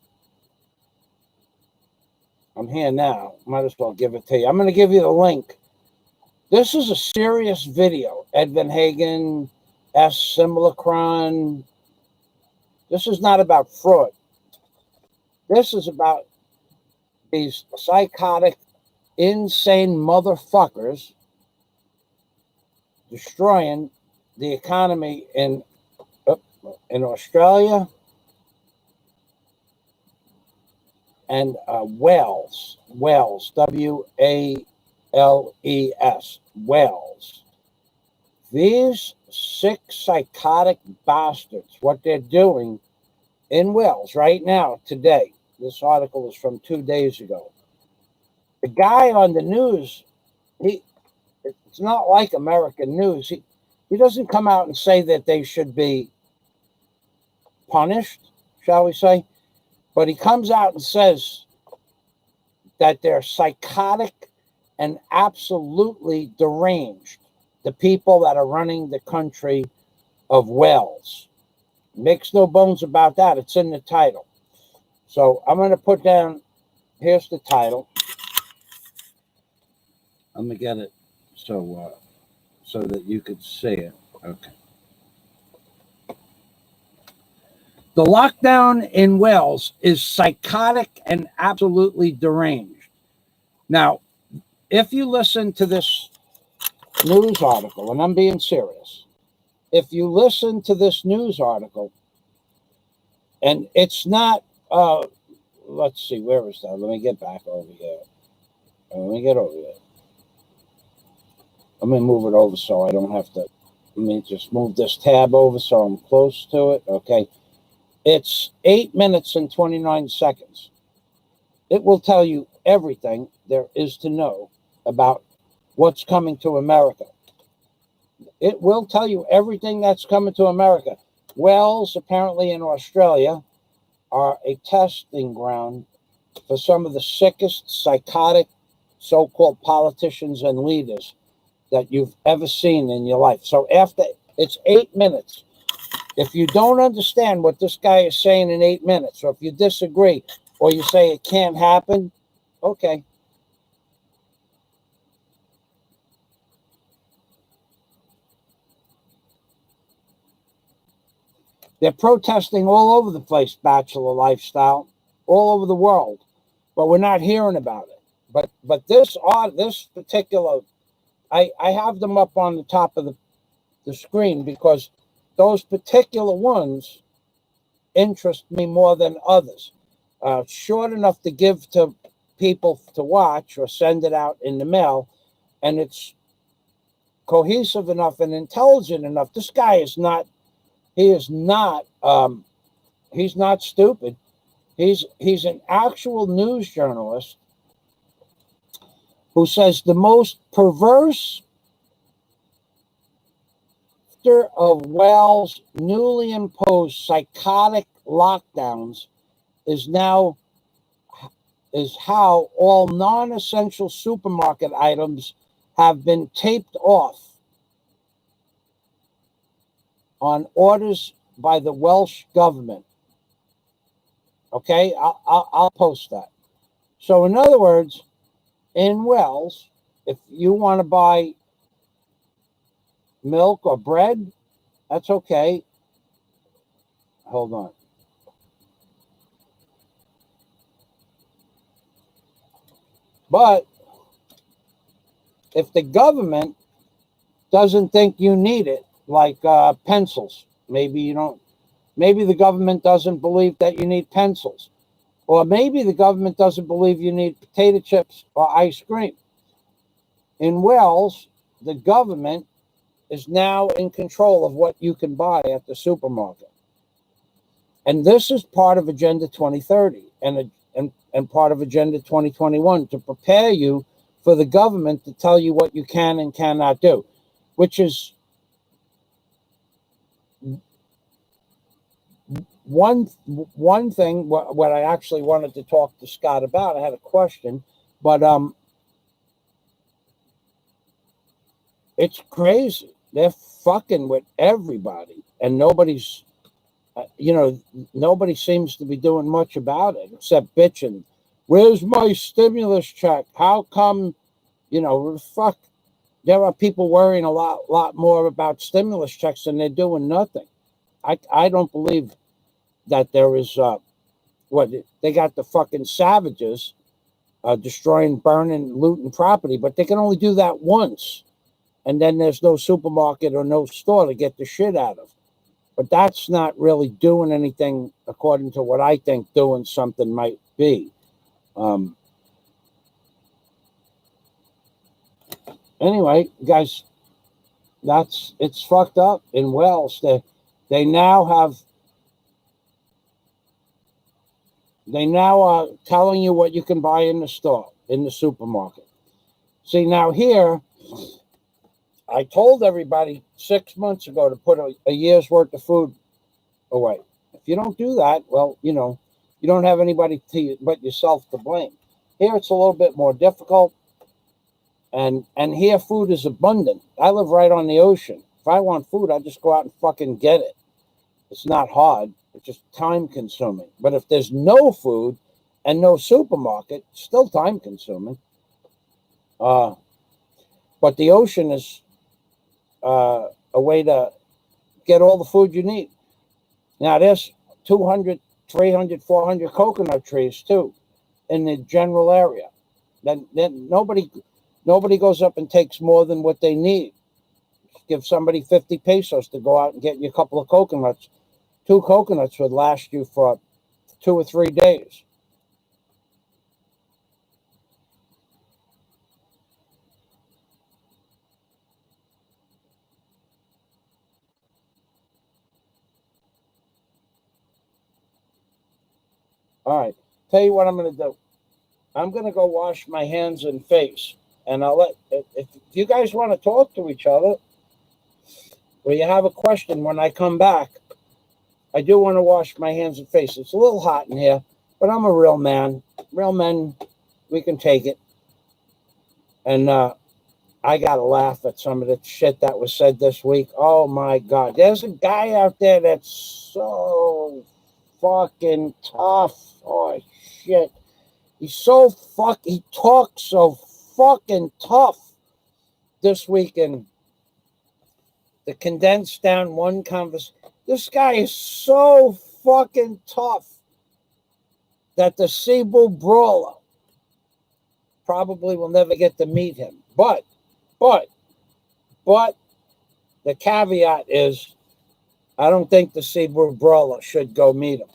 I'm here now. Might as well give it to you. I'm going to give you the link. This is a serious video. Ed Van Hagen, S. Simulacron. This is not about fraud. This is about these psychotic, insane motherfuckers destroying the economy in Australia and Wales, W-A-L-E-S, Wales. These sick, psychotic bastards, what they're doing in Wales right now, today. This article is from 2 days ago. The guy on the news, it's not like American news. He doesn't come out and say that they should be punished, shall we say, but he comes out and says that they're psychotic and absolutely deranged, the people that are running the country of Wales. Makes no bones about that. It's in the title. So I'm going to put down, here's the title. I'm going to get it so that you could see it. Okay. The lockdown in Wales is psychotic and absolutely deranged. Now, if you listen to this news article, and I'm being serious, if you listen to this news article, And it's not, let's see, where is that? Let me get back over here. Let me get over here. Let me move it over so I don't have to. Let me just move this tab over so I'm close to it. Okay. It's 8 minutes and 29 seconds. It will tell you everything there is to know about what's coming to America. It will tell you everything that's coming to America. Wells, apparently in Australia, are a testing ground for some of the sickest, psychotic, so-called politicians and leaders that you've ever seen in your life. So after it's 8 minutes, if you don't understand what this guy is saying in 8 minutes, or if you disagree, or you say it can't happen, okay. They're protesting all over the place, bachelor lifestyle, all over the world, but we're not hearing about it. But this particular, I have them up on the top of the screen because those particular ones interest me more than others. Short enough to give to people to watch or send it out in the mail, and it's cohesive enough and intelligent enough. This guy is not. He is not. He's not stupid. He's an actual news journalist who says the most perverse of Wales' newly imposed psychotic lockdowns is how all non-essential supermarket items have been taped off on orders by the Welsh government. Okay, I'll post that. So in other words, in Wales, if you want to buy milk or bread, that's okay. Hold on. But if the government doesn't think you need it, like pencils, maybe the government doesn't believe that you need pencils, or maybe the government doesn't believe you need potato chips or ice cream. In Wales, the government is now in control of what you can buy at the supermarket. And this is part of Agenda 2030 and part of Agenda 2021 to prepare you for the government to tell you what you can and cannot do, which is one thing what I actually wanted to talk to Scott about. I had a question, but it's crazy. They're fucking with everybody, and nobody's, nobody seems to be doing much about it except bitching. Where's my stimulus check? How come, fuck? There are people worrying a lot more about stimulus checks than they're doing nothing. I don't believe that there is they got the fucking savages destroying, burning, looting property, but they can only do that once, and then there's no supermarket or no store to get the shit out of. But that's not really doing anything according to what I think doing something might be. Anyway, guys, it's fucked up in Wales. They now are telling you what you can buy in the store, in the supermarket. See, now here, I told everybody 6 months ago to put a year's worth of food away. If you don't do that, well, you don't have anybody but yourself to blame. Here it's a little bit more difficult, and here food is abundant. I live right on the ocean. If I want food, I just go out and fucking get it. It's not hard. It's just time consuming. But if there's no food and no supermarket, it's still time consuming. But the ocean is a way to get all the food you need. Now, there's 200, 300, 400 coconut trees, too, in the general area. Then nobody goes up and takes more than what they need. Give somebody 50 pesos to go out and get you a couple of coconuts 2 coconuts would last you for 2 or 3 days. All right. Tell you what I'm going to do. I'm going to go wash my hands and face. And I'll let, if you guys want to talk to each other, or you have a question when I come back, I do want to wash my hands and face. It's a little hot in here, but I'm a real man. Real men, we can take it. And I got to laugh at some of the shit that was said this week. Oh, my God. There's a guy out there that's so fucking tough. Oh, shit. He talks so fucking tough this week in the condensed down one conversation. This guy is so fucking tough that the Cebu brawler probably will never get to meet him. But the caveat is, I don't think the Cebu brawler should go meet him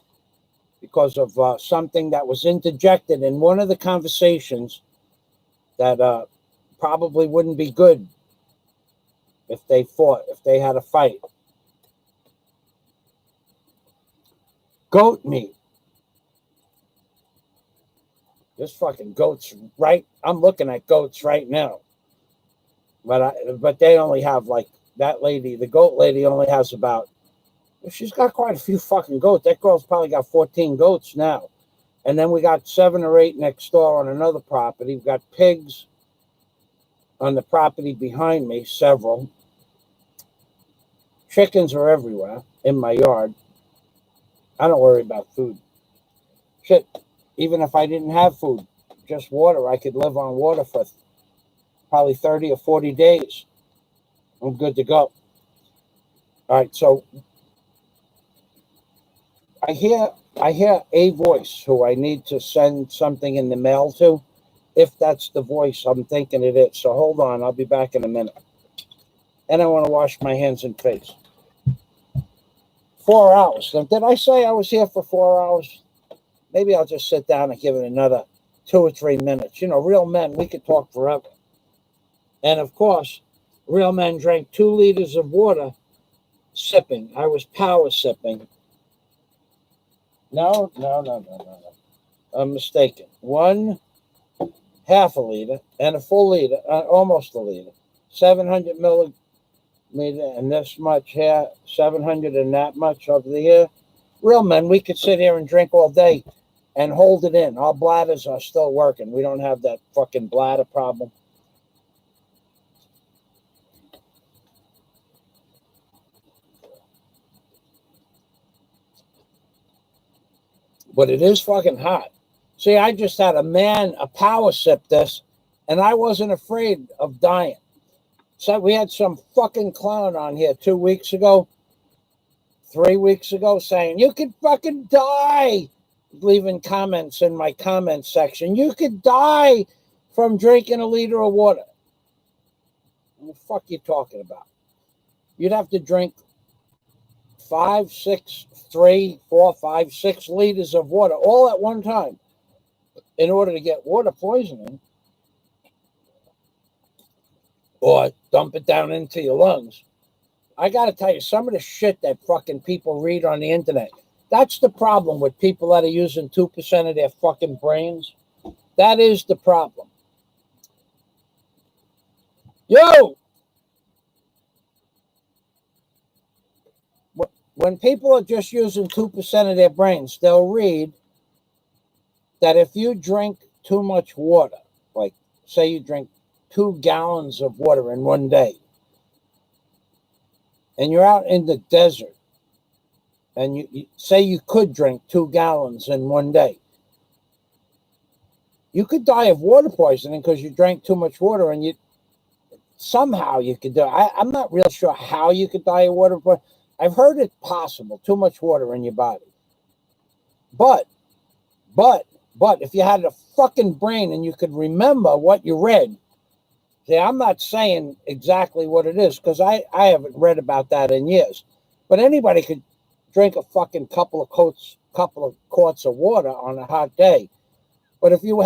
because of something that was interjected in one of the conversations that probably wouldn't be good if they fought, if they had a fight. Goat meat. This fucking goat's right. I'm looking at goats right now. But they only have, like, that lady, the goat lady only has about, she's got quite a few fucking goats. That girl's probably got 14 goats now. And then we got 7 or 8 next door on another property. We've got pigs on the property behind me, several. Chickens are everywhere in my yard. I don't worry about food. Shit, even if I didn't have food, just water, I could live on water for probably 30 or 40 days. I'm good to go. All right, so I hear a voice who I need to send something in the mail to, if that's the voice I'm thinking it is. So hold on, I'll be back in a minute. And I want to wash my hands and face. 4 hours. Now, did I say I was here for 4 hours? Maybe I'll just sit down and give it another 2 or 3 minutes. You know, real men, we could talk forever. And of course, real men drank 2 liters of water sipping. I was power sipping. No. I'm mistaken. 1/2 a liter and a full liter, almost a liter. 700 millimeter, and this much here, 700 and that much over here. Real men, we could sit here and drink all day and hold it in. Our bladders are still working. We don't have that fucking bladder problem. But it is fucking hot. See, I just had a power sip this, and I wasn't afraid of dying. So we had some fucking clown on here 2 weeks ago, 3 weeks ago, saying, you could fucking die, leaving comments in my comment section. You could die from drinking a liter of water. What the fuck are you talking about? You'd have to drink 3, 4, 5, 6 liters of water all at one time in order to get water poisoning, or dump it down into your lungs. I got to tell you, some of the shit that fucking people read on the internet, that's the problem with people that are using 2% of their fucking brains. That is the problem. Yo! When people are just using 2% of their brains, they'll read that if you drink too much water, like say you drink 2 gallons of water in one day, and you're out in the desert, and you say you could drink 2 gallons in one day, you could die of water poisoning because you drank too much water, and somehow you could do it. I'm not real sure how you could die of water poisoning. I've heard it possible, too much water in your body. But if you had a fucking brain and you could remember what you read, see, I'm not saying exactly what it is because I haven't read about that in years. But anybody could drink a fucking couple of quarts of water on a hot day. But if you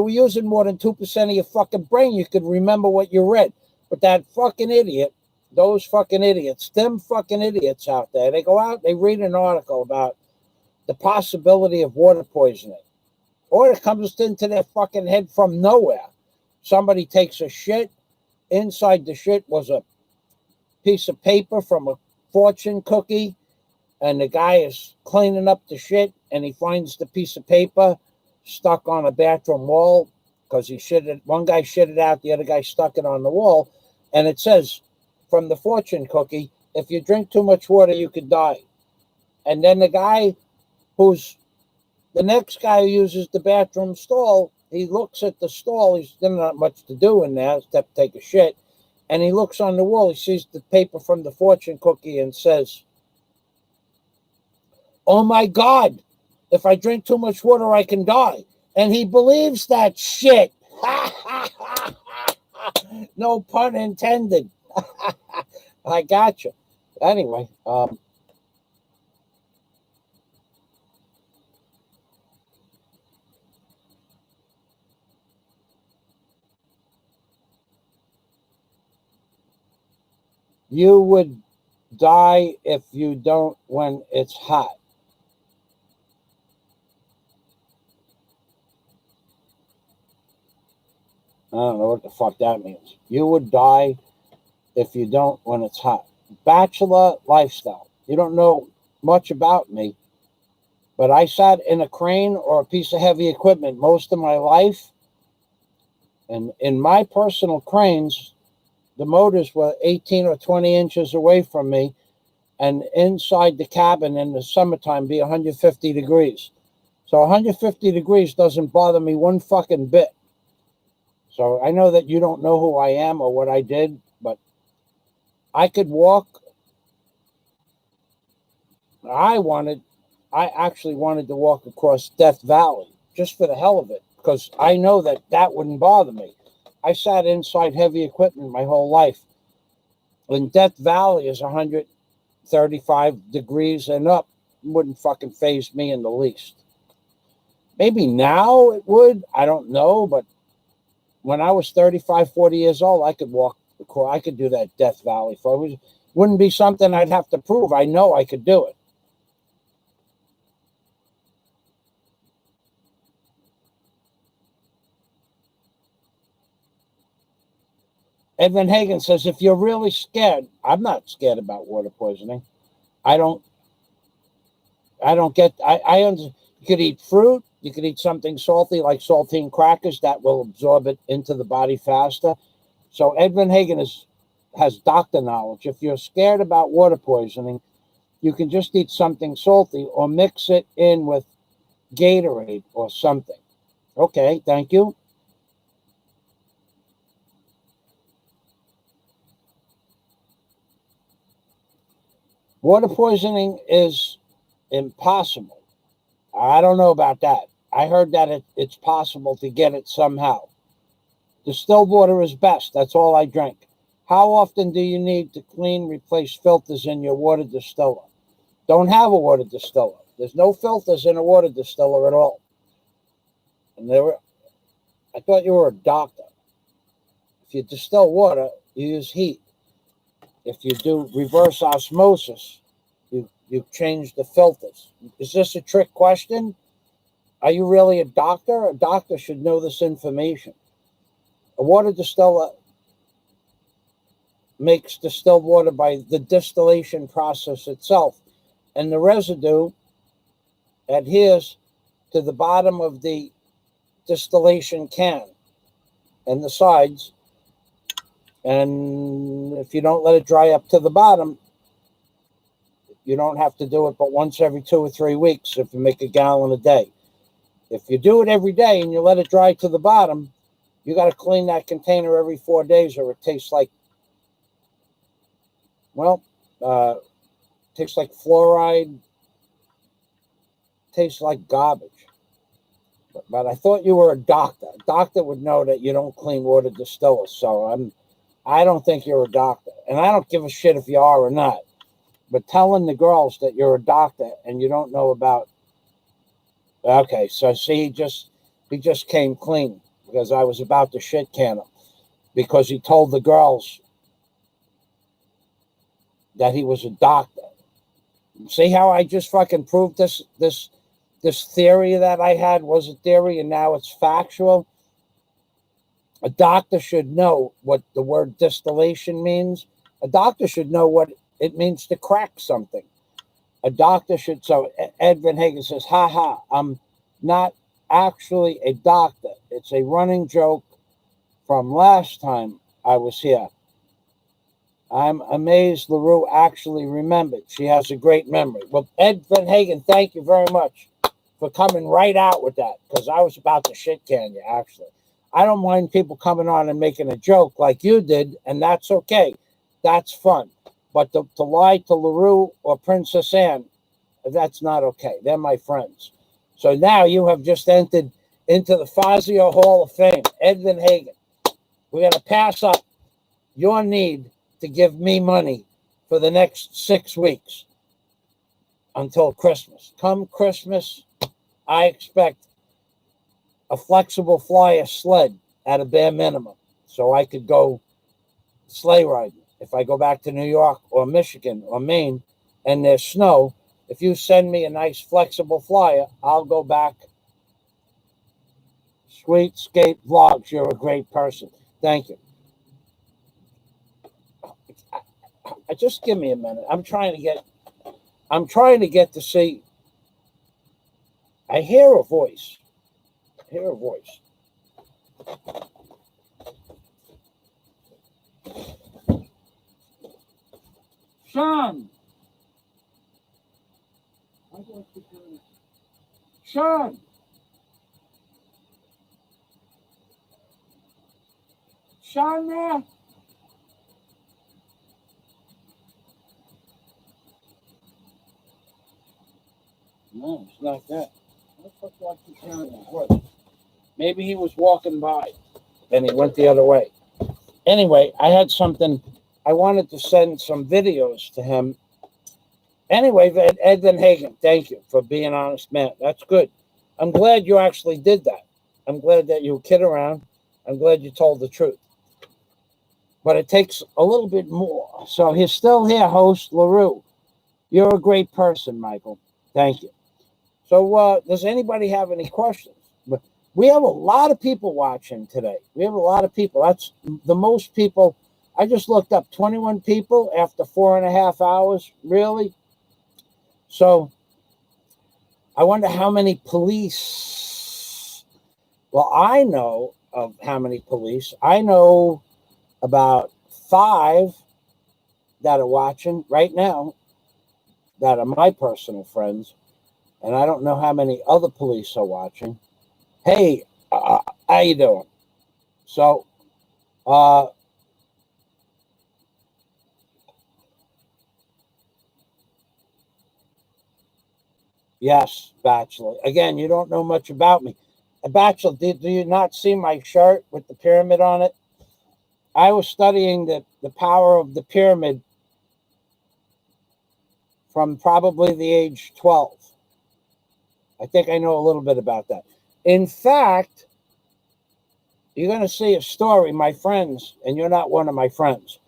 were using more than 2% of your fucking brain, you could remember what you read. But that fucking idiot, those fucking idiots, them fucking idiots out there, they go out, they read an article about the possibility of water poisoning. Or it comes into their fucking head from nowhere. Somebody takes a shit. Inside the shit was a piece of paper from a fortune cookie. And the guy is cleaning up the shit. And he finds the piece of paper stuck on a bathroom wall. Because one guy shitted out. The other guy stuck it on the wall. And it says, from the fortune cookie, if you drink too much water, you could die. And then the next guy who uses the bathroom stall, he looks at the stall. He's not much to do in there except take a shit. And he looks on the wall. He sees the paper from the fortune cookie and says, "Oh my God, if I drink too much water, I can die." And he believes that shit. No pun intended. I got you. Anyway, you would die if you don't when it's hot. I don't know what the fuck that means. You would die if you don't when it's hot. Bachelor lifestyle. You don't know much about me, but I sat in a crane or a piece of heavy equipment most of my life. And in my personal cranes, the motors were 18 or 20 inches away from me, and inside the cabin in the summertime be 150 degrees. So 150 degrees doesn't bother me one fucking bit. So I know that you don't know who I am or what I did, but I could walk. I actually wanted to walk across Death Valley just for the hell of it, because I know that wouldn't bother me. I sat inside heavy equipment my whole life. And Death Valley is 135 degrees and up. It wouldn't fucking faze me in the least. Maybe now it would. I don't know. But when I was 35, 40 years old, I could walk. I could do that Death Valley. It wouldn't be something I'd have to prove. I know I could do it. Edwin Hagen says, if you're really scared, I'm not scared about water poisoning. I you could eat fruit. You could eat something salty like saltine crackers that will absorb it into the body faster. So Edwin Hagen has doctor knowledge. If you're scared about water poisoning, you can just eat something salty or mix it in with Gatorade or something. Okay, thank you. Water poisoning is impossible. I don't know about that. I heard that it's possible to get it somehow. Distilled water is best. That's all I drink. How often do you need to clean, replace filters in your water distiller? Don't have a water distiller. There's no filters in a water distiller at all. And I thought you were a doctor. If you distill water, you use heat. If you do reverse osmosis, you change the filters. Is this a trick question? Are you really a doctor? A doctor should know this information. A water distiller makes distilled water by the distillation process itself, and the residue adheres to the bottom of the distillation can and the sides. And if you don't let it dry up to the bottom, you don't have to do it but once every 2 or 3 weeks if you make a gallon a day. If you do it every day and you let it dry to the bottom, you got to clean that container every 4 days or it tastes like, tastes like fluoride, tastes like garbage. But I thought you were a doctor. A doctor would know that you don't clean water distillers. So I don't think you're a doctor. And I don't give a shit if you are or not. but telling the girls that you're a doctor and you don't know about. Okay, so see, he just came clean because I was about to shit can him because he told the girls that he was a doctor. See how I just fucking proved this theory that I had was a theory and now it's factual? A doctor should know what the word distillation means. A doctor should know what it means to crack something. A doctor should. So Ed Van Hagen says, ha ha, I'm not actually a doctor. It's a running joke from last time I was here. I'm amazed LaRue actually remembered. She has a great memory. Well, Ed Van Hagen, thank you very much for coming right out with that, because I was about to shit can you, actually. I don't mind people coming on and making a joke like you did, and that's okay. That's fun. But to lie to LaRue or Princess Anne, that's not okay. They're my friends. So now you have just entered into the Fazio Hall of Fame. Ed Van Hagen, we're going to pass up your need to give me money for the next 6 weeks until Christmas. Come Christmas, I expect a flexible flyer sled at a bare minimum so I could go sleigh riding. If I go back to New York or Michigan or Maine and there's snow, if you send me a nice flexible flyer, I'll go back. Sweet Skate Vlogs, you're a great person. Thank you. Just give me a minute. I'm trying to get to see. I hear a voice. Sean. Sean. Sean there? No, it's not that. What the fuck do I keep hearing that voice? Maybe he was walking by and he went the other way. Anyway, I had something. I wanted to send some videos to him. Anyway, Ed Van Hagen, thank you for being an honest man. That's good. I'm glad you actually did that. I'm glad that you kid around. I'm glad you told the truth. But it takes a little bit more. So he's still here, host LaRue. You're a great person, Michael. Thank you. So does anybody have any questions? We have a lot of people watching today. We have a lot of people. That's the most people. I just looked up 21 people after 4.5 hours. Really? So I wonder how many police. Well, I know of how many police. I know about 5 that are watching right now that are my personal friends. And I don't know how many other police are watching. Hey, how you doing? So, yes, Bachelor. Again, you don't know much about me. Bachelor, do you not see my shirt with the pyramid on it? I was studying the power of the pyramid from probably the age 12. I think I know a little bit about that. In fact, you're going to see a story, my friends, and you're not one of my friends.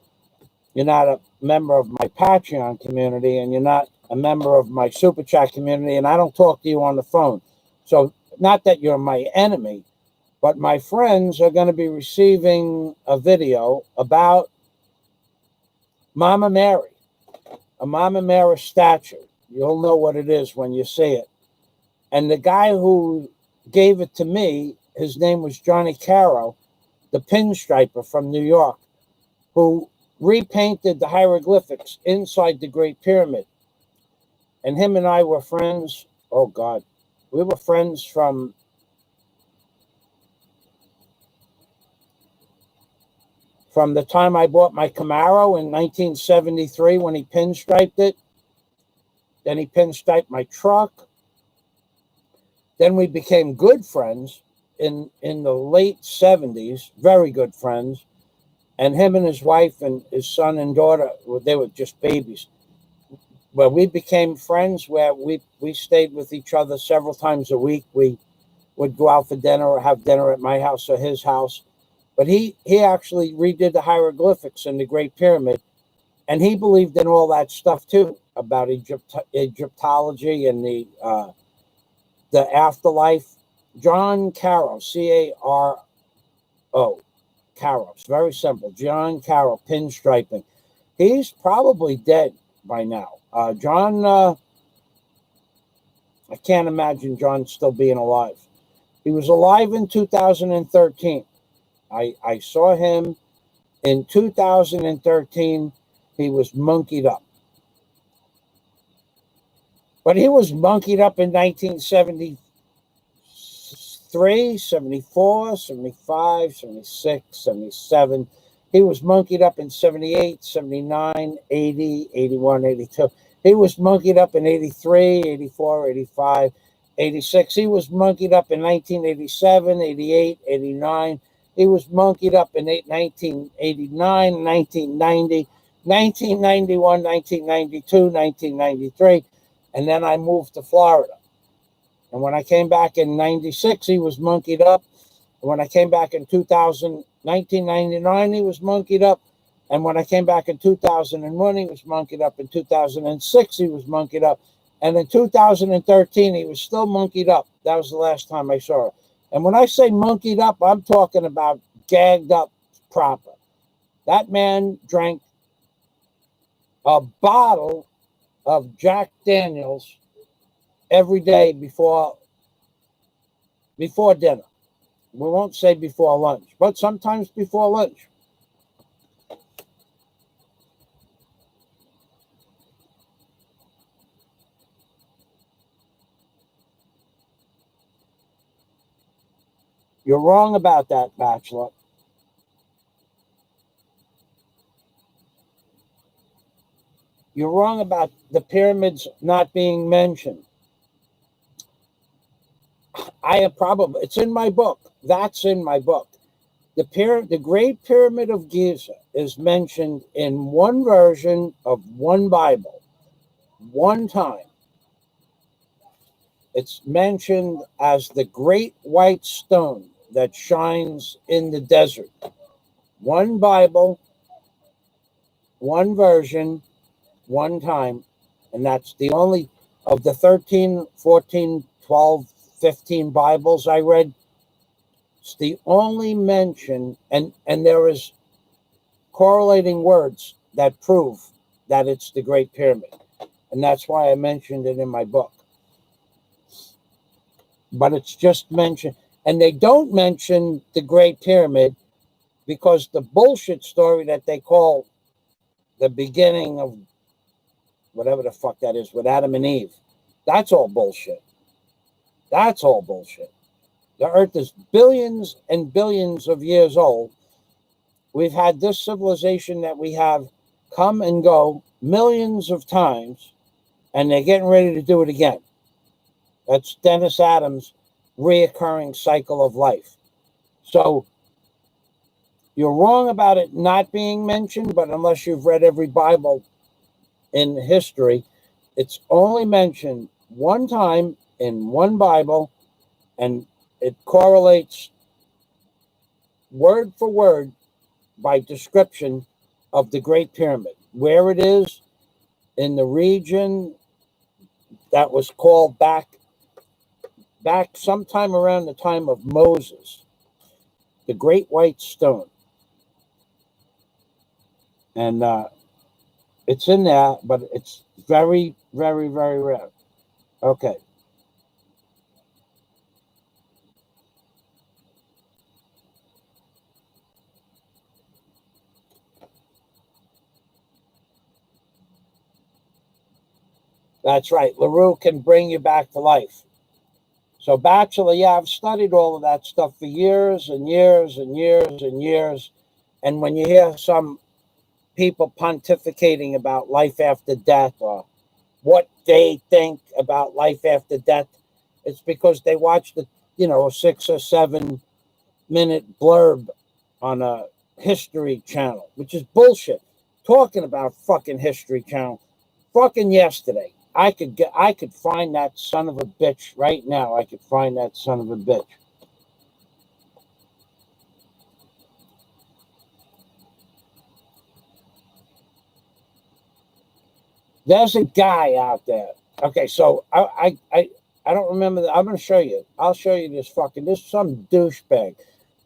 You're not a member of my Patreon community, and you're not a member of my Super Chat community, and I don't talk to you on the phone. So not that you're my enemy, but my friends are going to be receiving a video about Mama Mary, a Mama Mary statue. You'll know what it is when you see it. And the guy who gave it to me, his name was Johnny Caro, the pinstriper from New York, who repainted the hieroglyphics inside the Great Pyramid. And him and I were friends. Oh, God. We were friends from the time I bought my Camaro in 1973 when he pinstriped it. Then he pinstriped my truck. Then we became good friends in the late 70s, very good friends. And him and his wife and his son and daughter, they were just babies. Well, we became friends where we stayed with each other several times a week. We would go out for dinner or have dinner at my house or his house. But he actually redid the hieroglyphics in the Great Pyramid, and he believed in all that stuff too about Egyptology and the afterlife. John Caro, Caro, Caro. It's very simple. John Caro, pinstriping. He's probably dead by now. John, I can't imagine John still being alive. He was alive in 2013. I saw him in 2013. He was monkeyed up. But he was monkeyed up in 1973, 74, 75, 76, 77. He was monkeyed up in 78, 79, 80, 81, 82. He was monkeyed up in 83, 84, 85, 86. He was monkeyed up in 1987, 88, 89. He was monkeyed up in 1989, 1990, 1991, 1992, 1993. And then I moved to Florida. And when I came back in 96, he was monkeyed up. And when I came back in 1999, he was monkeyed up. And when I came back in 2001, he was monkeyed up. In 2006, he was monkeyed up. And in 2013, he was still monkeyed up. That was the last time I saw him. And when I say monkeyed up, I'm talking about gagged up proper. That man drank a bottle of Jack Daniels every day before dinner. We won't say before lunch, but sometimes before lunch. You're wrong about that, Bachelor. You're wrong about the pyramids not being mentioned. I have probably, it's in my book. That's in my book. The Great Pyramid of Giza is mentioned in one version of one Bible, one time. It's mentioned as the great white stone that shines in the desert. One Bible, one version, one time. And that's the only of the 13, 14, 12, 15 Bibles I read. It's the only mention, and there is correlating words that prove that it's the Great Pyramid. And that's why I mentioned it in my book. But it's just mentioned. And they don't mention the Great Pyramid because the bullshit story that they call the beginning of whatever the fuck that is with Adam and Eve, that's all bullshit. That's all bullshit. The earth is billions and billions of years old. We've had this civilization that we have come and go millions of times, and they're getting ready to do it again. That's Dennis Adams' reoccurring cycle of life. So you're wrong about it not being mentioned, but unless you've read every Bible in history, it's only mentioned one time in one Bible, and it correlates word for word by description of the Great Pyramid, where it is in the region that was called back sometime around the time of Moses, the Great White Stone. And it's in there, but it's very, very, very rare. Okay. That's right. LaRue can bring you back to life. So, Bachelor, yeah, I've studied all of that stuff for years and years and years and years. And when you hear some people pontificating about life after death or what they think about life after death, it's because they watched a 6 or 7 minute blurb on a History Channel, which is bullshit. Talking about fucking History Channel. fucking yesterday. I could find that son of a bitch right now. I could find that son of a bitch. There's a guy out there. Okay, so I don't remember that. I'm gonna show you. I'll show you this fucking. This some douchebag.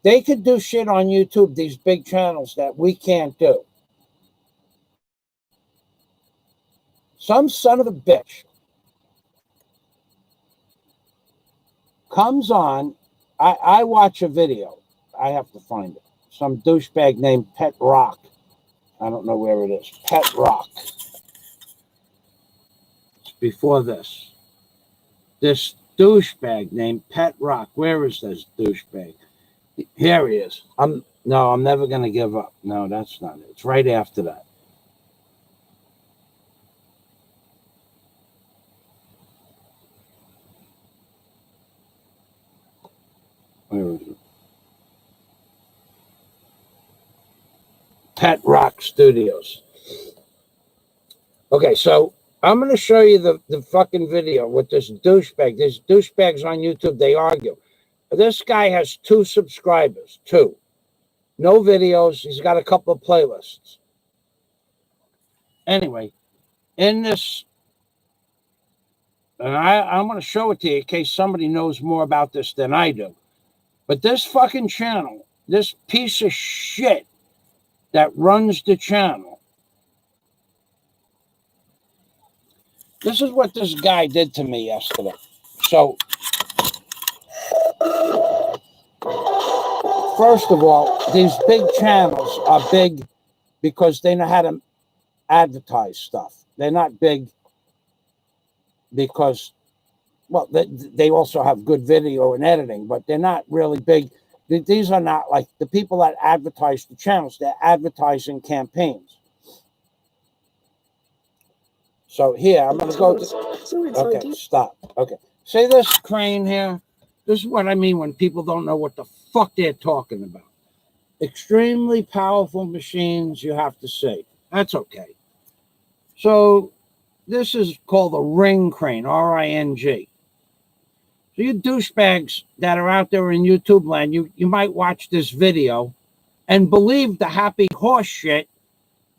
They could do shit on YouTube. These big channels that we can't do. Some son of a bitch comes on. I watch a video. I have to find it. Some douchebag named Pet Rock. I don't know where it is. Pet Rock. It's before this. This douchebag named Pet Rock. Where is this douchebag? Here he is. I'm never gonna give up. No, that's not it. It's right after that. Where is it? Pet Rock Studios. Okay, so I'm going to show you the fucking video with this douchebag. There's douchebags on YouTube. They argue. This guy has 2 subscribers. 2. No videos. He's got a couple of playlists. Anyway, in this, and I'm going to show it to you in case somebody knows more about this than I do. But this fucking channel, this piece of shit that runs the channel, this is what this guy did to me yesterday. So, first of all, these big channels are big because they know how to advertise stuff. They're not big because, well, they also have good video and editing, but they're not really big. These are not like the people that advertise the channels. They're advertising campaigns. So here, I'm going to go to... Okay, stop. Okay. See this crane here? This is what I mean when people don't know what the fuck they're talking about. Extremely powerful machines you have to see. That's okay. So this is called a ring crane, R-I-N-G. So you douchebags that are out there in YouTube land, you might watch this video and believe the happy horse shit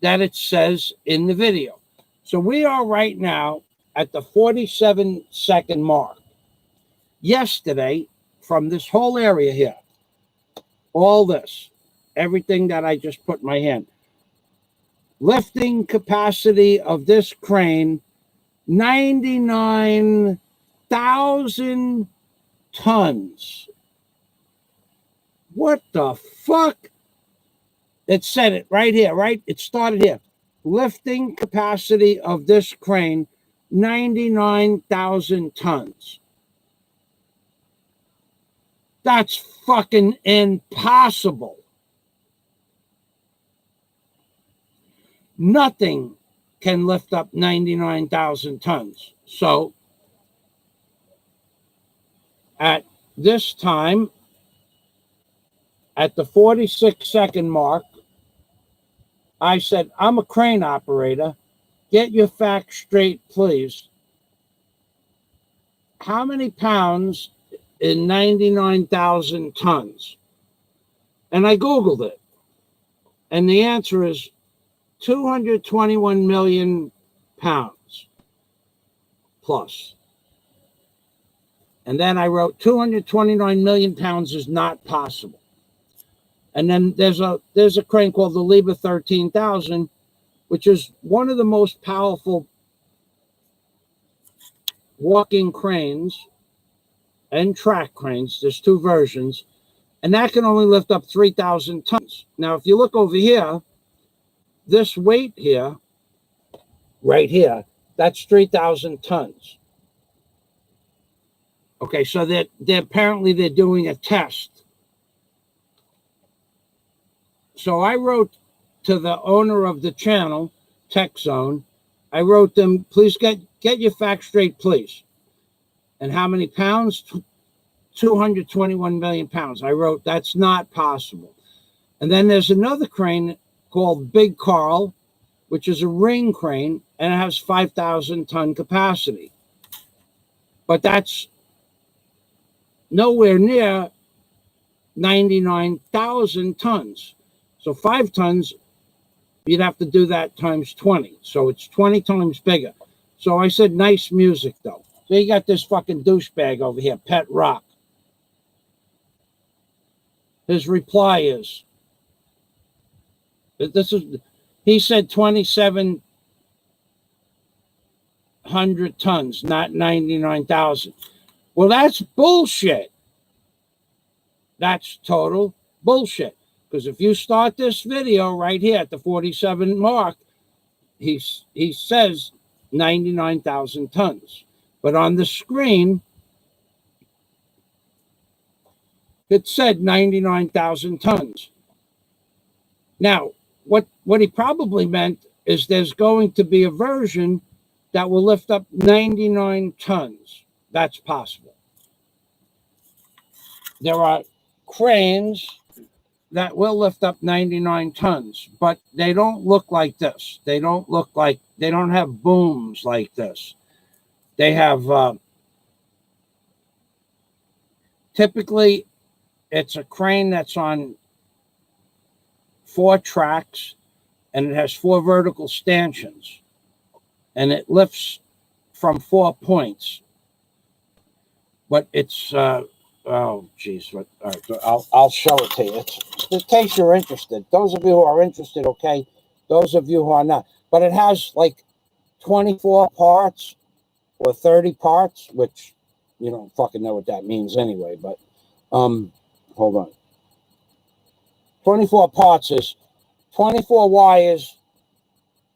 that it says in the video. So we are right now at the 47-second mark. Yesterday, from this whole area here, all this, everything that I just put in my hand, lifting capacity of this crane, 99,000 tons. What the fuck? It said it right here, right? It started here. Lifting capacity of this crane, 99,000 tons. That's fucking impossible. Nothing can lift up 99,000 tons. So at this time, at the 46-second mark, I said, I'm a crane operator. Get your facts straight, please. How many pounds in 99,000 tons? And I Googled it. And the answer is 221 million pounds plus. And then I wrote 229 million pounds is not possible. And then there's a crane called the Liebherr 13,000, which is one of the most powerful walking cranes and track cranes. There's 2 versions, and that can only lift up 3,000 tons. Now, if you look over here, this weight here, right here, that's 3,000 tons. Okay, so they're apparently they're doing a test. So I wrote to the owner of the channel, Tech Zone. I wrote them, please get your facts straight, please. And how many pounds? 221 million pounds. I wrote, that's not possible. And then there's another crane called Big Carl, which is a ring crane, and it has 5,000 ton capacity. But that's nowhere near 99,000 tons. So 5 tons, you'd have to do that times 20. So it's 20 times bigger. So I said, nice music, though. So you got this fucking douchebag over here, Pet Rock. His reply is, he said 2,700 tons, not 99,000. Well, that's bullshit. That's total bullshit. Because if you start this video right here at the 47 mark, he says 99,000 tons. But on the screen, it said 99,000 tons. Now, what he probably meant is there's going to be a version that will lift up 99 tons. That's possible. There are cranes that will lift up 99 tons, but they don't look like this. They don't have booms like this. They have, typically, it's a crane that's on 4 tracks, and it has 4 vertical stanchions, and it lifts from 4 points. But it's, oh, geez. All right, I'll show it to you. It's in case you're interested. Those of you who are interested, okay. Those of you who are not. But it has like 24 parts or 30 parts, which you don't fucking know what that means anyway. But hold on. 24 parts is 24 wires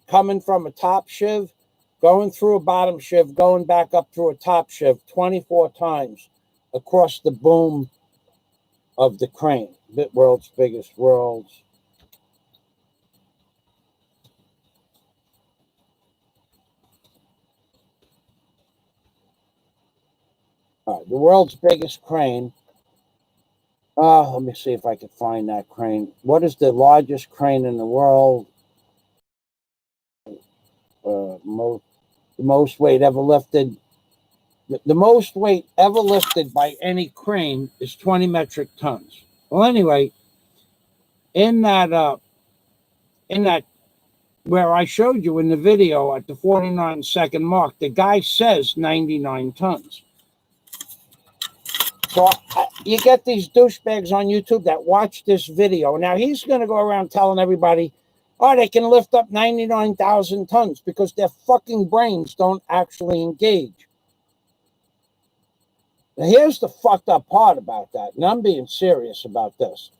coming from a top sheave, going through a bottom sheave, going back up through a top sheave 24 times across the boom of the crane. World's biggest, world's. All right, the world's biggest crane. Let me see if I can find that crane. What is the largest crane in the world? The most weight ever lifted. The most weight ever lifted by any crane is 20 metric tons. Well, anyway, in that where I showed you in the video at the 49-second mark, the guy says 99 tons. So you get these douchebags on YouTube that watch this video. Now he's going to go around telling everybody, oh, they can lift up 99,000 tons because their fucking brains don't actually engage. Now, here's the fucked up part about that, and I'm being serious about this.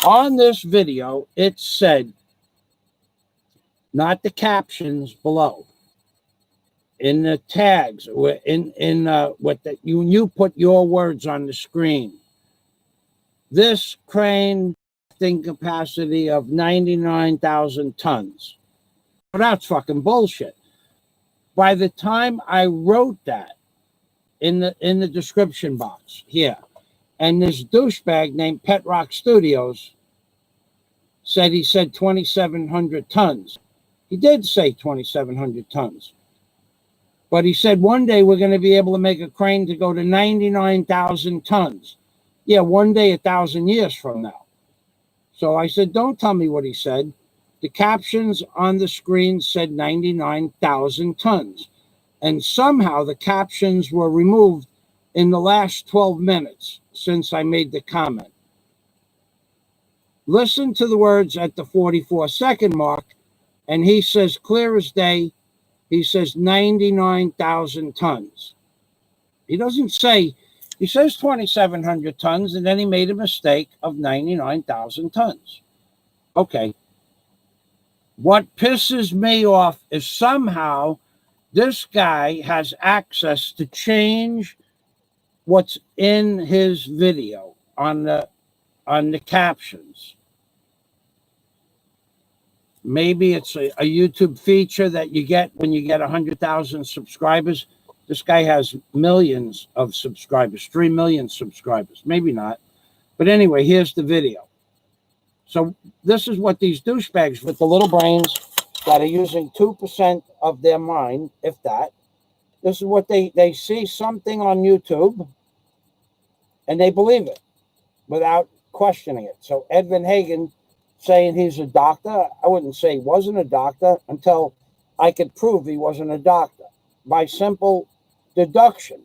On this video, it said, not the captions below, in the tags, you put your words on the screen. This crane lifting capacity of 99,000 tons. Well, that's fucking bullshit. By the time I wrote that, in the description box here, and this douchebag named Pet Rock Studios he said 2,700 tons. He did say 2,700 tons, but he said one day we're going to be able to make a crane to go to 99,000 tons. Yeah, one day 1,000 years from now. So I said, don't tell me what he said. The captions on the screen said 99,000 tons. And somehow the captions were removed in the last 12 minutes since I made the comment. Listen to the words at the 44-second mark, and he says clear as day, he says 99,000 tons. He doesn't say, he says 2,700 tons, and then he made a mistake of 99,000 tons. Okay. What pisses me off is somehow this guy has access to change what's in his video on the captions. Maybe it's a YouTube feature that you get when you get 100,000 subscribers. This guy has millions of subscribers, 3 million subscribers. Maybe not. But anyway, here's the video. So this is what these douchebags with the little brains that are using 2% of their mind, if that, this is what they see something on YouTube and they believe it without questioning it. So Ed Van Hagen saying he's a doctor, I wouldn't say he wasn't a doctor until I could prove he wasn't a doctor by simple deduction.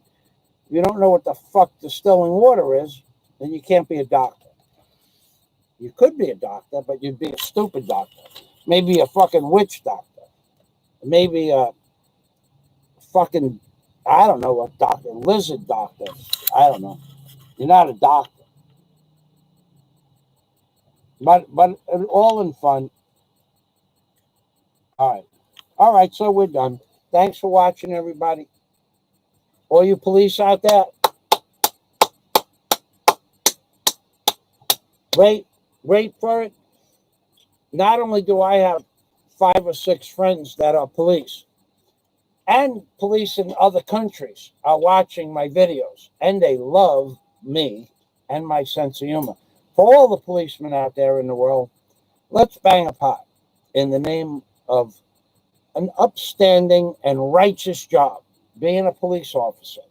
If you don't know what the fuck distilling water is, then you can't be a doctor. You could be a doctor, but you'd be a stupid doctor. Maybe a fucking witch doctor. Maybe a fucking, I don't know what doctor, lizard doctor. I don't know. You're not a doctor. But all in fun. All right, so we're done. Thanks for watching, everybody. All you police out there, wait for it. Not only do I have 5 or 6 friends that are police, and police in other countries are watching my videos, and they love me and my sense of humor. For all the policemen out there in the world, let's bang a pot in the name of an upstanding and righteous job, being a police officer.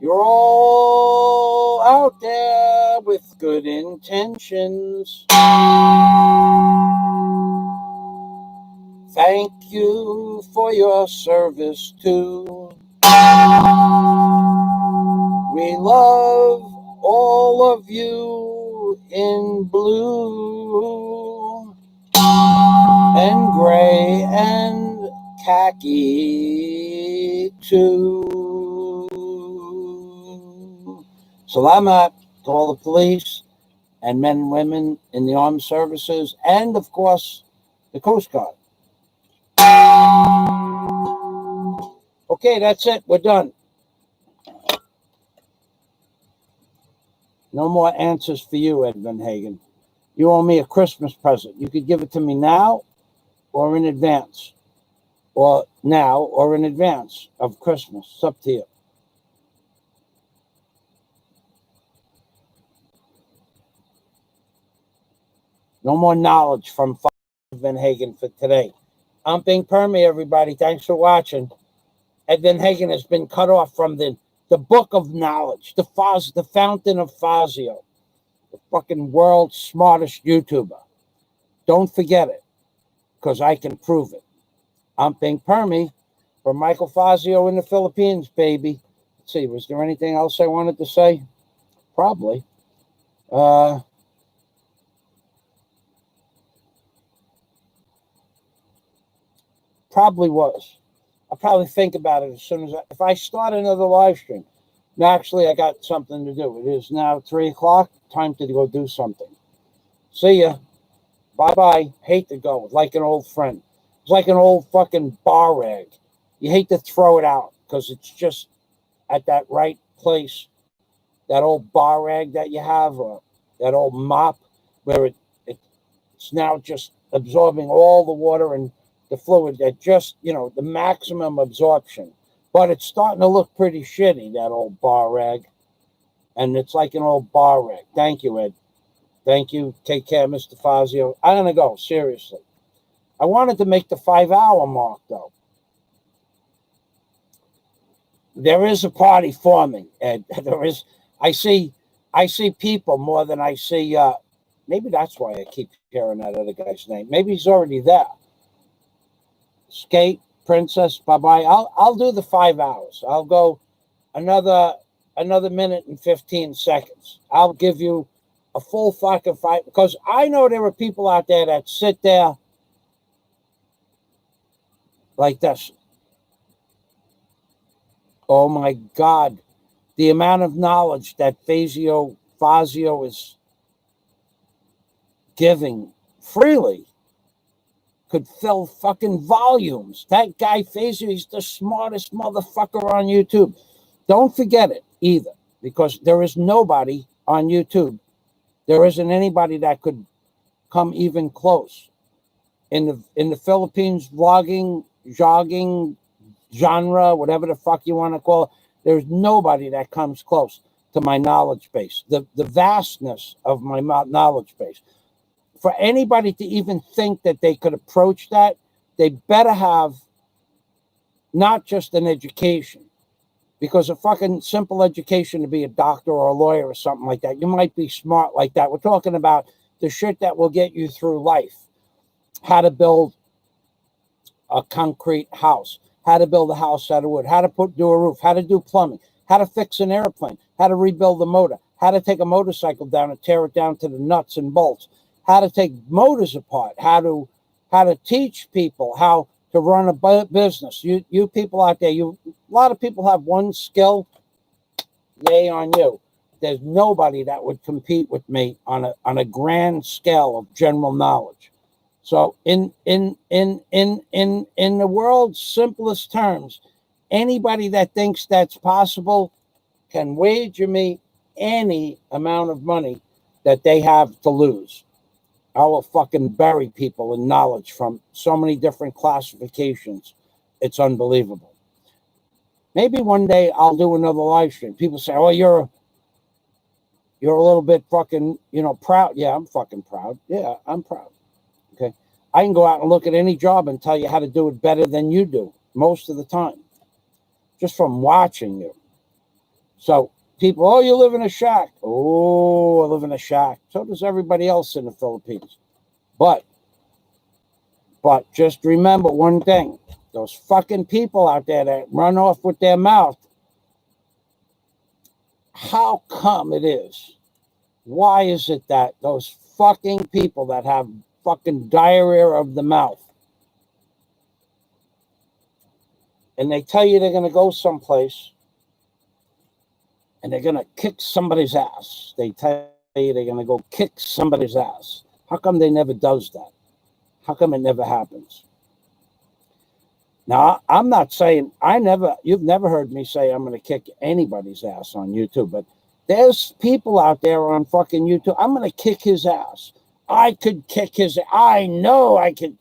You're all out there with good intentions. Thank you for your service too. We love all of you in blue and gray and khaki too. Salamat to all the police and men and women in the armed services and, of course, the Coast Guard. Okay, that's it. We're done. No more answers for you, Ed Van Hagen. You owe me a Christmas present. You could give it to me now or in advance. Or now or in advance of Christmas. It's up to you. No more knowledge from Van Hagen for today. I'm being Permy, everybody. Thanks for watching. Ed Van Hagen has been cut off from the book of knowledge, the fountain of Fazio, the fucking world's smartest YouTuber. Don't forget it, because I can prove it. I'm being Permy from Michael Fazio in the Philippines, baby. Let's see, was there anything else I wanted to say? Probably. Probably was. I'll probably think about it as soon as if I start another live stream. Actually, I got something to do. It is now 3 o'clock. Time to go do something. See ya. Bye-bye. Hate to go. Like an old friend. It's like an old fucking bar rag. You hate to throw it out because it's just at that right place. That old bar rag that you have, or that old mop, where it's now just absorbing all the water and the fluid that just, the maximum absorption. But it's starting to look pretty shitty, that old bar rag. And it's like an old bar rag. Thank you, Ed. Thank you. Take care, Mr. Fazio. I'm going to go, seriously. I wanted to make the 5-hour mark, though. There is a party forming, Ed. There is. I see people more than I see. Maybe that's why I keep hearing that other guy's name. Maybe he's already there. Skate, Princess, bye-bye. I'll do the 5 hours. I'll go another minute and 15 seconds. I'll give you a full fucking 5, because I know there are people out there that sit there like this. Oh my God. The amount of knowledge that Fazio is giving freely could fill fucking volumes. That guy Fazio, he's the smartest motherfucker on YouTube. Don't forget it either, because there is nobody on YouTube. There isn't anybody that could come even close. In the Philippines, vlogging, jogging, genre, whatever the fuck you want to call it, There's nobody that comes close to my knowledge base, the vastness of my knowledge base. For anybody to even think that they could approach that, they better have not just an education, because a fucking simple education to be a doctor or a lawyer or something like that, you might be smart like that. We're talking about the shit that will get you through life. How to build a concrete house, how to build a house out of wood, how to do a roof, how to do plumbing, how to fix an airplane, how to rebuild the motor, how to take a motorcycle down and tear it down to the nuts and bolts, how to take motors apart, how to teach people how to run a business. You people out there, a lot of people have one skill. Yay on you. There's nobody that would compete with me on a grand scale of general knowledge. So in the world's simplest terms, anybody that thinks that's possible can wager me any amount of money that they have to lose. I will fucking bury people in knowledge from so many different classifications. It's unbelievable. Maybe one day I'll do another live stream. People say, "Oh, you're a little bit fucking, proud." Yeah, I'm fucking proud. Yeah, I'm proud. Okay. I can go out and look at any job and tell you how to do it better than you do most of the time, just from watching you. So people, "Oh, you live in a shack." Oh, I live in a shack. So does everybody else in the Philippines. But just remember one thing. Those fucking people out there that run off with their mouth, how come it is? Why is it that those fucking people that have fucking diarrhea of the mouth, and they tell you they're going to go someplace and they're going to kick somebody's ass. They tell you they're going to go kick somebody's ass. How come they never does that? How come it never happens? Now, I'm not saying, you've never heard me say I'm going to kick anybody's ass on YouTube, but there's people out there on fucking YouTube. I'm going to kick his ass. I could kick his ass. I know I could.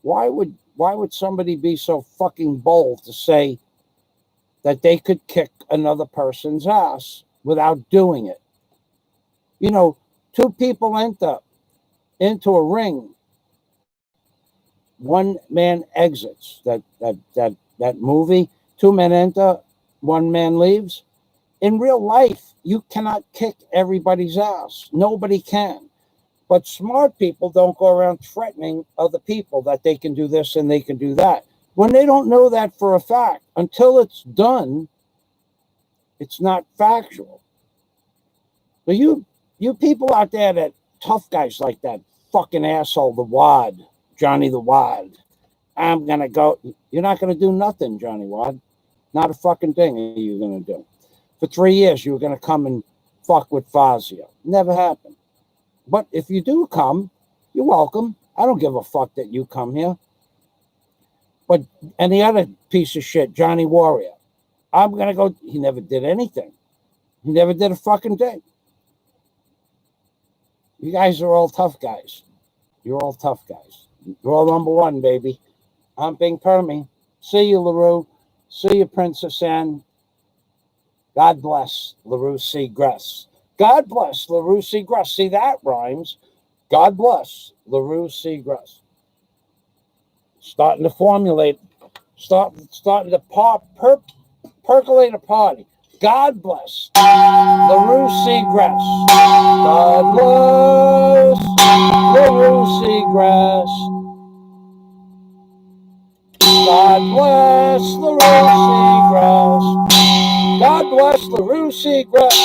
Why would somebody be so fucking bold to say that they could kick another person's ass without doing it? Two people enter into a ring. One man exits. That movie, two men enter, one man leaves. In real life, you cannot kick everybody's ass. Nobody can. But smart people don't go around threatening other people that they can do this and they can do that, when they don't know that for a fact. Until it's done, it's not factual. So you people out there, that tough guys like that fucking asshole, the Wad, Johnny the Wad, I'm going to go. You're not going to do nothing, Johnny Wad. Not a fucking thing are you going to do. For 3 years, you were going to come and fuck with Fazio. Never happened. But if you do come, you're welcome. I don't give a fuck that you come here. And the other piece of shit, Johnny Warrior, I'm going to go. He never did anything. He never did a fucking thing. You guys are all tough guys. You're all tough guys. You're all number one, baby. I'm Bing Permy. See you, LaRue. See you, Princess Anne. God bless LaRue Seagrass. God bless LaRue Seagrass. See, that rhymes. God bless LaRue Seagrass. Starting to formulate, starting to percolate a party. God bless LaRue Seagrass. God bless LaRue Seagrass. God bless LaRue Seagrass. God bless LaRue Seagrass.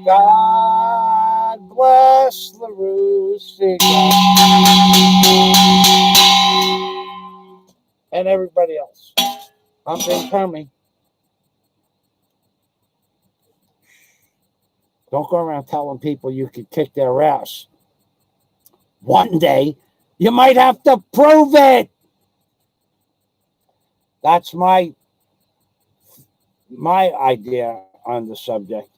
God bless LaRue Seagrass. And everybody else. I'm Bing Permy. Don't go around telling people you could kick their ass. One day, you might have to prove it. That's my my idea on the subject.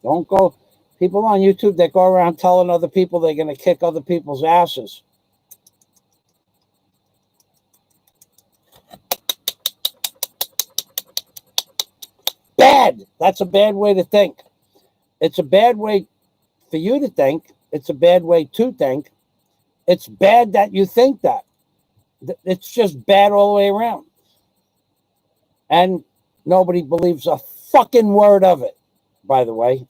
Don't go, people on YouTube that go around telling other people they're going to kick other people's asses. Bad. That's a bad way to think. It's a bad way for you to think. It's a bad way to think. It's bad that you think that. It's just bad all the way around. And nobody believes a fucking word of it, by the way.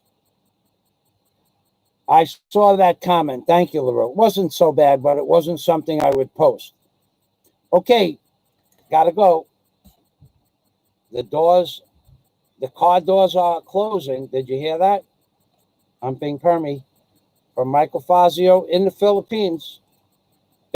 I saw that comment. Thank you, LaRue. It wasn't so bad, but it wasn't something I would post. Okay, gotta go. The car doors are closing. Did you hear that? I'm being Permy from Michael Fazio in the Philippines.